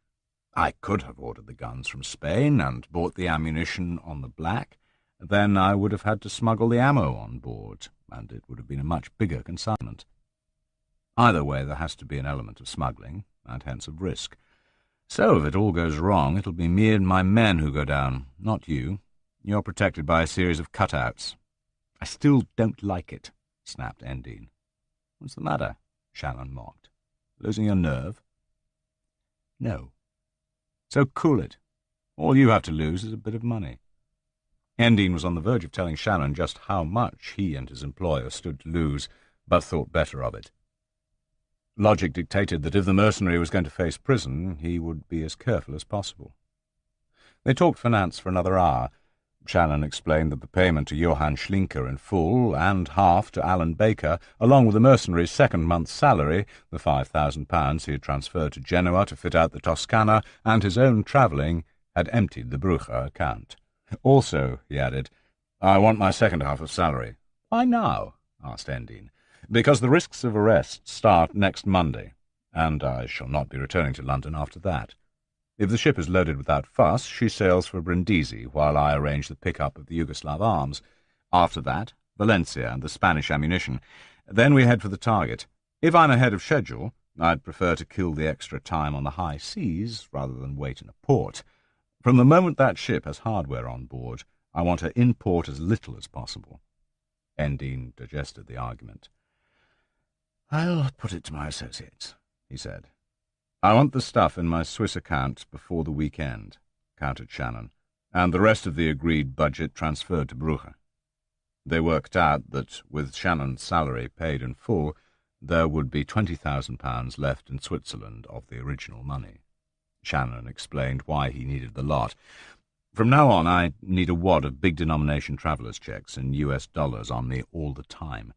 I could have ordered the guns from Spain and bought the ammunition on the black. Then I would have had to smuggle the ammo on board, and it would have been a much bigger consignment. Either way, there has to be an element of smuggling, and hence of risk. So if it all goes wrong, it'll be me and my men who go down, not you. You're protected by a series of cutouts. I still don't like it, snapped Endine. What's the matter? Shannon mocked. Losing your nerve? No. So cool it. All you have to lose is a bit of money. Endine was on the verge of telling Shannon just how much he and his employer stood to lose, but thought better of it. Logic dictated that if the mercenary was going to face prison, he would be as careful as possible. They talked finance for another hour. Shannon explained that the payment to Johann Schlinker in full, and half to Alan Baker, along with the mercenary's second month's salary, the £5,000 he had transferred to Genoa to fit out the Toscana, and his own travelling, had emptied the Brucher account. Also, he added, I want my second half of salary. Why now? Asked Endine. Because the risks of arrest start next Monday, and I shall not be returning to London after that. If the ship is loaded without fuss, she sails for Brindisi, while I arrange the pick-up of the Yugoslav arms. After that, Valencia and the Spanish ammunition. Then we head for the target. If I'm ahead of schedule, I'd prefer to kill the extra time on the high seas rather than wait in a port. From the moment that ship has hardware on board, I want her in port as little as possible. Endine digested the argument. I'll put it to my associates, he said. I want the stuff in my Swiss account before the weekend, countered Shannon, and the rest of the agreed budget transferred to Brucher. They worked out that, with Shannon's salary paid in full, there would be £20,000 left in Switzerland of the original money. Shannon explained why he needed the lot. From now on, I need a wad of big-denomination travellers' checks in US dollars on me all the time.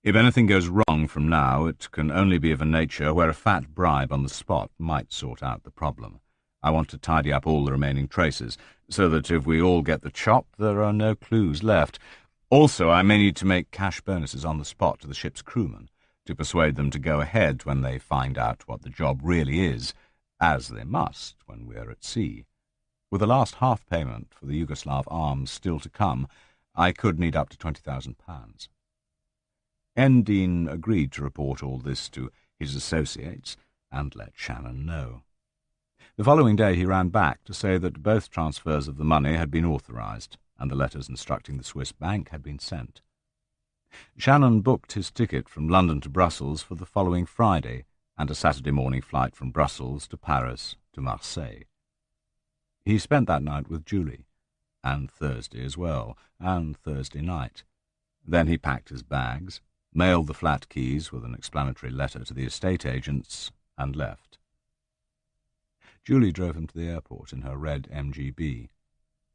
If anything goes wrong from now, it can only be of a nature where a fat bribe on the spot might sort out the problem. I want to tidy up all the remaining traces, so that if we all get the chop, there are no clues left. Also, I may need to make cash bonuses on the spot to the ship's crewmen, to persuade them to go ahead when they find out what the job really is, as they must when we're at sea. With the last half payment for the Yugoslav arms still to come, I could need up to £20,000. Endine agreed to report all this to his associates and let Shannon know. The following day he ran back to say that both transfers of the money had been authorised, and the letters instructing the Swiss bank had been sent. Shannon booked his ticket from London to Brussels for the following Friday, and a Saturday morning flight from Brussels to Paris to Marseille. He spent that night with Julie, and Thursday as well, and Thursday night. Then he packed his bags, mailed the flat keys with an explanatory letter to the estate agents, and left. Julie drove him to the airport in her red MGB.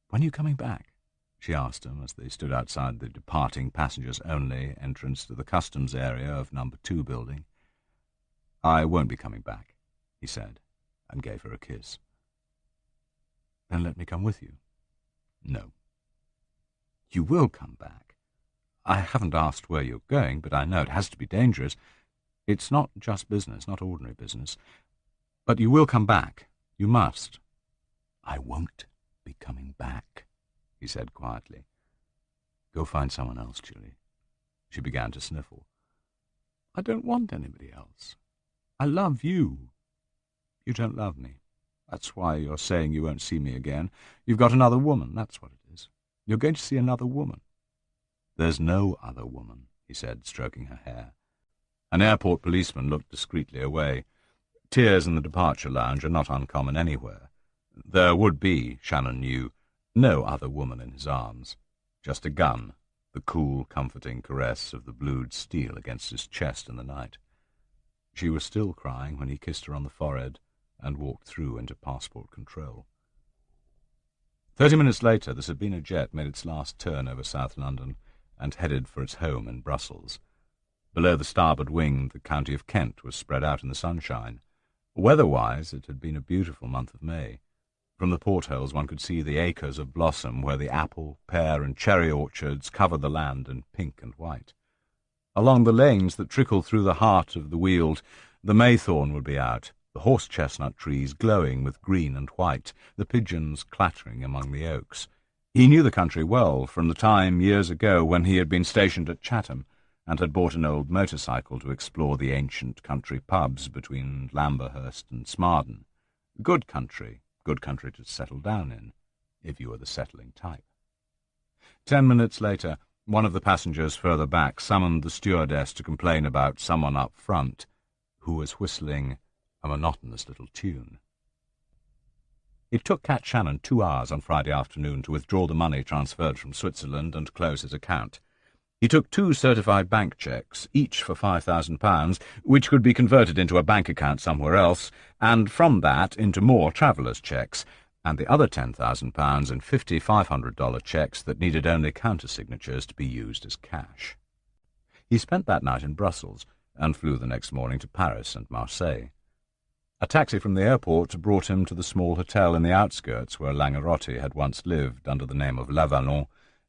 "When are you coming back?" she asked him as they stood outside the departing passengers-only entrance to the customs area of No. 2 building. "I won't be coming back," he said, and gave her a kiss. "Then let me come with you." "No." "You will come back. I haven't asked where you're going, but I know it has to be dangerous. It's not just business, not ordinary business. But you will come back. You must." "I won't be coming back," he said quietly. "Go find someone else, Julie." She began to sniffle. I don't want anybody else. I love you. You don't love me. That's why you're saying you won't see me again. You've got another woman, that's what it is. You're going to see another woman. There's no other woman, he said, stroking her hair. An airport policeman looked discreetly away. Tears in the departure lounge are not uncommon anywhere. There would be, Shannon knew, no other woman in his arms. Just a gun, the cool, comforting caress of the blued steel against his chest in the night. She was still crying when he kissed her on the forehead and walked through into passport control. 30 minutes later, the Sabina jet made its last turn over South London and headed for its home in Brussels. Below the starboard wing, the county of Kent was spread out in the sunshine. Weather-wise, it had been a beautiful month of May. From the portholes one could see the acres of blossom where the apple, pear, and cherry orchards covered the land in pink and white. Along the lanes that trickled through the heart of the Weald, the maythorn would be out, the horse-chestnut trees glowing with green and white, the pigeons clattering among the oaks. He knew the country well from the time, years ago, when he had been stationed at Chatham and had bought an old motorcycle to explore the ancient country pubs between Lamberhurst and Smarden. Good country to settle down in, if you were the settling type. 10 minutes later, one of the passengers further back summoned the stewardess to complain about someone up front who was whistling a monotonous little tune. It took Cat Shannon 2 hours on Friday afternoon to withdraw the money transferred from Switzerland and close his account. He took 2 certified bank cheques, each for £5,000, which could be converted into a bank account somewhere else, and from that into more travellers' cheques, and the other £10,000 in 50 $500 cheques that needed only countersignatures to be used as cash. He spent that night in Brussels and flew the next morning to Paris and Marseille. A taxi from the airport brought him to the small hotel in the outskirts where Langerotti had once lived under the name of Lavallon,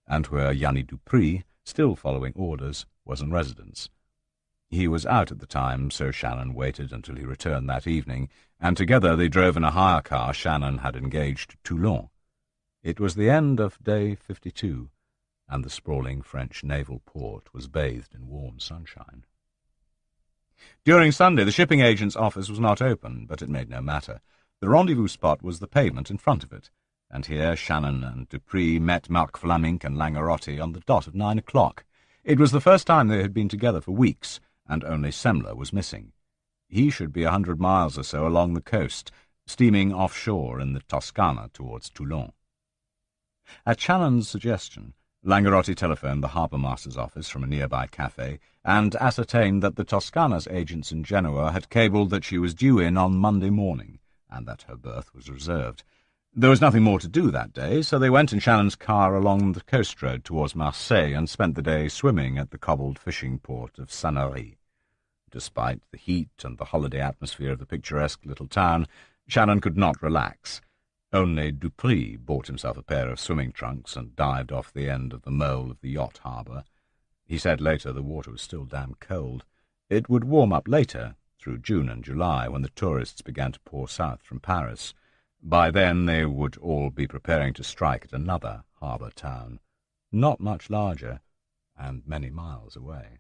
and where Yanni Dupri, still following orders, was in residence. He was out at the time, so Shannon waited until he returned that evening, and together they drove in a hire car Shannon had engaged to Toulon. It was the end of day 52, and the sprawling French naval port was bathed in warm sunshine. During Sunday, the shipping agent's office was not open, but it made no matter. The rendezvous spot was the pavement in front of it, and here Shannon and Dupri met Marc Flamink and Langerotti on the dot of 9 o'clock. It was the first time they had been together for weeks, and only Semler was missing. He should be 100 miles or so along the coast, steaming offshore in the Toscana towards Toulon. At Shannon's suggestion, Langerotti telephoned the harbour-master's office from a nearby cafe and ascertained that the Toscana's agents in Genoa had cabled that she was due in on Monday morning, and that her berth was reserved. There was nothing more to do that day, so they went in Shannon's car along the coast road towards Marseille and spent the day swimming at the cobbled fishing port of Sanary. Despite the heat and the holiday atmosphere of the picturesque little town, Shannon could not relax. Only Dupri bought himself a pair of swimming trunks and dived off the end of the mole of the yacht harbour. He said later the water was still damn cold. It would warm up later, through June and July, when the tourists began to pour south from Paris. By then they would all be preparing to strike at another harbour town, not much larger, and many miles away.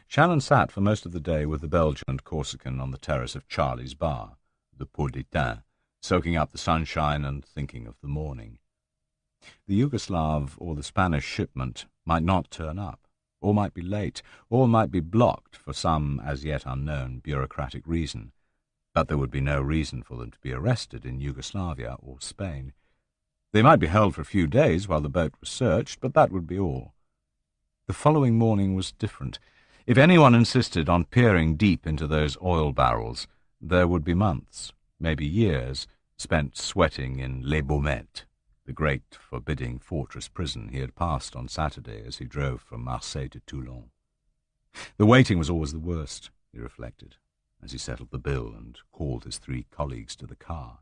Shannon sat for most of the day with the Belgian and Corsican on the terrace of Charlie's bar, the Pot d'Étain, soaking up the sunshine and thinking of the morning. The Yugoslav or the Spanish shipment might not turn up, or might be late, or might be blocked for some as yet unknown bureaucratic reason, but there would be no reason for them to be arrested in Yugoslavia or Spain. They might be held for a few days while the boat was searched, but that would be all. The following morning was different. If anyone insisted on peering deep into those oil barrels, there would be months, maybe years, spent sweating in Les Baumettes, the great forbidding fortress prison he had passed on Saturday as he drove from Marseille to Toulon. The waiting was always the worst, he reflected, as he settled the bill and called his 3 colleagues to the car.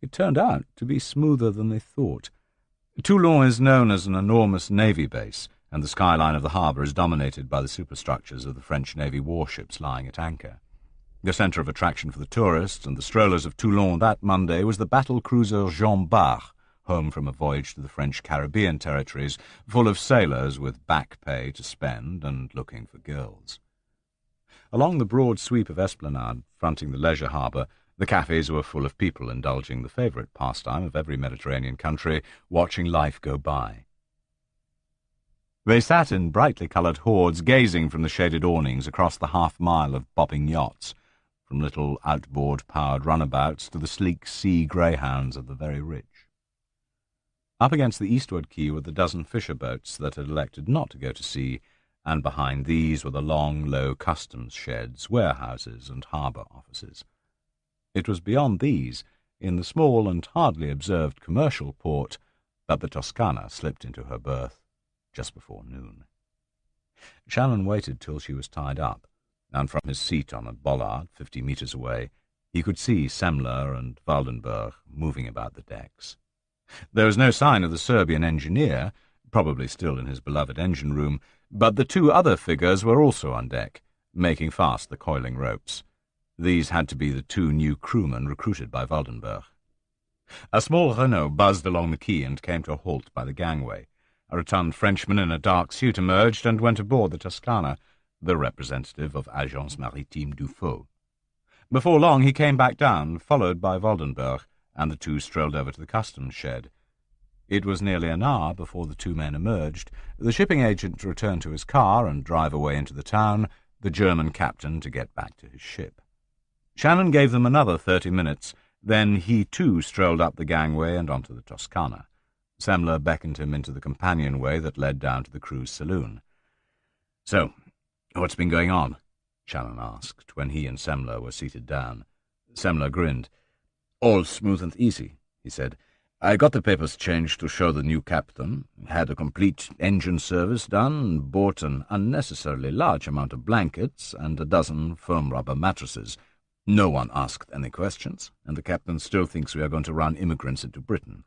It turned out to be smoother than they thought. Toulon is known as an enormous navy base, and the skyline of the harbour is dominated by the superstructures of the French Navy warships lying at anchor. The centre of attraction for the tourists and the strollers of Toulon that Monday was the battle cruiser Jean Bart, home from a voyage to the French Caribbean territories, full of sailors with back pay to spend and looking for girls. Along the broad sweep of esplanade fronting the leisure harbour, the cafes were full of people indulging the favourite pastime of every Mediterranean country, watching life go by. They sat in brightly coloured hordes, gazing from the shaded awnings across the half-mile of bobbing yachts, from little outboard-powered runabouts to the sleek sea greyhounds of the very rich. Up against the eastward quay were the dozen fisher boats that had elected not to go to sea, and behind these were the long, low customs sheds, warehouses, and harbour offices. It was beyond these, in the small and hardly observed commercial port, that the Toscana slipped into her berth just before noon. Shannon waited till she was tied up, and from his seat on a bollard 50 metres away, he could see Semler and Waldenberg moving about the decks. There was no sign of the Serbian engineer, probably still in his beloved engine-room, but the two other figures were also on deck, making fast the coiling ropes. These had to be the two new crewmen recruited by Waldenberg. A small Renault buzzed along the quay and came to a halt by the gangway. A rotund Frenchman in a dark suit emerged and went aboard the Toscana, the representative of Agence Maritime Dufault. Before long he came back down, followed by Waldenberg, and the two strolled over to the customs shed. It was nearly an hour before the two men emerged, the shipping agent to return to his car and drive away into the town, the German captain to get back to his ship. Shannon gave them another 30 minutes, then he too strolled up the gangway and onto the Toscana. Semler beckoned him into the companionway that led down to the crew's saloon. "So, what's been going on?" Shannon asked, when he and Semler were seated down. Semler grinned. "All smooth and easy," he said. "I got the papers changed to show the new captain, had a complete engine service done, bought an unnecessarily large amount of blankets and a dozen firm rubber mattresses. No one asked any questions, and the captain still thinks we are going to run immigrants into Britain.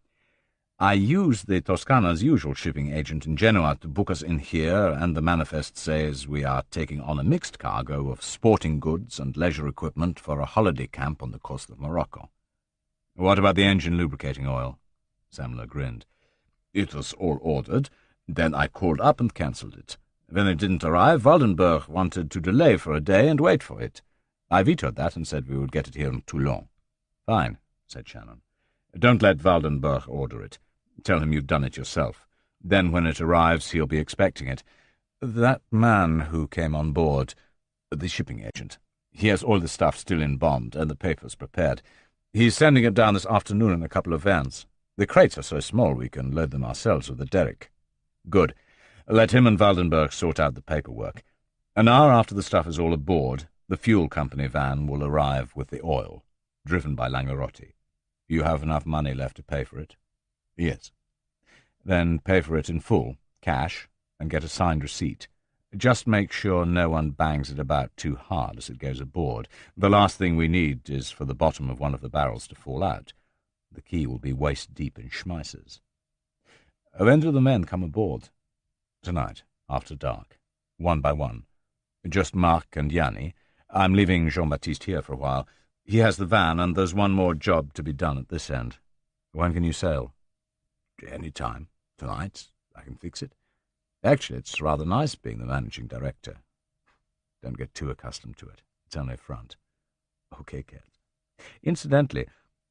I used the Toscana's usual shipping agent in Genoa to book us in here, and the manifest says we are taking on a mixed cargo of sporting goods and leisure equipment for a holiday camp on the coast of Morocco." "What about the engine lubricating oil?" Semler grinned. "It was all ordered. Then I called up and cancelled it. When it didn't arrive, Waldenberg wanted to delay for a day and wait for it. I vetoed that and said we would get it here in Toulon." "Fine," said Shannon. "Don't let Waldenberg order it. Tell him you've done it yourself. Then when it arrives, he'll be expecting it. That man who came on board, the shipping agent, he has all the stuff still in bond and the papers prepared. He's sending it down this afternoon in a couple of vans. The crates are so small we can load them ourselves with a derrick." "Good. Let him and Waldenberg sort out the paperwork. An hour after the stuff is all aboard, the fuel company van will arrive with the oil, driven by Langerotti. You have enough money left to pay for it?" "Yes." "Then pay for it in full, cash, and get a signed receipt. Just make sure no one bangs it about too hard as it goes aboard. The last thing we need is for the bottom of one of the barrels to fall out. The quay will be waist-deep in schmeissers." "When do the men come aboard?" "Tonight, after dark, one by one. Just Marc and Yanni. I'm leaving Jean-Baptiste here for a while. He has the van, and there's one more job to be done at this end." "When can you sail?" "Any time. Tonight. I can fix it. Actually, it's rather nice being the managing director. Don't get too accustomed to it. It's only a front." "Okay, Cat. Incidentally,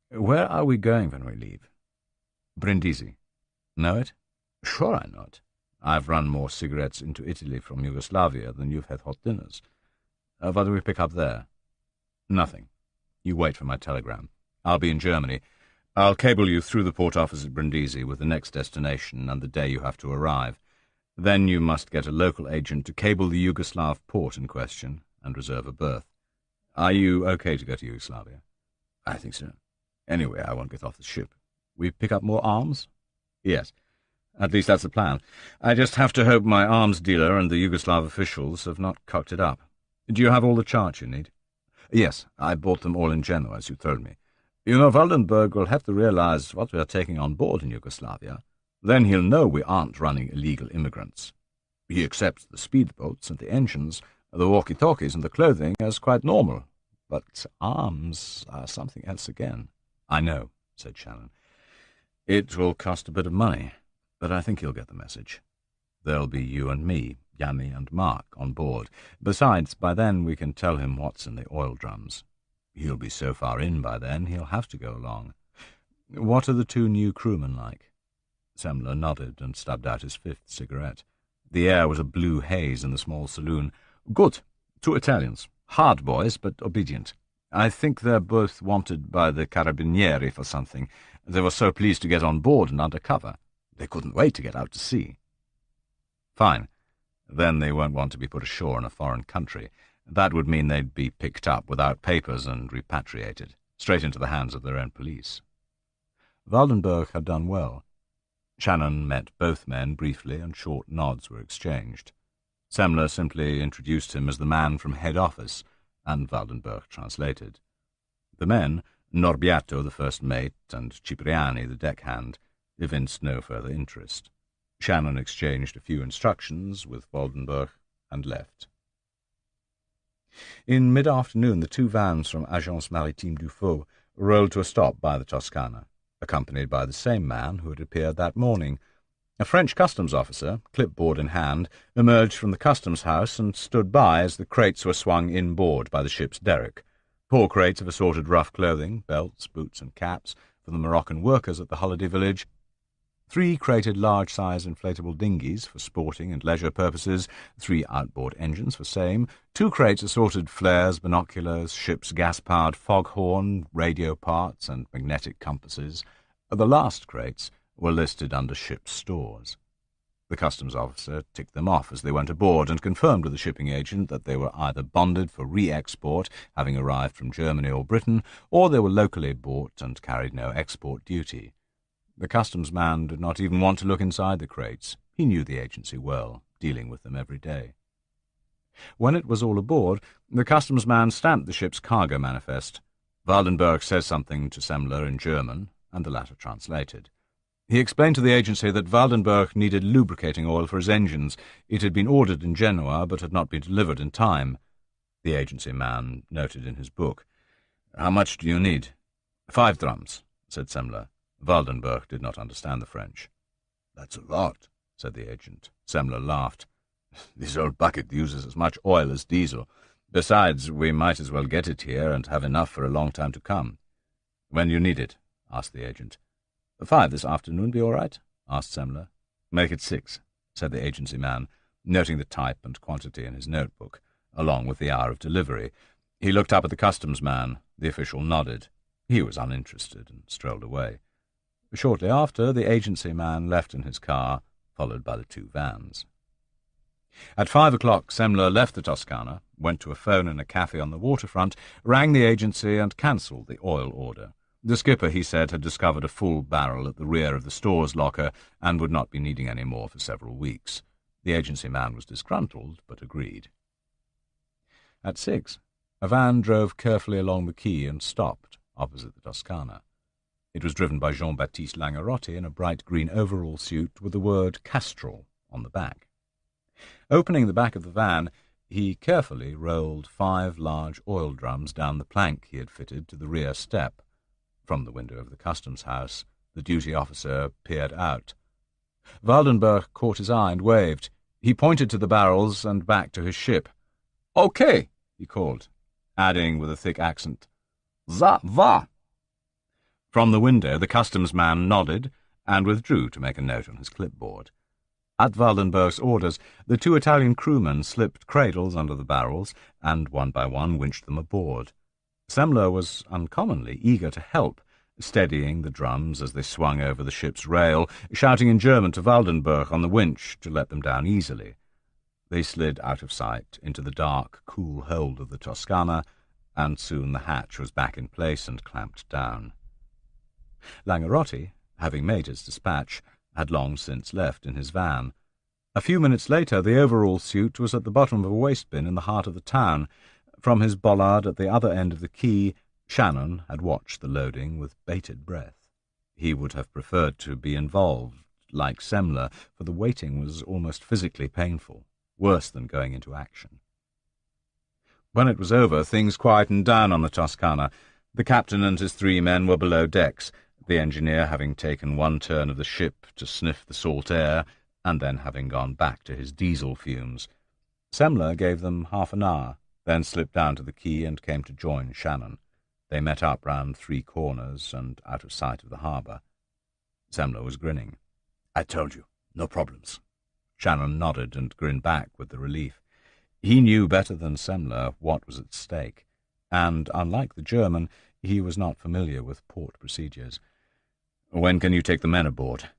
where are we going when we leave?" "Brindisi. Know it?" "Sure I know it. I've run more cigarettes into Italy from Yugoslavia than you've had hot dinners. What do we pick up there?" "Nothing. You wait for my telegram. I'll be in Germany. I'll cable you through the port office at Brindisi with the next destination and the day you have to arrive. Then you must get a local agent to cable the Yugoslav port in question and reserve a berth. Are you okay to go to Yugoslavia?" "I think so. Anyway, I won't get off the ship." "We pick up more arms?" "Yes. At least that's the plan. I just have to hope my arms dealer and the Yugoslav officials have not cocked it up. Do you have all the charts you need?" "Yes, I bought them all in Genoa, as you told me. You know, Waldenberg will have to realize what we are taking on board in Yugoslavia. Then he'll know we aren't running illegal immigrants. He accepts the speedboats and the engines, the walkie-talkies and the clothing as quite normal. But arms are something else again." "I know," said Shannon. It will cost a bit of money, but I think he'll get the message. There'll be you and me, Yanni and Mark, on board. Besides, by then we can tell him what's in the oil drums. He'll be so far in by then he'll have to go along. What are the two new crewmen like?" Semler nodded and stubbed out his fifth cigarette. The air was a blue haze in the small saloon. "Good. 2 Italians. Hard boys, but obedient. I think they're both wanted by the Carabinieri for something. They were so pleased to get on board and under cover. They couldn't wait to get out to sea." "Fine. Then they won't want to be put ashore in a foreign country. That would mean they'd be picked up without papers and repatriated, straight into the hands of their own police." Waldenberg had done well. Shannon met both men briefly, and short nods were exchanged. Semler simply introduced him as the man from head office, and Waldenberg translated. The men, Norbiato, the first mate, and Cipriani, the deckhand, evinced no further interest. Shannon exchanged a few instructions with Waldenberg and left. In mid-afternoon, the 2 vans from Agence Maritime Dufault rolled to a stop by the Toscana, accompanied by the same man who had appeared that morning. A French customs officer, clipboard in hand, emerged from the customs house and stood by as the crates were swung inboard by the ship's derrick. 4 crates of assorted rough clothing, belts, boots, and caps for the Moroccan workers at the holiday village, 3 crated large-size inflatable dinghies for sporting and leisure purposes, 3 outboard engines for same, 2 crates assorted flares, binoculars, ship's gas-powered foghorn, radio parts, and magnetic compasses. The last crates were listed under ship's stores. The customs officer ticked them off as they went aboard and confirmed with the shipping agent that they were either bonded for re-export, having arrived from Germany or Britain, or they were locally bought and carried no export duty. The customs man did not even want to look inside the crates. He knew the agency well, dealing with them every day. When it was all aboard, the customs man stamped the ship's cargo manifest. Waldenberg said something to Semler in German, and the latter translated. He explained to the agency that Waldenberg needed lubricating oil for his engines. It had been ordered in Genoa, but had not been delivered in time. The agency man noted in his book. "How much do you need?" 5 drums, said Semler. Waldenberg did not understand the French. "That's a lot," said the agent. Semler laughed. "This old bucket uses as much oil as diesel. Besides, we might as well get it here and have enough for a long time to come." "When do you need it?" asked the agent. 5 this afternoon be all right?" asked Semler. "Make it 6, said the agency man, noting the type and quantity in his notebook, along with the hour of delivery. He looked up at the customs man. The official nodded. He was uninterested and strolled away. Shortly after, the agency man left in his car, followed by the 2 vans. At 5 o'clock, Semler left the Toscana, went to a phone in a cafe on the waterfront, rang the agency and cancelled the oil order. The skipper, he said, had discovered a full barrel at the rear of the store's locker and would not be needing any more for several weeks. The agency man was disgruntled, but agreed. At 6, a van drove carefully along the quay and stopped opposite the Toscana. It was driven by Jean-Baptiste Langerotti in a bright green overall suit with the word Castrol on the back. Opening the back of the van, he carefully rolled 5 large oil drums down the plank he had fitted to the rear step. From the window of the customs house, the duty officer peered out. Waldenberg caught his eye and waved. He pointed to the barrels and back to his ship. "Okay," he called, adding with a thick accent, "Ça va." From the window, the customs man nodded and withdrew to make a note on his clipboard. At Waldenberg's orders, the 2 Italian crewmen slipped cradles under the barrels and one by one winched them aboard. Semler was uncommonly eager to help, steadying the drums as they swung over the ship's rail, shouting in German to Waldenberg on the winch to let them down easily. They slid out of sight into the dark, cool hold of the Toscana, and soon the hatch was back in place and clamped down. Langerotti, having made his dispatch, had long since left in his van. A few minutes later, the overall suit was at the bottom of a waste bin in the heart of the town. From his bollard at the other end of the quay, Shannon had watched the loading with bated breath. He would have preferred to be involved, like Semler, for the waiting was almost physically painful, worse than going into action. When it was over, things quietened down on the Toscana. The captain and his 3 men were below decks. the engineer having taken one turn of the ship to sniff the salt air, and then having gone back to his diesel fumes. Semler gave them half an hour, then slipped down to the quay and came to join Shannon. They met up round 3 corners and out of sight of the harbour. Semler was grinning. "I told you, no problems." Shannon nodded and grinned back with the relief. He knew better than Semler what was at stake, and, unlike the German, he was not familiar with port procedures. "When can you take the men aboard?"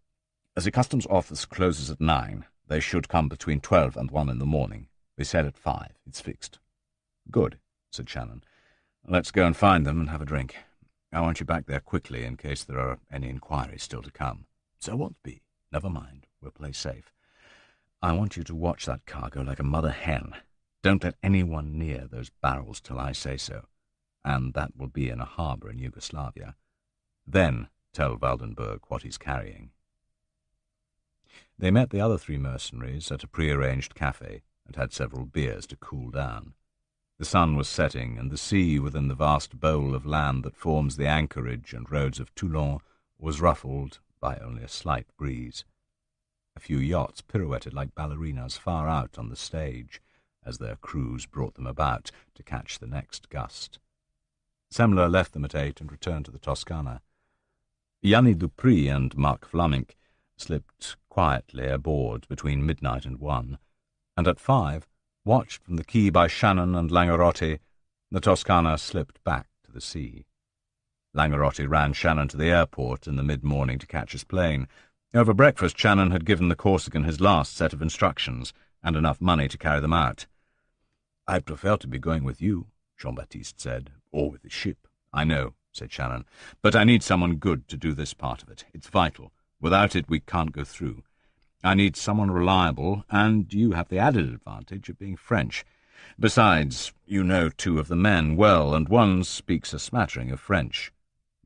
"The customs office closes at 9. They should come between 12 and 1 in the morning. We said at 5. It's fixed." "Good," said Shannon. "Let's go and find them and have a drink. I want you back there quickly in case there are any inquiries still to come." "There won't be. Never mind. We'll play safe. I want you to watch that cargo like a mother hen. Don't let anyone near those barrels till I say so. And that will be in a harbour in Yugoslavia. Then tell Waldenberg what he's carrying." They met the other 3 mercenaries at a prearranged cafe and had several beers to cool down. The sun was setting, and the sea within the vast bowl of land that forms the anchorage and roads of Toulon was ruffled by only a slight breeze. A few yachts pirouetted like ballerinas far out on the stage, as their crews brought them about to catch the next gust. Semler left them at 8 and returned to the Toscana. Jannie Dupree and Mark Vlamink slipped quietly aboard between midnight and 1, and at 5, watched from the quay by Shannon and Langerotti, the Toscana slipped back to the sea. Langerotti ran Shannon to the airport in the mid-morning to catch his plane. Over breakfast, Shannon had given the Corsican his last set of instructions, and enough money to carry them out. "I'd prefer to be going with you," Jean-Baptiste said, "or with the ship." "I know," said Shannon, "but I need someone good to do this part of it. It's vital. Without it, we can't go through. I need someone reliable, and you have the added advantage of being French. Besides, you know 2 of the men well, and one speaks a smattering of French.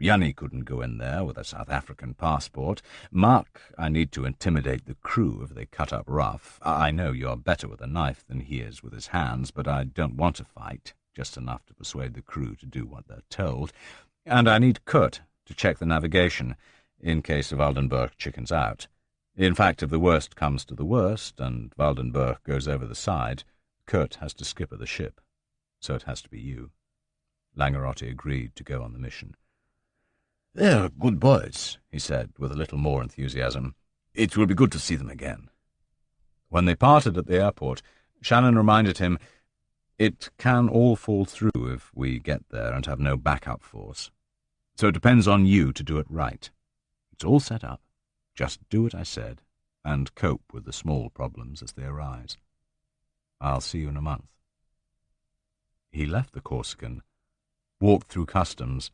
Jannie couldn't go in there with a South African passport. Mark, I need to intimidate the crew if they cut up rough. I know you're better with a knife than he is with his hands, but I don't want to fight, just enough to persuade the crew to do what they're told. And I need Kurt to check the navigation, in case Waldenberg chickens out. In fact, if the worst comes to the worst, and Waldenberg goes over the side, Kurt has to skipper the ship. So it has to be you." Langerotti agreed to go on the mission. "They're good boys," he said, with a little more enthusiasm. "It will be good to see them again." When they parted at the airport, Shannon reminded him, "It can all fall through if we get there and have no backup force. So it depends on you to do it right. It's all set up. Just do what I said, and cope with the small problems as they arise. I'll see you in a month." He left the Corsican, walked through customs,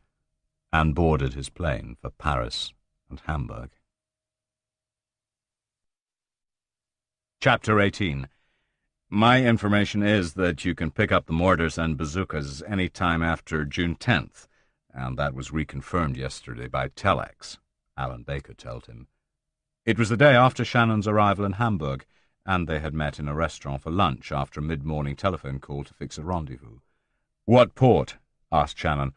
and boarded his plane for Paris and Hamburg. Chapter 18. My information is that you can pick up the mortars and bazookas any time after June 10th, and that was reconfirmed yesterday by Telex, Alan Baker told him. It was the day after Shannon's arrival in Hamburg, and they had met in a restaurant for lunch after a mid-morning telephone call to fix a rendezvous. "What port?" asked Shannon.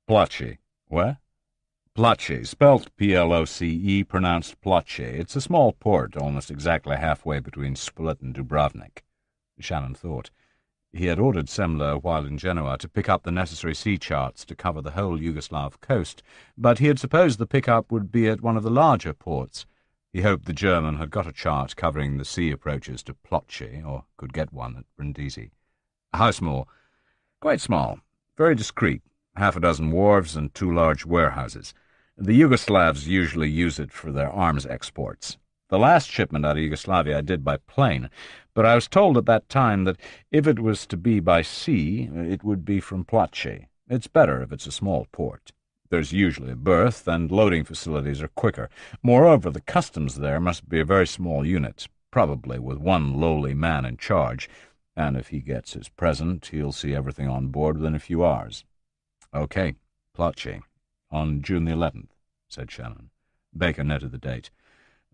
"Ploce." "Where?" "Ploce, spelt Ploce, pronounced Ploce. It's a small port, almost exactly halfway between Split and Dubrovnik." Shannon thought. He had ordered Semler, while in Genoa, to pick up the necessary sea charts to cover the whole Yugoslav coast, but he had supposed the pickup would be at one of the larger ports. He hoped the German had got a chart covering the sea approaches to Ploce, or could get one at Brindisi. "How small?" "Quite small. Very discreet. 6 wharves and 2 large warehouses. The Yugoslavs usually use it for their arms exports. The last shipment out of Yugoslavia I did by plane, but I was told at that time that if it was to be by sea, it would be from Ploce. It's better if it's a small port. There's usually a berth, and loading facilities are quicker. Moreover, the customs there must be a very small unit, probably with 1 lowly man in charge, and if he gets his present, he'll see everything on board within a few hours." "Okay, Ploce, on June the 11th, said Shannon. Baker noted the date.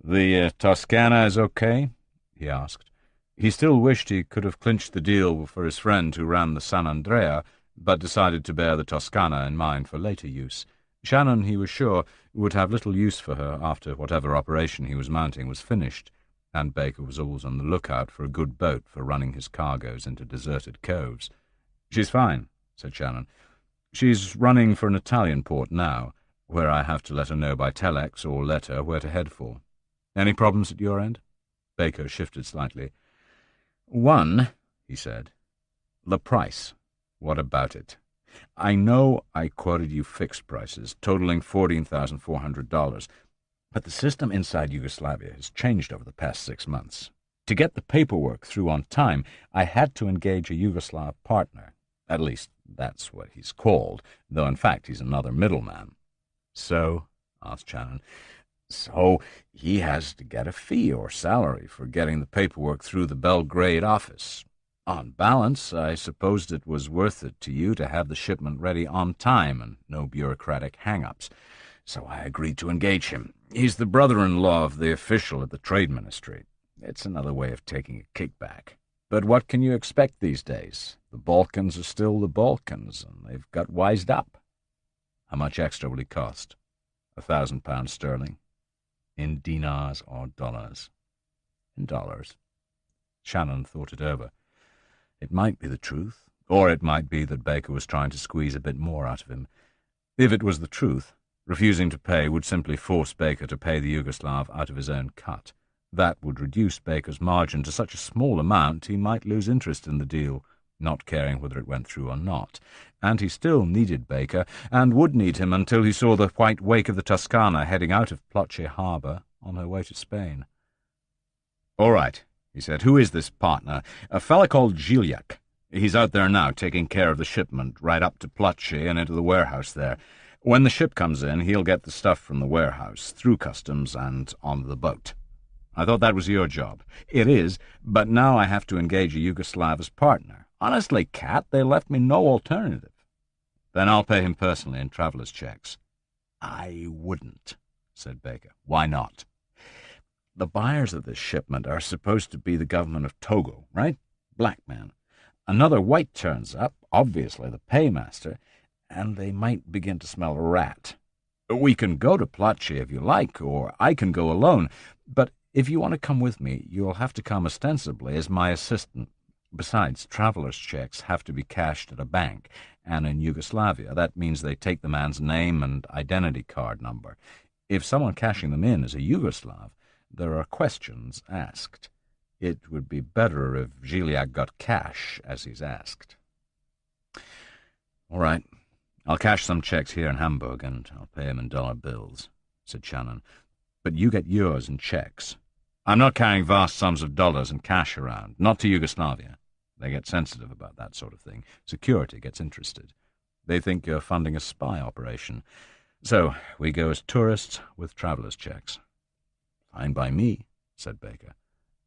"The Toscana is okay?" he asked. He still wished he could have clinched the deal for his friend who ran the San Andrea, but decided to bear the Toscana in mind for later use. Shannon, he was sure, would have little use for her after whatever operation he was mounting was finished, and Baker was always on the lookout for a good boat for running his cargoes into deserted coves. "She's fine," said Shannon. "She's running for an Italian port now, where I have to let her know by telex or letter where to head for. Any problems at your end?" Baker shifted slightly. "One," he said. "The price. What about it? I know I quoted you fixed prices, totaling $14,400, but the system inside Yugoslavia has changed over the past 6 months. To get the paperwork through on time, I had to engage a Yugoslav partner. At least, that's what he's called, though in fact he's another middleman." "So?" asked Shannon. "So he has to get a fee or salary for getting the paperwork through the Belgrade office. On balance, I supposed it was worth it to you to have the shipment ready on time and no bureaucratic hang-ups. So I agreed to engage him. He's the brother-in-law of the official at the Trade Ministry. It's another way of taking a kickback. But what can you expect these days? The Balkans are still the Balkans, and they've got wised up." "How much extra will he cost?" £1,000 sterling. "In dinars or dollars?" "In dollars." Shannon thought it over. It might be the truth, or it might be that Baker was trying to squeeze a bit more out of him. If it was the truth, refusing to pay would simply force Baker to pay the Yugoslav out of his own cut. That would reduce Baker's margin to such a small amount he might lose interest in the deal, not caring whether it went through or not. And he still needed Baker, and would need him until he saw the white wake of the Toscana heading out of Ploce harbour on her way to Spain. "All right," he said. "Who is this partner?" "A fella called Ziliak. He's out there now, taking care of the shipment, right up to Ploce and into the warehouse there. When the ship comes in, he'll get the stuff from the warehouse, through customs and onto the boat. I thought that was your job." "It is, but now I have to engage a Yugoslav as partner. Honestly, Cat, they left me no alternative." "Then I'll pay him personally in traveller's checks." "I wouldn't," said Baker. "Why not?" "The buyers of this shipment are supposed to be the government of Togo, right? Black man. Another white turns up, obviously the paymaster, and they might begin to smell a rat. We can go to Ploce if you like, or I can go alone, but if you want to come with me, you'll have to come ostensibly as my assistant. Besides, traveller's checks have to be cashed at a bank, and in Yugoslavia that means they take the man's name and identity card number. If someone cashing them in is a Yugoslav, there are questions asked. It would be better if Ziliak got cash as he's asked." "All right. I'll cash some checks here in Hamburg, and I'll pay him in dollar bills," said Shannon. "But you get yours in checks. I'm not carrying vast sums of dollars and cash around, not to Yugoslavia. They get sensitive about that sort of thing. Security gets interested. They think you're funding a spy operation. So we go as tourists with traveller's checks." "Fine by me," said Baker.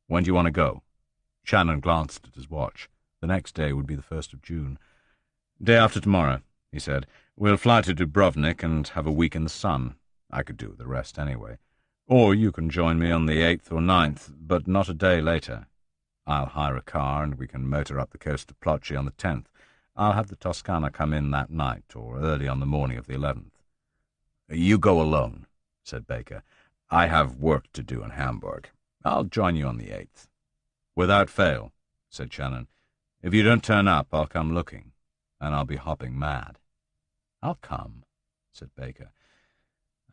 "When do you want to go?" Shannon glanced at his watch. The next day would be the 1st of June. "Day after tomorrow," he said. "We'll fly to Dubrovnik and have a week in the sun. I could do the rest anyway. Or you can join me on the 8th or 9th, but not a day later. I'll hire a car and we can motor up the coast to Ploce on the 10th. I'll have the Toscana come in that night or early on the morning of the 11th. "You go alone," said Baker. "I have work to do in Hamburg. I'll join you on the 8th. "Without fail," said Shannon. "If you don't turn up, I'll come looking, and I'll be hopping mad." "I'll come," said Baker.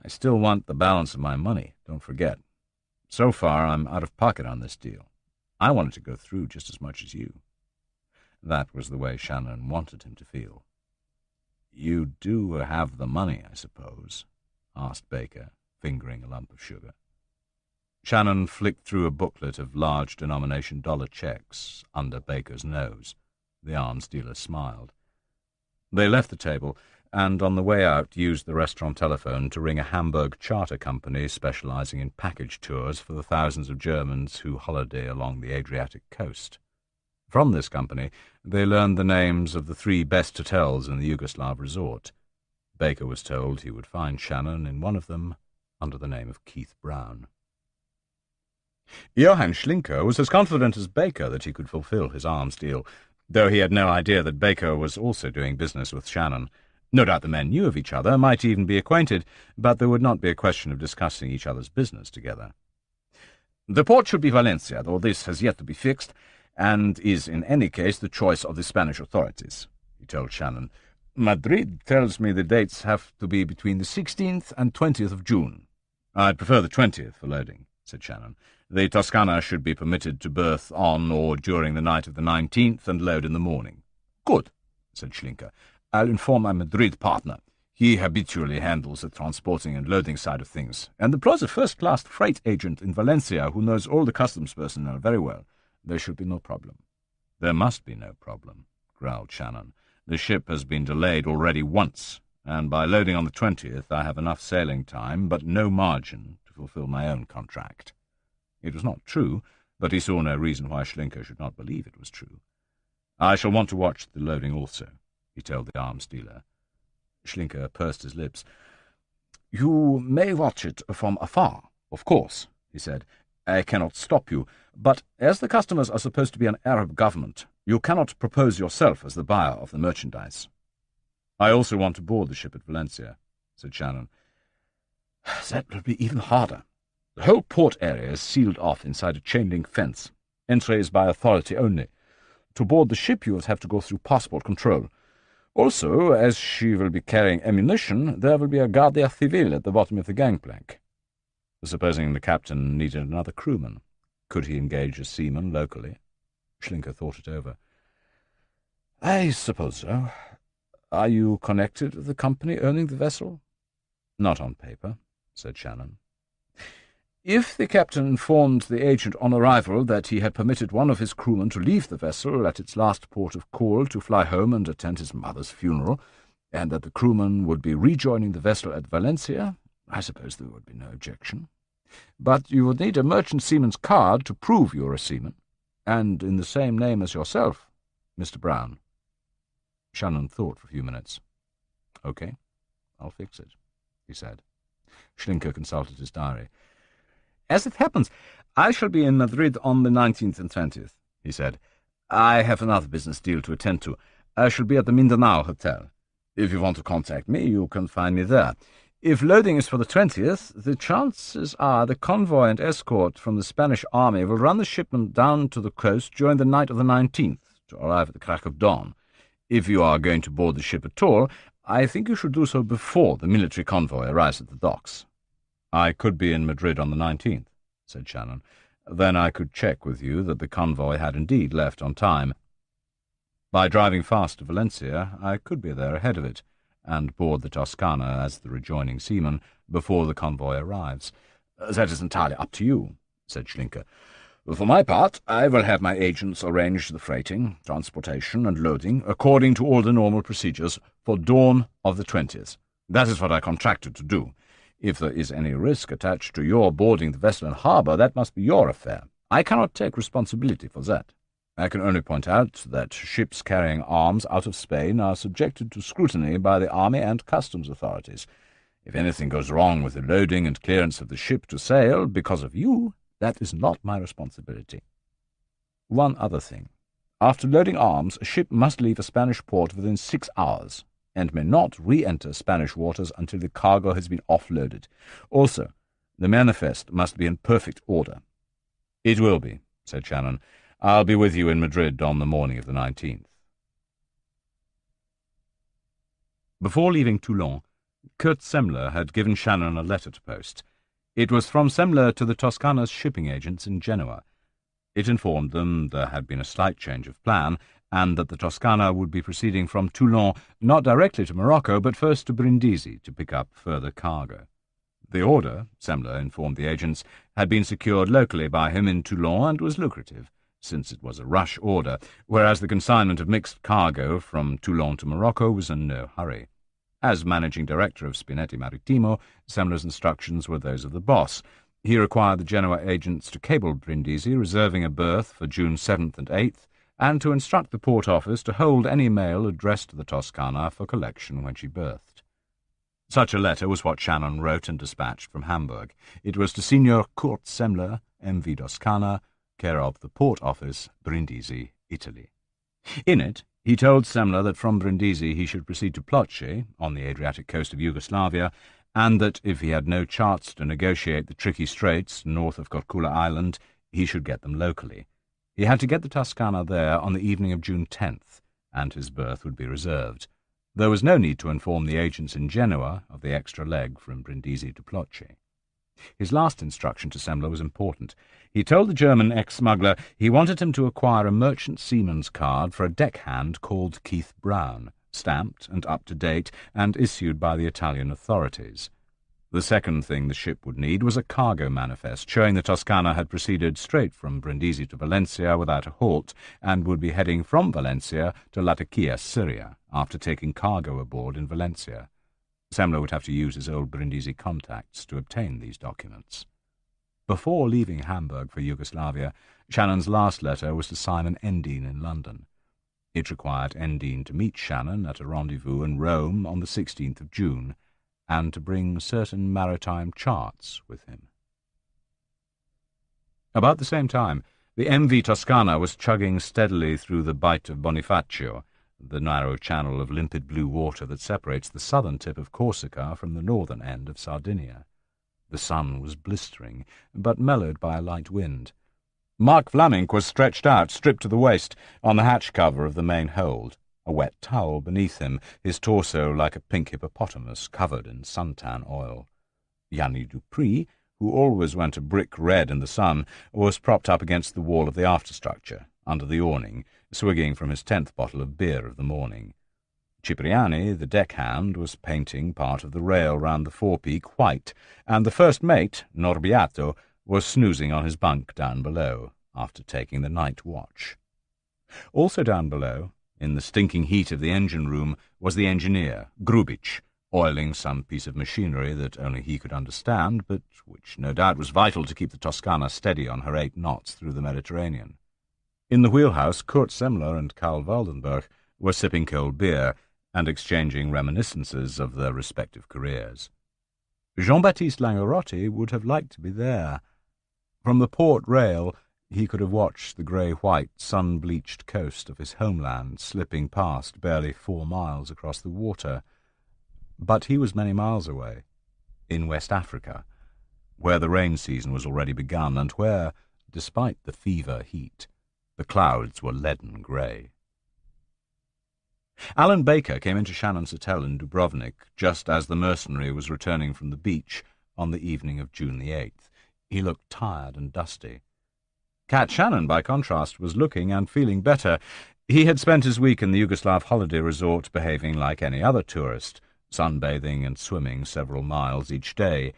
"I still want the balance of my money, don't forget. So far, I'm out of pocket on this deal. I want it to go through just as much as you." That was the way Shannon wanted him to feel. "You do have the money, I suppose?" asked Baker, fingering a lump of sugar. Shannon flicked through a booklet of large-denomination dollar checks under Baker's nose. The arms dealer smiled. They left the table, and on the way out used the restaurant telephone to ring a Hamburg charter company specializing in package tours for the thousands of Germans who holiday along the Adriatic coast. From this company, they learned the names of the 3 best hotels in the Yugoslav resort. Baker was told he would find Shannon in one of them under the name of Keith Brown. Johann Schlinker was as confident as Baker that he could fulfill his arms deal, though he had no idea that Baker was also doing business with Shannon. No doubt the men knew of each other, might even be acquainted, but there would not be a question of discussing each other's business together. The port should be Valencia, though this has yet to be fixed, and is in any case the choice of the Spanish authorities, he told Shannon. Madrid tells me the dates have to be between the 16th and 20th of June. I'd prefer the 20th for loading, said Shannon. The Toscana should be permitted to berth on or during the night of the 19th and load in the morning. Good, said Schlinker. I'll inform my Madrid partner. He habitually handles the transporting and loading side of things, and employs a first-class freight agent in Valencia who knows all the customs personnel very well. There should be no problem. There must be no problem, growled Shannon. The ship has been delayed already once, and by loading on the 20th I have enough sailing time, but no margin to fulfill my own contract. It was not true, but he saw no reason why Schlinker should not believe it was true. I shall want to watch the loading also, he told the arms dealer. Schlinker pursed his lips. You may watch it from afar, of course, he said. I cannot stop you, but as the customers are supposed to be an Arab government, you cannot propose yourself as the buyer of the merchandise. I also want to board the ship at Valencia, said Shannon. That will be even harder. The whole port area is sealed off inside a chain-link fence. Entry is by authority only. To board the ship you will have to go through passport control. Also, as she will be carrying ammunition, there will be a guardia civil at the bottom of the gangplank. Supposing the captain needed another crewman, could he engage a seaman locally? Schlinker thought it over. I suppose so. Are you connected with the company owning the vessel? Not on paper, said Shannon. If the captain informed the agent on arrival that he had permitted one of his crewmen to leave the vessel at its last port of call to fly home and attend his mother's funeral, and that the crewman would be rejoining the vessel at Valencia, I suppose there would be no objection. But you would need a merchant seaman's card to prove you're a seaman, and in the same name as yourself, Mr. Brown. Shannon thought for a few minutes. Okay, I'll fix it, he said. Schlinker consulted his diary. As it happens, I shall be in Madrid on the 19th and 20th, he said. I have another business deal to attend to. I shall be at the Mindanao Hotel. If you want to contact me, you can find me there. If loading is for the 20th, the chances are the convoy and escort from the Spanish army will run the shipment down to the coast during the night of the 19th, to arrive at the crack of dawn. If you are going to board the ship at all, I think you should do so before the military convoy arrives at the docks. I could be in Madrid on the 19th, said Shannon. Then I could check with you that the convoy had indeed left on time. By driving fast to Valencia, I could be there ahead of it, and board the Toscana as the rejoining seaman before the convoy arrives. That is entirely up to you, said Schlinker. For my part, I will have my agents arrange the freighting, transportation, and loading according to all the normal procedures for dawn of the 20th. That is what I contracted to do. If there is any risk attached to your boarding the vessel in harbour, that must be your affair. I cannot take responsibility for that. I can only point out that ships carrying arms out of Spain are subjected to scrutiny by the army and customs authorities. If anything goes wrong with the loading and clearance of the ship to sail because of you, that is not my responsibility. One other thing. After loading arms, a ship must leave a Spanish port within 6 hours, and may not re-enter Spanish waters until the cargo has been offloaded. Also, the manifest must be in perfect order. It will be, said Shannon. I'll be with you in Madrid on the morning of the 19th. Before leaving Toulon, Kurt Semler had given Shannon a letter to post. It was from Semler to the Toscana's shipping agents in Genoa. It informed them there had been a slight change of plan, and that the Toscana would be proceeding from Toulon not directly to Morocco, but first to Brindisi to pick up further cargo. The order, Semler informed the agents, had been secured locally by him in Toulon and was lucrative, since it was a rush order, whereas the consignment of mixed cargo from Toulon to Morocco was in no hurry. As managing director of Spinetti Marittimo, Semler's instructions were those of the boss. He required the Genoa agents to cable Brindisi, reserving a berth for June 7th and 8th, and to instruct the port office to hold any mail addressed to the Toscana for collection when she berthed. Such a letter was what Shannon wrote and dispatched from Hamburg. It was to Signor Kurt Semler, M.V. Toscana, care of the port office, Brindisi, Italy. In it, He told Semler that from Brindisi he should proceed to Ploce, on the Adriatic coast of Yugoslavia, and that if he had no charts to negotiate the tricky straits north of Korčula Island, he should get them locally. He had to get the Toscana there on the evening of June 10th, and his berth would be reserved. There was no need to inform the agents in Genoa of the extra leg from Brindisi to Ploce. His last instruction to Semler was important. He told the German ex-smuggler he wanted him to acquire a merchant seaman's card for a deckhand called Keith Brown, stamped and up to date, and issued by the Italian authorities. The second thing the ship would need was a cargo manifest showing the Toscana had proceeded straight from Brindisi to Valencia without a halt, and would be heading from Valencia to Latakia, Syria, after taking cargo aboard in Valencia. Semler would have to use his old Brindisi contacts to obtain these documents. Before leaving Hamburg for Yugoslavia, Shannon's last letter was to Simon Endine in London. It required Endine to meet Shannon at a rendezvous in Rome on the 16th of June, and to bring certain maritime charts with him. About the same time, the MV Toscana was chugging steadily through the Bight of Bonifacio, the narrow channel of limpid blue water that separates the southern tip of Corsica from the northern end of Sardinia. The sun was blistering, but mellowed by a light wind. Mark Vlaminck was stretched out, stripped to the waist, on the hatch cover of the main hold, a wet towel beneath him, his torso like a pink hippopotamus covered in suntan oil. Yanni Dupree, who always went a brick red in the sun, was propped up against the wall of the afterstructure, under the awning, swigging from his 10th bottle of beer of the morning. Cipriani, the deckhand, was painting part of the rail round the forepeak white, and the first mate, Norbiato, was snoozing on his bunk down below, after taking the night watch. Also down below, in the stinking heat of the engine room, was the engineer, Grubic, oiling some piece of machinery that only he could understand, but which no doubt was vital to keep the Toscana steady on her 8 knots through the Mediterranean. In the wheelhouse, Kurt Semler and Karl Waldenberg were sipping cold beer and exchanging reminiscences of their respective careers. Jean-Baptiste Langerotti would have liked to be there. From the port rail, he could have watched the grey-white, sun-bleached coast of his homeland slipping past barely 4 miles across the water. But he was many miles away, in West Africa, where the rain season was already begun, and where, despite the fever heat, the clouds were leaden grey. Alan Baker came into Shannon's hotel in Dubrovnik just as the Mercenary was returning from the beach on the evening of June the 8th. He looked tired and dusty. Cat Shannon, by contrast, was looking and feeling better. He had spent his week in the Yugoslav holiday resort behaving like any other tourist, sunbathing and swimming several miles each day.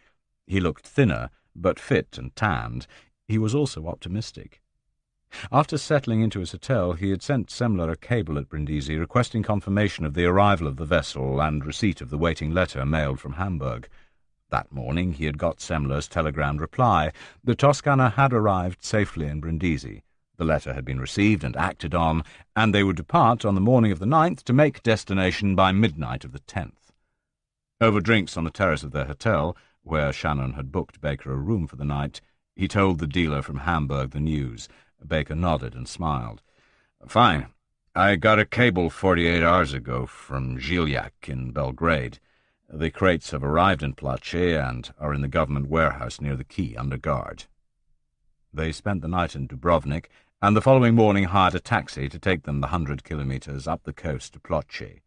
He looked thinner, but fit and tanned. He was also optimistic. After settling into his hotel, he had sent Semler a cable at Brindisi requesting confirmation of the arrival of the vessel and receipt of the waiting letter mailed from Hamburg. That morning he had got Semler's telegrammed reply. The Toscana had arrived safely in Brindisi. The letter had been received and acted on, and they would depart on the morning of the 9th to make destination by midnight of the 10th. Over drinks on the terrace of their hotel, where Shannon had booked Baker a room for the night, he told the dealer from Hamburg the news. Baker nodded and smiled. "Fine. I got a cable 48 hours ago from Žiljak in Belgrade. The crates have arrived in Ploce and are in the government warehouse near the quay under guard." They spent the night in Dubrovnik, and the following morning hired a taxi to take them the 100 kilometres up the coast to Ploce.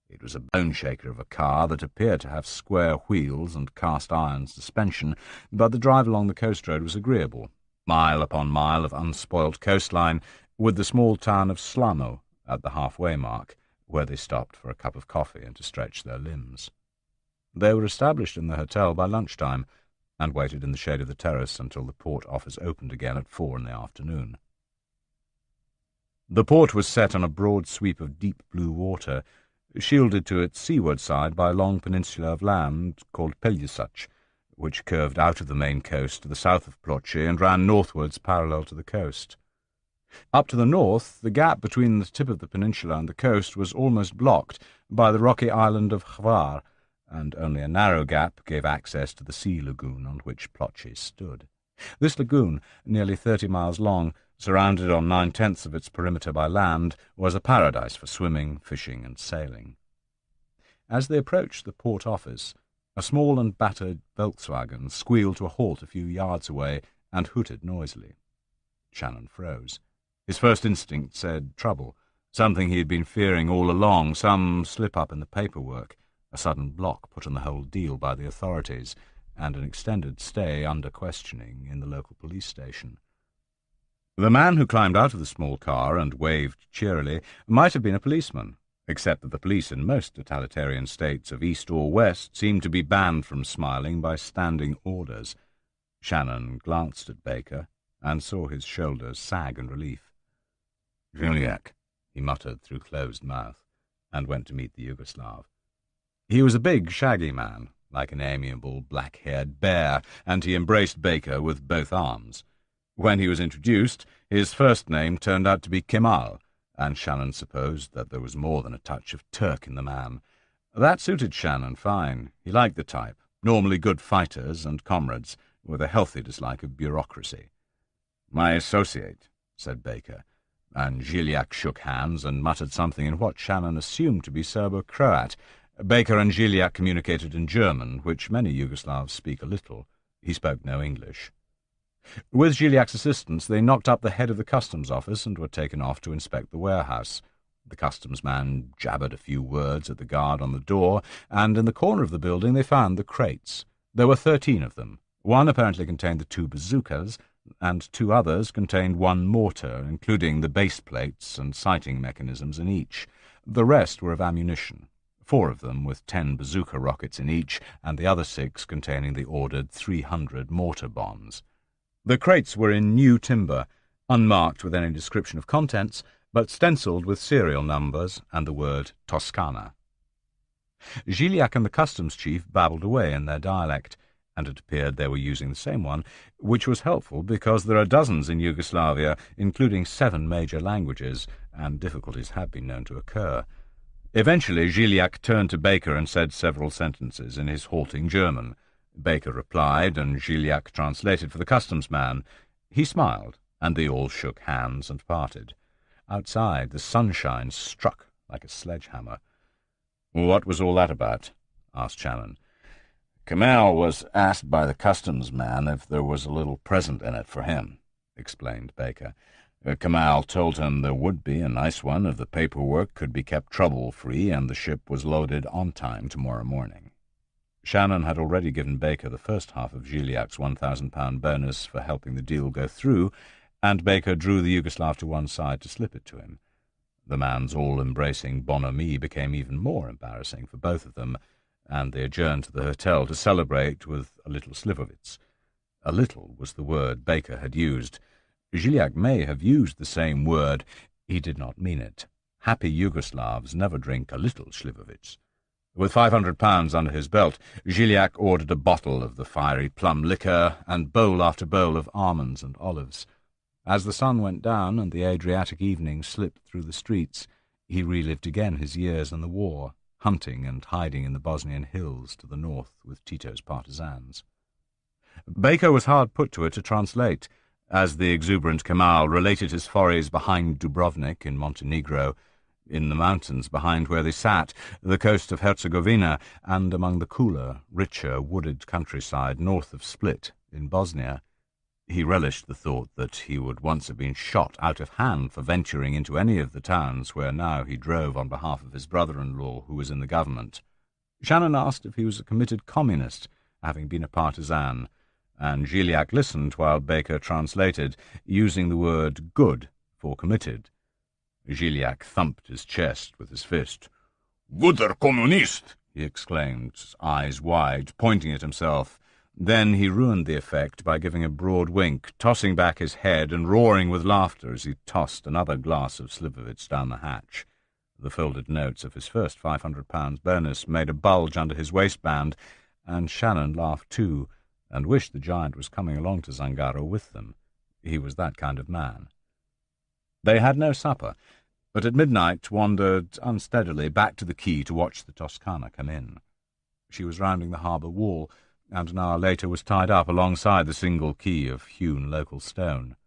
It was a bone-shaker of a car that appeared to have square wheels and cast-iron suspension, but the drive along the coast road was agreeable. Mile upon mile of unspoilt coastline, with the small town of Slano at the halfway mark, where they stopped for a cup of coffee and to stretch their limbs. They were established in the hotel by lunchtime, and waited in the shade of the terrace until the port office opened again at 4 in the afternoon. The port was set on a broad sweep of deep blue water, shielded to its seaward side by a long peninsula of land called Peljusac, which curved out of the main coast to the south of Ploce and ran northwards parallel to the coast. Up to the north, the gap between the tip of the peninsula and the coast was almost blocked by the rocky island of Hvar, and only a narrow gap gave access to the sea lagoon on which Ploce stood. This lagoon, nearly 30 miles long, surrounded on 9/10 of its perimeter by land, was a paradise for swimming, fishing, and sailing. As they approached the port office, a small and battered Volkswagen squealed to a halt a few yards away and hooted noisily. Shannon froze. His first instinct said trouble, something he had been fearing all along, some slip-up in the paperwork, a sudden block put on the whole deal by the authorities, and an extended stay under questioning in the local police station. The man who climbed out of the small car and waved cheerily might have been a policeman, except that the police in most totalitarian states of East or West seemed to be banned from smiling by standing orders. Shannon glanced at Baker and saw his shoulders sag in relief. "Juliak," he muttered through closed mouth, and went to meet the Yugoslav. He was a big, shaggy man, like an amiable, black-haired bear, and he embraced Baker with both arms. When he was introduced, his first name turned out to be Kemal, and Shannon supposed that there was more than a touch of Turk in the man. That suited Shannon fine. He liked the type, normally good fighters and comrades, with a healthy dislike of bureaucracy. "My associate," said Baker, and Gilliac shook hands and muttered something in what Shannon assumed to be Serbo-Croat. Baker and Gilliac communicated in German, which many Yugoslavs speak a little. He spoke no English. With Gilliac's assistance, they knocked up the head of the customs office and were taken off to inspect the warehouse. The customs man jabbered a few words at the guard on the door, and in the corner of the building they found the crates. There were 13 of them. One apparently contained the 2 bazookas, and 2 others contained 1 mortar, including the base plates and sighting mechanisms in each. The rest were of ammunition, 4 of them with 10 bazooka rockets in each, and the other 6 containing the ordered 300 mortar bombs. The crates were in new timber, unmarked with any description of contents, but stenciled with serial numbers and the word Toscana. Gilliac and the customs chief babbled away in their dialect, and it appeared they were using the same one, which was helpful because there are dozens in Yugoslavia, including 7 major languages, and difficulties have been known to occur. Eventually Gilliac turned to Baker and said several sentences in his halting German. Baker replied, and Gilliac translated for the customs man. He smiled, and they all shook hands and parted. Outside, the sunshine struck like a sledgehammer. "What was all that about?" asked Shannon. "Kemal was asked by the customs man if there was a little present in it for him," explained Baker. Kemal told him there would be a nice one if the paperwork could be kept trouble-free and the ship was loaded on time tomorrow morning. Shannon had already given Baker the first half of Gilliac's £1,000 bonus for helping the deal go through, and Baker drew the Yugoslav to one side to slip it to him. The man's all-embracing bonhomie became even more embarrassing for both of them, and they adjourned to the hotel to celebrate with a little slivovitz. A little was the word Baker had used. Gilliac may have used the same word. He did not mean it. Happy Yugoslavs never drink a little slivovitz. With £500 under his belt, Gilliac ordered a bottle of the fiery plum liquor and bowl after bowl of almonds and olives. As the sun went down and the Adriatic evening slipped through the streets, he relived again his years in the war, hunting and hiding in the Bosnian hills to the north with Tito's partisans. Baker was hard put to it to translate, as the exuberant Kemal related his forays behind Dubrovnik in Montenegro, in the mountains behind where they sat, the coast of Herzegovina, and among the cooler, richer, wooded countryside north of Split in Bosnia. He relished the thought that he would once have been shot out of hand for venturing into any of the towns where now he drove on behalf of his brother-in-law, who was in the government. Shannon asked if he was a committed communist, having been a partisan, and Gilliac listened while Baker translated, using the word good for committed. Gilliac thumped his chest with his fist. "Guter Kommunist!" he exclaimed, eyes wide, pointing at himself. Then he ruined the effect by giving a broad wink, tossing back his head and roaring with laughter as he tossed another glass of slivovitz down the hatch. The folded notes of his first £500 bonus made a bulge under his waistband, and Shannon laughed too, and wished the giant was coming along to Zangaro with them. He was that kind of man. They had no supper, but at midnight wandered unsteadily back to the quay to watch the Toscana come in. She was rounding the harbour wall, and an hour later was tied up alongside the single quay of hewn local stone.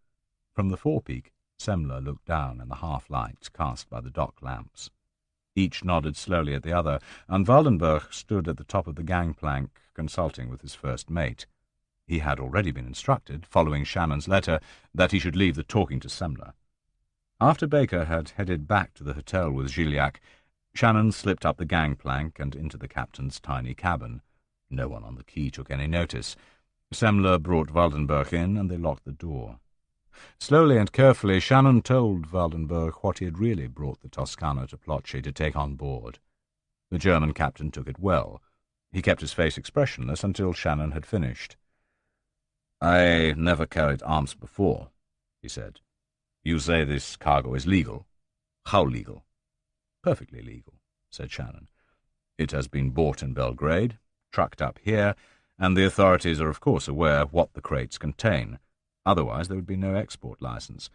From the forepeak, Semler looked down in the half-light cast by the dock lamps. Each nodded slowly at the other, and Waldenberg stood at the top of the gangplank, consulting with his first mate. He had already been instructed, following Shannon's letter, that he should leave the talking to Semler. After Baker had headed back to the hotel with Gilliac, Shannon slipped up the gangplank and into the captain's tiny cabin. No one on the quay took any notice. Semler brought Waldenberg in, and they locked the door. Slowly and carefully, Shannon told Waldenberg what he had really brought the Toscana to Ploce to take on board. The German captain took it well. He kept his face expressionless until Shannon had finished. "I never carried arms before," he said. "You say this cargo is legal? How legal?" "Perfectly legal," said Shannon. "It has been bought in Belgrade, trucked up here, and the authorities are of course aware what the crates contain. Otherwise there would be no export license.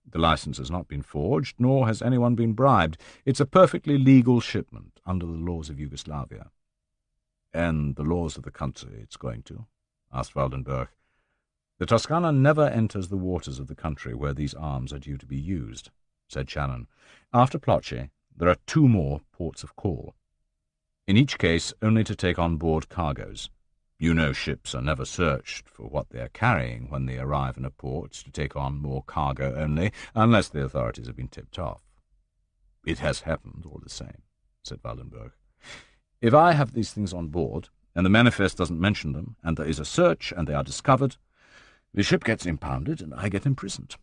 The license has not been forged, nor has anyone been bribed. It's a perfectly legal shipment under the laws of Yugoslavia." "And the laws of the country it's going to?" asked Waldenberg. "The Toscana never enters the waters of the country where these arms are due to be used," said Shannon. "After Ploce, there are 2 more ports of call. In each case, only to take on board cargoes. You know ships are never searched for what they are carrying when they arrive in a port to take on more cargo only, unless the authorities have been tipped off." "It has happened all the same," said Waldenberg. "If I have these things on board, and the manifest doesn't mention them, and there is a search, and they are discovered, the ship gets impounded, and I get imprisoned.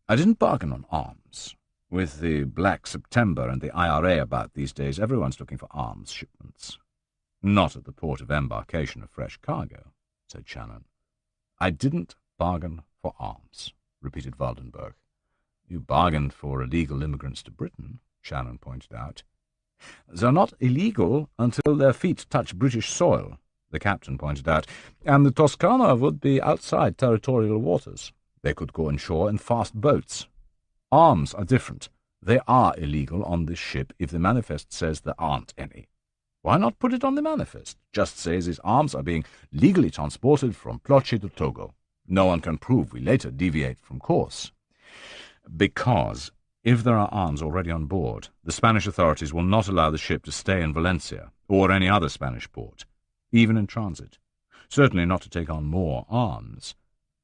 I didn't bargain on arms. With the Black September and the IRA about these days, everyone's looking for arms shipments." "Not at the port of embarkation of fresh cargo," said Shannon. "I didn't bargain for arms," repeated Waldenberg. "You bargained for illegal immigrants to Britain," Shannon pointed out. "They're not illegal until their feet touch British soil," the captain pointed out, "and the Toscana would be outside territorial waters. They could go ashore in fast boats. Arms are different. They are illegal on this ship if the manifest says there aren't any. Why not put it on the manifest? Just say these arms are being legally transported from Ploce to Togo. No one can prove we later deviate from course." "Because if there are arms already on board, the Spanish authorities will not allow the ship to stay in Valencia or any other Spanish port, even in transit. Certainly not to take on more arms.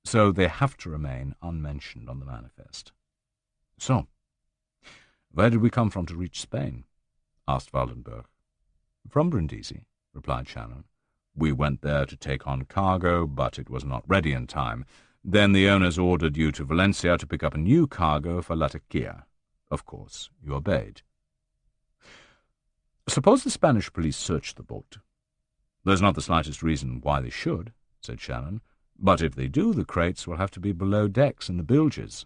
So they have to remain unmentioned on the manifest." "So, where did we come from to reach Spain?" asked Waldenberg. "From Brindisi," replied Shannon. "We went there to take on cargo, but it was not ready in time. Then the owners ordered you to Valencia to pick up a new cargo for Latakia. Of course, you obeyed." "Suppose the Spanish police search the boat?" "There's not the slightest reason why they should," said Shannon. "But if they do, the crates will have to be below decks in the bilges."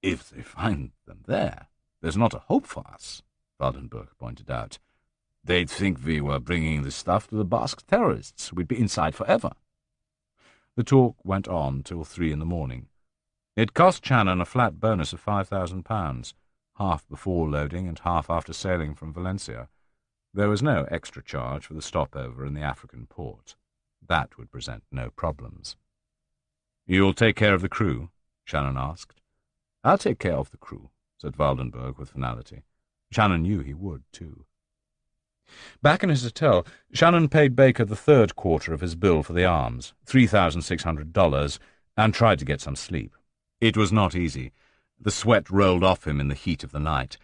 "If they find them there's not a hope for us," Waldenberg pointed out. "They'd think we were bringing the stuff to the Basque terrorists. We'd be inside forever." The talk went on till 3 in the morning. It cost Shannon a flat bonus of £5,000, half before loading and half after sailing from Valencia. There was no extra charge for the stopover in the African port. That would present no problems. "You'll take care of the crew?" Shannon asked. "I'll take care of the crew," said Waldenberg with finality. Shannon knew he would, too. Back in his hotel, Shannon paid Baker the 3rd quarter of his bill for the arms, $3,600, and tried to get some sleep. It was not easy. The sweat rolled off him in the heat of the night,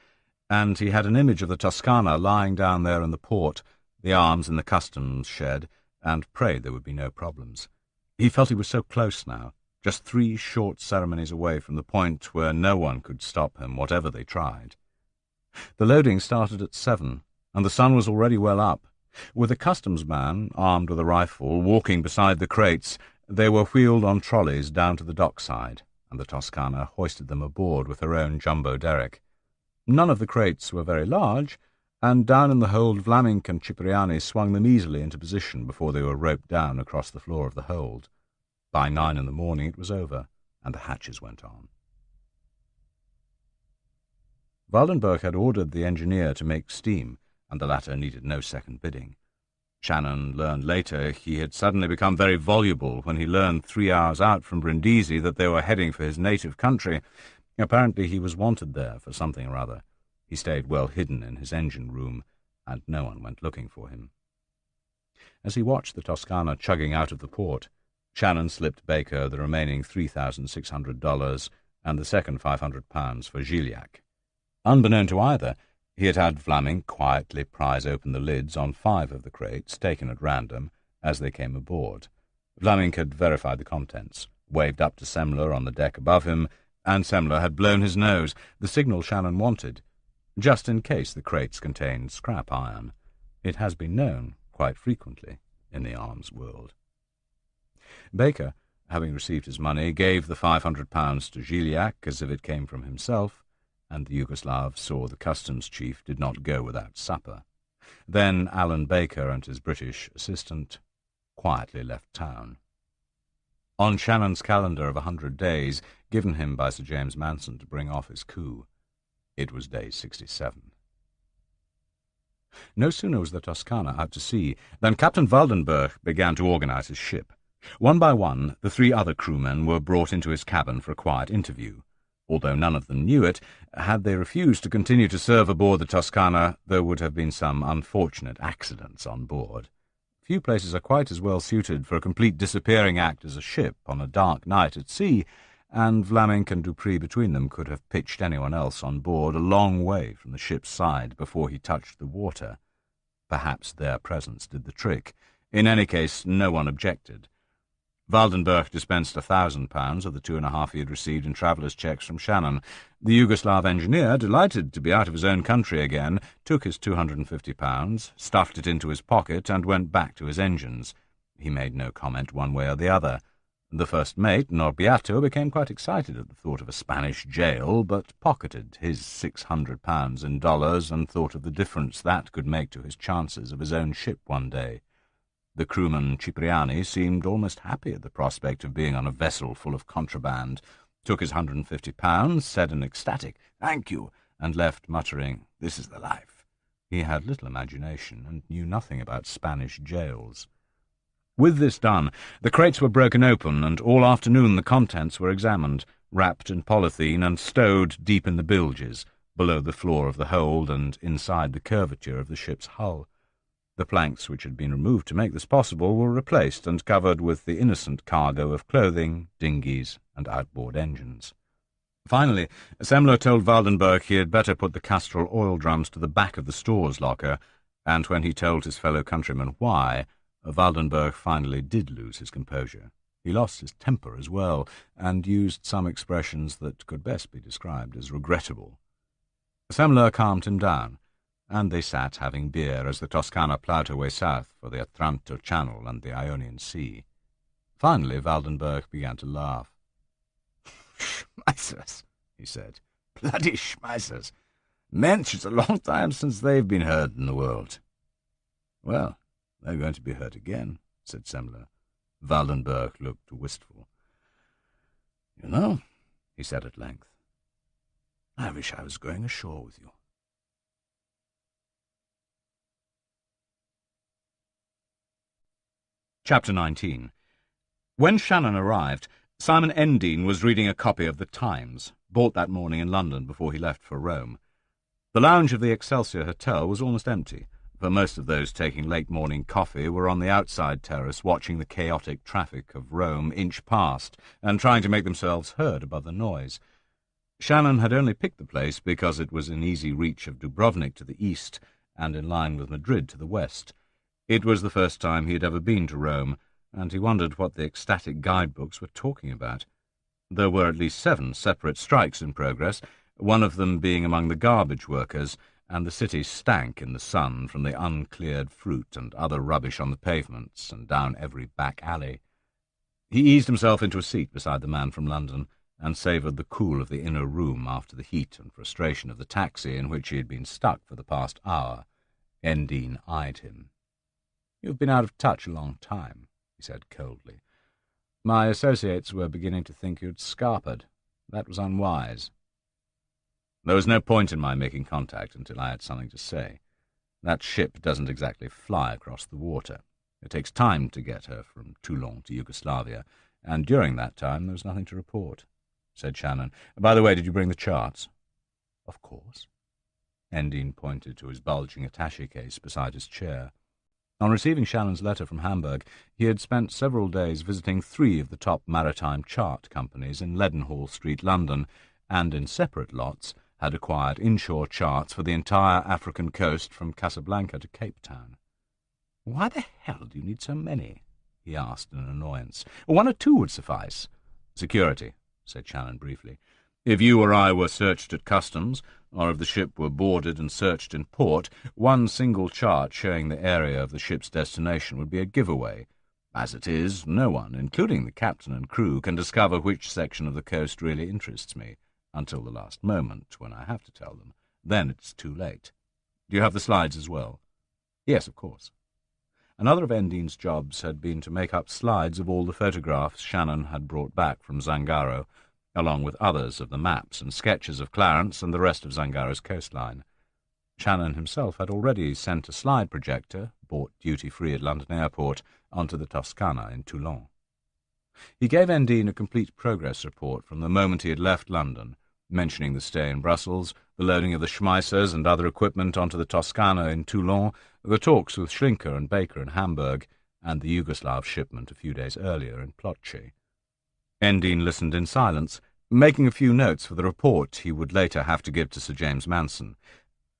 and he had an image of the Toscana lying down there in the port, the arms in the customs shed, and prayed there would be no problems. He felt he was so close now, just 3 short ceremonies away from the point where no one could stop him, whatever they tried. The loading started at 7, and the sun was already well up. With a customs man, armed with a rifle, walking beside the crates, they were wheeled on trolleys down to the dockside, and the Toscana hoisted them aboard with her own jumbo derrick. None of the crates were very large, and down in the hold Vlaminck and Cipriani swung them easily into position before they were roped down across the floor of the hold. By 9 in the morning it was over, and the hatches went on. Waldenberg had ordered the engineer to make steam, and the latter needed no second bidding. Shannon learned later he had suddenly become very voluble when he learned 3 hours out from Brindisi that they were heading for his native country. Apparently he was wanted there for something or other. He stayed well hidden in his engine room, and no one went looking for him. As he watched the Toscana chugging out of the port, Shannon slipped Baker the remaining $3,600 and the second £500 for Gilliac. Unbeknown to either, he had had Vlaming quietly prise open the lids on 5 of the crates, taken at random, as they came aboard. Vlaming had verified the contents, waved up to Semler on the deck above him, and Semler had blown his nose, the signal Shannon wanted, just in case the crates contained scrap iron. It has been known quite frequently in the arms world. Baker, having received his money, gave the £500 to Gilliac as if it came from himself, and the Yugoslav saw the customs chief did not go without supper. Then Alan Baker and his British assistant quietly left town. On Shannon's calendar of 100 days, given him by Sir James Manson to bring off his coup, it was day 67. No sooner was the Toscana out to sea than Captain Waldenberg began to organize his ship. One by one, the 3 other crewmen were brought into his cabin for a quiet interview. Although none of them knew it, had they refused to continue to serve aboard the Toscana, there would have been some unfortunate accidents on board. Few places are quite as well suited for a complete disappearing act as a ship on a dark night at sea, and Vlaming and Dupree between them could have pitched anyone else on board a long way from the ship's side before he touched the water. Perhaps their presence did the trick. In any case, no one objected. Waldenberg dispensed £1,000 of the 2.5 he had received in travellers' cheques from Shannon. The Yugoslav engineer, delighted to be out of his own country again, took his £250, stuffed it into his pocket, and went back to his engines. He made no comment one way or the other. The first mate, Norbiato, became quite excited at the thought of a Spanish jail, but pocketed his £600 in dollars and thought of the difference that could make to his chances of his own ship one day. The crewman Cipriani seemed almost happy at the prospect of being on a vessel full of contraband, took his £150, said an ecstatic "thank you," and left muttering, "This is the life." He had little imagination and knew nothing about Spanish jails. With this done, the crates were broken open, and all afternoon the contents were examined, wrapped in polythene and stowed deep in the bilges, below the floor of the hold and inside the curvature of the ship's hull. The planks which had been removed to make this possible were replaced and covered with the innocent cargo of clothing, dinghies, and outboard engines. Finally, Semler told Waldenberg he had better put the Castrol oil drums to the back of the stores locker, and when he told his fellow countryman why, Waldenberg finally did lose his composure. He lost his temper as well, and used some expressions that could best be described as regrettable. Semler calmed him down, and they sat having beer as the Toscana ploughed her way south for the Otranto Channel and the Ionian Sea. Finally, Waldenberg began to laugh. "Schmeissers," he said. "Bloody Schmeissers. Mensch, it's a long time since they've been heard in the world." "Well, they're going to be heard again," said Semler. Waldenberg looked wistful. "You know," he said at length, "I wish I was going ashore with you." Chapter 19. When Shannon arrived, Simon Endine was reading a copy of The Times, bought that morning in London before he left for Rome. The lounge of the Excelsior Hotel was almost empty, for most of those taking late-morning coffee were on the outside terrace watching the chaotic traffic of Rome inch past and trying to make themselves heard above the noise. Shannon had only picked the place because it was in easy reach of Dubrovnik to the east and in line with Madrid to the west. It was the first time he had ever been to Rome, and he wondered what the ecstatic guidebooks were talking about. There were at least 7 separate strikes in progress, one of them being among the garbage workers, and the city stank in the sun from the uncleared fruit and other rubbish on the pavements and down every back alley. He eased himself into a seat beside the man from London and savoured the cool of the inner room after the heat and frustration of the taxi in which he had been stuck for the past hour. Endine eyed him. "You've been out of touch a long time," he said coldly. "My associates were beginning to think you'd scarpered. That was unwise." "There was no point in my making contact until I had something to say. That ship doesn't exactly fly across the water. It takes time to get her from Toulon to Yugoslavia, and during that time there was nothing to report," said Shannon. "By the way, did you bring the charts?" "Of course." Endine pointed to his bulging attaché case beside his chair. On receiving Shannon's letter from Hamburg, he had spent several days visiting 3 of the top maritime chart companies in Leadenhall Street, London, and in separate lots had acquired inshore charts for the entire African coast from Casablanca to Cape Town. "Why the hell do you need so many?" he asked in annoyance. "1 or 2 would suffice." "Security," said Shannon briefly. "If you or I were searched at customs, or if the ship were boarded and searched in port, one single chart showing the area of the ship's destination would be a giveaway. As it is, no one, including the captain and crew, can discover which section of the coast really interests me, until the last moment, when I have to tell them. Then it's too late. Do you have the slides as well?" "Yes, of course." Another of Endine's jobs had been to make up slides of all the photographs Shannon had brought back from Zangaro, along with others of the maps and sketches of Clarence and the rest of Zangaro's coastline. Shannon himself had already sent a slide projector, bought duty-free at London Airport, onto the Toscana in Toulon. He gave Endine a complete progress report from the moment he had left London, mentioning the stay in Brussels, the loading of the Schmeissers and other equipment onto the Toscana in Toulon, the talks with Schlinker and Baker in Hamburg, and the Yugoslav shipment a few days earlier in Ploče. Endine listened in silence, making a few notes for the report he would later have to give to Sir James Manson.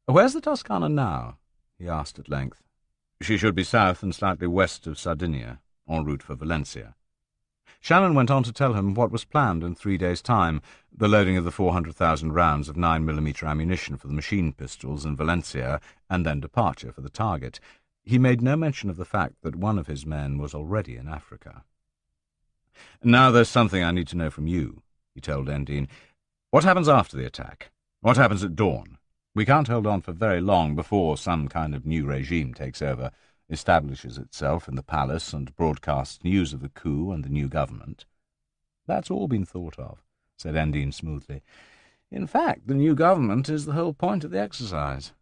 "Where's the Toscana now?" he asked at length. "She should be south and slightly west of Sardinia, en route for Valencia." Shannon went on to tell him what was planned in 3 days' time, the loading of the 400,000 rounds of 9mm ammunition for the machine pistols in Valencia, and then departure for the target. He made no mention of the fact that one of his men was already in Africa. "Now there's something I need to know from you," he told Endine. "What happens after the attack? What happens at dawn? We can't hold on for very long before some kind of new regime takes over, establishes itself in the palace, and broadcasts news of the coup and the new government." "That's all been thought of," said Endine smoothly. "In fact, the new government is the whole point of the exercise."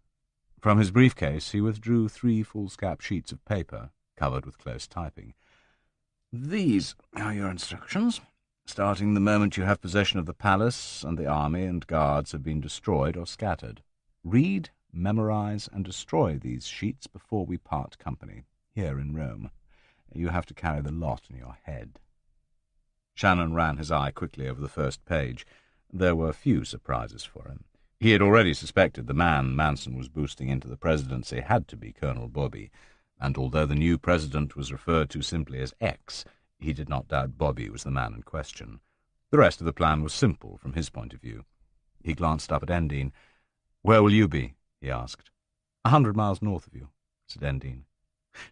From his briefcase he withdrew 3 foolscap sheets of paper, covered with close typing. "These are your instructions. Starting the moment you have possession of the palace and the army and guards have been destroyed or scattered. Read, memorize, and destroy these sheets before we part company, here in Rome. You have to carry the lot in your head." Shannon ran his eye quickly over the first page. There were few surprises for him. He had already suspected the man Manson was boosting into the presidency had to be Colonel Bobby, and although the new president was referred to simply as X, he did not doubt Bobby was the man in question. The rest of the plan was simple from his point of view. He glanced up at Endine. "Where will you be?" he asked. 100 miles north of you," said Endine.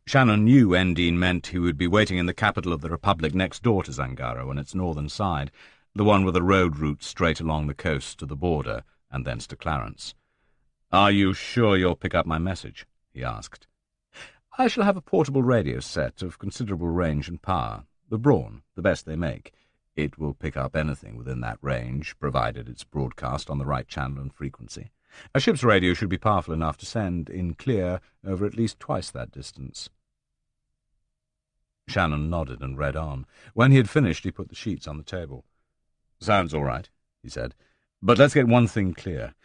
Shannon knew Endine meant he would be waiting in the capital of the Republic next door to Zangaro on its northern side, the one with a road route straight along the coast to the border, and thence to Clarence. "Are you sure you'll pick up my message?" he asked. "I shall have a portable radio set of considerable range and power, the Braun, the best they make. It will pick up anything within that range, provided it's broadcast on the right channel and frequency. A ship's radio should be powerful enough to send in clear over at least twice that distance." Shannon nodded and read on. When he had finished, he put the sheets on the table. "Sounds all right," he said. "But let's get one thing clear.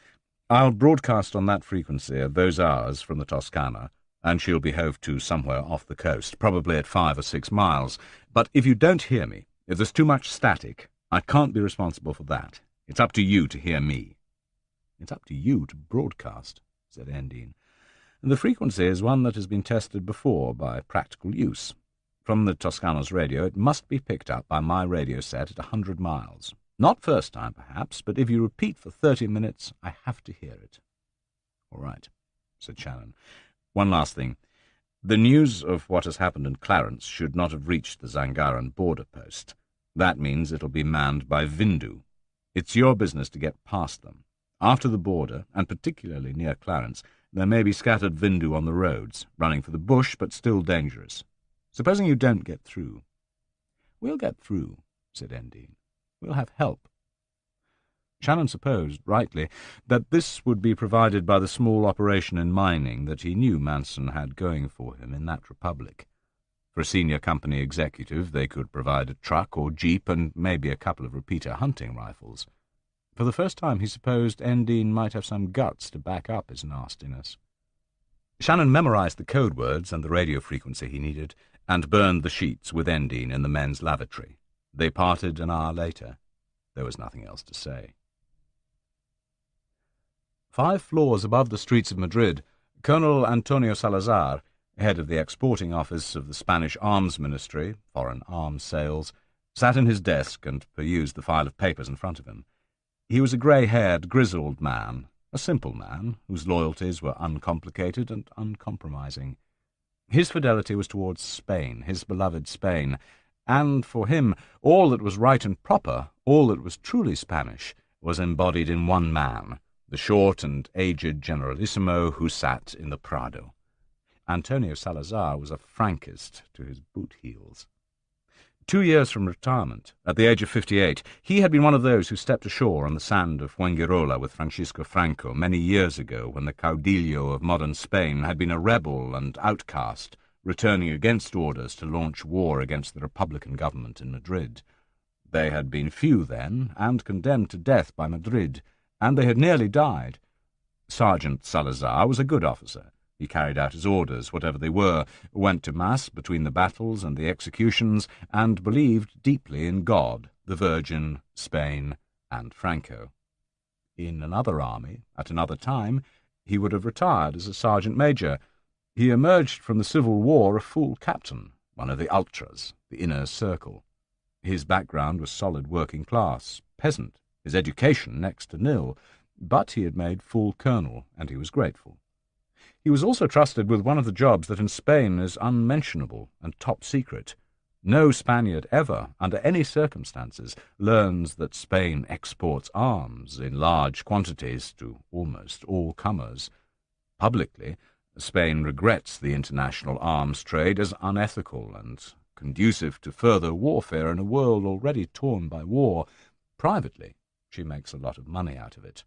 I'll broadcast on that frequency at those hours from the Toscana, and she'll be hove to somewhere off the coast, probably at 5 or 6 miles. But if you don't hear me, if there's too much static, I can't be responsible for that. It's up to you to hear me." "It's up to you to broadcast," said Endine. "The frequency is one that has been tested before by practical use. From the Toscana's radio, it must be picked up by my radio set at 100 miles. Not first time, perhaps, but if you repeat for 30 minutes, I have to hear it." "All right," said Shannon. "One last thing. The news of what has happened in Clarence should not have reached the Zangaran border post. That means it'll be manned by Vindu. It's your business to get past them. After the border, and particularly near Clarence, there may be scattered Vindu on the roads, running for the bush but still dangerous. Supposing you don't get through." "We'll get through," said Endine. "We'll have help." Shannon supposed, rightly, that this would be provided by the small operation in mining that he knew Manson had going for him in that republic. For a senior company executive, they could provide a truck or jeep and maybe a couple of repeater hunting rifles. For the first time, he supposed Endine might have some guts to back up his nastiness. Shannon memorized the code words and the radio frequency he needed, and burned the sheets with Endine in the men's lavatory. They parted an hour later. There was nothing else to say. 5 floors above the streets of Madrid, Colonel Antonio Salazar, head of the exporting office of the Spanish Arms Ministry, foreign arms sales, sat in his desk and perused the file of papers in front of him. He was a grey-haired, grizzled man, a simple man, whose loyalties were uncomplicated and uncompromising. His fidelity was towards Spain, his beloved Spain, and for him all that was right and proper, all that was truly Spanish, was embodied in one man, the short and aged Generalissimo who sat in the Prado. Antonio Salazar was a Frankist to his boot heels. 2 years from retirement, at the age of 58, he had been one of those who stepped ashore on the sand of Fuengirola with Francisco Franco many years ago when the caudillo of modern Spain had been a rebel and outcast, returning against orders to launch war against the Republican government in Madrid. They had been few then, and condemned to death by Madrid, and they had nearly died. Sergeant Salazar was a good officer. He carried out his orders, whatever they were, went to Mass between the battles and the executions, and believed deeply in God, the Virgin, Spain, and Franco. In another army, at another time, he would have retired as a sergeant-major. He emerged from the Civil War a full captain, one of the ultras, the inner circle. His background was solid working class, peasant, his education next to nil, but he had made full colonel, and he was grateful. He was also trusted with one of the jobs that in Spain is unmentionable and top secret. No Spaniard ever, under any circumstances, learns that Spain exports arms in large quantities to almost all comers. Publicly, Spain regrets the international arms trade as unethical and conducive to further warfare in a world already torn by war. Privately, she makes a lot of money out of it.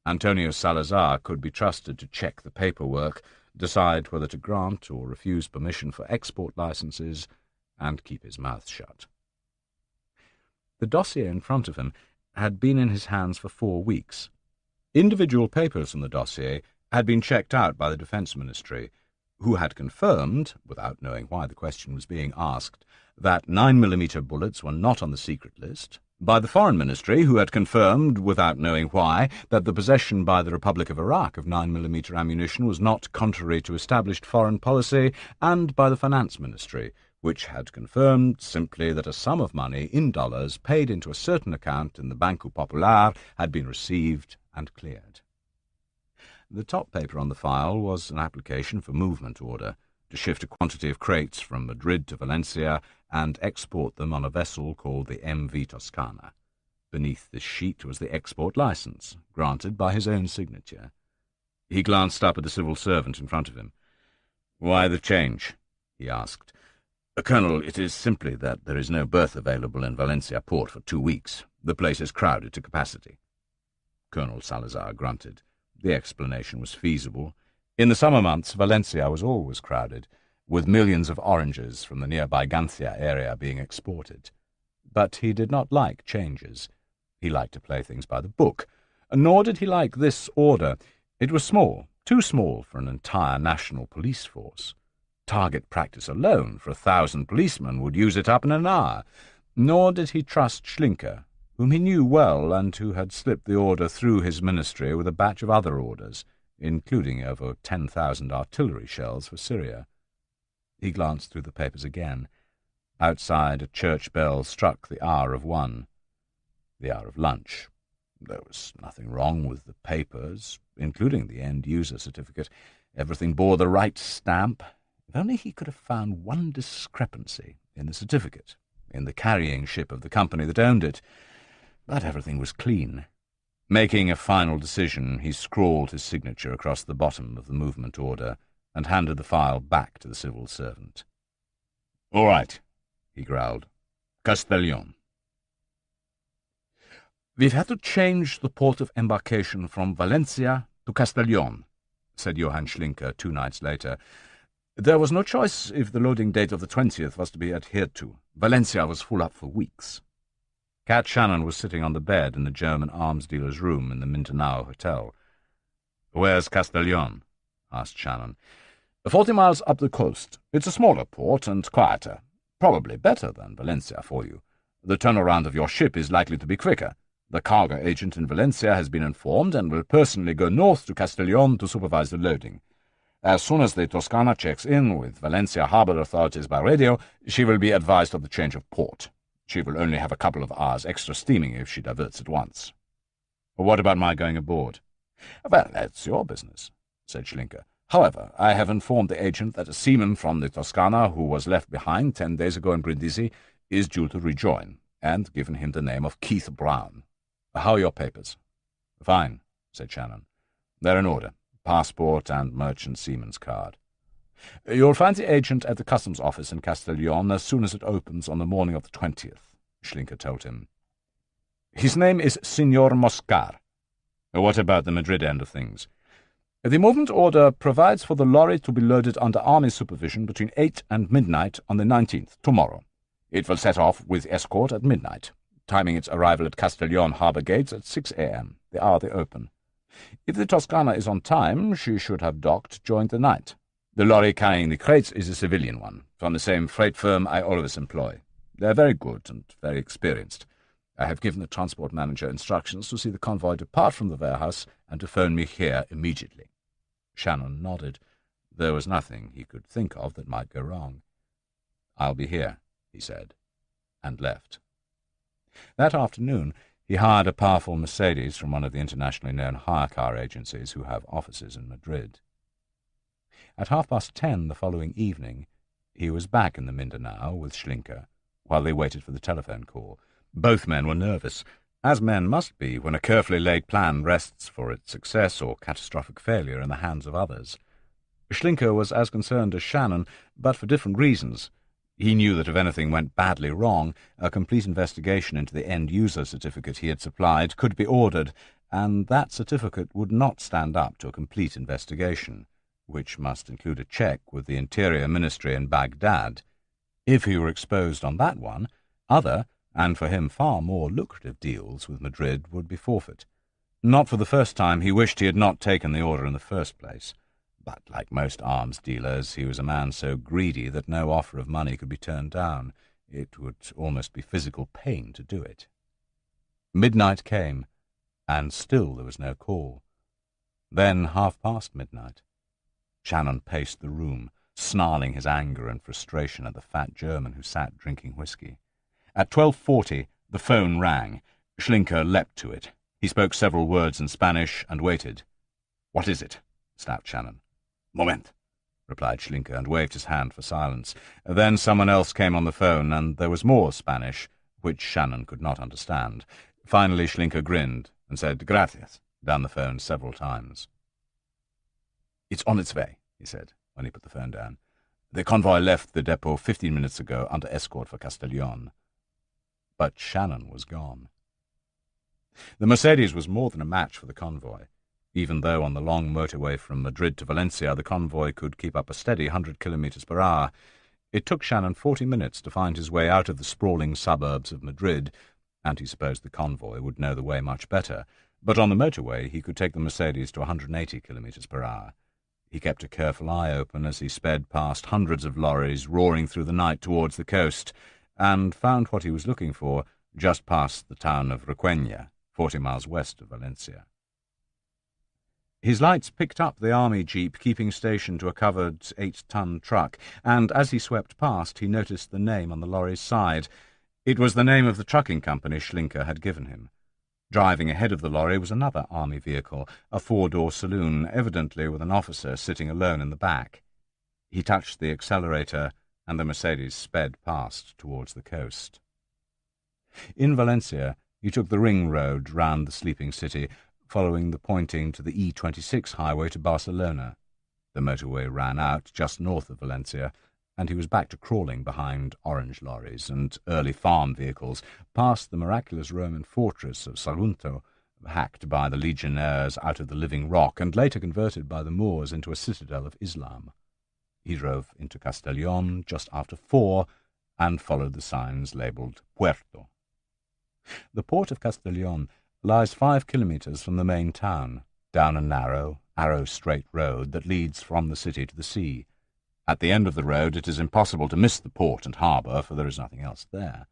Antonio Salazar could be trusted to check the paperwork, decide whether to grant or refuse permission for export licenses, and keep his mouth shut. The dossier in front of him had been in his hands for 4 weeks. Individual papers from the dossier had been checked out by the Defence Ministry, who had confirmed, without knowing why the question was being asked, that 9mm bullets were not on the secret list, by the Foreign Ministry, who had confirmed, without knowing why, that the possession by the Republic of Iraq of 9mm ammunition was not contrary to established foreign policy, and by the Finance Ministry, which had confirmed simply that a sum of money in dollars paid into a certain account in the Banco Popular had been received and cleared. The top paper on the file was an application for movement order, to shift a quantity of crates from Madrid to Valencia and export them on a vessel called the MV Toscana. Beneath this sheet was the export license, granted by his own signature. He glanced up at the civil servant in front of him. "Why the change?" he asked. "Colonel, it is simply that there is no berth available in Valencia port for 2 weeks. The place is crowded to capacity." Colonel Salazar grunted. The explanation was feasible. In the summer months, Valencia was always crowded, with millions of oranges from the nearby Gancia area being exported. But he did not like changes. He liked to play things by the book, nor did he like this order. It was small, too small for an entire national police force. Target practice alone for 1,000 policemen would use it up in an hour. Nor did he trust Schlinker, whom he knew well and who had slipped the order through his ministry with a batch of other orders, including over 10,000 artillery shells for Syria. He glanced through the papers again. Outside, a church bell struck the hour of 1, the hour of lunch. There was nothing wrong with the papers, including the end-user certificate. Everything bore the right stamp. If only he could have found one discrepancy in the certificate, in the carrying ship of the company that owned it. But everything was clean. Making a final decision, he scrawled his signature across the bottom of the movement order and handed the file back to the civil servant. "All right," he growled. "Castellón." "We've had to change the port of embarkation from Valencia to Castellón," said Johann Schlinker 2 nights later. "There was no choice if the loading date of the 20th was to be adhered to. Valencia was full up for weeks." Cat Shannon was sitting on the bed in the German arms dealer's room in the Mindanao Hotel. "Where's Castellón?" asked Shannon. 40 miles up the coast. It's a smaller port and quieter. Probably better than Valencia for you. The turnaround of your ship is likely to be quicker. The cargo agent in Valencia has been informed and will personally go north to Castellón to supervise the loading. As soon as the Toscana checks in with Valencia harbour authorities by radio, she will be advised of the change of port. She will only have a couple of hours extra steaming if she diverts at once." "What about my going aboard?" "Well, that's your business," said Schlinker. "However, I have informed the agent that a seaman from the Toscana who was left behind 10 days ago in Brindisi is due to rejoin, and given him the name of Keith Brown. How are your papers?" "Fine," said Shannon. "They're in order. Passport and merchant seaman's card." "You'll find the agent at the customs office in Castellón as soon as it opens on the morning of the 20th, Schlinker told him. "His name is Signor Moscar." "What about the Madrid end of things?" "The movement order provides for the lorry to be loaded under Army supervision between 8 and midnight on the 19th, tomorrow. It will set off with escort at midnight, timing its arrival at Castellón harbour gates at 6 a.m., the hour they open. If the Toscana is on time, she should have docked during the night. The lorry carrying the crates is a civilian one, from the same freight firm I always employ. They are very good and very experienced. I have given the transport manager instructions to see the convoy depart from the warehouse and to phone me here immediately." Shannon nodded. There was nothing he could think of that might go wrong. "I'll be here," he said, and left. That afternoon he hired a powerful Mercedes from one of the internationally known hire car agencies who have offices in Madrid. At 10:30 the following evening, he was back in the Mindanao with Schlinker, while they waited for the telephone call. Both men were nervous, as men must be when a carefully laid plan rests for its success or catastrophic failure in the hands of others. Schlinker was as concerned as Shannon, but for different reasons. He knew that if anything went badly wrong, a complete investigation into the end-user certificate he had supplied could be ordered, and that certificate would not stand up to a complete investigation, which must include a check with the Interior Ministry in Baghdad. If he were exposed on that one, other, and for him far more lucrative deals with Madrid would be forfeit. Not for the first time he wished he had not taken the order in the first place. But, like most arms dealers, he was a man so greedy that no offer of money could be turned down. It would almost be physical pain to do it. Midnight came, and still there was no call. Then midnight. Shannon paced the room, snarling his anger and frustration at the fat German who sat drinking whiskey. At 12:40 the phone rang. Schlinker leapt to it. He spoke several words in Spanish and waited. "What is it?" snapped Shannon. "Moment," replied Schlinker, and waved his hand for silence. Then someone else came on the phone, and there was more Spanish, which Shannon could not understand. Finally Schlinker grinned and said "Gracias" down the phone several times. "It's on its way," he said, when he put the phone down. "The convoy left the depot 15 minutes ago under escort for Castellón." But Shannon was gone. The Mercedes was more than a match for the convoy. Even though on the long motorway from Madrid to Valencia the convoy could keep up a steady 100 kilometres per hour, it took Shannon 40 minutes to find his way out of the sprawling suburbs of Madrid, and he supposed the convoy would know the way much better. But on the motorway he could take the Mercedes to 180 kilometres per hour. He kept a careful eye open as he sped past hundreds of lorries roaring through the night towards the coast, and found what he was looking for just past the town of Requena, 40 miles west of Valencia. His lights picked up the army jeep keeping station to a covered 8-ton truck, and as he swept past he noticed the name on the lorry's side. It was the name of the trucking company Schlinker had given him. Driving ahead of the lorry was another army vehicle, a 4-door saloon, evidently with an officer sitting alone in the back. He touched the accelerator, and the Mercedes sped past towards the coast. In Valencia, he took the ring road round the sleeping city, following the pointing to the E26 highway to Barcelona. The motorway ran out just north of Valencia, and he was back to crawling behind orange lorries and early farm vehicles, past the miraculous Roman fortress of Sagunto, hacked by the legionnaires out of the living rock and later converted by the Moors into a citadel of Islam. He drove into Castellón just after 4 and followed the signs labelled Puerto. The port of Castellón lies 5 kilometres from the main town, down a narrow, arrow-straight road that leads from the city to the sea. At the end of the road it is impossible to miss the port and harbour, for there is nothing else there.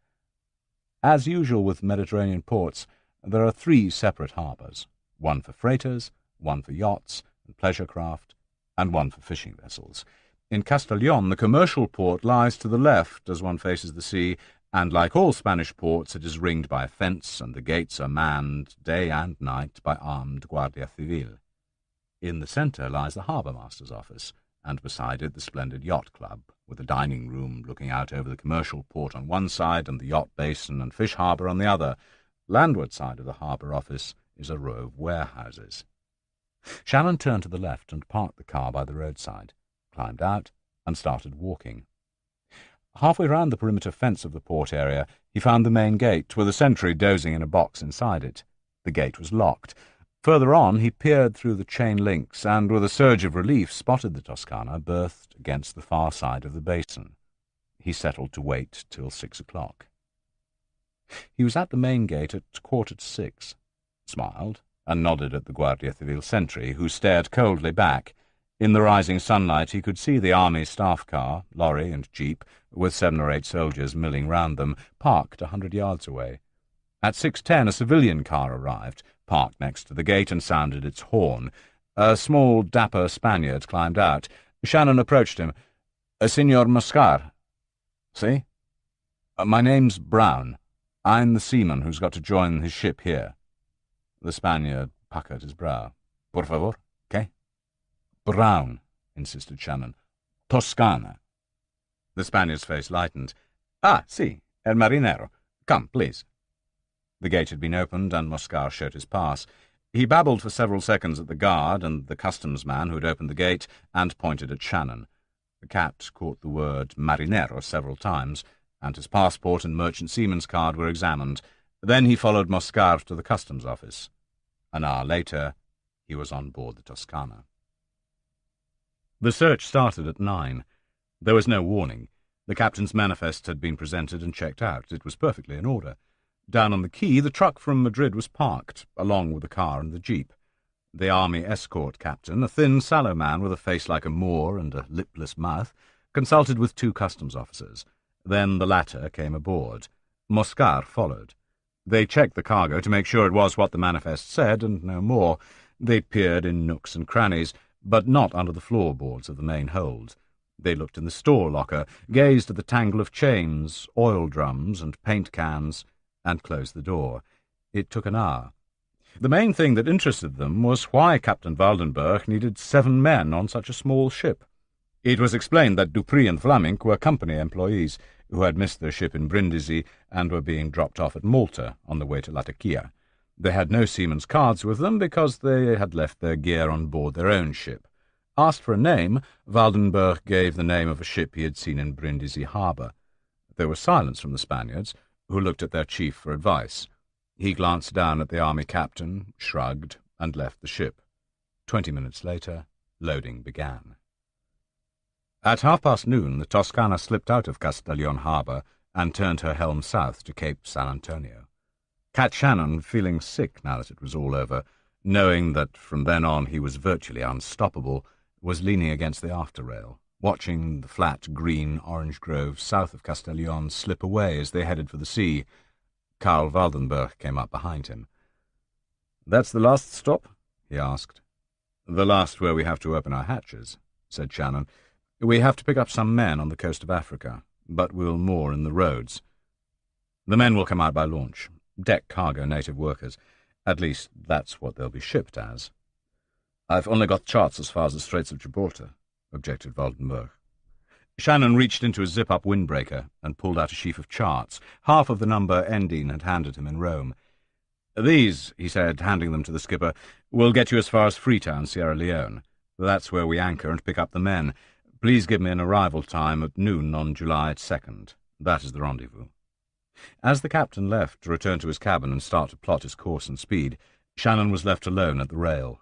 As usual with Mediterranean ports, there are 3 separate harbours, one for freighters, one for yachts and pleasure craft, and one for fishing vessels. In Castellón, the commercial port lies to the left as one faces the sea, and like all Spanish ports, it is ringed by a fence, and the gates are manned day and night by armed Guardia Civil. In the centre lies the harbour-master's office, and beside it the splendid yacht club, with a dining room looking out over the commercial port on one side and the yacht basin and fish harbour on the other. Landward side of the harbour office is a row of warehouses. Shannon turned to the left and parked the car by the roadside, climbed out, and started walking. Halfway round the perimeter fence of the port area, he found the main gate, with a sentry dozing in a box inside it. The gate was locked. Further on, he peered through the chain links and, with a surge of relief, spotted the Toscana berthed against the far side of the basin. He settled to wait till 6 o'clock. He was at the main gate at 6:15, smiled, and nodded at the Guardia Civil sentry, who stared coldly back. In the rising sunlight he could see the army staff car, lorry and jeep, with 7 or 8 soldiers milling round them, parked 100 yards away. At 6:10 a civilian car arrived, parked next to the gate, and sounded its horn. A small, dapper Spaniard climbed out. Shannon approached him. "Signor Moscar." "See?" "My name's Brown. I'm the seaman who's got to join his ship here." The Spaniard puckered his brow. "Por favor, ¿qué?" "Brown," insisted Shannon. "Toscana." The Spaniard's face lightened. "Ah, sí, el marinero. Come, please." The gate had been opened, and Moscar showed his pass. He babbled for several seconds at the guard and the customs man who had opened the gate, and pointed at Shannon. The cat caught the word marinero several times, and his passport and merchant seaman's card were examined. Then he followed Moscar to the customs office. An hour later, he was on board the Toscana. The search started at 9. There was no warning. The captain's manifest had been presented and checked out. It was perfectly in order. Down on the quay, the truck from Madrid was parked, along with the car and the jeep. The army escort captain, a thin, sallow man with a face like a Moor and a lipless mouth, consulted with 2 customs officers. Then the latter came aboard. Moscar followed. They checked the cargo to make sure it was what the manifest said, and no more. They peered in nooks and crannies, but not under the floorboards of the main hold. They looked in the store locker, gazed at the tangle of chains, oil drums, and paint cans, and closed the door. It took an hour. The main thing that interested them was why Captain Waldenberg needed 7 men on such a small ship. It was explained that Dupree and Flamink were company employees who had missed their ship in Brindisi and were being dropped off at Malta on the way to Latakia. They had no seaman's cards with them because they had left their gear on board their own ship. Asked for a name, Waldenberg gave the name of a ship he had seen in Brindisi harbour. There was silence from the Spaniards, who looked at their chief for advice. He glanced down at the army captain, shrugged, and left the ship. 20 minutes later, loading began. At noon, the Toscana slipped out of Castellón harbour and turned her helm south to Cape San Antonio. Cat Shannon, feeling sick now that it was all over, knowing that from then on he was virtually unstoppable, was leaning against the after-rail, watching the flat green-orange groves south of Castellón slip away as they headed for the sea. Karl Waldenberg came up behind him. "That's the last stop?" he asked. "The last where we have to open our hatches," said Shannon. "We have to pick up some men on the coast of Africa, but we'll moor in the roads. The men will come out by launch, deck cargo native workers. At least that's what they'll be shipped as." "I've only got charts as far as the Straits of Gibraltar," objected Waldenberg. Shannon reached into his zip-up windbreaker and pulled out a sheaf of charts, half of the number Endine had handed him in Rome. "These," he said, handing them to the skipper, "will get you as far as Freetown, Sierra Leone. That's where we anchor and pick up the men. Please give me an arrival time at noon on July 2nd. That is the rendezvous." As the captain left to return to his cabin and start to plot his course and speed, Shannon was left alone at the rail.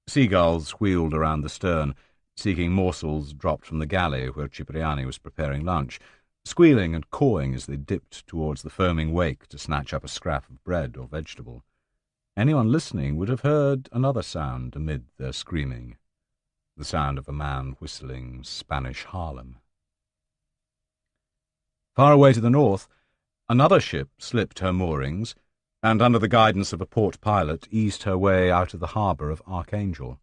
Seagulls wheeled around the stern, seeking morsels dropped from the galley where Cipriani was preparing lunch, squealing and cawing as they dipped towards the foaming wake to snatch up a scrap of bread or vegetable. Anyone listening would have heard another sound amid their screaming, the sound of a man whistling Spanish Harlem. Far away to the north, another ship slipped her moorings, and under the guidance of a port pilot eased her way out of the harbour of Archangel.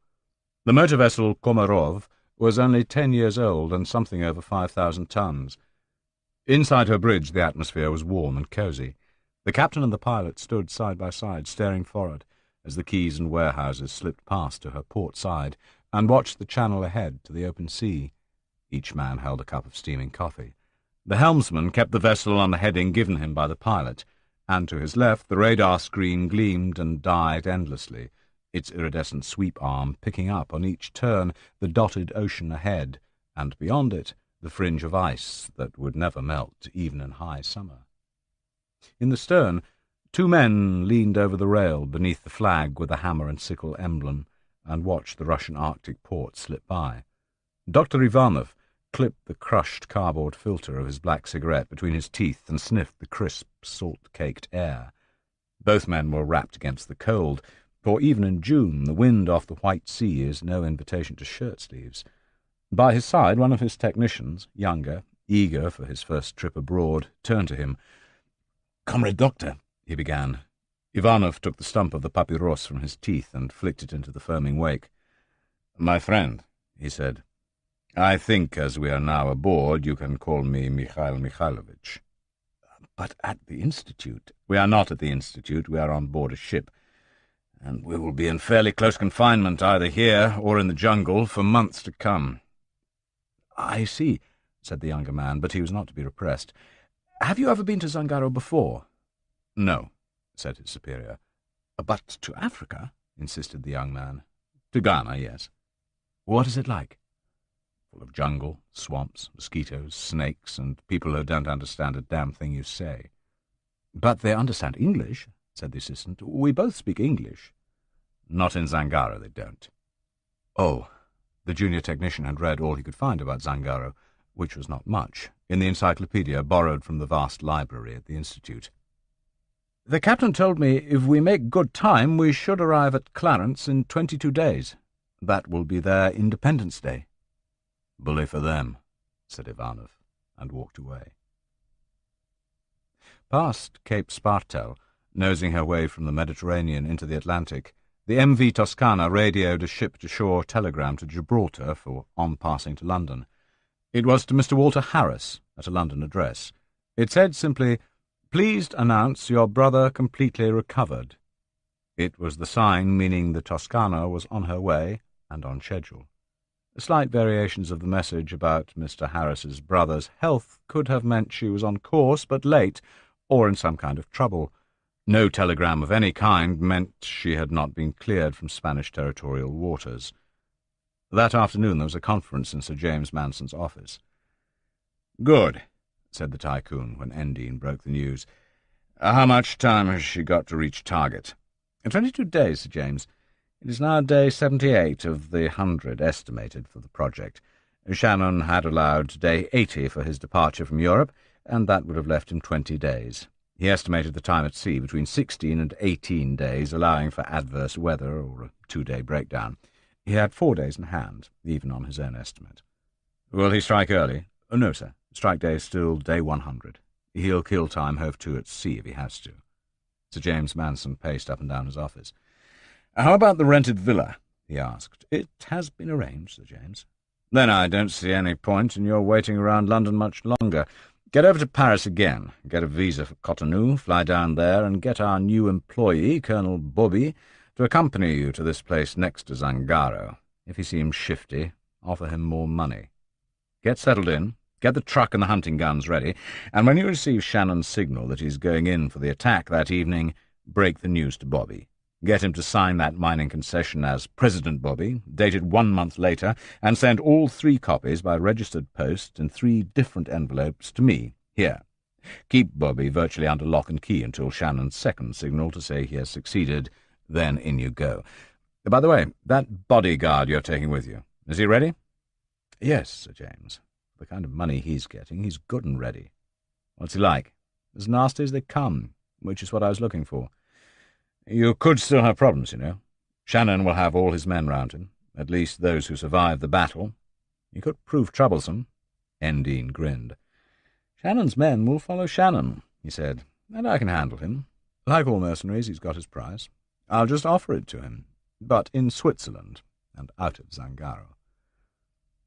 The motor vessel Komarov was only 10 years old and something over 5,000 tons. Inside her bridge the atmosphere was warm and cosy. The captain and the pilot stood side by side, staring forward, as the quays and warehouses slipped past to her port side, and watched the channel ahead to the open sea. Each man held a cup of steaming coffee. The helmsman kept the vessel on the heading given him by the pilot, and to his left the radar screen gleamed and died endlessly, its iridescent sweep arm picking up on each turn the dotted ocean ahead, and beyond it the fringe of ice that would never melt even in high summer. In the stern, 2 men leaned over the rail beneath the flag with the hammer and sickle emblem, and watched the Russian Arctic port slip by. Dr. Ivanov clipped the crushed cardboard filter of his black cigarette between his teeth and sniffed the crisp, salt-caked air. Both men were wrapped against the cold, for even in June the wind off the White Sea is no invitation to shirt-sleeves. By his side, one of his technicians, younger, eager for his first trip abroad, turned to him. "Comrade Doctor," he began. Ivanov took the stump of the papyrus from his teeth and flicked it into the foaming wake. "My friend," he said, "I think, as we are now aboard, you can call me Mikhail Mikhailovich." "But at the Institute—" "We are not at the Institute. We are on board a ship, and we will be in fairly close confinement either here or in the jungle for months to come." "I see," said the younger man, but he was not to be repressed. "Have you ever been to Zangaro before?" "No," said his superior. "But to Africa?" insisted the young man. "To Ghana, yes." "What is it like?" "Full of jungle, swamps, mosquitoes, snakes, and people who don't understand a damn thing you say." "But they understand English," said the assistant. "We both speak English." "Not in Zangaro, they don't." "Oh." The junior technician had read all he could find about Zangaro, which was not much, in the encyclopedia borrowed from the vast library at the Institute. "The captain told me if we make good time we should arrive at Clarence in 22 days. That will be their Independence Day." "Bully for them," said Ivanov, and walked away. Past Cape Spartel, nosing her way from the Mediterranean into the Atlantic, the MV Toscana radioed a ship-to-shore telegram to Gibraltar for on-passing to London. It was to Mr. Walter Harris, at a London address. It said simply, "Pleased announce your brother completely recovered." It was the sign meaning the Toscana was on her way and on schedule. Slight variations of the message about Mr. Harris's brother's health could have meant she was on course but late, or in some kind of trouble. No telegram of any kind meant she had not been cleared from Spanish territorial waters. That afternoon there was a conference in Sir James Manson's office. "Good," said the tycoon when Endine broke the news. "How much time has she got to reach target?" "22 days, Sir James. It is now day 78 of the 100 estimated for the project. Shannon had allowed day 80 for his departure from Europe, and that would have left him 20 days. He estimated the time at sea between 16 and 18 days, allowing for adverse weather or a 2-day breakdown. He had 4 days in hand, even on his own estimate." "Will he strike early?" "Oh, no, sir. Strike day is still day 100. He'll kill time hove to at sea if he has to." Sir James Manson paced up and down his office. "How about the rented villa?" he asked. "It has been arranged, Sir James." "Then I don't see any point in your waiting around London much longer. Get over to Paris again, get a visa for Cotonou, fly down there, and get our new employee, Colonel Bobby, to accompany you to this place next to Zangaro. If he seems shifty, offer him more money. Get settled in, get the truck and the hunting guns ready, and when you receive Shannon's signal that he's going in for the attack that evening, break the news to Bobby. get him to sign that mining concession as President Bobby, dated 1 month later, and send all 3 copies by registered post in 3 different envelopes to me, here. Keep Bobby virtually under lock and key until Shannon's second signal to say he has succeeded, then in you go. By the way, that bodyguard you're taking with you, is he ready?" "Yes, Sir James. For the kind of money he's getting, he's good and ready." "What's he like?" "As nasty as they come, which is what I was looking for." "You could still have problems, you know. Shannon will have all his men round him, at least those who survived the battle. He could prove troublesome." Endine grinned. "Shannon's men will follow Shannon," he said, "and I can handle him. Like all mercenaries, he's got his price. I'll just offer it to him, but in Switzerland, and out of Zangaro."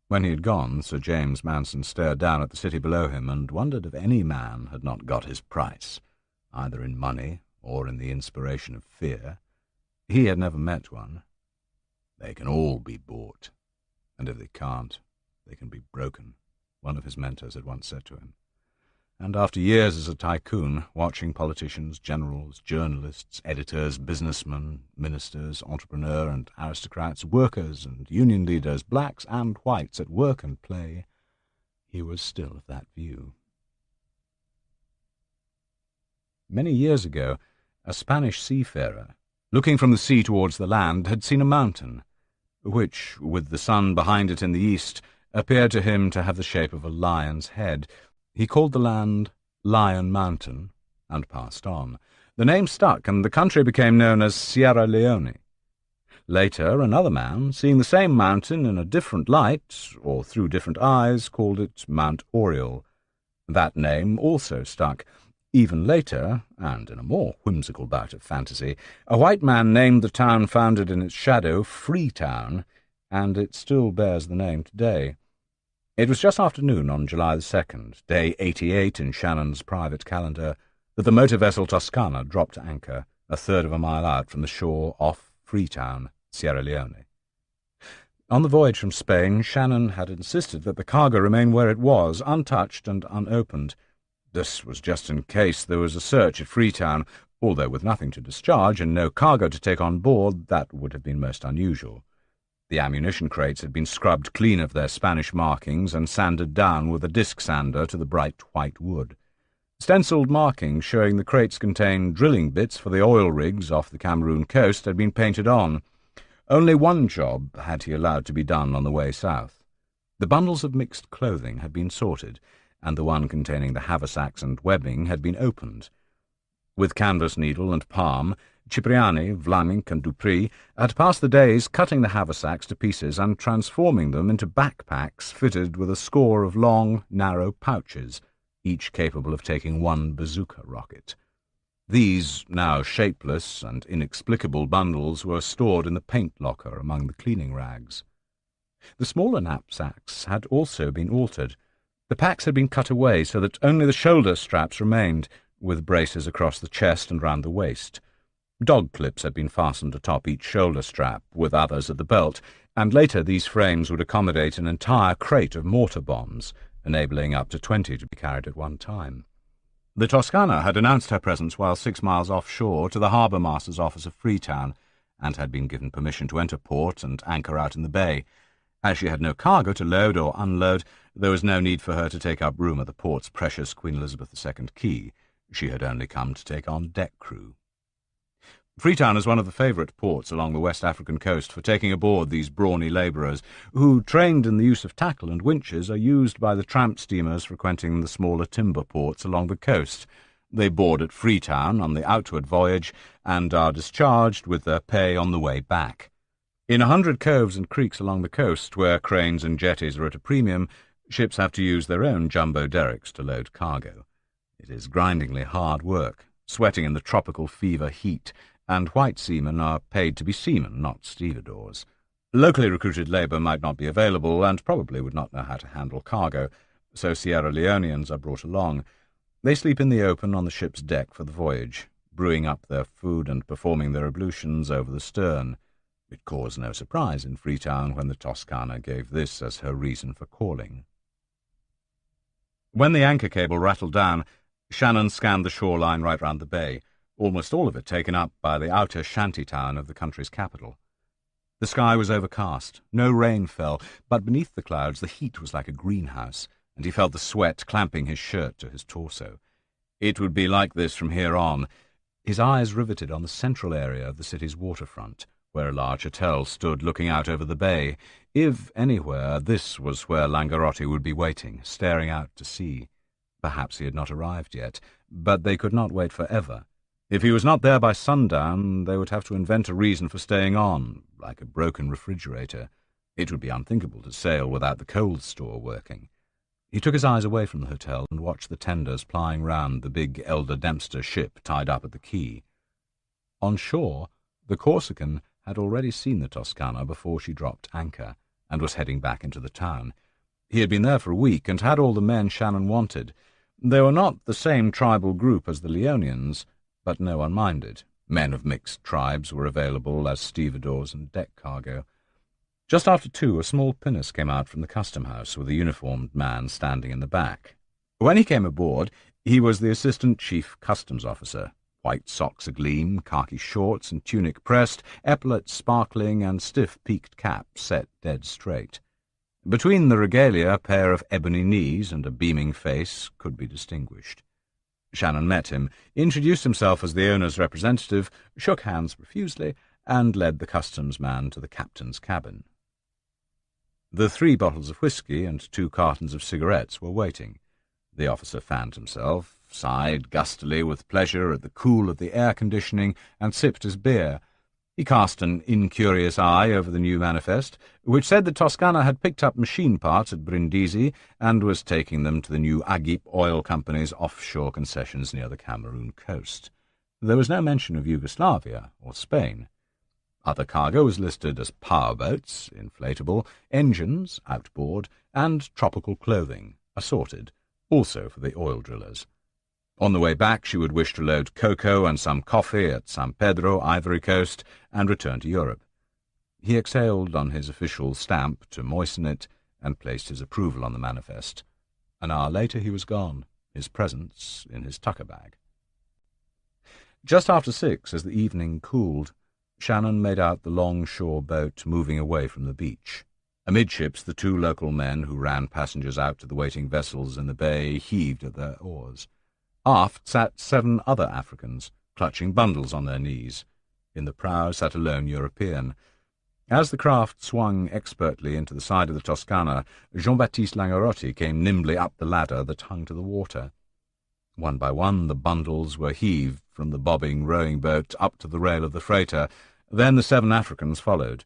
When he had gone, Sir James Manson stared down at the city below him and wondered if any man had not got his price, either in money or in the inspiration of fear. He had never met one. "They can all be bought, and if they can't, they can be broken," one of his mentors had once said to him. And after years as a tycoon, watching politicians, generals, journalists, editors, businessmen, ministers, entrepreneurs and aristocrats, workers and union leaders, blacks and whites at work and play, he was still of that view. Many years ago, a Spanish seafarer, looking from the sea towards the land, had seen a mountain, which, with the sun behind it in the east, appeared to him to have the shape of a lion's head. He called the land Lion Mountain, and passed on. The name stuck, and the country became known as Sierra Leone. Later, another man, seeing the same mountain in a different light, or through different eyes, called it Mount Oriole. That name also stuck. Even later, and in a more whimsical bout of fantasy, a white man named the town founded in its shadow Freetown, and it still bears the name today. It was just after noon on July the 2nd, day 88 in Shannon's private calendar, that the motor vessel Toscana dropped anchor a third of a mile out from the shore off Freetown, Sierra Leone. On the voyage from Spain, Shannon had insisted that the cargo remain where it was, untouched and unopened. This was just in case there was a search at Freetown, although with nothing to discharge and no cargo to take on board, that would have been most unusual. The ammunition crates had been scrubbed clean of their Spanish markings and sanded down with a disc sander to the bright white wood. Stenciled markings showing the crates contained drilling bits for the oil rigs off the Cameroon coast had been painted on. Only one job had he allowed to be done on the way south. The bundles of mixed clothing had been sorted, and the one containing the haversacks and webbing had been opened. With canvas needle and palm, Cipriani, Vlaminck, and Dupree had passed the days cutting the haversacks to pieces and transforming them into backpacks fitted with a score of long, narrow pouches, each capable of taking 1 bazooka rocket. These, now shapeless and inexplicable bundles, were stored in the paint locker among the cleaning rags. The smaller knapsacks had also been altered. The packs had been cut away so that only the shoulder straps remained, with braces across the chest and round the waist. Dog clips had been fastened atop each shoulder strap, with others at the belt, and later these frames would accommodate an entire crate of mortar bombs, enabling up to 20 to be carried at one time. The Toscana had announced her presence while 6 miles offshore to the harbour master's office of Freetown, and had been given permission to enter port and anchor out in the bay. As she had no cargo to load or unload, there was no need for her to take up room at the port's precious Queen Elizabeth II quay. She had only come to take on deck crew. Freetown is one of the favourite ports along the West African coast for taking aboard these brawny labourers, who, trained in the use of tackle and winches, are used by the tramp steamers frequenting the smaller timber ports along the coast. They board at Freetown on the outward voyage, and are discharged with their pay on the way back. In 100 coves and creeks along the coast, where cranes and jetties are at a premium, ships have to use their own jumbo derricks to load cargo. It is grindingly hard work, sweating in the tropical fever heat, and white seamen are paid to be seamen, not stevedores. Locally recruited labour might not be available, and probably would not know how to handle cargo, so Sierra Leoneans are brought along. They sleep in the open on the ship's deck for the voyage, brewing up their food and performing their ablutions over the stern. It caused no surprise in Freetown when the Toscana gave this as her reason for calling. When the anchor cable rattled down, Shannon scanned the shoreline right round the bay. almost all of it taken up by the outer shanty town of the country's capital. The sky was overcast, no rain fell, but beneath the clouds the heat was like a greenhouse, and he felt the sweat clamping his shirt to his torso. It would be like this from here on. His eyes riveted on the central area of the city's waterfront, where a large hotel stood looking out over the bay. If anywhere, this was where Langarotti would be waiting, staring out to sea. Perhaps he had not arrived yet, but they could not wait forever. If he was not there by sundown, they would have to invent a reason for staying on, like a broken refrigerator. It would be unthinkable to sail without the cold store working. He took his eyes away from the hotel and watched the tenders plying round the big Elder Dempster ship tied up at the quay. On shore, the Corsican had already seen the Toscana before she dropped anchor, and was heading back into the town. He had been there for a week, and had all the men Shannon wanted. They were not the same tribal group as the Leonians, but no one minded. Men of mixed tribes were available as stevedores and deck cargo. Just after 2, a small pinnace came out from the custom-house with a uniformed man standing in the back. When he came aboard, he was the assistant chief customs officer. White socks agleam, khaki shorts and tunic pressed, epaulets sparkling, and stiff peaked cap set dead straight. Between the regalia, a pair of ebony knees and a beaming face could be distinguished. Shannon met him, introduced himself as the owner's representative, shook hands profusely, and led the customs man to the captain's cabin. The 3 bottles of whisky and 2 cartons of cigarettes were waiting. The officer fanned himself, sighed gustily with pleasure at the cool of the air-conditioning, and sipped his beer. He cast an incurious eye over the new manifest, which said that Toscana had picked up machine parts at Brindisi and was taking them to the new Agip Oil Company's offshore concessions near the Cameroon coast. There was no mention of Yugoslavia or Spain. Other cargo was listed as powerboats, inflatable, engines, outboard, and tropical clothing, assorted, also for the oil drillers. On the way back she would wish to load cocoa and some coffee at San Pedro, Ivory Coast, and return to Europe. He exhaled on his official stamp to moisten it, and placed his approval on the manifest. An hour later he was gone, his presents in his tucker bag. Just after 6, as the evening cooled, Shannon made out the long-shore boat moving away from the beach. Amidships, the 2 local men who ran passengers out to the waiting vessels in the bay heaved at their oars. Aft sat 7 other Africans, clutching bundles on their knees. In the prow sat a lone European. As the craft swung expertly into the side of the Toscana, Jean-Baptiste Langarotti came nimbly up the ladder that hung to the water. One by one the bundles were heaved from the bobbing rowing boat up to the rail of the freighter. Then the 7 Africans followed.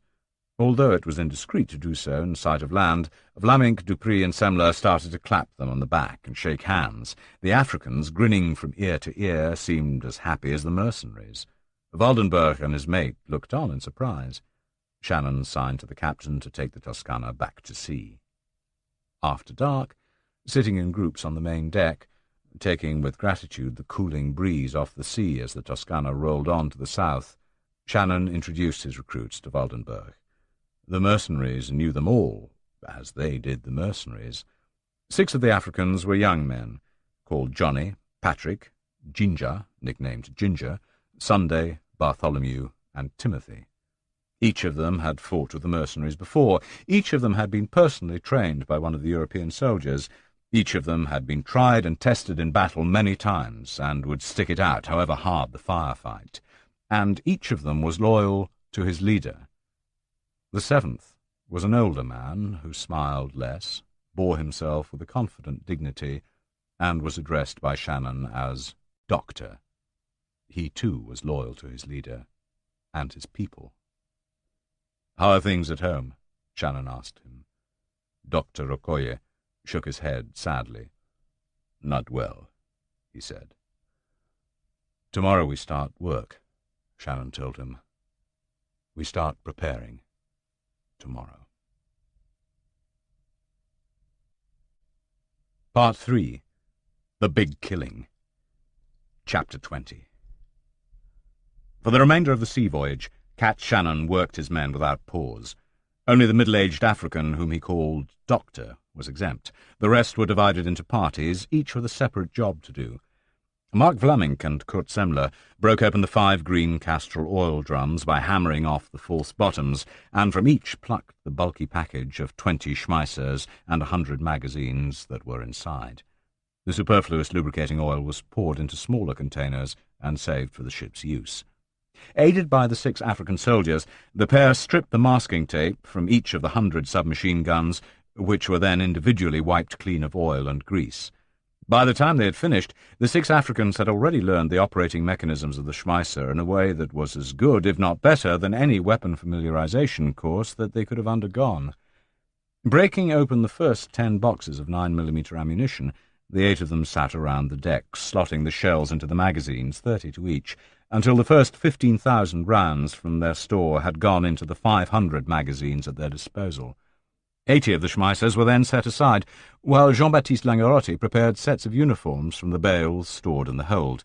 Although it was indiscreet to do so in sight of land, Vlaminck, Dupree, and Semler started to clap them on the back and shake hands. The Africans, grinning from ear to ear, seemed as happy as the mercenaries. Waldenberg and his mate looked on in surprise. Shannon signed to the captain to take the Toscana back to sea. After dark, sitting in groups on the main deck, taking with gratitude the cooling breeze off the sea as the Toscana rolled on to the south, Shannon introduced his recruits to Waldenberg. The mercenaries knew them all, as they did the mercenaries. 6 of the Africans were young men, called Johnny, Patrick, Ginger, nicknamed Ginger, Sunday, Bartholomew, and Timothy. Each of them had fought with the mercenaries before. Each of them had been personally trained by one of the European soldiers. Each of them had been tried and tested in battle many times, and would stick it out, however hard the firefight. And each of them was loyal to his leader. The 7th was an older man who smiled less, bore himself with a confident dignity, and was addressed by Shannon as Doctor. He, too, was loyal to his leader and his people. "How are things at home?" Shannon asked him. Dr. Okoye shook his head sadly. "Not well," he said. "Tomorrow we start work," Shannon told him. "We start preparing tomorrow." Part 3. The Big Killing. Chapter 20. For the remainder of the sea voyage, Cat Shannon worked his men without pause. Only the middle-aged African, whom he called Doctor, was exempt. The rest were divided into parties, each with a separate job to do. Mark Vlaminck and Kurt Semmler broke open the 5 green Castrol oil drums by hammering off the false bottoms, and from each plucked the bulky package of 20 Schmeissers and 100 magazines that were inside. The superfluous lubricating oil was poured into smaller containers and saved for the ship's use. Aided by the 6 African soldiers, the pair stripped the masking tape from each of the 100 submachine guns, which were then individually wiped clean of oil and grease. By the time they had finished, the 6 Africans had already learned the operating mechanisms of the Schmeisser in a way that was as good, if not better, than any weapon familiarization course that they could have undergone. Breaking open the first 10 boxes of 9mm ammunition, the 8 of them sat around the deck, slotting the shells into the magazines, 30 to each, until the first 15,000 rounds from their store had gone into the 500 magazines at their disposal. 80 of the Schmeissers were then set aside, while Jean-Baptiste Langerotti prepared sets of uniforms from the bales stored in the hold.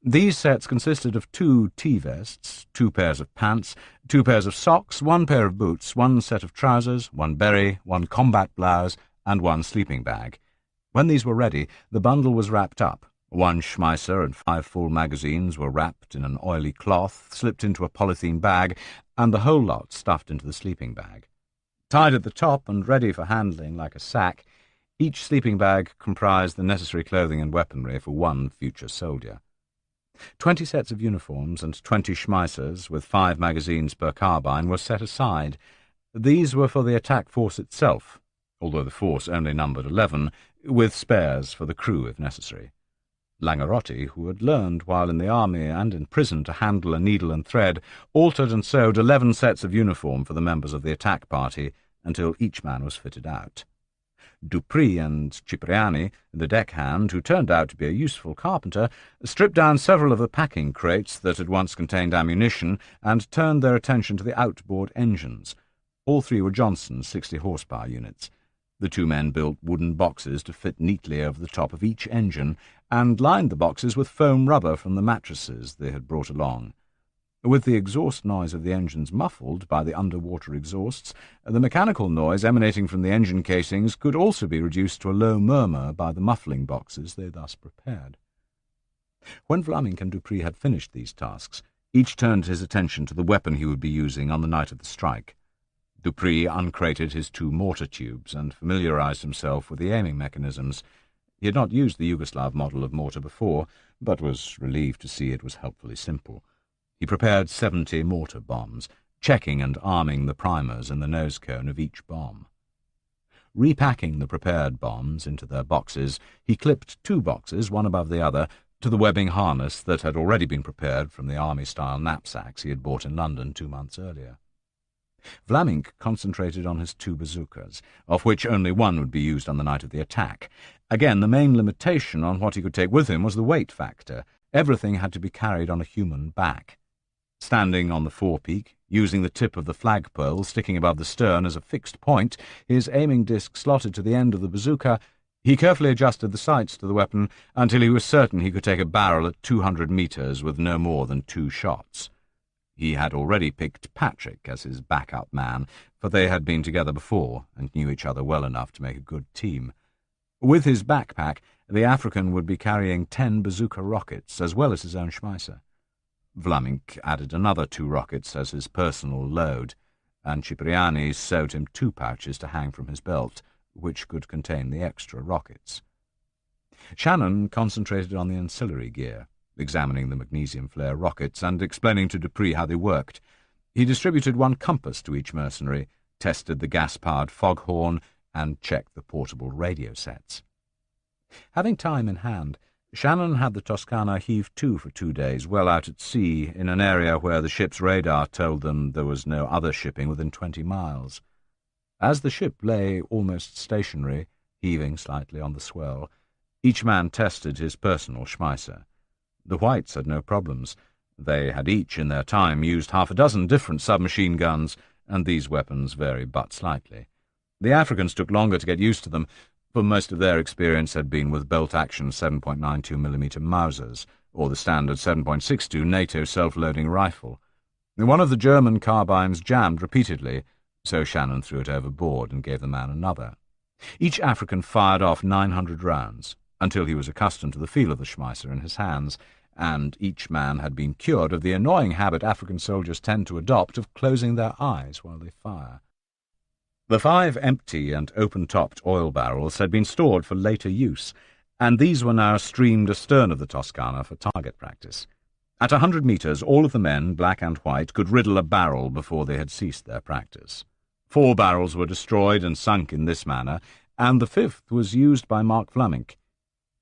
These sets consisted of 2 tea-vests, 2 pairs of pants, 2 pairs of socks, 1 pair of boots, 1 set of trousers, 1 berry, 1 combat blouse, and 1 sleeping bag. When these were ready, the bundle was wrapped up. 1 Schmeisser and 5 full magazines were wrapped in an oily cloth, slipped into a polythene bag, and the whole lot stuffed into the sleeping bag. Tied at the top and ready for handling like a sack, each sleeping bag comprised the necessary clothing and weaponry for 1 future soldier. 20 sets of uniforms and 20 Schmeissers, with 5 magazines per carbine, were set aside. These were for the attack force itself, although the force only numbered 11, with spares for the crew if necessary. Langerotti, who had learned while in the army and in prison to handle a needle and thread, altered and sewed 11 sets of uniform for the members of the attack party until each man was fitted out. Dupree and Cipriani, the deckhand, who turned out to be a useful carpenter, stripped down several of the packing crates that had once contained ammunition and turned their attention to the outboard engines. All 3 were Johnson's 60-horsepower units. The 2 men built wooden boxes to fit neatly over the top of each engine and lined the boxes with foam rubber from the mattresses they had brought along. With the exhaust noise of the engines muffled by the underwater exhausts, the mechanical noise emanating from the engine casings could also be reduced to a low murmur by the muffling boxes they thus prepared. When Vlaminck and Dupree had finished these tasks, each turned his attention to the weapon he would be using on the night of the strike. Dupree uncrated his 2 mortar tubes and familiarized himself with the aiming mechanisms. He had not used the Yugoslav model of mortar before, but was relieved to see it was helpfully simple. He prepared 70 mortar bombs, checking and arming the primers in the nose cone of each bomb. Repacking the prepared bombs into their boxes, he clipped 2 boxes, one above the other, to the webbing harness that had already been prepared from the army-style knapsacks he had bought in London 2 months earlier. Vlaminck concentrated on his 2 bazookas, of which only 1 would be used on the night of the attack. Again, the main limitation on what he could take with him was the weight factor. Everything had to be carried on a human back. Standing on the forepeak, using the tip of the flagpole sticking above the stern as a fixed point, his aiming disc slotted to the end of the bazooka, he carefully adjusted the sights to the weapon until he was certain he could take a barrel at 200 meters with no more than 2 shots. He had already picked Patrick as his backup man, for they had been together before and knew each other well enough to make a good team. With his backpack, the African would be carrying 10 bazooka rockets, as well as his own Schmeisser. Vlaminck added another 2 rockets as his personal load, and Cipriani sewed him 2 pouches to hang from his belt, which could contain the extra rockets. Shannon concentrated on the ancillary gear, examining the magnesium flare rockets and explaining to Dupree how they worked. He distributed 1 compass to each mercenary, tested the gas-powered foghorn, and checked the portable radio sets. Having time in hand, Shannon had the Toscana heave to for 2 days, well out at sea, in an area where the ship's radar told them there was no other shipping within 20 miles. As the ship lay almost stationary, heaving slightly on the swell, each man tested his personal Schmeisser. The whites had no problems. They had each, in their time, used 6 different submachine guns, and these weapons vary but slightly. The Africans took longer to get used to them, for most of their experience had been with bolt-action 7.92mm Mausers, or the standard 7.62 NATO self-loading rifle. One of the German carbines jammed repeatedly, so Shannon threw it overboard and gave the man another. Each African fired off 900 rounds. until he was accustomed to the feel of the Schmeisser in his hands, and each man had been cured of the annoying habit African soldiers tend to adopt of closing their eyes while they fire. The 5 empty and open-topped oil barrels had been stored for later use, and these were now streamed astern of the Toscana for target practice. At 100 metres, all of the men, black and white, could riddle a barrel before they had ceased their practice. 4 barrels were destroyed and sunk in this manner, and the 5th was used by Mark Vlaminck.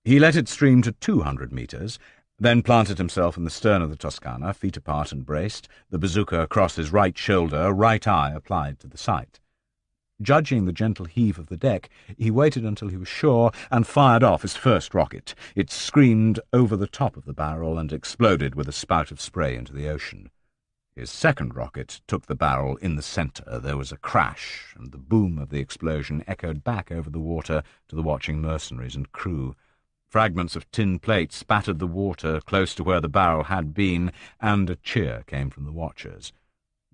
He let it stream to 200 metres, then planted himself in the stern of the Toscana, feet apart and braced, the bazooka across his right shoulder, right eye applied to the sight. Judging the gentle heave of the deck, he waited until he was sure and fired off his first rocket. It screamed over the top of the barrel and exploded with a spout of spray into the ocean. His second rocket took the barrel in the centre. There was a crash, and the boom of the explosion echoed back over the water to the watching mercenaries and crew. Fragments of tin plate spattered the water close to where the barrel had been, and a cheer came from the watchers.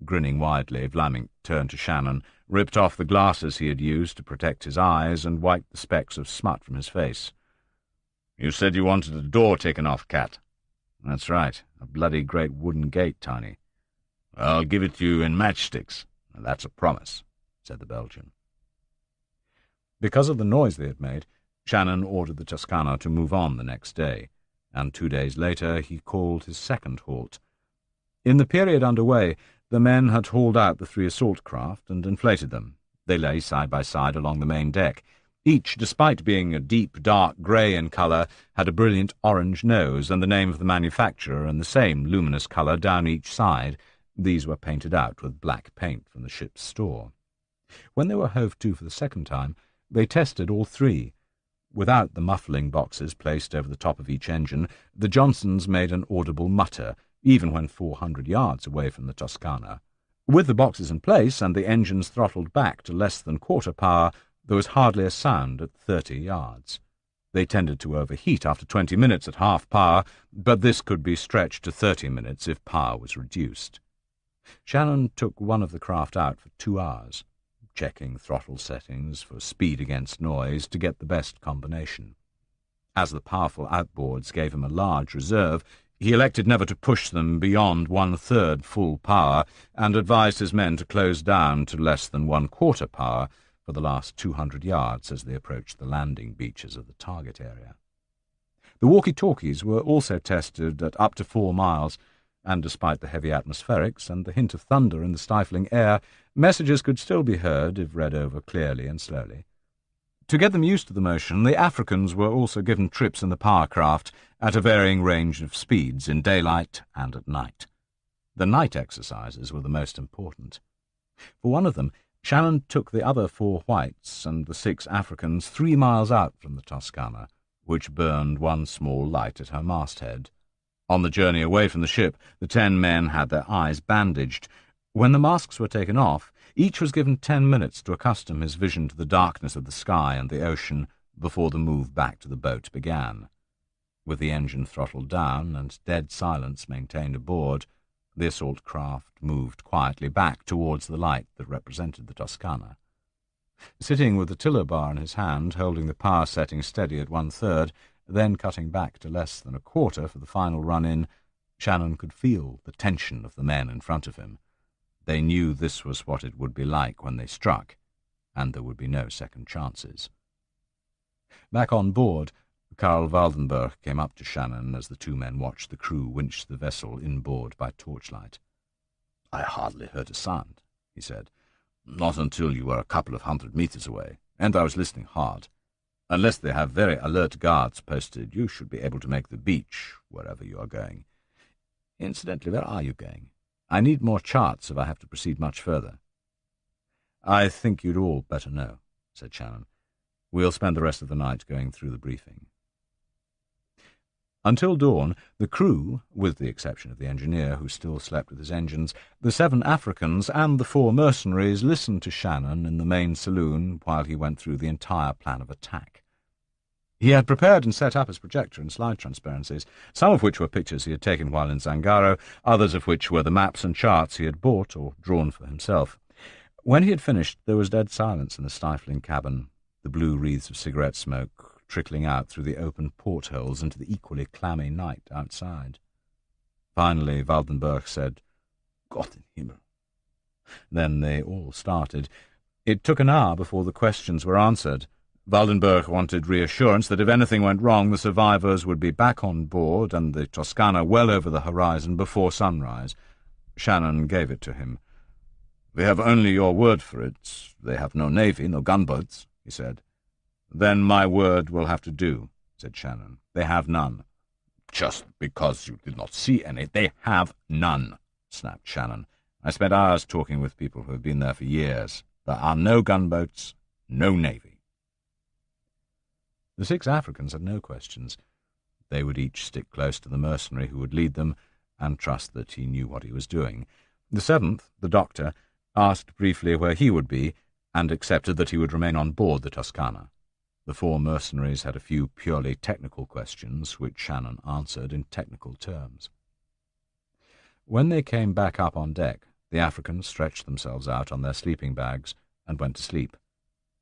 Grinning widely, Vlaminck turned to Shannon, ripped off the glasses he had used to protect his eyes, and wiped the specks of smut from his face. "You said you wanted a door taken off, Cat." "That's right. A bloody great wooden gate, Tiny." "I'll give it to you in matchsticks. That's a promise," said the Belgian. Because of the noise they had made, Shannon ordered the Toscana to move on the next day, and 2 days later he called his second halt. In the period underway, the men had hauled out the 3 assault craft and inflated them. They lay side by side along the main deck. Each, despite being a deep, dark grey in colour, had a brilliant orange nose and the name of the manufacturer in the same luminous colour down each side. These were painted out with black paint from the ship's store. When they were hove to for the second time, they tested all 3. Without the muffling boxes placed over the top of each engine, the Johnsons made an audible mutter, even when 400 yards away from the Toscana. With the boxes in place and the engines throttled back to less than quarter power, there was hardly a sound at 30 yards. They tended to overheat after 20 minutes at half power, but this could be stretched to 30 minutes if power was reduced. Shannon took one of the craft out for 2 hours, checking throttle settings for speed against noise to get the best combination. As the powerful outboards gave him a large reserve, he elected never to push them beyond 1/3 full power and advised his men to close down to less than 1/4 power for the last 200 yards as they approached the landing beaches of the target area. The walkie-talkies were also tested at up to 4 miles, and despite the heavy atmospherics and the hint of thunder in the stifling air, messages could still be heard if read over clearly and slowly. To get them used to the motion, the Africans were also given trips in the power craft at a varying range of speeds in daylight and at night. The night exercises were the most important. For one of them, Shannon took the other 4 whites and the 6 Africans 3 miles out from the Toscana, which burned one small light at her masthead. On the journey away from the ship, the 10 men had their eyes bandaged. When the masks were taken off, each was given 10 minutes to accustom his vision to the darkness of the sky and the ocean before the move back to the boat began. With the engine throttled down and dead silence maintained aboard, the assault craft moved quietly back towards the light that represented the Toscana. Sitting with the tiller bar in his hand, holding the power setting steady at 1/3, then cutting back to less than 1/4 for the final run-in, Shannon could feel the tension of the men in front of him. They knew this was what it would be like when they struck, and there would be no second chances. Back on board, Karl Waldenberg came up to Shannon as the 2 men watched the crew winch the vessel inboard by torchlight. "I hardly heard a sound," he said. "Not until you were a couple of 100 meters away, and I was listening hard. Unless they have very alert guards posted, you should be able to make the beach wherever you are going. Incidentally, where are you going? I need more charts if I have to proceed much further." "I think you'd all better know," said Shannon. "We'll spend the rest of the night going through the briefing." Until dawn, the crew, with the exception of the engineer who still slept with his engines, the 7 Africans and the 4 mercenaries listened to Shannon in the main saloon while he went through the entire plan of attack. He had prepared and set up his projector and slide transparencies, some of which were pictures he had taken while in Zangaro, others of which were the maps and charts he had bought or drawn for himself. When he had finished, there was dead silence in the stifling cabin, the blue wreaths of cigarette smoke trickling out through the open portholes into the equally clammy night outside. Finally, Waldenberg said, "Gott in Himmel." Then they all started. It took an hour before the questions were answered. Waldenberg wanted reassurance that if anything went wrong, the survivors would be back on board and the Toscana well over the horizon before sunrise. Shannon gave it to him. "We have only your word for it. They have no navy, no gunboats," he said. "Then my word will have to do," said Shannon. "They have none." "Just because you did not see any, they have none," snapped Shannon. "I spent hours talking with people who have been there for years. There are no gunboats, no navy." The 6 Africans had no questions. They would each stick close to the mercenary who would lead them and trust that he knew what he was doing. The 7th, the doctor, asked briefly where he would be and accepted that he would remain on board the Toscana. The 4 mercenaries had a few purely technical questions, which Shannon answered in technical terms. When they came back up on deck, the Africans stretched themselves out on their sleeping bags and went to sleep.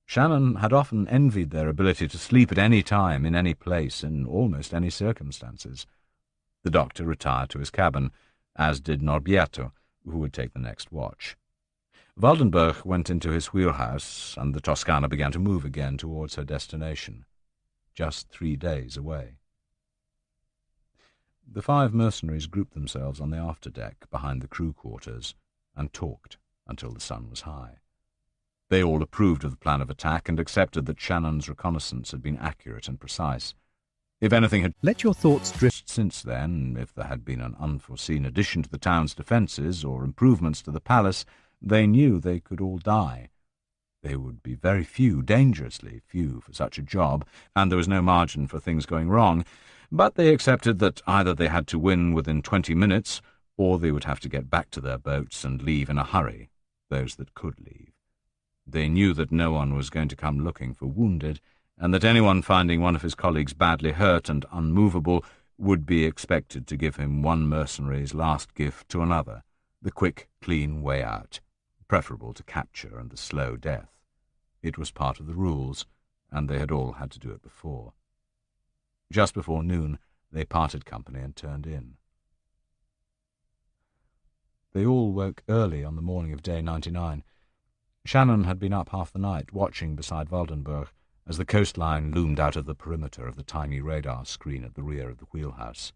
Shannon had often envied their ability to sleep at any time, in any place, in almost any circumstances. The doctor retired to his cabin, as did Norberto, who would take the next watch. Waldenberg went into his wheelhouse, and the Toscana began to move again towards her destination, just 3 days away. The 5 mercenaries grouped themselves on the afterdeck behind the crew quarters and talked until the sun was high. They all approved of the plan of attack and accepted that Shannon's reconnaissance had been accurate and precise. If anything had let your thoughts drift since then, if there had been an unforeseen addition to the town's defences or improvements to the palace, they knew they could all die. They would be very few, dangerously few, for such a job, and there was no margin for things going wrong, but they accepted that either they had to win within 20 minutes, or they would have to get back to their boats and leave in a hurry, those that could leave. They knew that no one was going to come looking for wounded, and that anyone finding one of his colleagues badly hurt and unmovable would be expected to give him one mercenary's last gift to another, the quick, clean way out, preferable to capture and the slow death. It was part of the rules, and they had all had to do it before. Just before noon, they parted company and turned in. They all woke early on the morning of day 99. Shannon had been up half the night, watching beside Waldenberg, as the coastline loomed out of the perimeter of the tiny radar screen at the rear of the wheelhouse.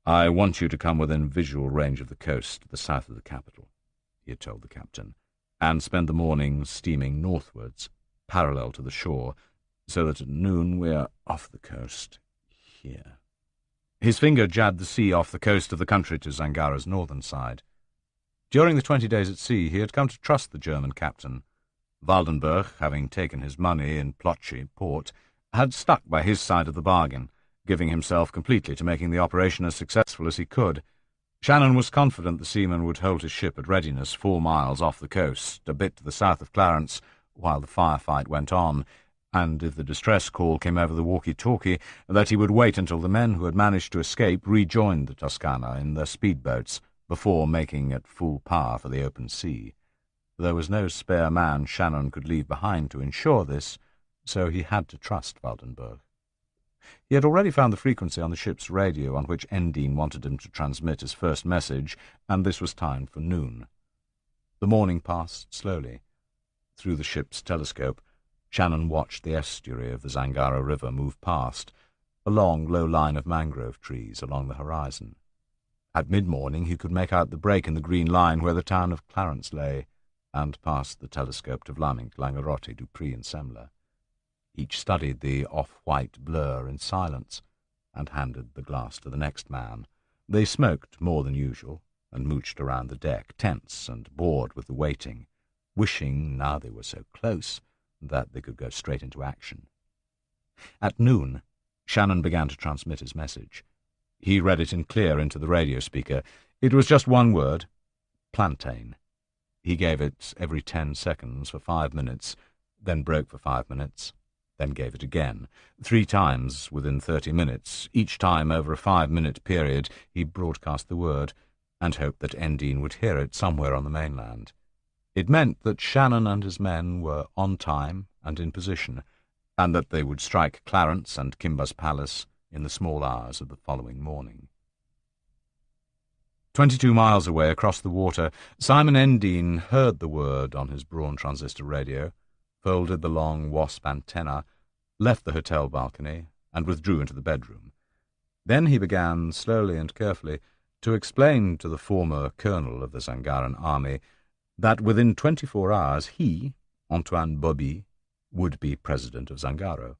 "I want you to come within visual range of the coast to the south of the capital," he had told the captain, "and spend the morning steaming northwards, parallel to the shore, so that at noon we are off the coast, here." His finger jabbed the sea off the coast of the country to Zangara's northern side. During the 20 days at sea, he had come to trust the German captain. Waldenberg, having taken his money in Plochi port, had stuck by his side of the bargain, giving himself completely to making the operation as successful as he could. Shannon was confident the seaman would hold his ship at readiness 4 miles off the coast, a bit to the south of Clarence, while the firefight went on, and if the distress call came over the walkie-talkie, that he would wait until the men who had managed to escape rejoined the Toscana in their speedboats, before making at full power for the open sea. There was no spare man Shannon could leave behind to ensure this, so he had to trust Waldenberg. He had already found the frequency on the ship's radio on which Endine wanted him to transmit his first message, and this was timed for noon. The morning passed slowly. Through the ship's telescope, Shannon watched the estuary of the Zangara River move past, a long, low line of mangrove trees along the horizon. At mid-morning he could make out the break in the green line where the town of Clarence lay, and passed the telescope to Vlaminck, Langerote, Dupree, and Semler. Each studied the off-white blur in silence, and handed the glass to the next man. They smoked more than usual, and mooched around the deck, tense and bored with the waiting, wishing, now they were so close, that they could go straight into action. At noon, Shannon began to transmit his message. He read it in clear into the radio speaker. It was just one word, plantain. He gave it every 10 seconds for 5 minutes, then broke for 5 minutes, then gave it again. 3 times within 30 minutes, each time over a 5-minute period, he broadcast the word, and hoped that Endine would hear it somewhere on the mainland. It meant that Shannon and his men were on time and in position, and that they would strike Clarence and Kimba's palace in the small hours of the following morning. 22 miles away across the water, Simon Endine heard the word on his Braun transistor radio, folded the long wasp antenna, left the hotel balcony, and withdrew into the bedroom. Then he began, slowly and carefully, to explain to the former colonel of the Zangaran army that within 24 hours he, Antoine Bobby, would be president of Zangaro.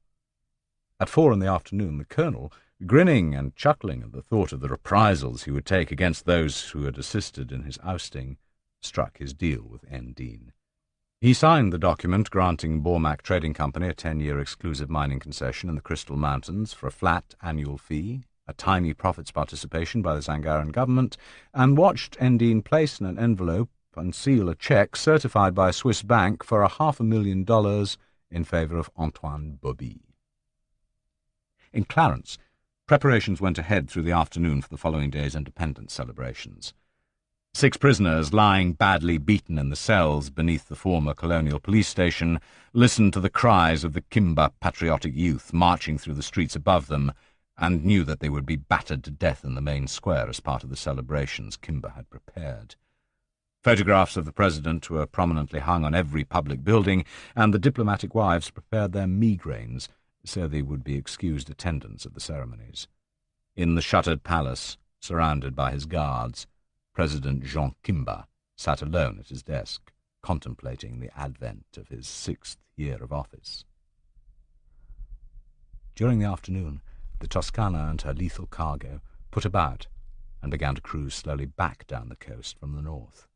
At 4 in the afternoon, the colonel, grinning and chuckling at the thought of the reprisals he would take against those who had assisted in his ousting, struck his deal with Endine. He signed the document granting Bormac Trading Company a 10-year exclusive mining concession in the Crystal Mountains for a flat annual fee, a tiny profits participation by the Zangaran government, and watched Endine place in an envelope and seal a cheque certified by a Swiss bank for $500,000 in favour of Antoine Bobby. In Clarence, preparations went ahead through the afternoon for the following day's independence celebrations. 6 prisoners, lying badly beaten in the cells beneath the former colonial police station, listened to the cries of the Kimba patriotic youth marching through the streets above them, and knew that they would be battered to death in the main square as part of the celebrations Kimba had prepared. Photographs of the president were prominently hung on every public building, and the diplomatic wives prepared their migraines so they would be excused attendance at the ceremonies. In the shuttered palace, surrounded by his guards, President Jean Kimba sat alone at his desk, contemplating the advent of his 6th year of office. During the afternoon, the Toscana and her lethal cargo put about and began to cruise slowly back down the coast from the north.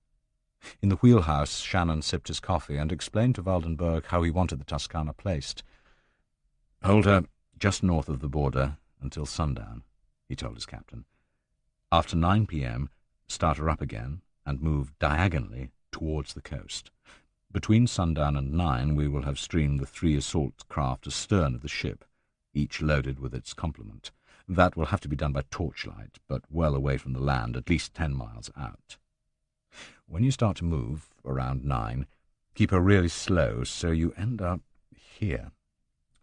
In the wheelhouse, Shannon sipped his coffee and explained to Waldenberg how he wanted the Toscana placed. "Hold her just north of the border until sundown," he told his captain. "After 9 p.m., start her up again and move diagonally towards the coast. Between sundown and 9, we will have streamed the 3 assault craft astern of the ship, each loaded with its complement. That will have to be done by torchlight, but well away from the land, at least 10 miles out. When you start to move, around 9, keep her really slow so you end up here,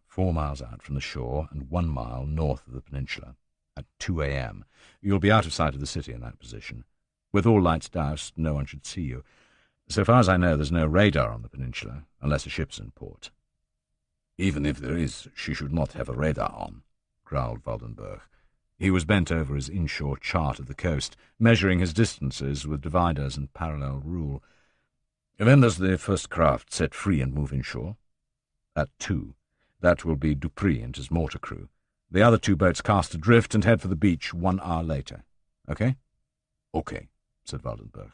4 miles out from the shore and 1 mile north of the peninsula. At 2 a.m. You'll be out of sight of the city in that position. With all lights doused, no one should see you. So far as I know, there's no radar on the peninsula, unless a ship's in port." "Even if there is, she should not have a radar on," growled Waldenberg. He was bent over his inshore chart of the coast, measuring his distances with dividers and parallel rule. "When does the first craft set free and move inshore?" "At 2. That will be Dupree and his mortar crew. The other 2 boats cast adrift and head for the beach 1 hour later. Okay?" "Okay," said Waldenberg.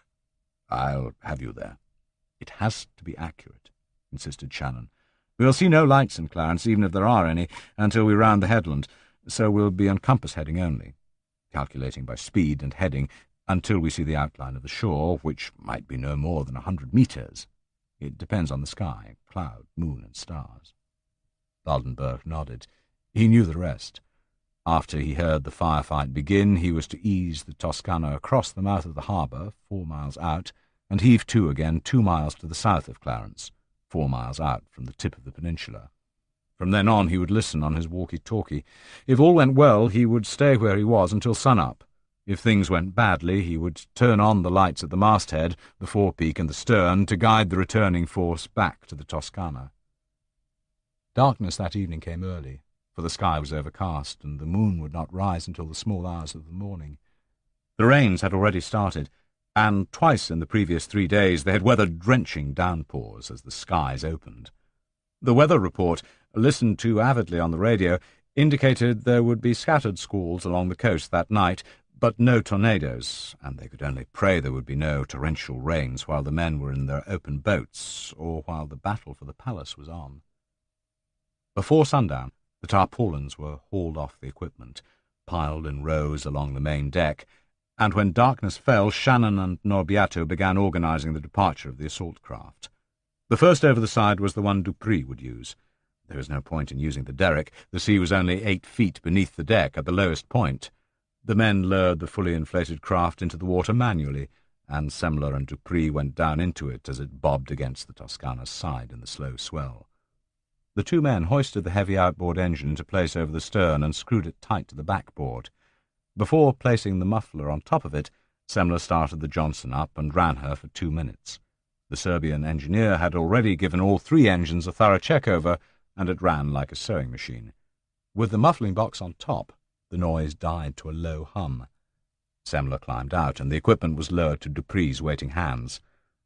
"I'll have you there." "It has to be accurate," insisted Shannon. "We'll see no lights in Clarence, even if there are any, until we round the headland, so we'll be on compass heading only, calculating by speed and heading until we see the outline of the shore, which might be no more than 100 meters. It depends on the sky, cloud, moon, and stars." Waldenberg nodded. He knew the rest. After he heard the firefight begin, he was to ease the Toscana across the mouth of the harbour, 4 miles out, and heave to again 2 miles to the south of Clarence, 4 miles out from the tip of the peninsula. From then on he would listen on his walkie-talkie. If all went well, he would stay where he was until sun-up. If things went badly, he would turn on the lights at the masthead, the forepeak and the stern to guide the returning force back to the Toscana. Darkness that evening came early, for the sky was overcast, and the moon would not rise until the small hours of the morning. The rains had already started, and twice in the previous 3 days they had weathered drenching downpours as the skies opened. The weather report, listened to avidly on the radio, indicated there would be scattered squalls along the coast that night, but no tornadoes, and they could only pray there would be no torrential rains while the men were in their open boats or while the battle for the palace was on. Before sundown, the tarpaulins were hauled off the equipment, piled in rows along the main deck, and when darkness fell, Shannon and Norbiato began organizing the departure of the assault craft. The first over the side was the one Dupree would use. There was no point in using the derrick. The sea was only 8 feet beneath the deck at the lowest point. The men lowered the fully inflated craft into the water manually, and Semler and Dupree went down into it as it bobbed against the Toscana's side in the slow swell. The two men hoisted the heavy outboard engine into place over the stern and screwed it tight to the backboard. Before placing the muffler on top of it, Semler started the Johnson up and ran her for 2 minutes. The Serbian engineer had already given all 3 engines a thorough check-over, and it ran like a sewing machine. With the muffling box on top, the noise died to a low hum. Semler climbed out, and the equipment was lowered to Dupree's waiting hands.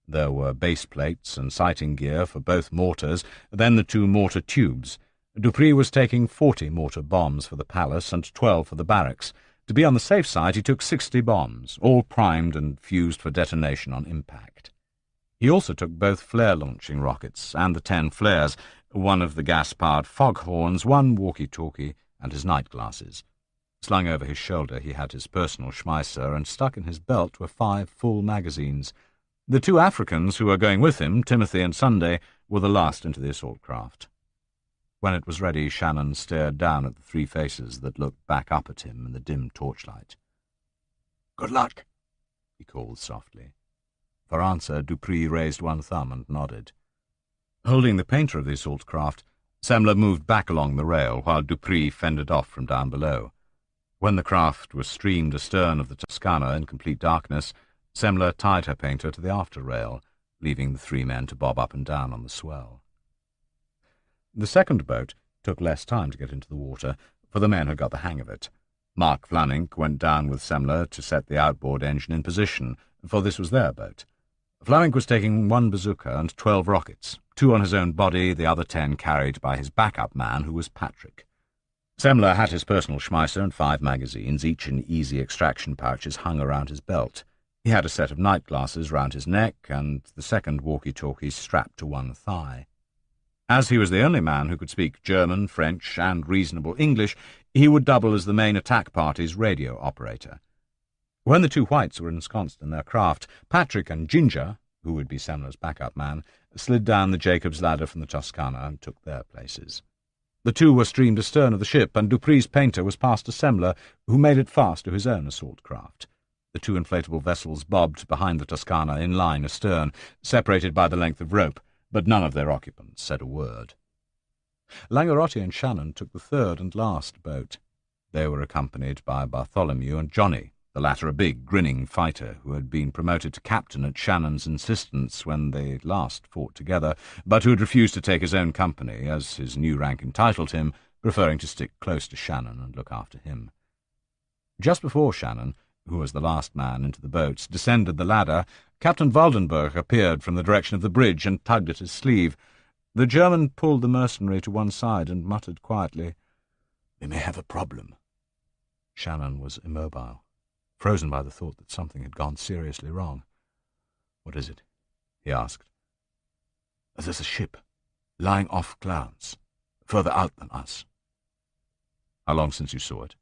There were base plates and sighting gear for both mortars, then the 2 mortar tubes. Dupree was taking 40 mortar bombs for the palace and 12 for the barracks. To be on the safe side, he took 60 bombs, all primed and fused for detonation on impact. He also took both flare-launching rockets and the 10 flares, one of the gas-powered foghorns, 1 walkie-talkie, and his night glasses. Slung over his shoulder, he had his personal Schmeisser, and stuck in his belt were 5 full magazines. The 2 Africans who were going with him, Timothy and Sunday, were the last into the assault craft. When it was ready, Shannon stared down at the 3 faces that looked back up at him in the dim torchlight. "Good luck," he called softly. For answer, Dupree raised 1 thumb and nodded. Holding the painter of the assault craft, Semler moved back along the rail while Dupree fended off from down below. When the craft was streamed astern of the Toscana in complete darkness, Semler tied her painter to the after rail, leaving the 3 men to bob up and down on the swell. The second boat took less time to get into the water, for the men had got the hang of it. Mark Flanink went down with Semler to set the outboard engine in position, for this was their boat. Flanink was taking 1 bazooka and 12 rockets, 2 on his own body, the other 10 carried by his backup man, who was Patrick. Semler had his personal Schmeisser and 5 magazines, each in easy extraction pouches hung around his belt. He had a set of night glasses round his neck, and the second walkie-talkie strapped to 1 thigh. As he was the only man who could speak German, French, and reasonable English, he would double as the main attack party's radio operator. When the 2 whites were ensconced in their craft, Patrick and Ginger, who would be Semler's backup man, slid down the Jacob's ladder from the Toscana and took their places. The 2 were streamed astern of the ship, and Dupree's painter was passed to Semler, who made it fast to his own assault craft. The 2 inflatable vessels bobbed behind the Toscana in line astern, separated by the length of rope, but none of their occupants said a word. Langerotti and Shannon took the 3rd and last boat. They were accompanied by Bartholomew and Johnny, the latter a big, grinning fighter who had been promoted to captain at Shannon's insistence when they last fought together, but who had refused to take his own company, as his new rank entitled him, preferring to stick close to Shannon and look after him. Just before Shannon, who was the last man into the boats, descended the ladder, Captain Waldenberg appeared from the direction of the bridge and tugged at his sleeve. The German pulled the mercenary to one side and muttered quietly, "We may have a problem." Shannon was immobile, frozen by the thought that something had gone seriously wrong. "What is it?" he asked. "There's a ship lying off Clarence, further out than us." "How long since you saw it?"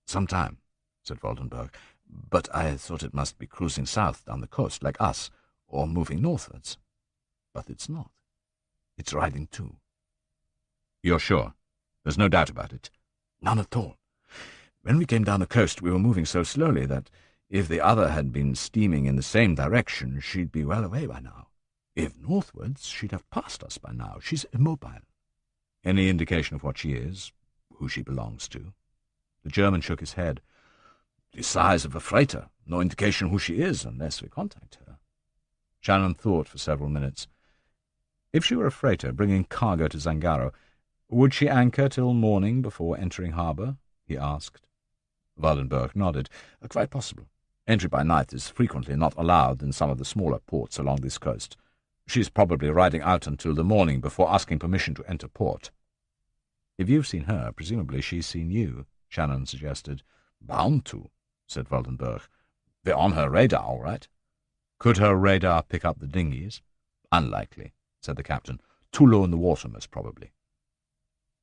"Some time," said Waldenberg, "but I thought it must be cruising south down the coast, like us, or moving northwards. But it's not. It's riding too." "You're sure? There's no doubt about it?" "None at all. When we came down the coast, we were moving so slowly that if the other had been steaming in the same direction, she'd be well away by now. If northwards, she'd have passed us by now. She's immobile." "Any indication of what she is, who she belongs to?" The German shook his head. "The size of a freighter. No indication who she is unless we contact her." Shannon thought for several minutes. If she were a freighter bringing cargo to Zangaro, would she anchor till morning before entering harbour? He asked. Waldenberg nodded. "Quite possible. Entry by night is frequently not allowed in some of the smaller ports along this coast. She's probably riding out until the morning before asking permission to enter port." "If you've seen her, presumably she's seen you," Shannon suggested. "Bound to," said Waldenberg. "We're on her radar, all right." "Could her radar pick up the dinghies?" "Unlikely," said the captain. "Too low in the water, most probably."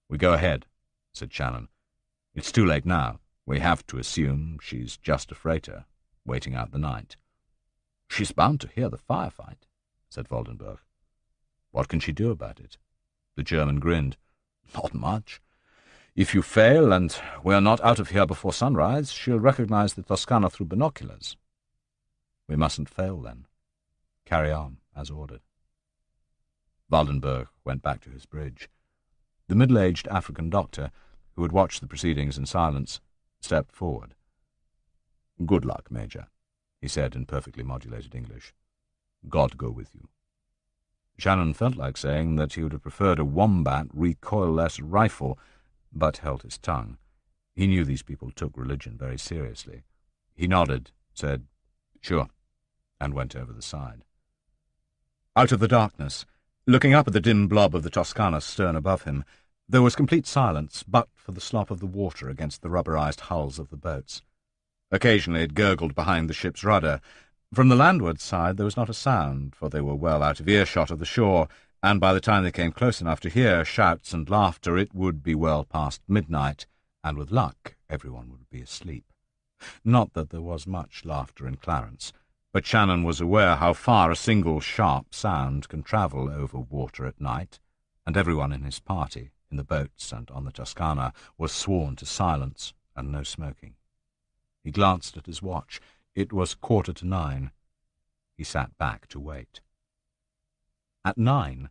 "We go ahead," said Shannon. "It's too late now. We have to assume she's just a freighter, waiting out the night." "She's bound to hear the firefight," said Waldenberg. "What can she do about it?" The German grinned. "Not much. If you fail, and we're not out of here before sunrise, she'll recognize the Toscana through binoculars." "We mustn't fail, then. Carry on, as ordered." Waldenberg went back to his bridge. The middle-aged African doctor, who had watched the proceedings in silence, stepped forward. "Good luck, Major," he said in perfectly modulated English. "God go with you." Shannon felt like saying that he would have preferred a wombat recoil-less rifle, but held his tongue. He knew these people took religion very seriously. He nodded, said, "Sure," and went over the side. Out of the darkness, looking up at the dim blob of the Toscana stern above him, there was complete silence but for the slop of the water against the rubberized hulls of the boats. Occasionally it gurgled behind the ship's rudder. From the landward side there was not a sound, for they were well out of earshot of the shore, and by the time they came close enough to hear shouts and laughter it would be well past midnight, and with luck everyone would be asleep. Not that there was much laughter in Clarence, but Shannon was aware how far a single sharp sound can travel over water at night, and everyone in his party, in the boats and on the Toscana, was sworn to silence and no smoking. He glanced at his watch. It was 9:15. He sat back to wait. At 9,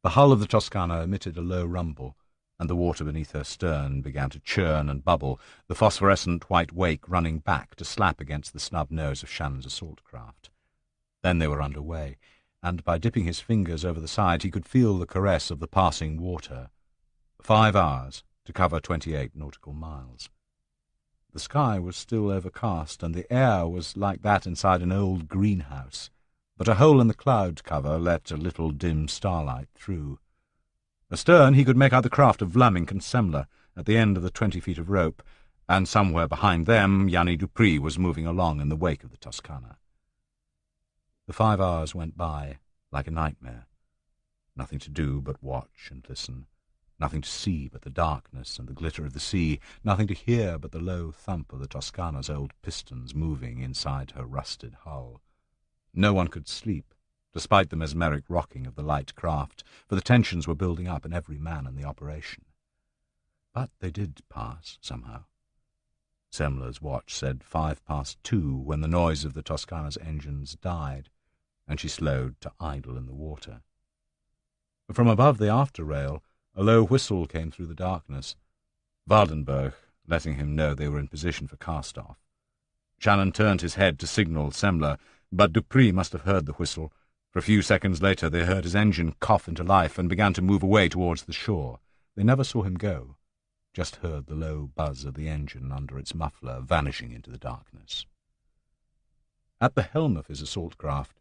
the hull of the Toscana emitted a low rumble, and the water beneath her stern began to churn and bubble, the phosphorescent white wake running back to slap against the snub nose of Shannon's assault craft. Then they were under way, and by dipping his fingers over the side he could feel the caress of the passing water. 5 hours to cover 28 nautical miles. The sky was still overcast, and the air was like that inside an old greenhouse, but a hole in the cloud cover let a little dim starlight through. Astern he could make out the craft of Vlaming and Semler at the end of the 20 feet of rope, and somewhere behind them Yanni Dupree was moving along in the wake of the Toscana. The 5 hours went by like a nightmare. Nothing to do but watch and listen. Nothing to see but the darkness and the glitter of the sea, nothing to hear but the low thump of the Toscana's old pistons moving inside her rusted hull. No one could sleep, despite the mesmeric rocking of the light craft, for the tensions were building up in every man in the operation. But they did pass, somehow. Semler's watch said 2:05 when the noise of the Toscana's engines died, and she slowed to idle in the water. From above the after rail, a low whistle came through the darkness. Waldenberg, letting him know they were in position for cast-off. Shannon turned his head to signal Semler, but Dupree must have heard the whistle, for a few seconds later they heard his engine cough into life and began to move away towards the shore. They never saw him go, just heard the low buzz of the engine under its muffler vanishing into the darkness. At the helm of his assault craft,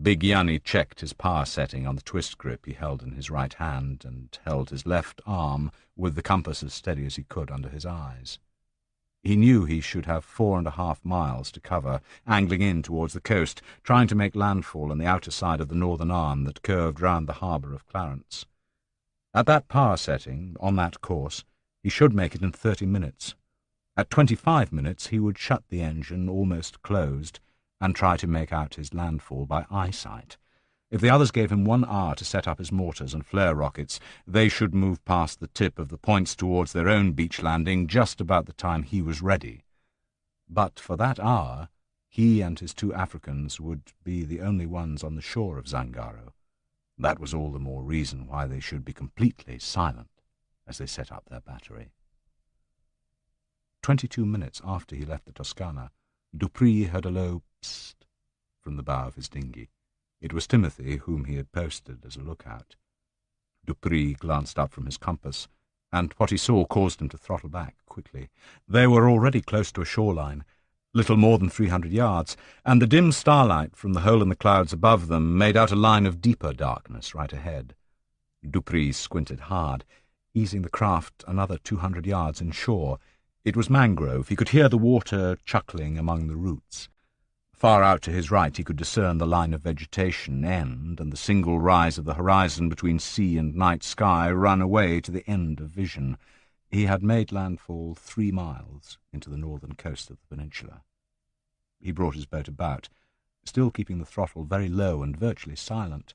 Big Yanni checked his power setting on the twist grip he held in his right hand and held his left arm with the compass as steady as he could under his eyes. He knew he should have 4.5 miles to cover, angling in towards the coast, trying to make landfall on the outer side of the northern arm that curved round the harbour of Clarence. At that power setting, on that course, he should make it in 30 minutes. At 25 minutes he would shut the engine almost closed, and try to make out his landfall by eyesight. If the others gave him 1 hour to set up his mortars and flare rockets, they should move past the tip of the points towards their own beach landing just about the time he was ready. But for that hour, he and his 2 Africans would be the only ones on the shore of Zangaro. That was all the more reason why they should be completely silent as they set up their battery. 22 minutes after he left the Toscana, Dupree heard a low psst from the bow of his dinghy. It was Timothy, whom he had posted as a lookout. Dupree glanced up from his compass, and what he saw caused him to throttle back quickly. They were already close to a shoreline, little more than 300 yards, and the dim starlight from the hole in the clouds above them made out a line of deeper darkness right ahead. Dupree squinted hard, easing the craft another 200 yards inshore. It was mangrove. He could hear the water chuckling among the roots. Far out to his right he could discern the line of vegetation end, and the single rise of the horizon between sea and night sky run away to the end of vision. He had made landfall 3 miles into the northern coast of the peninsula. He brought his boat about, still keeping the throttle very low and virtually silent,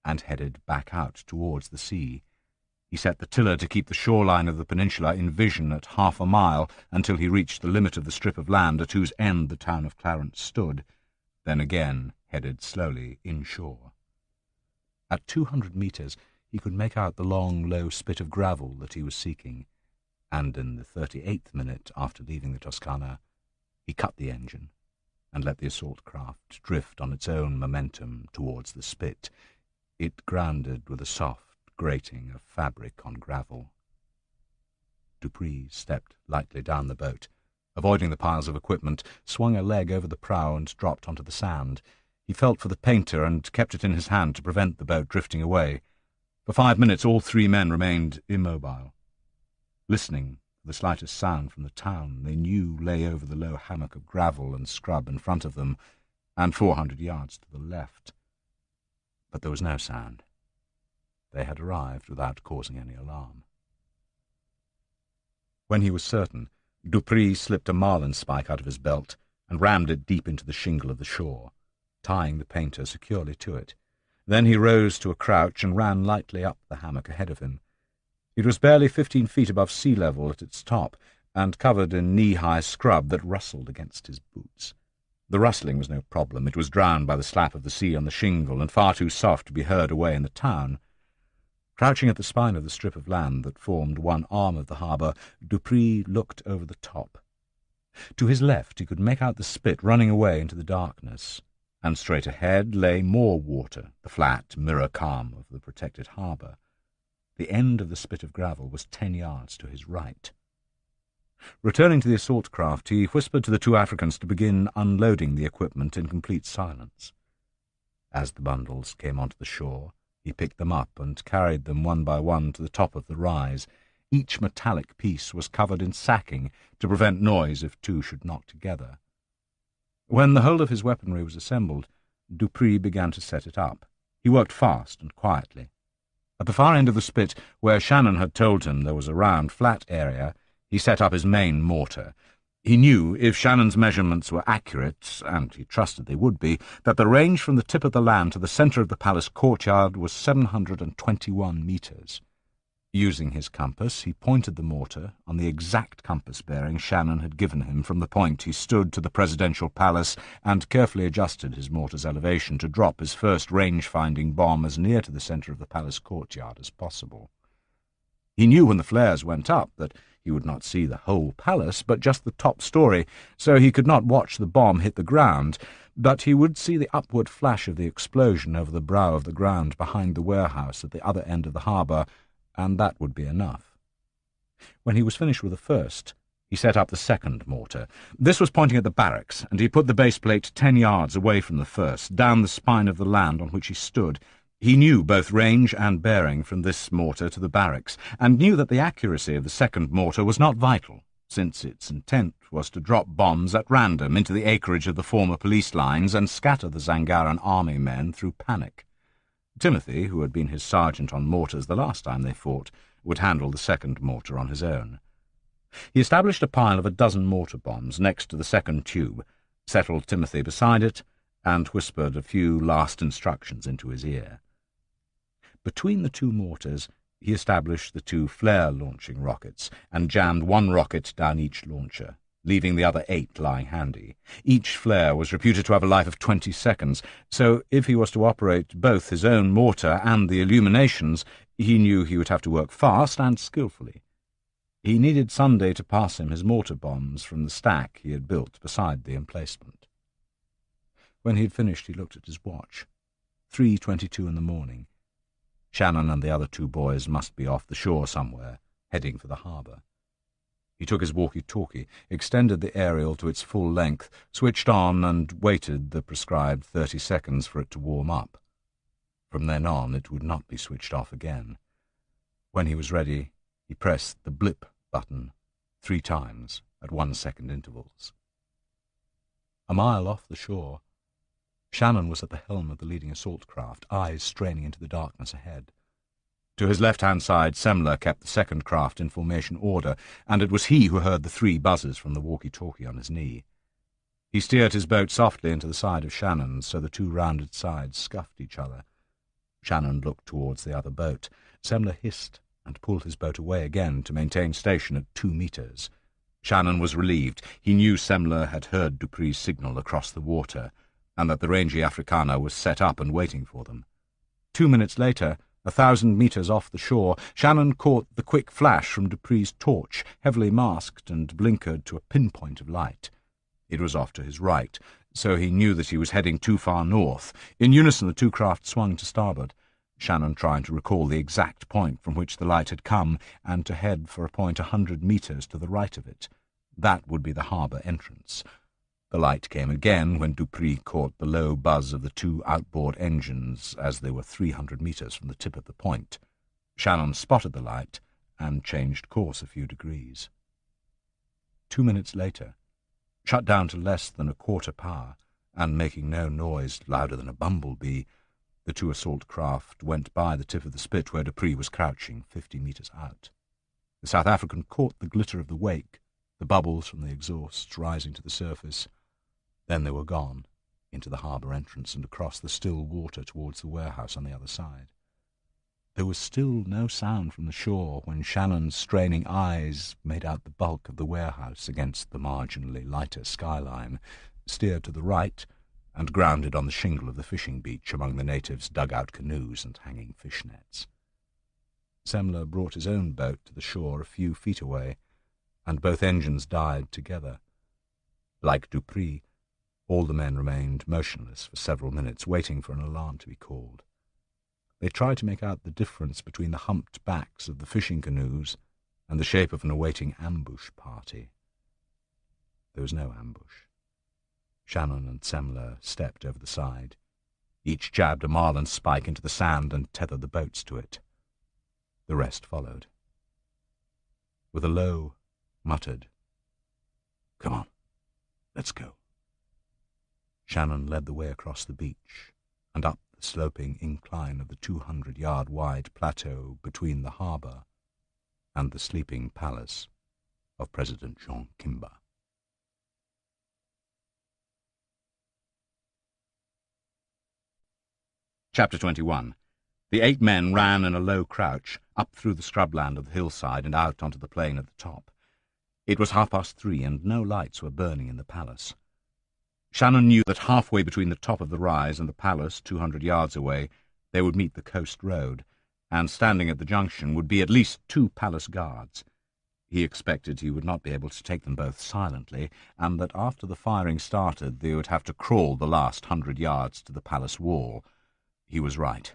and headed back out towards the sea. He set the tiller to keep the shoreline of the peninsula in vision at 1/2 a mile until he reached the limit of the strip of land at whose end the town of Clarence stood, then again headed slowly inshore. At 200 meters he could make out the long, low spit of gravel that he was seeking, and in the 38th minute after leaving the Toscana, he cut the engine and let the assault craft drift on its own momentum towards the spit. It grounded with a soft grating of fabric on gravel. Dupree stepped lightly down the boat, avoiding the piles of equipment, swung a leg over the prow and dropped onto the sand. He felt for the painter and kept it in his hand to prevent the boat drifting away. For 5 minutes all 3 men remained immobile, listening for the slightest sound from the town they knew lay over the low hammock of gravel and scrub in front of them, and 400 yards to the left. But there was no sound. They had arrived without causing any alarm. When he was certain, Dupree slipped a marlinspike out of his belt and rammed it deep into the shingle of the shore, tying the painter securely to it. Then he rose to a crouch and ran lightly up the hammock ahead of him. It was barely 15 feet above sea level at its top, and covered in knee-high scrub that rustled against his boots. The rustling was no problem. It was drowned by the slap of the sea on the shingle, and far too soft to be heard away in the town. Crouching at the spine of the strip of land that formed one arm of the harbour, Dupree looked over the top. To his left he could make out the spit running away into the darkness, and straight ahead lay more water, the flat, mirror calm of the protected harbour. The end of the spit of gravel was 10 yards to his right. Returning to the assault craft, he whispered to the 2 Africans to begin unloading the equipment in complete silence. As the bundles came onto the shore, he picked them up and carried them one by one to the top of the rise. Each metallic piece was covered in sacking to prevent noise if 2 should knock together. When the whole of his weaponry was assembled, Dupree began to set it up. He worked fast and quietly. At the far end of the spit, where Shannon had told him there was a round, flat area, he set up his main mortar. He knew, if Shannon's measurements were accurate, and he trusted they would be, that the range from the tip of the land to the centre of the palace courtyard was 721 metres. Using his compass, he pointed the mortar on the exact compass bearing Shannon had given him from the point he stood to the presidential palace, and carefully adjusted his mortar's elevation to drop his first range-finding bomb as near to the centre of the palace courtyard as possible. He knew when the flares went up that he would not see the whole palace, but just the top story, so he could not watch the bomb hit the ground, but he would see the upward flash of the explosion over the brow of the ground behind the warehouse at the other end of the harbour, and that would be enough. When he was finished with the first, he set up the second mortar. This was pointing at the barracks, and he put the base plate 10 yards away from the first, down the spine of the land on which he stood. He knew both range and bearing from this mortar to the barracks, and knew that the accuracy of the second mortar was not vital, since its intent was to drop bombs at random into the acreage of the former police lines and scatter the Zangaran army men through panic. Timothy, who had been his sergeant on mortars the last time they fought, would handle the second mortar on his own. He established a pile of 12 mortar bombs next to the second tube, settled Timothy beside it, and whispered a few last instructions into his ear. Between the 2 mortars, he established the 2 flare-launching rockets and jammed 1 rocket down each launcher, leaving the other 8 lying handy. Each flare was reputed to have a life of 20 seconds, so if he was to operate both his own mortar and the illuminations, he knew he would have to work fast and skillfully. He needed Sunday to pass him his mortar bombs from the stack he had built beside the emplacement. When he had finished, he looked at his watch. 3:22 in the morning. Shannon and the other 2 boys must be off the shore somewhere, heading for the harbour. He took his walkie-talkie, extended the aerial to its full length, switched on, and waited the prescribed 30 seconds for it to warm up. From then on, it would not be switched off again. When he was ready, he pressed the blip button 3 times at 1-second intervals. A mile off the shore, Shannon was at the helm of the leading assault craft, eyes straining into the darkness ahead. To his left-hand side, Semler kept the second craft in formation order, and it was he who heard the 3 buzzes from the walkie-talkie on his knee. He steered his boat softly into the side of Shannon's, so the 2 rounded sides scuffed each other. Shannon looked towards the other boat. Semler hissed and pulled his boat away again to maintain station at 2 meters. Shannon was relieved. He knew Semler had heard Dupree's signal across the water, and that the rangy Afrikaner was set up and waiting for them. 2 minutes later, 1,000 metres off the shore, Shannon caught the quick flash from Dupree's torch, heavily masked and blinkered to a pinpoint of light. It was off to his right, so he knew that he was heading too far north. In unison the two craft swung to starboard, Shannon trying to recall the exact point from which the light had come and to head for a point 100 metres to the right of it. That would be the harbour entrance. The light came again when Dupree caught the low buzz of the two outboard engines as they were 300 metres from the tip of the point. Shannon spotted the light and changed course a few degrees. 2 minutes later, shut down to less than a quarter power, and making no noise louder than a bumblebee, the two assault craft went by the tip of the spit where Dupree was crouching 50 metres out. The South African caught the glitter of the wake, the bubbles from the exhausts rising to the surface. Then they were gone, into the harbour entrance and across the still water towards the warehouse on the other side. There was still no sound from the shore when Shannon's straining eyes made out the bulk of the warehouse against the marginally lighter skyline, steered to the right and grounded on the shingle of the fishing beach among the natives' dug-out canoes and hanging fish nets. Semler brought his own boat to the shore a few feet away, and both engines died together. Like Dupree, all the men remained motionless for several minutes, waiting for an alarm to be called. They tried to make out the difference between the humped backs of the fishing canoes and the shape of an awaiting ambush party. There was no ambush. Shannon and Semler stepped over the side. Each jabbed a marline spike into the sand and tethered the boats to it. The rest followed. With a low, muttered, "Come on, let's go." Shannon led the way across the beach and up the sloping incline of the 200-yard-wide plateau between the harbour and the sleeping palace of President Jean Kimba. Chapter 21. The 8 men ran in a low crouch, up through the scrubland of the hillside and out onto the plain at the top. It was 3:30, and no lights were burning in the palace. Shannon knew that halfway between the top of the rise and the palace, 200 yards away, they would meet the coast road, and standing at the junction would be at least 2 palace guards. He expected he would not be able to take them both silently, and that after the firing started they would have to crawl the last 100 yards to the palace wall. He was right.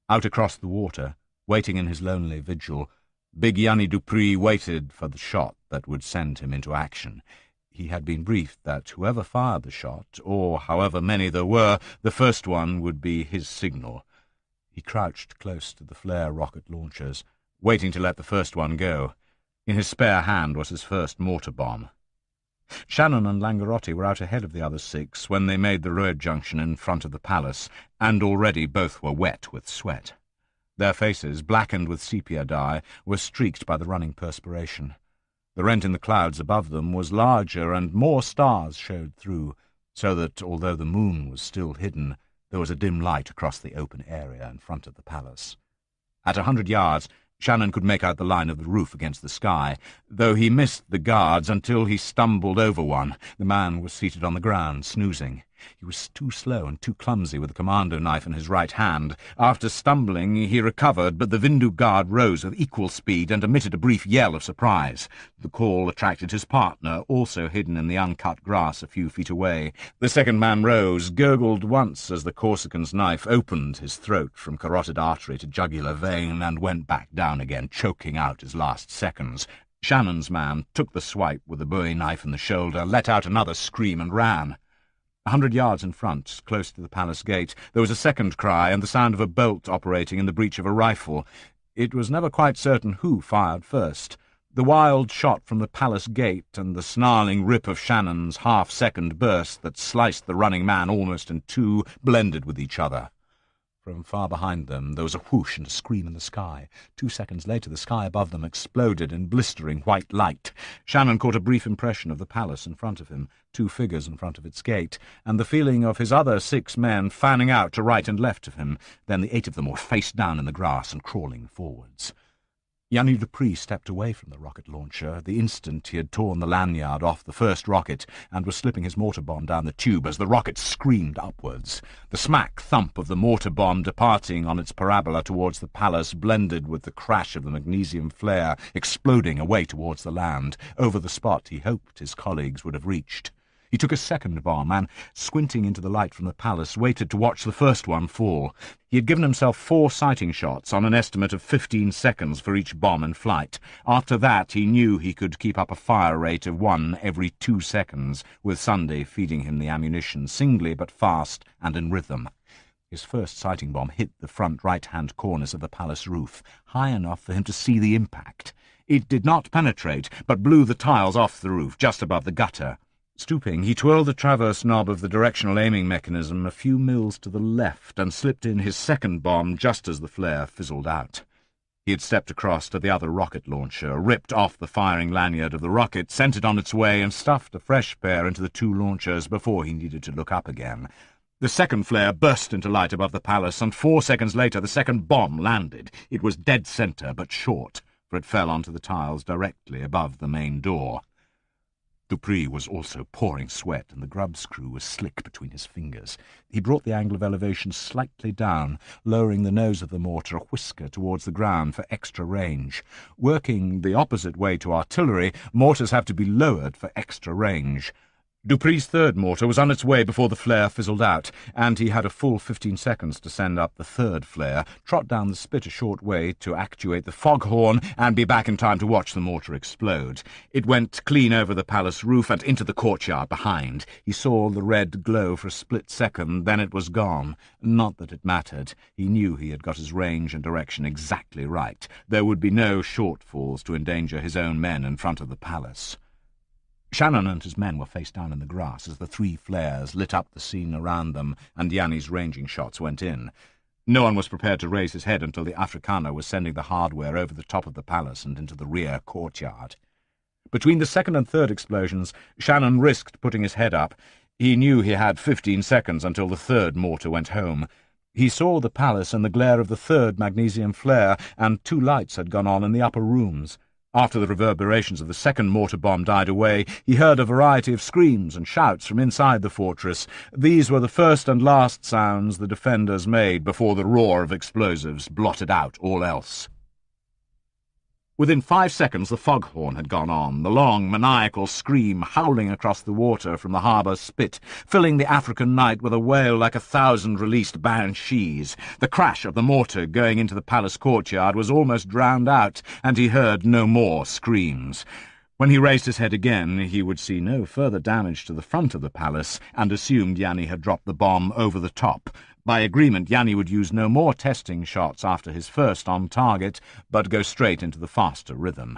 Out across the water, waiting in his lonely vigil, Big Yanni Dupree waited for the shot that would send him into action. He had been briefed that whoever fired the shot, or however many there were, the first one would be his signal. He crouched close to the flare rocket launchers, waiting to let the first one go. In his spare hand was his first mortar bomb. Shannon and Langarotti were out ahead of the other 6 when they made the road junction in front of the palace, and already both were wet with sweat. Their faces, blackened with sepia dye, were streaked by the running perspiration. The rent in the clouds above them was larger, and more stars showed through, so that, although the moon was still hidden, there was a dim light across the open area in front of the palace. At 100 yards, Shannon could make out the line of the roof against the sky, though he missed the guards until he stumbled over one. The man was seated on the ground, snoozing. He was too slow and too clumsy with the commando knife in his right hand. After stumbling, he recovered, but the Vindu guard rose with equal speed and emitted a brief yell of surprise. The call attracted his partner, also hidden in the uncut grass a few feet away. The second man rose, gurgled once as the Corsican's knife opened his throat from carotid artery to jugular vein, and went back down again, choking out his last seconds. Shannon's man took the swipe with the Bowie knife in the shoulder, let out another scream, and ran. 100 yards in front, close to the palace gate, there was a second cry and the sound of a bolt operating in the breech of a rifle. It was never quite certain who fired first. The wild shot from the palace gate and the snarling rip of Shannon's half-second burst that sliced the running man almost in 2 blended with each other. From far behind them there was a whoosh and a scream in the sky. 2 seconds later the sky above them exploded in blistering white light. Shannon caught a brief impression of the palace in front of him, 2 figures in front of its gate, and the feeling of his other 6 men fanning out to right and left of him. Then the 8 of them were face down in the grass and crawling forwards. Yanni Dupree stepped away from the rocket launcher the instant he had torn the lanyard off the first rocket and was slipping his mortar bomb down the tube as the rocket screamed upwards. The smack thump of the mortar bomb departing on its parabola towards the palace blended with the crash of the magnesium flare exploding away towards the land, over the spot he hoped his colleagues would have reached. He took a second bomb and, squinting into the light from the palace, waited to watch the first one fall. He had given himself 4 sighting shots on an estimate of 15 seconds for each bomb in flight. After that, he knew he could keep up a fire rate of 1 every 2 seconds, with Sunday feeding him the ammunition singly but fast and in rhythm. His first sighting bomb hit the front right-hand corners of the palace roof, high enough for him to see the impact. It did not penetrate, but blew the tiles off the roof just above the gutter. Stooping, he twirled the traverse knob of the directional aiming mechanism a few mils to the left and slipped in his second bomb just as the flare fizzled out. He had stepped across to the other rocket launcher, ripped off the firing lanyard of the rocket, sent it on its way, and stuffed a fresh pair into the 2 launchers before he needed to look up again. The second flare burst into light above the palace, and 4 seconds later the second bomb landed. It was dead center, but short, for it fell onto the tiles directly above the main door. Dupree was also pouring sweat, and the grub screw was slick between his fingers. He brought the angle of elevation slightly down, lowering the nose of the mortar a whisker towards the ground for extra range. Working the opposite way to artillery, mortars have to be lowered for extra range. Dupree's third mortar was on its way before the flare fizzled out, and he had a full 15 seconds to send up the third flare, trot down the spit a short way to actuate the foghorn, and be back in time to watch the mortar explode. It went clean over the palace roof and into the courtyard behind. He saw the red glow for a split second, then it was gone. Not that it mattered. He knew he had got his range and direction exactly right. There would be no shortfalls to endanger his own men in front of the palace. Shannon and his men were face down in the grass as the 3 flares lit up the scene around them and Yanni's ranging shots went in. No one was prepared to raise his head until the Afrikaner was sending the hardware over the top of the palace and into the rear courtyard. Between the second and third explosions, Shannon risked putting his head up. He knew he had 15 seconds until the third mortar went home. He saw the palace in the glare of the third magnesium flare, and 2 lights had gone on in the upper rooms. After the reverberations of the second mortar bomb died away, he heard a variety of screams and shouts from inside the fortress. These were the first and last sounds the defenders made before the roar of explosives blotted out all else. Within 5 seconds the foghorn had gone on, the long, maniacal scream howling across the water from the harbour spit, filling the African night with a wail like 1,000 released banshees. The crash of the mortar going into the palace courtyard was almost drowned out, and he heard no more screams. When he raised his head again, he would see no further damage to the front of the palace, and assumed Yanni had dropped the bomb over the top. By agreement, Yanni would use no more testing shots after his first on target, but go straight into the faster rhythm.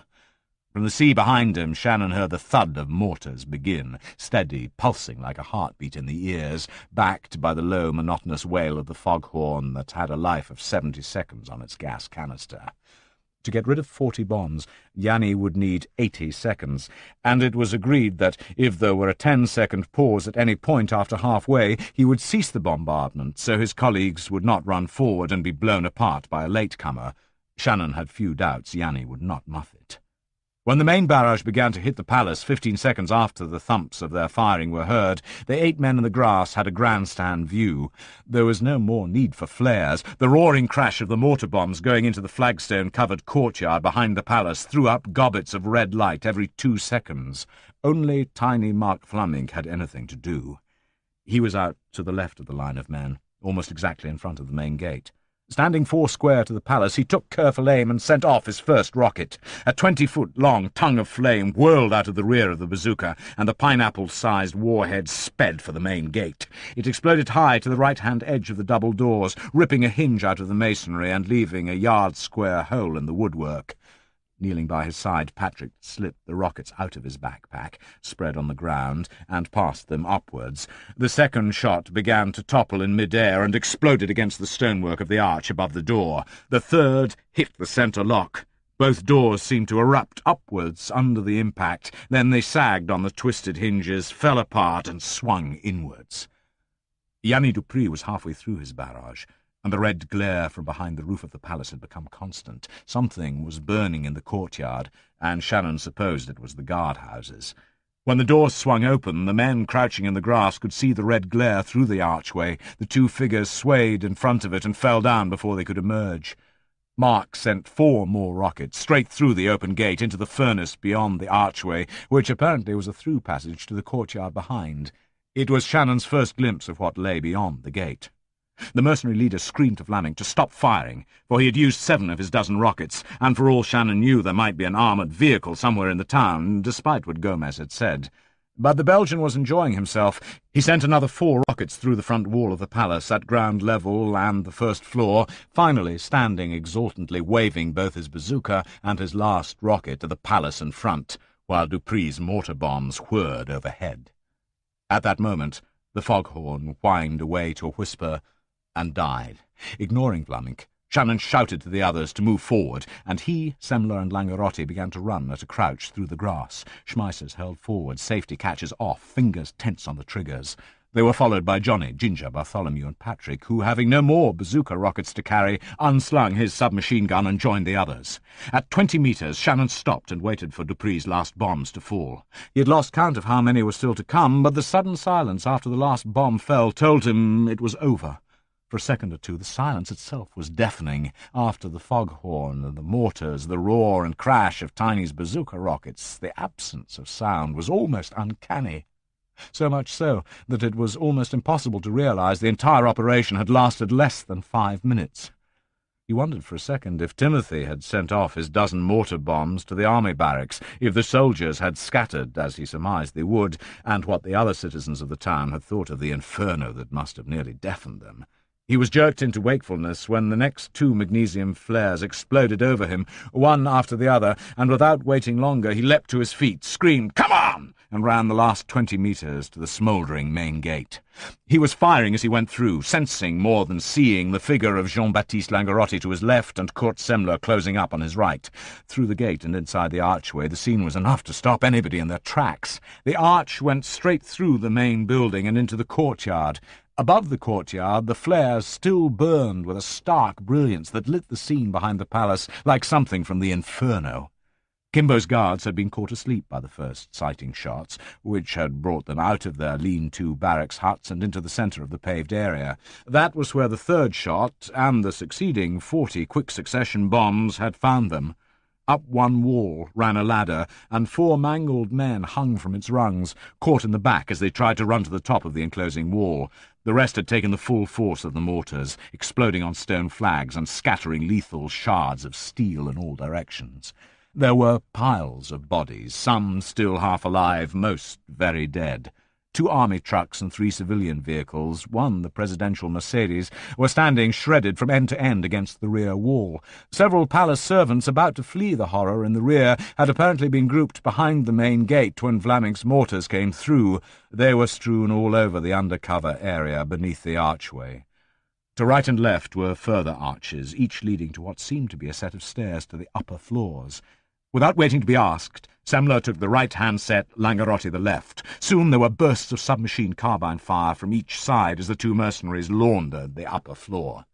From the sea behind him, Shannon heard the thud of mortars begin, steady, pulsing like a heartbeat in the ears, backed by the low, monotonous wail of the foghorn that had a life of 70 seconds on its gas canister. To get rid of 40 bombs, Yanni would need 80 seconds, and it was agreed that if there were a 10-second pause at any point after halfway, he would cease the bombardment so his colleagues would not run forward and be blown apart by a latecomer. Shannon had few doubts Yanni would not muff it. When the main barrage began to hit the palace 15 seconds after the thumps of their firing were heard, the 8 men in the grass had a grandstand view. There was no more need for flares. The roaring crash of the mortar bombs going into the flagstone-covered courtyard behind the palace threw up gobbets of red light every 2 seconds. Only tiny Mark Fleming had anything to do. He was out to the left of the line of men, almost exactly in front of the main gate. Standing 4 square to the palace, he took careful aim and sent off his first rocket. A 20-foot-long tongue of flame whirled out of the rear of the bazooka, and the pineapple-sized warhead sped for the main gate. It exploded high to the right-hand edge of the double doors, ripping a hinge out of the masonry and leaving a yard-square hole in the woodwork. Kneeling by his side, Patrick slipped the rockets out of his backpack, spread on the ground, and passed them upwards. The second shot began to topple in mid-air and exploded against the stonework of the arch above the door. The third hit the centre lock. Both doors seemed to erupt upwards under the impact. Then they sagged on the twisted hinges, fell apart, and swung inwards. Yanni Dupree was halfway through his barrage. and the red glare from behind the roof of the palace had become constant. Something was burning in the courtyard, and Shannon supposed it was the guardhouses. When the doors swung open, the men crouching in the grass could see the red glare through the archway. The two figures swayed in front of it and fell down before they could emerge. Mark sent 4 more rockets straight through the open gate into the furnace beyond the archway, which apparently was a through passage to the courtyard behind. It was Shannon's first glimpse of what lay beyond the gate. The mercenary leader screamed to Fleming to stop firing, for he had used 7 of his dozen rockets, and for all Shannon knew there might be an armoured vehicle somewhere in the town, despite what Gomez had said. But the Belgian was enjoying himself. He sent another 4 rockets through the front wall of the palace, at ground level and the first floor, finally standing exultantly, waving both his bazooka and his last rocket to the palace in front, while Dupree's mortar bombs whirred overhead. At that moment, the foghorn whined away to a whisper and died. Ignoring Fleming, Shannon shouted to the others to move forward, and he, Semler, and Langerotti began to run at a crouch through the grass. Schmeissers held forward, safety catches off, fingers tense on the triggers. They were followed by Johnny, Ginger, Bartholomew, and Patrick, who, having no more bazooka rockets to carry, unslung his submachine gun and joined the others. At 20 metres, Shannon stopped and waited for Dupree's last bombs to fall. He had lost count of how many were still to come, but the sudden silence after the last bomb fell told him it was over. For a second or two, the silence itself was deafening. After the foghorn and the mortars, the roar and crash of Tiny's bazooka rockets, the absence of sound was almost uncanny. So much so that it was almost impossible to realize the entire operation had lasted less than 5 minutes. He wondered for a second if Timothy had sent off his dozen mortar bombs to the army barracks, if the soldiers had scattered, as he surmised they would, and what the other citizens of the town had thought of the inferno that must have nearly deafened them. He was jerked into wakefulness when the next 2 magnesium flares exploded over him, one after the other, and without waiting longer he leapt to his feet, screamed, "Come on!" and ran the last 20 metres to the smouldering main gate. He was firing as he went through, sensing more than seeing the figure of Jean-Baptiste Langerotti to his left and Kurt Semler closing up on his right. Through the gate and inside the archway, the scene was enough to stop anybody in their tracks. The arch went straight through the main building and into the courtyard. Above the courtyard, the flares still burned with a stark brilliance that lit the scene behind the palace like something from the inferno. Kimbo's guards had been caught asleep by the first sighting shots, which had brought them out of their lean-to barracks huts and into the centre of the paved area. That was where the third shot and the succeeding 40 quick-succession bombs had found them. Up one wall ran a ladder, and 4 mangled men hung from its rungs, caught in the back as they tried to run to the top of the enclosing wall. The rest had taken the full force of the mortars, exploding on stone flags and scattering lethal shards of steel in all directions. There were piles of bodies, some still half alive, most very dead. 2 army trucks and 3 civilian vehicles, one the presidential Mercedes, were standing shredded from end to end against the rear wall. Several palace servants about to flee the horror in the rear had apparently been grouped behind the main gate when Fleming's mortars came through. They were strewn all over the undercover area beneath the archway. To right and left were further arches, each leading to what seemed to be a set of stairs to the upper floors. Without waiting to be asked, Semler took the right-hand set, Langerotti the left. Soon there were bursts of submachine carbine fire from each side as the 2 mercenaries laundered the upper floor.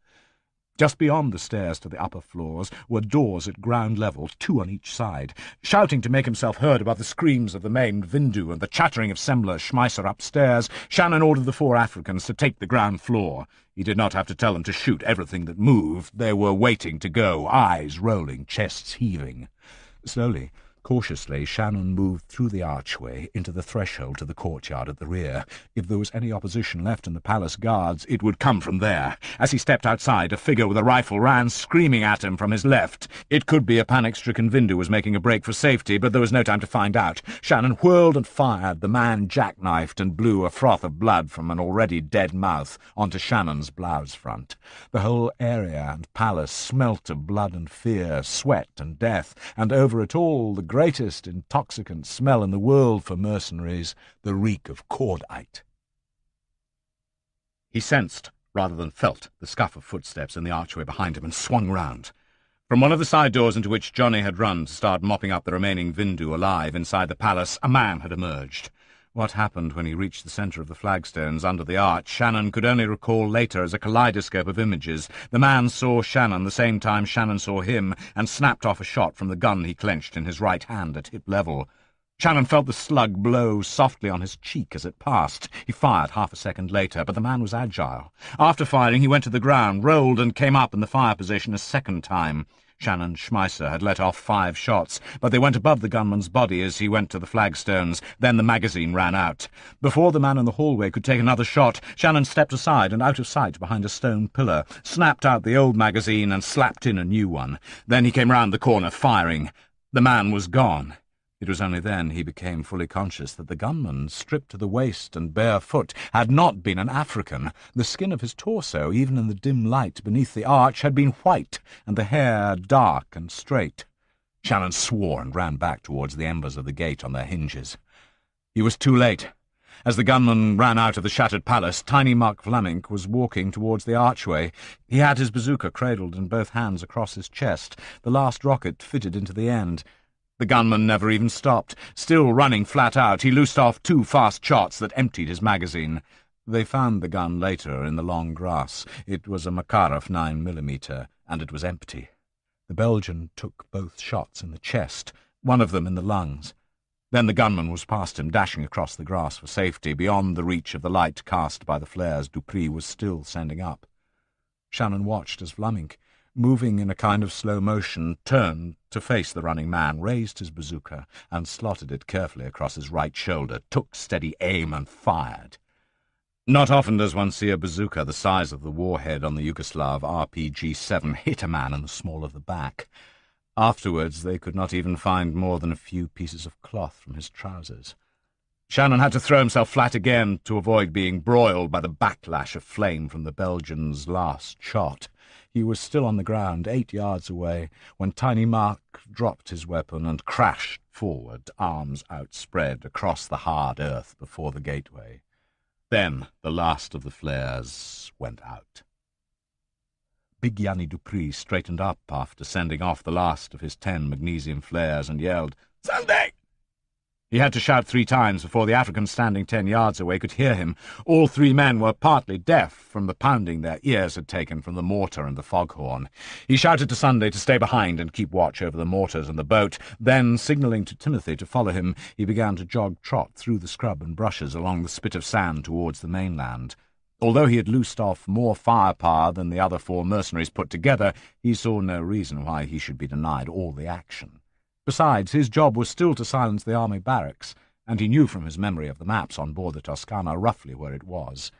Just beyond the stairs to the upper floors were doors at ground level, 2 on each side. Shouting to make himself heard above the screams of the maimed Vindu and the chattering of Semler Schmeisser upstairs, Shannon ordered the 4 Africans to take the ground floor. He did not have to tell them to shoot everything that moved. They were waiting to go, eyes rolling, chests heaving. Slowly, cautiously, Shannon moved through the archway into the threshold to the courtyard at the rear. If there was any opposition left in the palace guards, it would come from there. As he stepped outside, a figure with a rifle ran screaming at him from his left. It could be a panic-stricken Vindu was making a break for safety, but there was no time to find out. Shannon whirled and fired. The man jackknifed and blew a froth of blood from an already dead mouth onto Shannon's blouse front. The whole area and palace smelt of blood and fear, sweat and death, and over it all the greatest intoxicant smell in the world for mercenaries, the reek of cordite. He sensed, rather than felt, the scuff of footsteps in the archway behind him and swung round. From one of the side doors into which Johnny had run to start mopping up the remaining Vindu alive inside the palace, a man had emerged. What happened when he reached the centre of the flagstones under the arch, Shannon could only recall later as a kaleidoscope of images. The man saw Shannon the same time Shannon saw him, and snapped off a shot from the gun he clenched in his right hand at hip level. Shannon felt the slug blow softly on his cheek as it passed. He fired half a second later, but the man was agile. After firing, he went to the ground, rolled, and came up in the fire position a second time. Shannon's Schmeisser had let off 5 shots, but they went above the gunman's body as he went to the flagstones. Then the magazine ran out. Before the man in the hallway could take another shot, Shannon stepped aside and out of sight behind a stone pillar, snapped out the old magazine and slapped in a new one. Then he came round the corner, firing. The man was gone. It was only then he became fully conscious that the gunman, stripped to the waist and barefoot, had not been an African. The skin of his torso, even in the dim light beneath the arch, had been white, and the hair dark and straight. Shannon swore and ran back towards the embers of the gate on their hinges. He was too late. As the gunman ran out of the shattered palace, tiny Mark Vlaminck was walking towards the archway. He had his bazooka cradled in both hands across his chest, the last rocket fitted into the end. The gunman never even stopped. Still running flat out, he loosed off 2 fast shots that emptied his magazine. They found the gun later in the long grass. It was a Makarov 9mm, and it was empty. The Belgian took both shots in the chest, one of them in the lungs. Then the gunman was past him, dashing across the grass for safety. Beyond the reach of the light cast by the flares, Dupree was still sending up. Shannon watched as Vlaminck, moving in a kind of slow motion, turned to face the running man, raised his bazooka, and slotted it carefully across his right shoulder, took steady aim and fired. Not often does one see a bazooka the size of the warhead on the Yugoslav RPG-7 hit a man in the small of the back. Afterwards they could not even find more than a few pieces of cloth from his trousers. Shannon had to throw himself flat again to avoid being broiled by the backlash of flame from the Belgian's last shot. He was still on the ground, 8 yards away, when Tiny Mark dropped his weapon and crashed forward, arms outspread, across the hard earth before the gateway. Then the last of the flares went out. Big Yanni Dupree straightened up after sending off the last of his 10 magnesium flares and yelled, "Sunday!" He had to shout 3 times before the African standing 10 yards away could hear him. All 3 men were partly deaf from the pounding their ears had taken from the mortar and the foghorn. He shouted to Sunday to stay behind and keep watch over the mortars and the boat. Then, signalling to Timothy to follow him, he began to jog-trot through the scrub and brushes along the spit of sand towards the mainland. Although he had loosed off more firepower than the other 4 mercenaries put together, he saw no reason why he should be denied all the action. Besides, his job was still to silence the army barracks, and he knew from his memory of the maps on board the Toscana roughly where it was.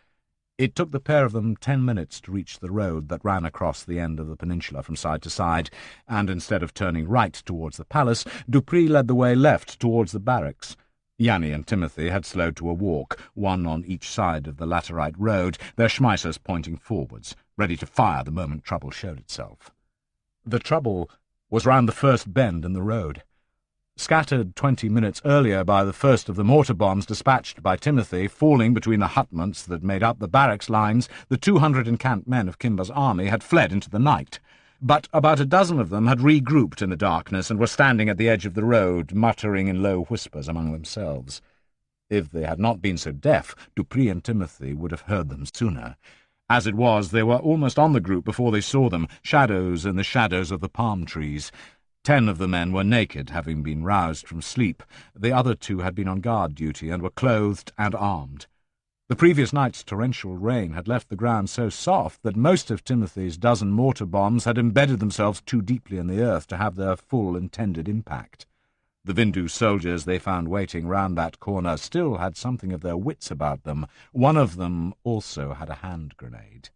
It took the pair of them 10 minutes to reach the road that ran across the end of the peninsula from side to side, and instead of turning right towards the palace, Dupree led the way left towards the barracks. Yanni and Timothy had slowed to a walk, one on each side of the laterite road, their Schmeissers pointing forwards, ready to fire the moment trouble showed itself. The trouble was round the first bend in the road. Scattered 20 minutes earlier by the first of the mortar bombs dispatched by Timothy, falling between the hutments that made up the barracks lines, the 200 encamped men of Kimber's army had fled into the night. But about a dozen of them had regrouped in the darkness and were standing at the edge of the road, muttering in low whispers among themselves. If they had not been so deaf, Dupree and Timothy would have heard them sooner. As it was, they were almost on the group before they saw them, shadows in the shadows of the palm trees. 10 of the men were naked, having been roused from sleep. The other 2 had been on guard duty and were clothed and armed. The previous night's torrential rain had left the ground so soft that most of Timothy's dozen mortar bombs had embedded themselves too deeply in the earth to have their full intended impact. The Vindu soldiers they found waiting round that corner still had something of their wits about them. One of them also had a hand grenade.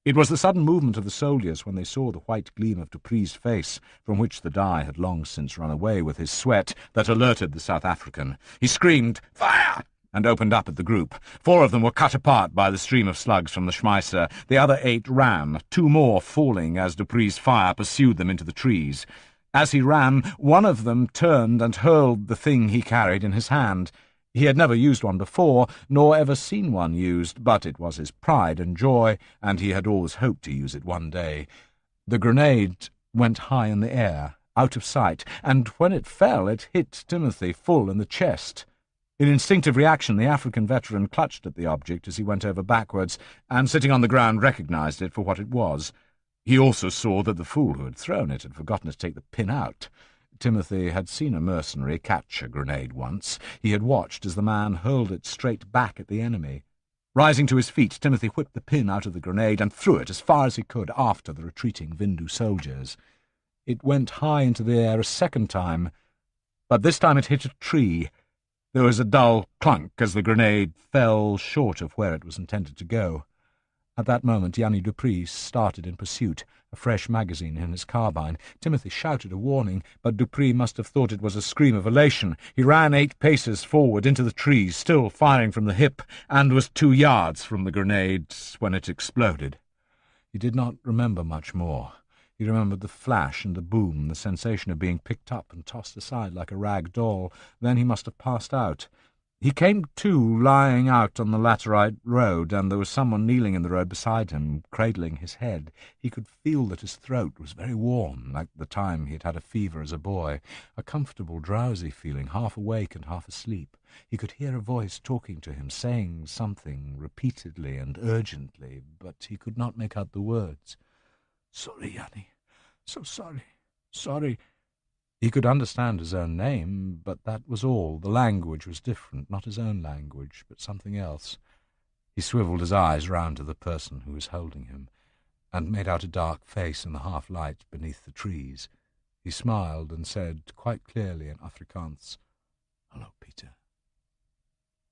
It was the sudden movement of the soldiers when they saw the white gleam of Dupree's face, from which the dye had long since run away with his sweat, that alerted the South African. He screamed, "Fire!" and opened up at the group. 4 of them were cut apart by the stream of slugs from the Schmeisser. The other 8 ran, 2 more falling as Dupree's fire pursued them into the trees. As he ran, one of them turned and hurled the thing he carried in his hand. He had never used one before, nor ever seen one used, but it was his pride and joy, and he had always hoped to use it one day. The grenade went high in the air, out of sight, and when it fell it hit Timothy full in the chest. In instinctive reaction, the African veteran clutched at the object as he went over backwards, and sitting on the ground recognized it for what it was. He also saw that the fool who had thrown it had forgotten to take the pin out. Timothy had seen a mercenary catch a grenade once. He had watched as the man hurled it straight back at the enemy. Rising to his feet, Timothy whipped the pin out of the grenade and threw it as far as he could after the retreating Vindu soldiers. It went high into the air a second time, but this time it hit a tree. There was a dull clunk as the grenade fell short of where it was intended to go. At that moment, Yanni Dupree started in pursuit, a fresh magazine in his carbine. Timothy shouted a warning, but Dupree must have thought it was a scream of elation. He ran 8 paces forward into the trees, still firing from the hip, and was 2 yards from the grenade when it exploded. He did not remember much more. He remembered the flash and the boom, the sensation of being picked up and tossed aside like a rag doll. Then he must have passed out. He came to lying out on the laterite road, and there was someone kneeling in the road beside him, cradling his head. He could feel that his throat was very warm, like the time he had had a fever as a boy, a comfortable, drowsy feeling, half awake and half asleep. He could hear a voice talking to him, saying something repeatedly and urgently, but he could not make out the words. "Sorry, Yanni. So sorry. Sorry." He could understand his own name, but that was all. The language was different, not his own language, but something else. He swiveled his eyes round to the person who was holding him, and made out a dark face in the half-light beneath the trees. He smiled and said, quite clearly in Afrikaans, "Hello, Peter."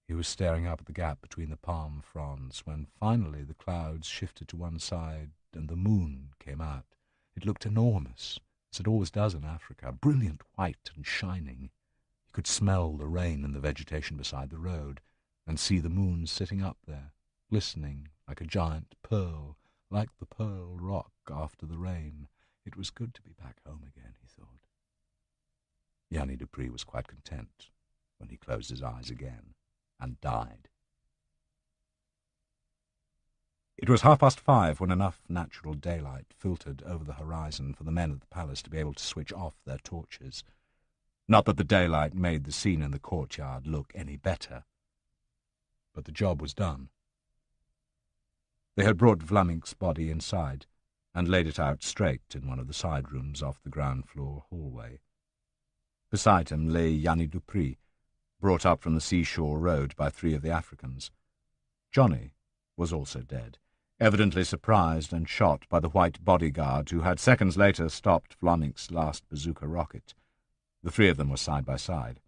He was staring up at the gap between the palm fronds when finally the clouds shifted to one side and the moon came out. It looked enormous, as it always does in Africa, brilliant white and shining. He could smell the rain in the vegetation beside the road, and see the moon sitting up there, glistening like a giant pearl, like the pearl rock after the rain. It was good to be back home again, he thought. Yanni Dupree was quite content when he closed his eyes again and died. It was 5:30 when enough natural daylight filtered over the horizon for the men at the palace to be able to switch off their torches. Not that the daylight made the scene in the courtyard look any better, but the job was done. They had brought Vlaminck's body inside and laid it out straight in one of the side rooms off the ground-floor hallway. Beside him lay Yanni Dupree, brought up from the seashore road by 3 of the Africans. Johnny was also dead, evidently surprised and shot by the white bodyguard who had seconds later stopped Vlaminck's last bazooka rocket. The 3 of them were side by side.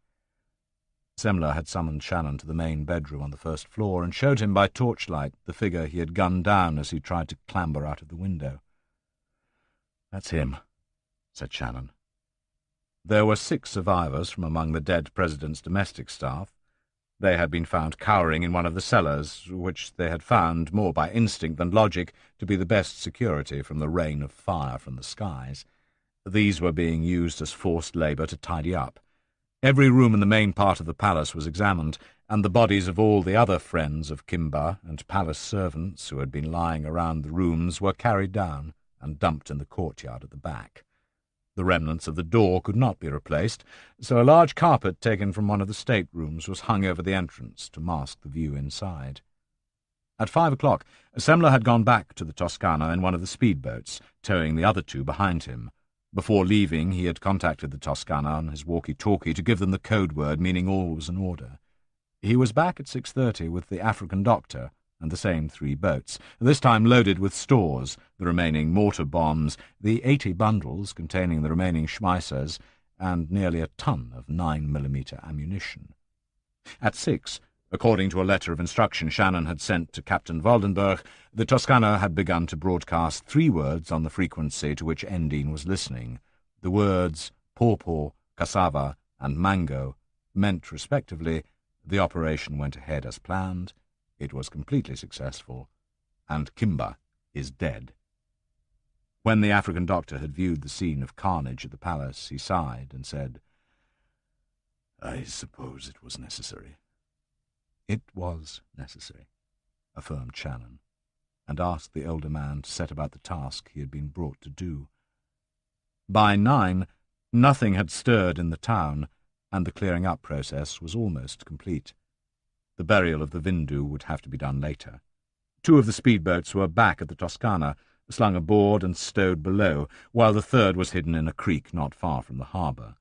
Semler had summoned Shannon to the main bedroom on the first floor and showed him by torchlight the figure he had gunned down as he tried to clamber out of the window. "That's him," said Shannon. There were 6 survivors from among the dead president's domestic staff. They had been found cowering in one of the cellars, which they had found, more by instinct than logic, to be the best security from the rain of fire from the skies. These were being used as forced labour to tidy up. Every room in the main part of the palace was examined, and the bodies of all the other friends of Kimba and palace servants who had been lying around the rooms were carried down and dumped in the courtyard at the back. The remnants of the door could not be replaced, so a large carpet taken from one of the staterooms was hung over the entrance to mask the view inside. At 5 o'clock, Semler had gone back to the Toscana in one of the speedboats, towing the other 2 behind him. Before leaving, he had contacted the Toscana on his walkie-talkie to give them the code word, meaning all was in order. He was back at 6:30 with the African doctor and the same 3 boats, this time loaded with stores, the remaining mortar bombs, the 80 bundles containing the remaining Schmeissers, and nearly a ton of 9mm ammunition. At 6, according to a letter of instruction Shannon had sent to Captain Waldenberg, the Toscana had begun to broadcast 3 words on the frequency to which Endine was listening. The words pawpaw, cassava, and mango meant, respectively, the operation went ahead as planned, it was completely successful, and Kimba is dead. When the African doctor had viewed the scene of carnage at the palace, he sighed and said, "I suppose it was necessary." "It was necessary," affirmed Shannon, and asked the older man to set about the task he had been brought to do. By 9, nothing had stirred in the town. and the clearing-up process was almost complete. The burial of the Vindu would have to be done later. 2 of the speedboats were back at the Toscana, slung aboard and stowed below, while the 3rd was hidden in a creek not far from the harbour.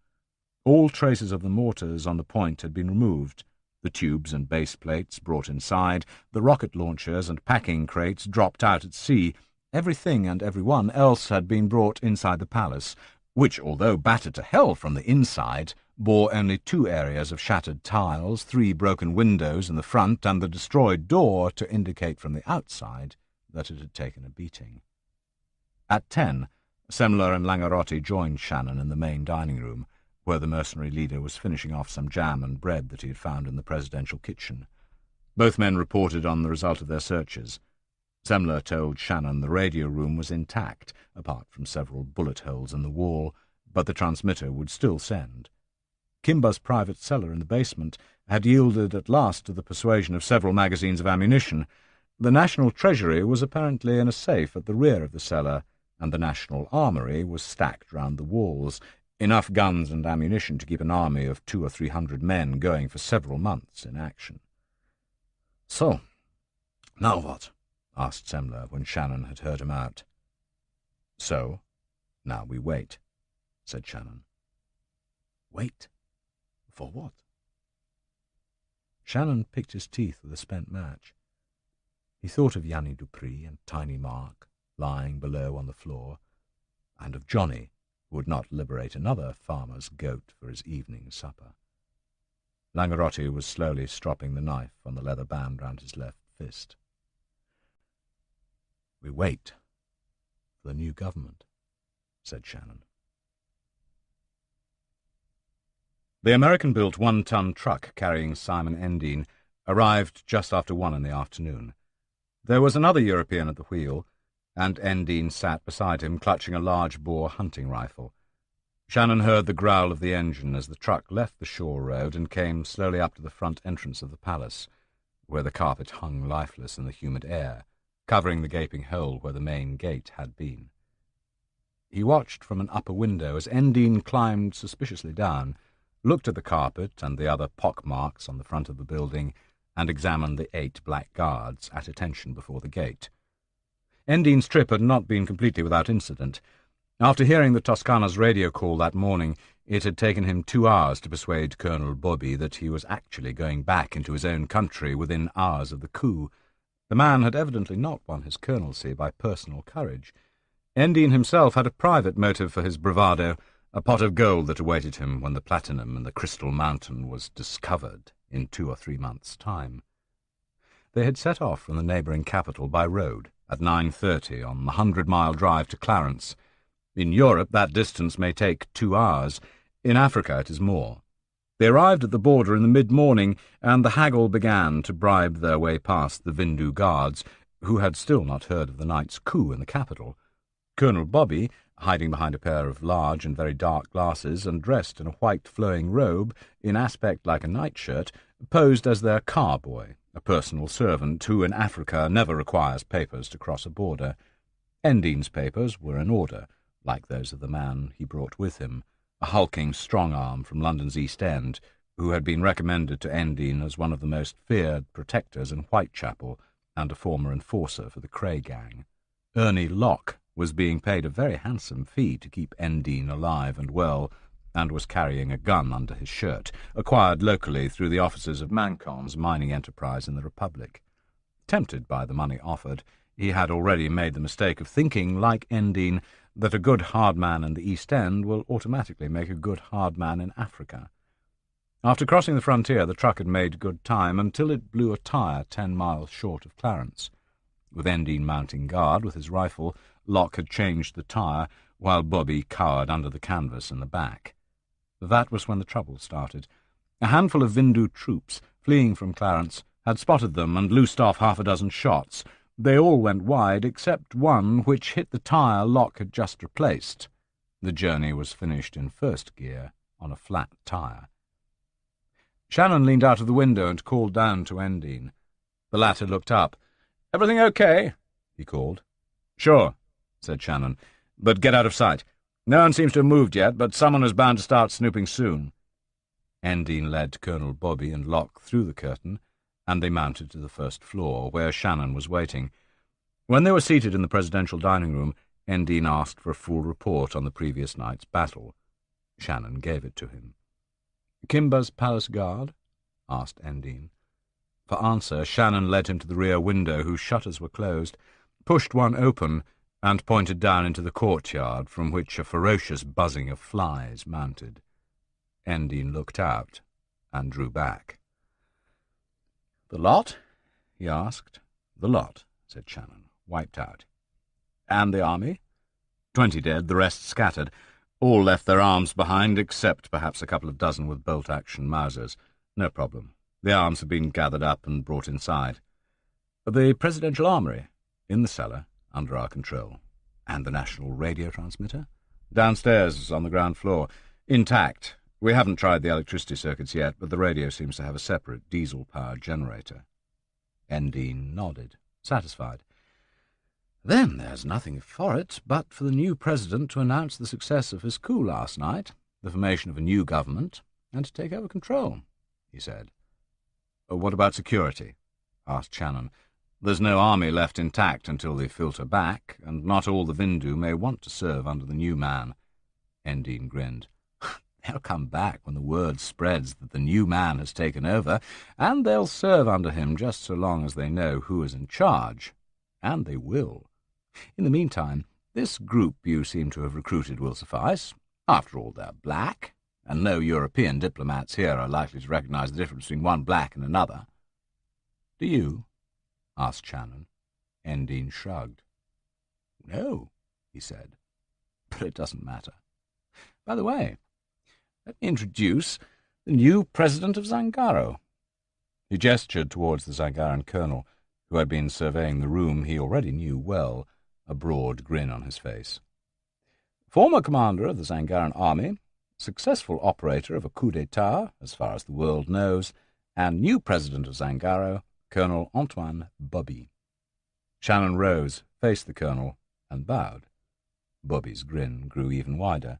All traces of the mortars on the point had been removed, the tubes and base plates brought inside, the rocket launchers and packing crates dropped out at sea. Everything and everyone else had been brought inside the palace, which, although battered to hell from the inside, bore only 2 areas of shattered tiles, 3 broken windows in the front, and the destroyed door to indicate from the outside that it had taken a beating. At 10, Semler and Langarotti joined Shannon in the main dining room, where the mercenary leader was finishing off some jam and bread that he had found in the presidential kitchen. Both men reported on the result of their searches. Semler told Shannon the radio room was intact, apart from several bullet holes in the wall, but the transmitter would still send. Kimba's private cellar in the basement had yielded at last to the persuasion of several magazines of ammunition. The National Treasury was apparently in a safe at the rear of the cellar, and the National Armoury was stacked round the walls, enough guns and ammunition to keep an army of 200 or 300 men going for several months in action. "So, now what?" asked Semler when Shannon had heard him out. "So, now we wait," said Shannon. "Wait? For what?" Shannon picked his teeth with a spent match. He thought of Yanni Dupree and Tiny Mark, lying below on the floor, and of Johnny, who would not liberate another farmer's goat for his evening supper. Langarotti was slowly stropping the knife on the leather band round his left fist. "We wait for the new government," said Shannon. The American-built 1-ton truck carrying Simon Endine arrived just after 1 in the afternoon. There was another European at the wheel, and Endine sat beside him, clutching a large-bore hunting rifle. Shannon heard the growl of the engine as the truck left the shore road and came slowly up to the front entrance of the palace, where the carpet hung lifeless in the humid air, covering the gaping hole where the main gate had been. He watched from an upper window as Endine climbed suspiciously down, looked at the carpet and the other pockmarks on the front of the building, and examined the 8 black guards at attention before the gate. Endine's trip had not been completely without incident. After hearing the Toscana's radio call that morning, it had taken him 2 hours to persuade Colonel Bobby that he was actually going back into his own country within hours of the coup. The man had evidently not won his colonelcy by personal courage. Endine himself had a private motive for his bravado, a pot of gold that awaited him when the platinum in the Crystal Mountain was discovered in 2 or 3 months' time. They had set off from the neighbouring capital by road at 9:30 on the 100-mile drive to Clarence. In Europe that distance may take 2 hours. In Africa it is more. They arrived at the border in the mid-morning, and the haggle began to bribe their way past the Vindu guards, who had still not heard of the night's coup in the capital. Colonel Bobby, hiding behind a pair of large and very dark glasses and dressed in a white flowing robe, in aspect like a nightshirt, posed as their car-boy, a personal servant who in Africa never requires papers to cross a border. Endine's papers were in order, like those of the man he brought with him, a hulking strong-arm from London's East End, who had been recommended to Endine as one of the most feared protectors in Whitechapel and a former enforcer for the Cray gang. Ernie Locke was being paid a very handsome fee to keep Endine alive and well, and was carrying a gun under his shirt, acquired locally through the offices of Mancon's mining enterprise in the Republic. Tempted by the money offered, he had already made the mistake of thinking, like Endine, that a good hard man in the East End will automatically make a good hard man in Africa. After crossing the frontier, the truck had made good time until it blew a tire 10 miles short of Clarence. With Endine mounting guard with his rifle, Locke had changed the tire, while Bobby cowered under the canvas in the back. That was when the trouble started. A handful of Vindu troops, fleeing from Clarence, had spotted them and loosed off 6 shots. They all went wide, except one which hit the tire Locke had just replaced. The journey was finished in first gear on a flat tire. Shannon leaned out of the window and called down to Endine. The latter looked up. "Everything okay?" he called. "Sure," said Shannon, "but get out of sight. No one seems to have moved yet, but someone is bound to start snooping soon." Endine led Colonel Bobby and Locke through the curtain, and they mounted to the first floor, where Shannon was waiting. When they were seated in the presidential dining room, Endine asked for a full report on the previous night's battle. Shannon gave it to him. "Kimba's palace guard?" asked Endine. For answer, Shannon led him to the rear window, whose shutters were closed, pushed one open, and pointed down into the courtyard, from which a ferocious buzzing of flies mounted. Endine looked out and drew back. "The lot?" he asked. "The lot," said Shannon. "Wiped out." "And the army?" 20 dead, the rest scattered. All left their arms behind, except perhaps a couple of dozen with bolt-action Mausers. No problem. The arms have been gathered up and brought inside. "The presidential armory?" "In the cellar, under our control." "And the national radio transmitter?" "Downstairs, on the ground floor. Intact. We haven't tried the electricity circuits yet, but the radio seems to have a separate diesel-powered generator." Endine nodded, satisfied. "Then there's nothing for it but for the new president to announce the success of his coup last night, the formation of a new government, and to take over control," he said. "What about security?" asked Shannon. "There's no army left intact until they filter back, and not all the Vindu may want to serve under the new man." Endine grinned. "They'll come back when the word spreads that the new man has taken over, and they'll serve under him just so long as they know who is in charge. And they will. In the meantime, this group you seem to have recruited will suffice. After all, they're black, and no European diplomats here are likely to recognize the difference between one black and another." "Do you?" asked Shannon. Endine shrugged. "No," he said, "but it doesn't matter. By the way, let me introduce the new president of Zangaro." He gestured towards the Zangaran colonel, who had been surveying the room he already knew well, a broad grin on his face. "Former commander of the Zangaran army, successful operator of a coup d'etat, as far as the world knows, and new president of Zangaro, Colonel Antoine Bobby." Shannon rose, faced the colonel, and bowed. Bobby's grin grew even wider.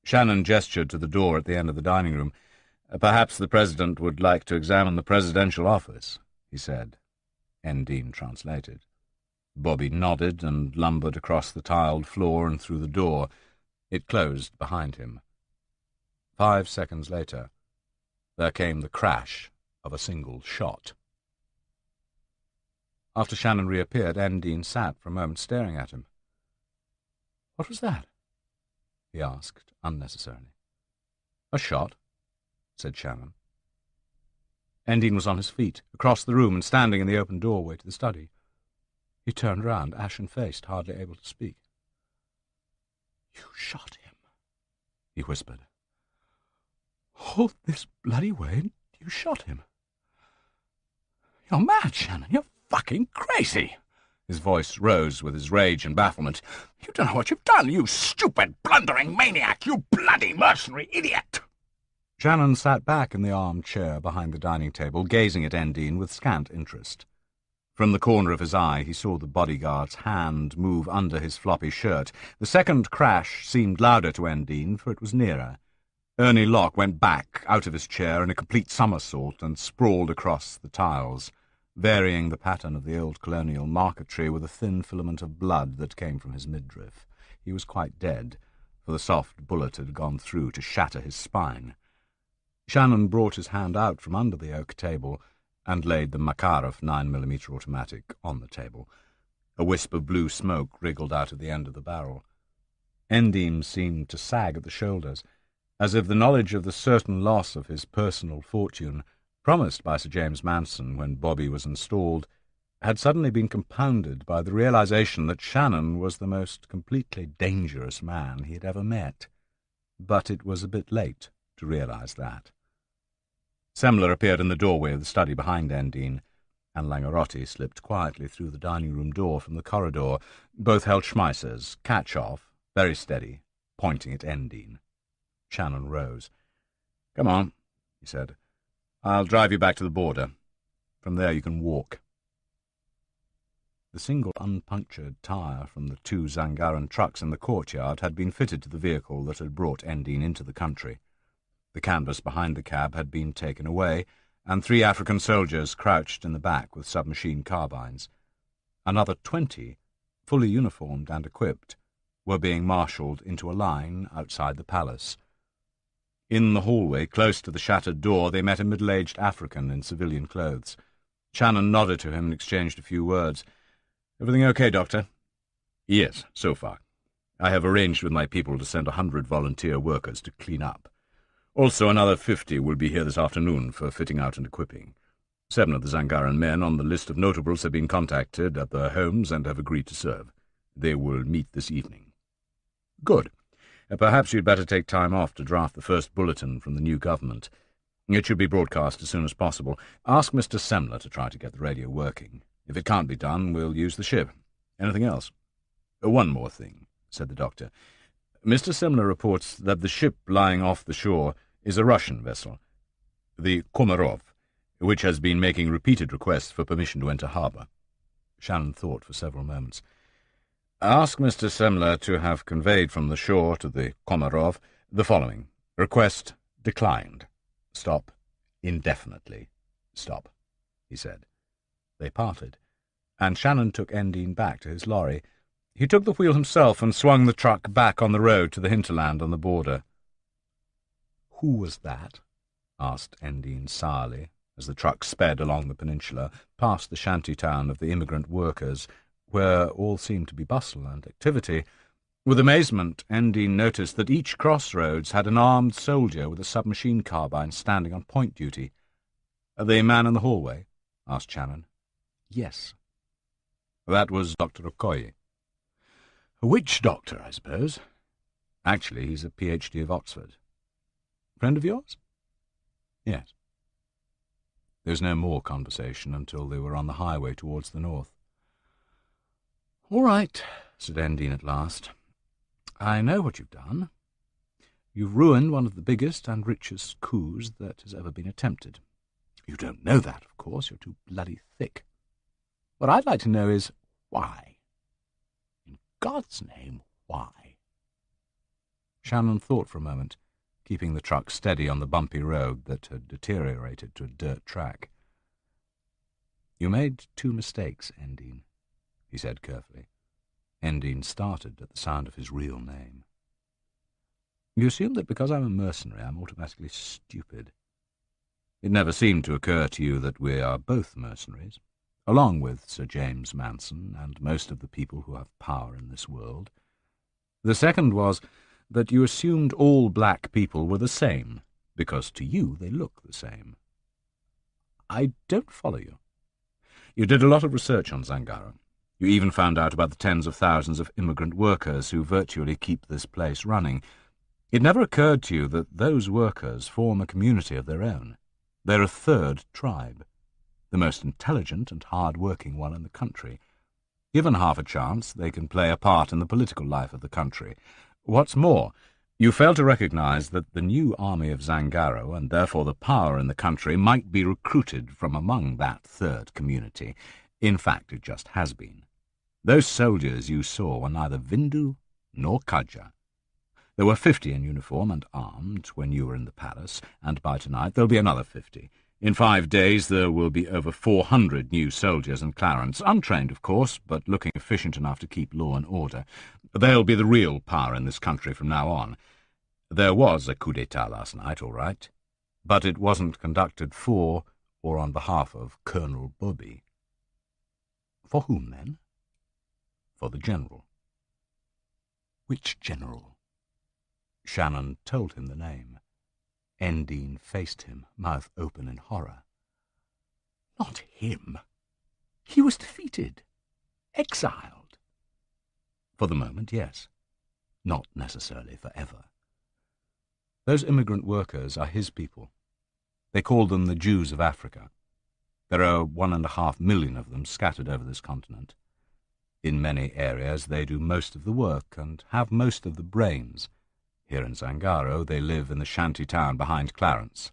Shannon gestured to the door at the end of the dining room. "Perhaps the president would like to examine the presidential office," he said. Endine translated. Bobby nodded and lumbered across the tiled floor and through the door. It closed behind him. 5 seconds later, there came the crash of a single shot. After Shannon reappeared, Endine sat for a moment staring at him. "What was that?" he asked, unnecessarily. "A shot," said Shannon. Endine was on his feet, across the room and standing in the open doorway to the study. He turned round, ashen-faced, hardly able to speak. "You shot him," he whispered. "All this bloody way, and you shot him. You're mad, Shannon. You're fucking crazy." His voice rose with his rage and bafflement. "You don't know what you've done, you stupid, blundering maniac, you bloody mercenary idiot!" Shannon sat back in the armchair behind the dining table, gazing at Endine with scant interest. From the corner of his eye he saw the bodyguard's hand move under his floppy shirt. The second crash seemed louder to Endine, for it was nearer. Ernie Locke went back, out of his chair, in a complete somersault, and sprawled across the tiles, varying the pattern of the old colonial marquetry with a thin filament of blood that came from his midriff. He was quite dead, for the soft bullet had gone through to shatter his spine. Shannon brought his hand out from under the oak table and laid the Makarov 9mm automatic on the table. A wisp of blue smoke wriggled out of the end of the barrel. Endine seemed to sag at the shoulders, as if the knowledge of the certain loss of his personal fortune, promised by Sir James Manson when Bobby was installed, had suddenly been compounded by the realization that Shannon was the most completely dangerous man he had ever met. But it was a bit late to realize that. Semler appeared in the doorway of the study behind Endine, and Langerotti slipped quietly through the dining-room door from the corridor. Both held Schmeissers, catch-off, very steady, pointing at Endine. Shannon rose. "Come on," he said. "I'll drive you back to the border. From there you can walk." The single unpunctured tire from the 2 Zangaran trucks in the courtyard had been fitted to the vehicle that had brought Endine into the country. The canvas behind the cab had been taken away, and 3 African soldiers crouched in the back with submachine carbines. Another 20, fully uniformed and equipped, were being marshalled into a line outside the palace. In the hallway, close to the shattered door, they met a middle-aged African in civilian clothes. Shannon nodded to him and exchanged a few words. "Everything okay, Doctor?" "Yes, so far. I have arranged with my people to send 100 volunteer workers to clean up. Also, another 50 will be here this afternoon for fitting out and equipping. 7 of the Zangaran men on the list of notables have been contacted at their homes and have agreed to serve. They will meet this evening." "Good. Perhaps you'd better take time off to draft the first bulletin from the new government. It should be broadcast as soon as possible. Ask Mr. Semler to try to get the radio working. If it can't be done, we'll use the ship. Anything else?" "One more thing," said the doctor. "Mr. Semler reports that the ship lying off the shore is a Russian vessel, the Komarov, which has been making repeated requests for permission to enter harbour." Shannon thought for several moments. "Ask Mr. Semler to have conveyed from the shore to the Komarov the following: request declined. Stop indefinitely. Stop," he said. They parted, and Shannon took Endine back to his lorry. He took the wheel himself and swung the truck back on the road to the hinterland on the border. "Who was that?" asked Endine sourly, as the truck sped along the peninsula, past the shanty town of the immigrant workers, where all seemed to be bustle and activity. With amazement, Endine noticed that each crossroads had an armed soldier with a submachine carbine standing on point duty. "The man in the hallway?" asked Shannon. "Yes." "That was Dr. Okoye." "A witch doctor, I suppose?" "Actually, he's a Ph.D. of Oxford." "Friend of yours?" "Yes." There was no more conversation until they were on the highway towards the north. "All right," said Endine at last. "I know what you've done. You've ruined one of the biggest and richest coups that has ever been attempted. You don't know that, of course. You're too bloody thick. What I'd like to know is why. In God's name, why?" Shannon thought for a moment, keeping the truck steady on the bumpy road that had deteriorated to a dirt track. "You made 2 mistakes, Endine," he said carefully. Endine started at the sound of his real name. "You assume that because I'm a mercenary I'm automatically stupid. It never seemed to occur to you that we are both mercenaries, along with Sir James Manson and most of the people who have power in this world. The second was that you assumed all black people were the same, because to you they look the same. I don't follow you. You did a lot of research on Zangaro. You even found out about the tens of thousands of immigrant workers who virtually keep this place running. It never occurred to you that those workers form a community of their own. They're a third tribe, the most intelligent and hard-working one in the country. Given half a chance, they can play a part in the political life of the country. What's more, you fail to recognize that the new army of Zangaro, and therefore the power in the country, might be recruited from among that third community. In fact, it just has been. Those soldiers you saw were neither Vindu nor Kaja. There were 50 in uniform and armed when you were in the palace, and by tonight there'll be another 50. In 5 days there will be over 400 new soldiers in Clarence, untrained, of course, but looking efficient enough to keep law and order. They'll be the real power in this country from now on. There was a coup d'etat last night, all right, but it wasn't conducted for or on behalf of Colonel Bobby. For whom, then? For the general. Which general? Shannon told him the name. Endine faced him, mouth open in horror. Not him. He was defeated. Exiled. For the moment, yes. Not necessarily forever. Those immigrant workers are his people. They call them the Jews of Africa. There are 1.5 million of them scattered over this continent. In many areas they do most of the work and have most of the brains. Here in Zangaro they live in the shanty town behind Clarence.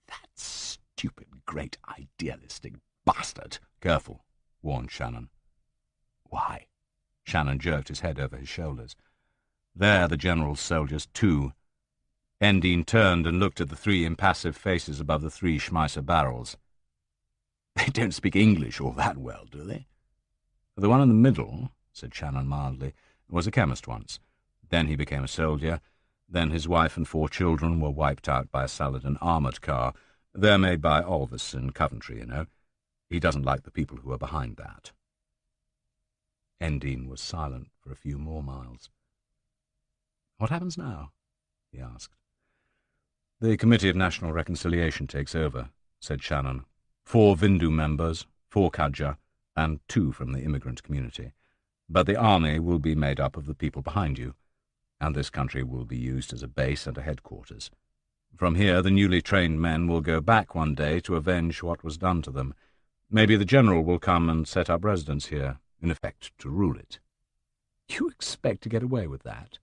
That stupid, great, idealistic bastard! Careful, warned Shannon. Why? Shannon jerked his head over his shoulders. They're the general's soldiers too. Endine turned and looked at the three impassive faces above the three Schmeisser barrels. "They don't speak English all that well, do they?" "The one in the middle," said Shannon mildly, "was a chemist once. Then he became a soldier. Then his wife and 4 children were wiped out by a Saladin armoured car. They're made by Alvis in Coventry, you know. He doesn't like the people who are behind that." Endine was silent for a few more miles. "What happens now?" he asked. "The Committee of National Reconciliation takes over," said Shannon. 4 Vindu members, 4 Kadja, and 2 from the immigrant community. But the army will be made up of the people behind you, and this country will be used as a base and a headquarters. From here, the newly trained men will go back one day to avenge what was done to them. Maybe the general will come and set up residence here, in effect to rule it. You expect to get away with that?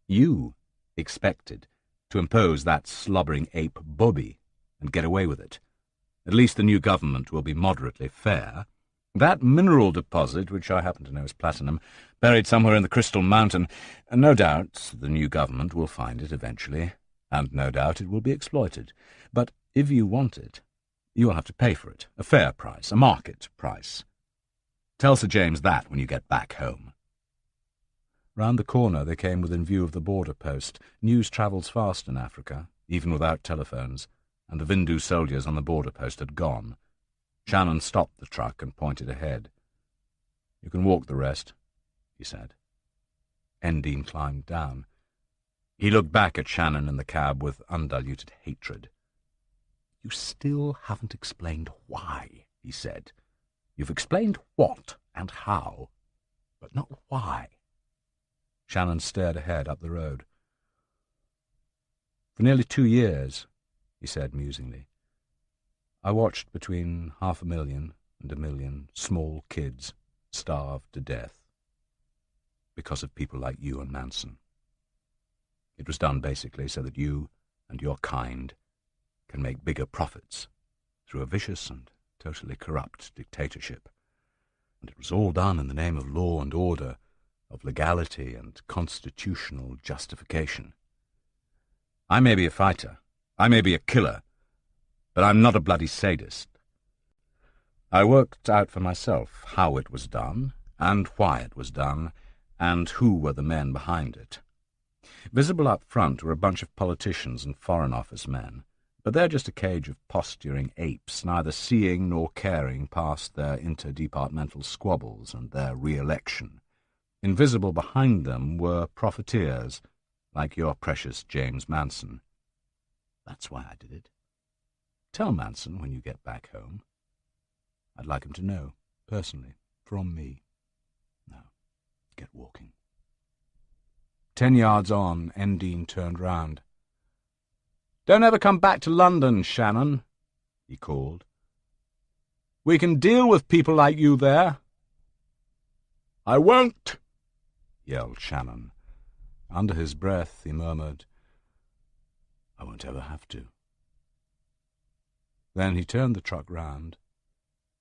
You expected to impose that slobbering ape Bobby and get away with it. At least the new government will be moderately fair. That mineral deposit, which I happen to know is platinum, buried somewhere in the Crystal Mountain, and no doubt the new government will find it eventually, and no doubt it will be exploited. But if you want it, you will have to pay for it, a fair price, a market price. Tell Sir James that when you get back home." Round the corner they came within view of the border post. News travels fast in Africa, even without telephones, and the Vindu soldiers on the border post had gone. Shannon stopped the truck and pointed ahead. "You can walk the rest," he said. Endine climbed down. He looked back at Shannon in the cab with undiluted hatred. "You still haven't explained why," he said. "You've explained what and how, but not why." Shannon stared ahead up the road. "For nearly 2 years," he said musingly, "I watched between 500,000 and 1 million small kids starve to death because of people like you and Manson. It was done basically so that you and your kind can make bigger profits through a vicious and totally corrupt dictatorship. And it was all done in the name of law and order, of legality and constitutional justification. I may be a fighter, I may be a killer, but I'm not a bloody sadist. I worked out for myself how it was done, and why it was done, and who were the men behind it. Visible up front were a bunch of politicians and Foreign Office men, but they're just a cage of posturing apes, neither seeing nor caring past their interdepartmental squabbles and their re-election. Invisible behind them were profiteers, like your precious James Manson. That's why I did it. Tell Manson when you get back home. I'd like him to know, personally, from me. Now, get walking." 10 yards on, Endine turned round. "Don't ever come back to London, Shannon," he called. "We can deal with people like you there." "I won't," yelled Shannon. Under his breath he murmured, "I won't ever have to." Then he turned the truck round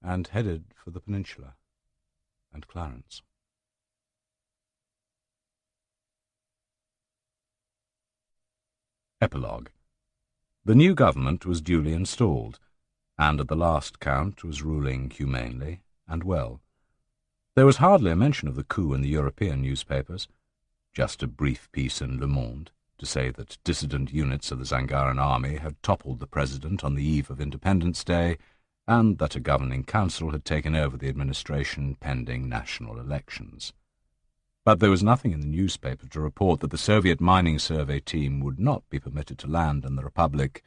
and headed for the peninsula and Clarence. Epilogue. The new government was duly installed, and at the last count was ruling humanely and well. There was hardly a mention of the coup in the European newspapers, just a brief piece in Le Monde to say that dissident units of the Zangaran army had toppled the president on the eve of Independence Day, and that a governing council had taken over the administration pending national elections. But there was nothing in the newspaper to report that the Soviet mining survey team would not be permitted to land in the Republic,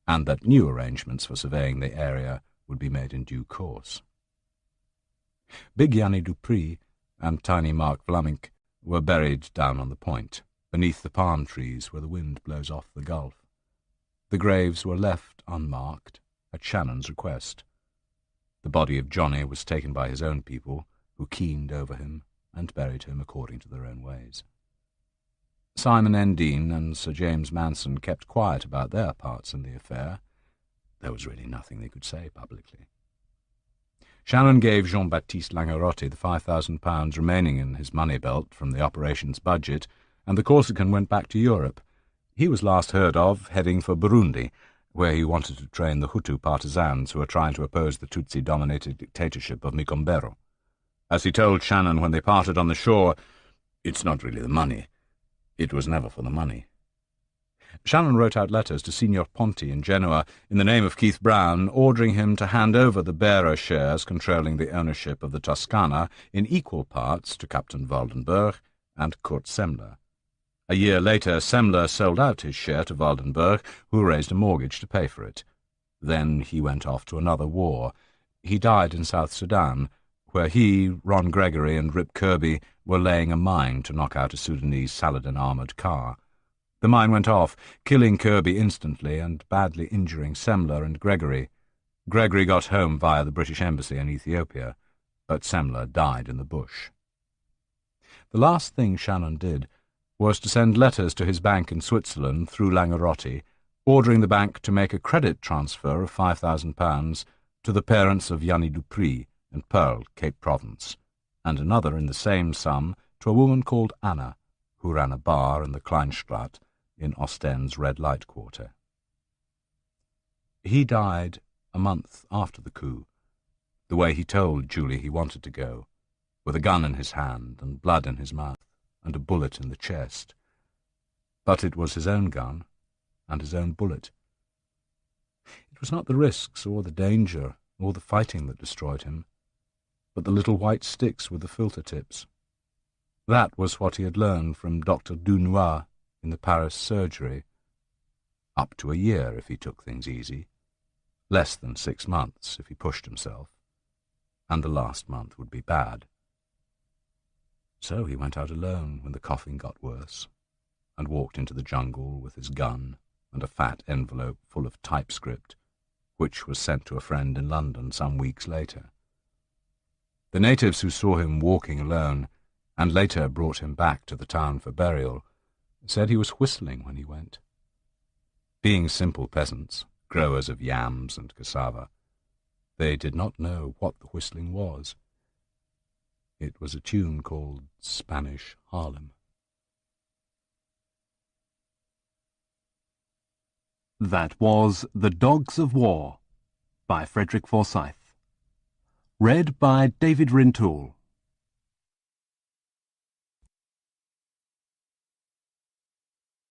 and that new arrangements for surveying the area would be made in due course. Big Yanni Dupri and tiny Mark Vlaminck were buried down on the point, beneath the palm trees where the wind blows off the Gulf. The graves were left unmarked, at Shannon's request. The body of Johnny was taken by his own people, who keened over him and buried him according to their own ways. Simon Endine and Sir James Manson kept quiet about their parts in the affair. There was really nothing they could say publicly. Shannon gave Jean-Baptiste Langerotti the £5,000 remaining in his money belt from the operations budget, and the Corsican went back to Europe. He was last heard of heading for Burundi, where he wanted to train the Hutu partisans who were trying to oppose the Tutsi-dominated dictatorship of Micombero. As he told Shannon when they parted on the shore, "It's not really the money. It was never for the money." Shannon wrote out letters to Signor Ponti in Genoa in the name of Keith Brown, ordering him to hand over the bearer shares controlling the ownership of the Toscana in equal parts to Captain Waldenberg and Kurt Semmler. A year later, Semmler sold out his share to Waldenberg, who raised a mortgage to pay for it. Then he went off to another war. He died in South Sudan, where he, Ron Gregory, and Rip Kirby were laying a mine to knock out a Sudanese Saladin armoured car. The mine went off, killing Kirby instantly and badly injuring Semmler and Gregory. Gregory got home via the British Embassy in Ethiopia, but Semmler died in the bush. The last thing Shannon did was to send letters to his bank in Switzerland through Langerotti, ordering the bank to make a credit transfer of £5,000 to the parents of Yanni Dupri and Pearl, Cape Province, and another in the same sum to a woman called Anna, who ran a bar in the Kleinstraat in Ostend's red light quarter. He died a month after the coup, the way he told Julie he wanted to go, with a gun in his hand and blood in his mouth and a bullet in the chest. But it was his own gun and his own bullet. It was not the risks or the danger or the fighting that destroyed him, but the little white sticks with the filter tips. That was what he had learned from Dr. Dunois in the Paris surgery. Up to a year if he took things easy, less than 6 months if he pushed himself, and the last month would be bad. So he went out alone when the coughing got worse, and walked into the jungle with his gun and a fat envelope full of typescript, which was sent to a friend in London some weeks later. The natives who saw him walking alone, and later brought him back to the town for burial, said he was whistling when he went. Being simple peasants, growers of yams and cassava, they did not know what the whistling was. It was a tune called Spanish Harlem. That was The Dogs of War by Frederick Forsyth. Read by David Rintoul.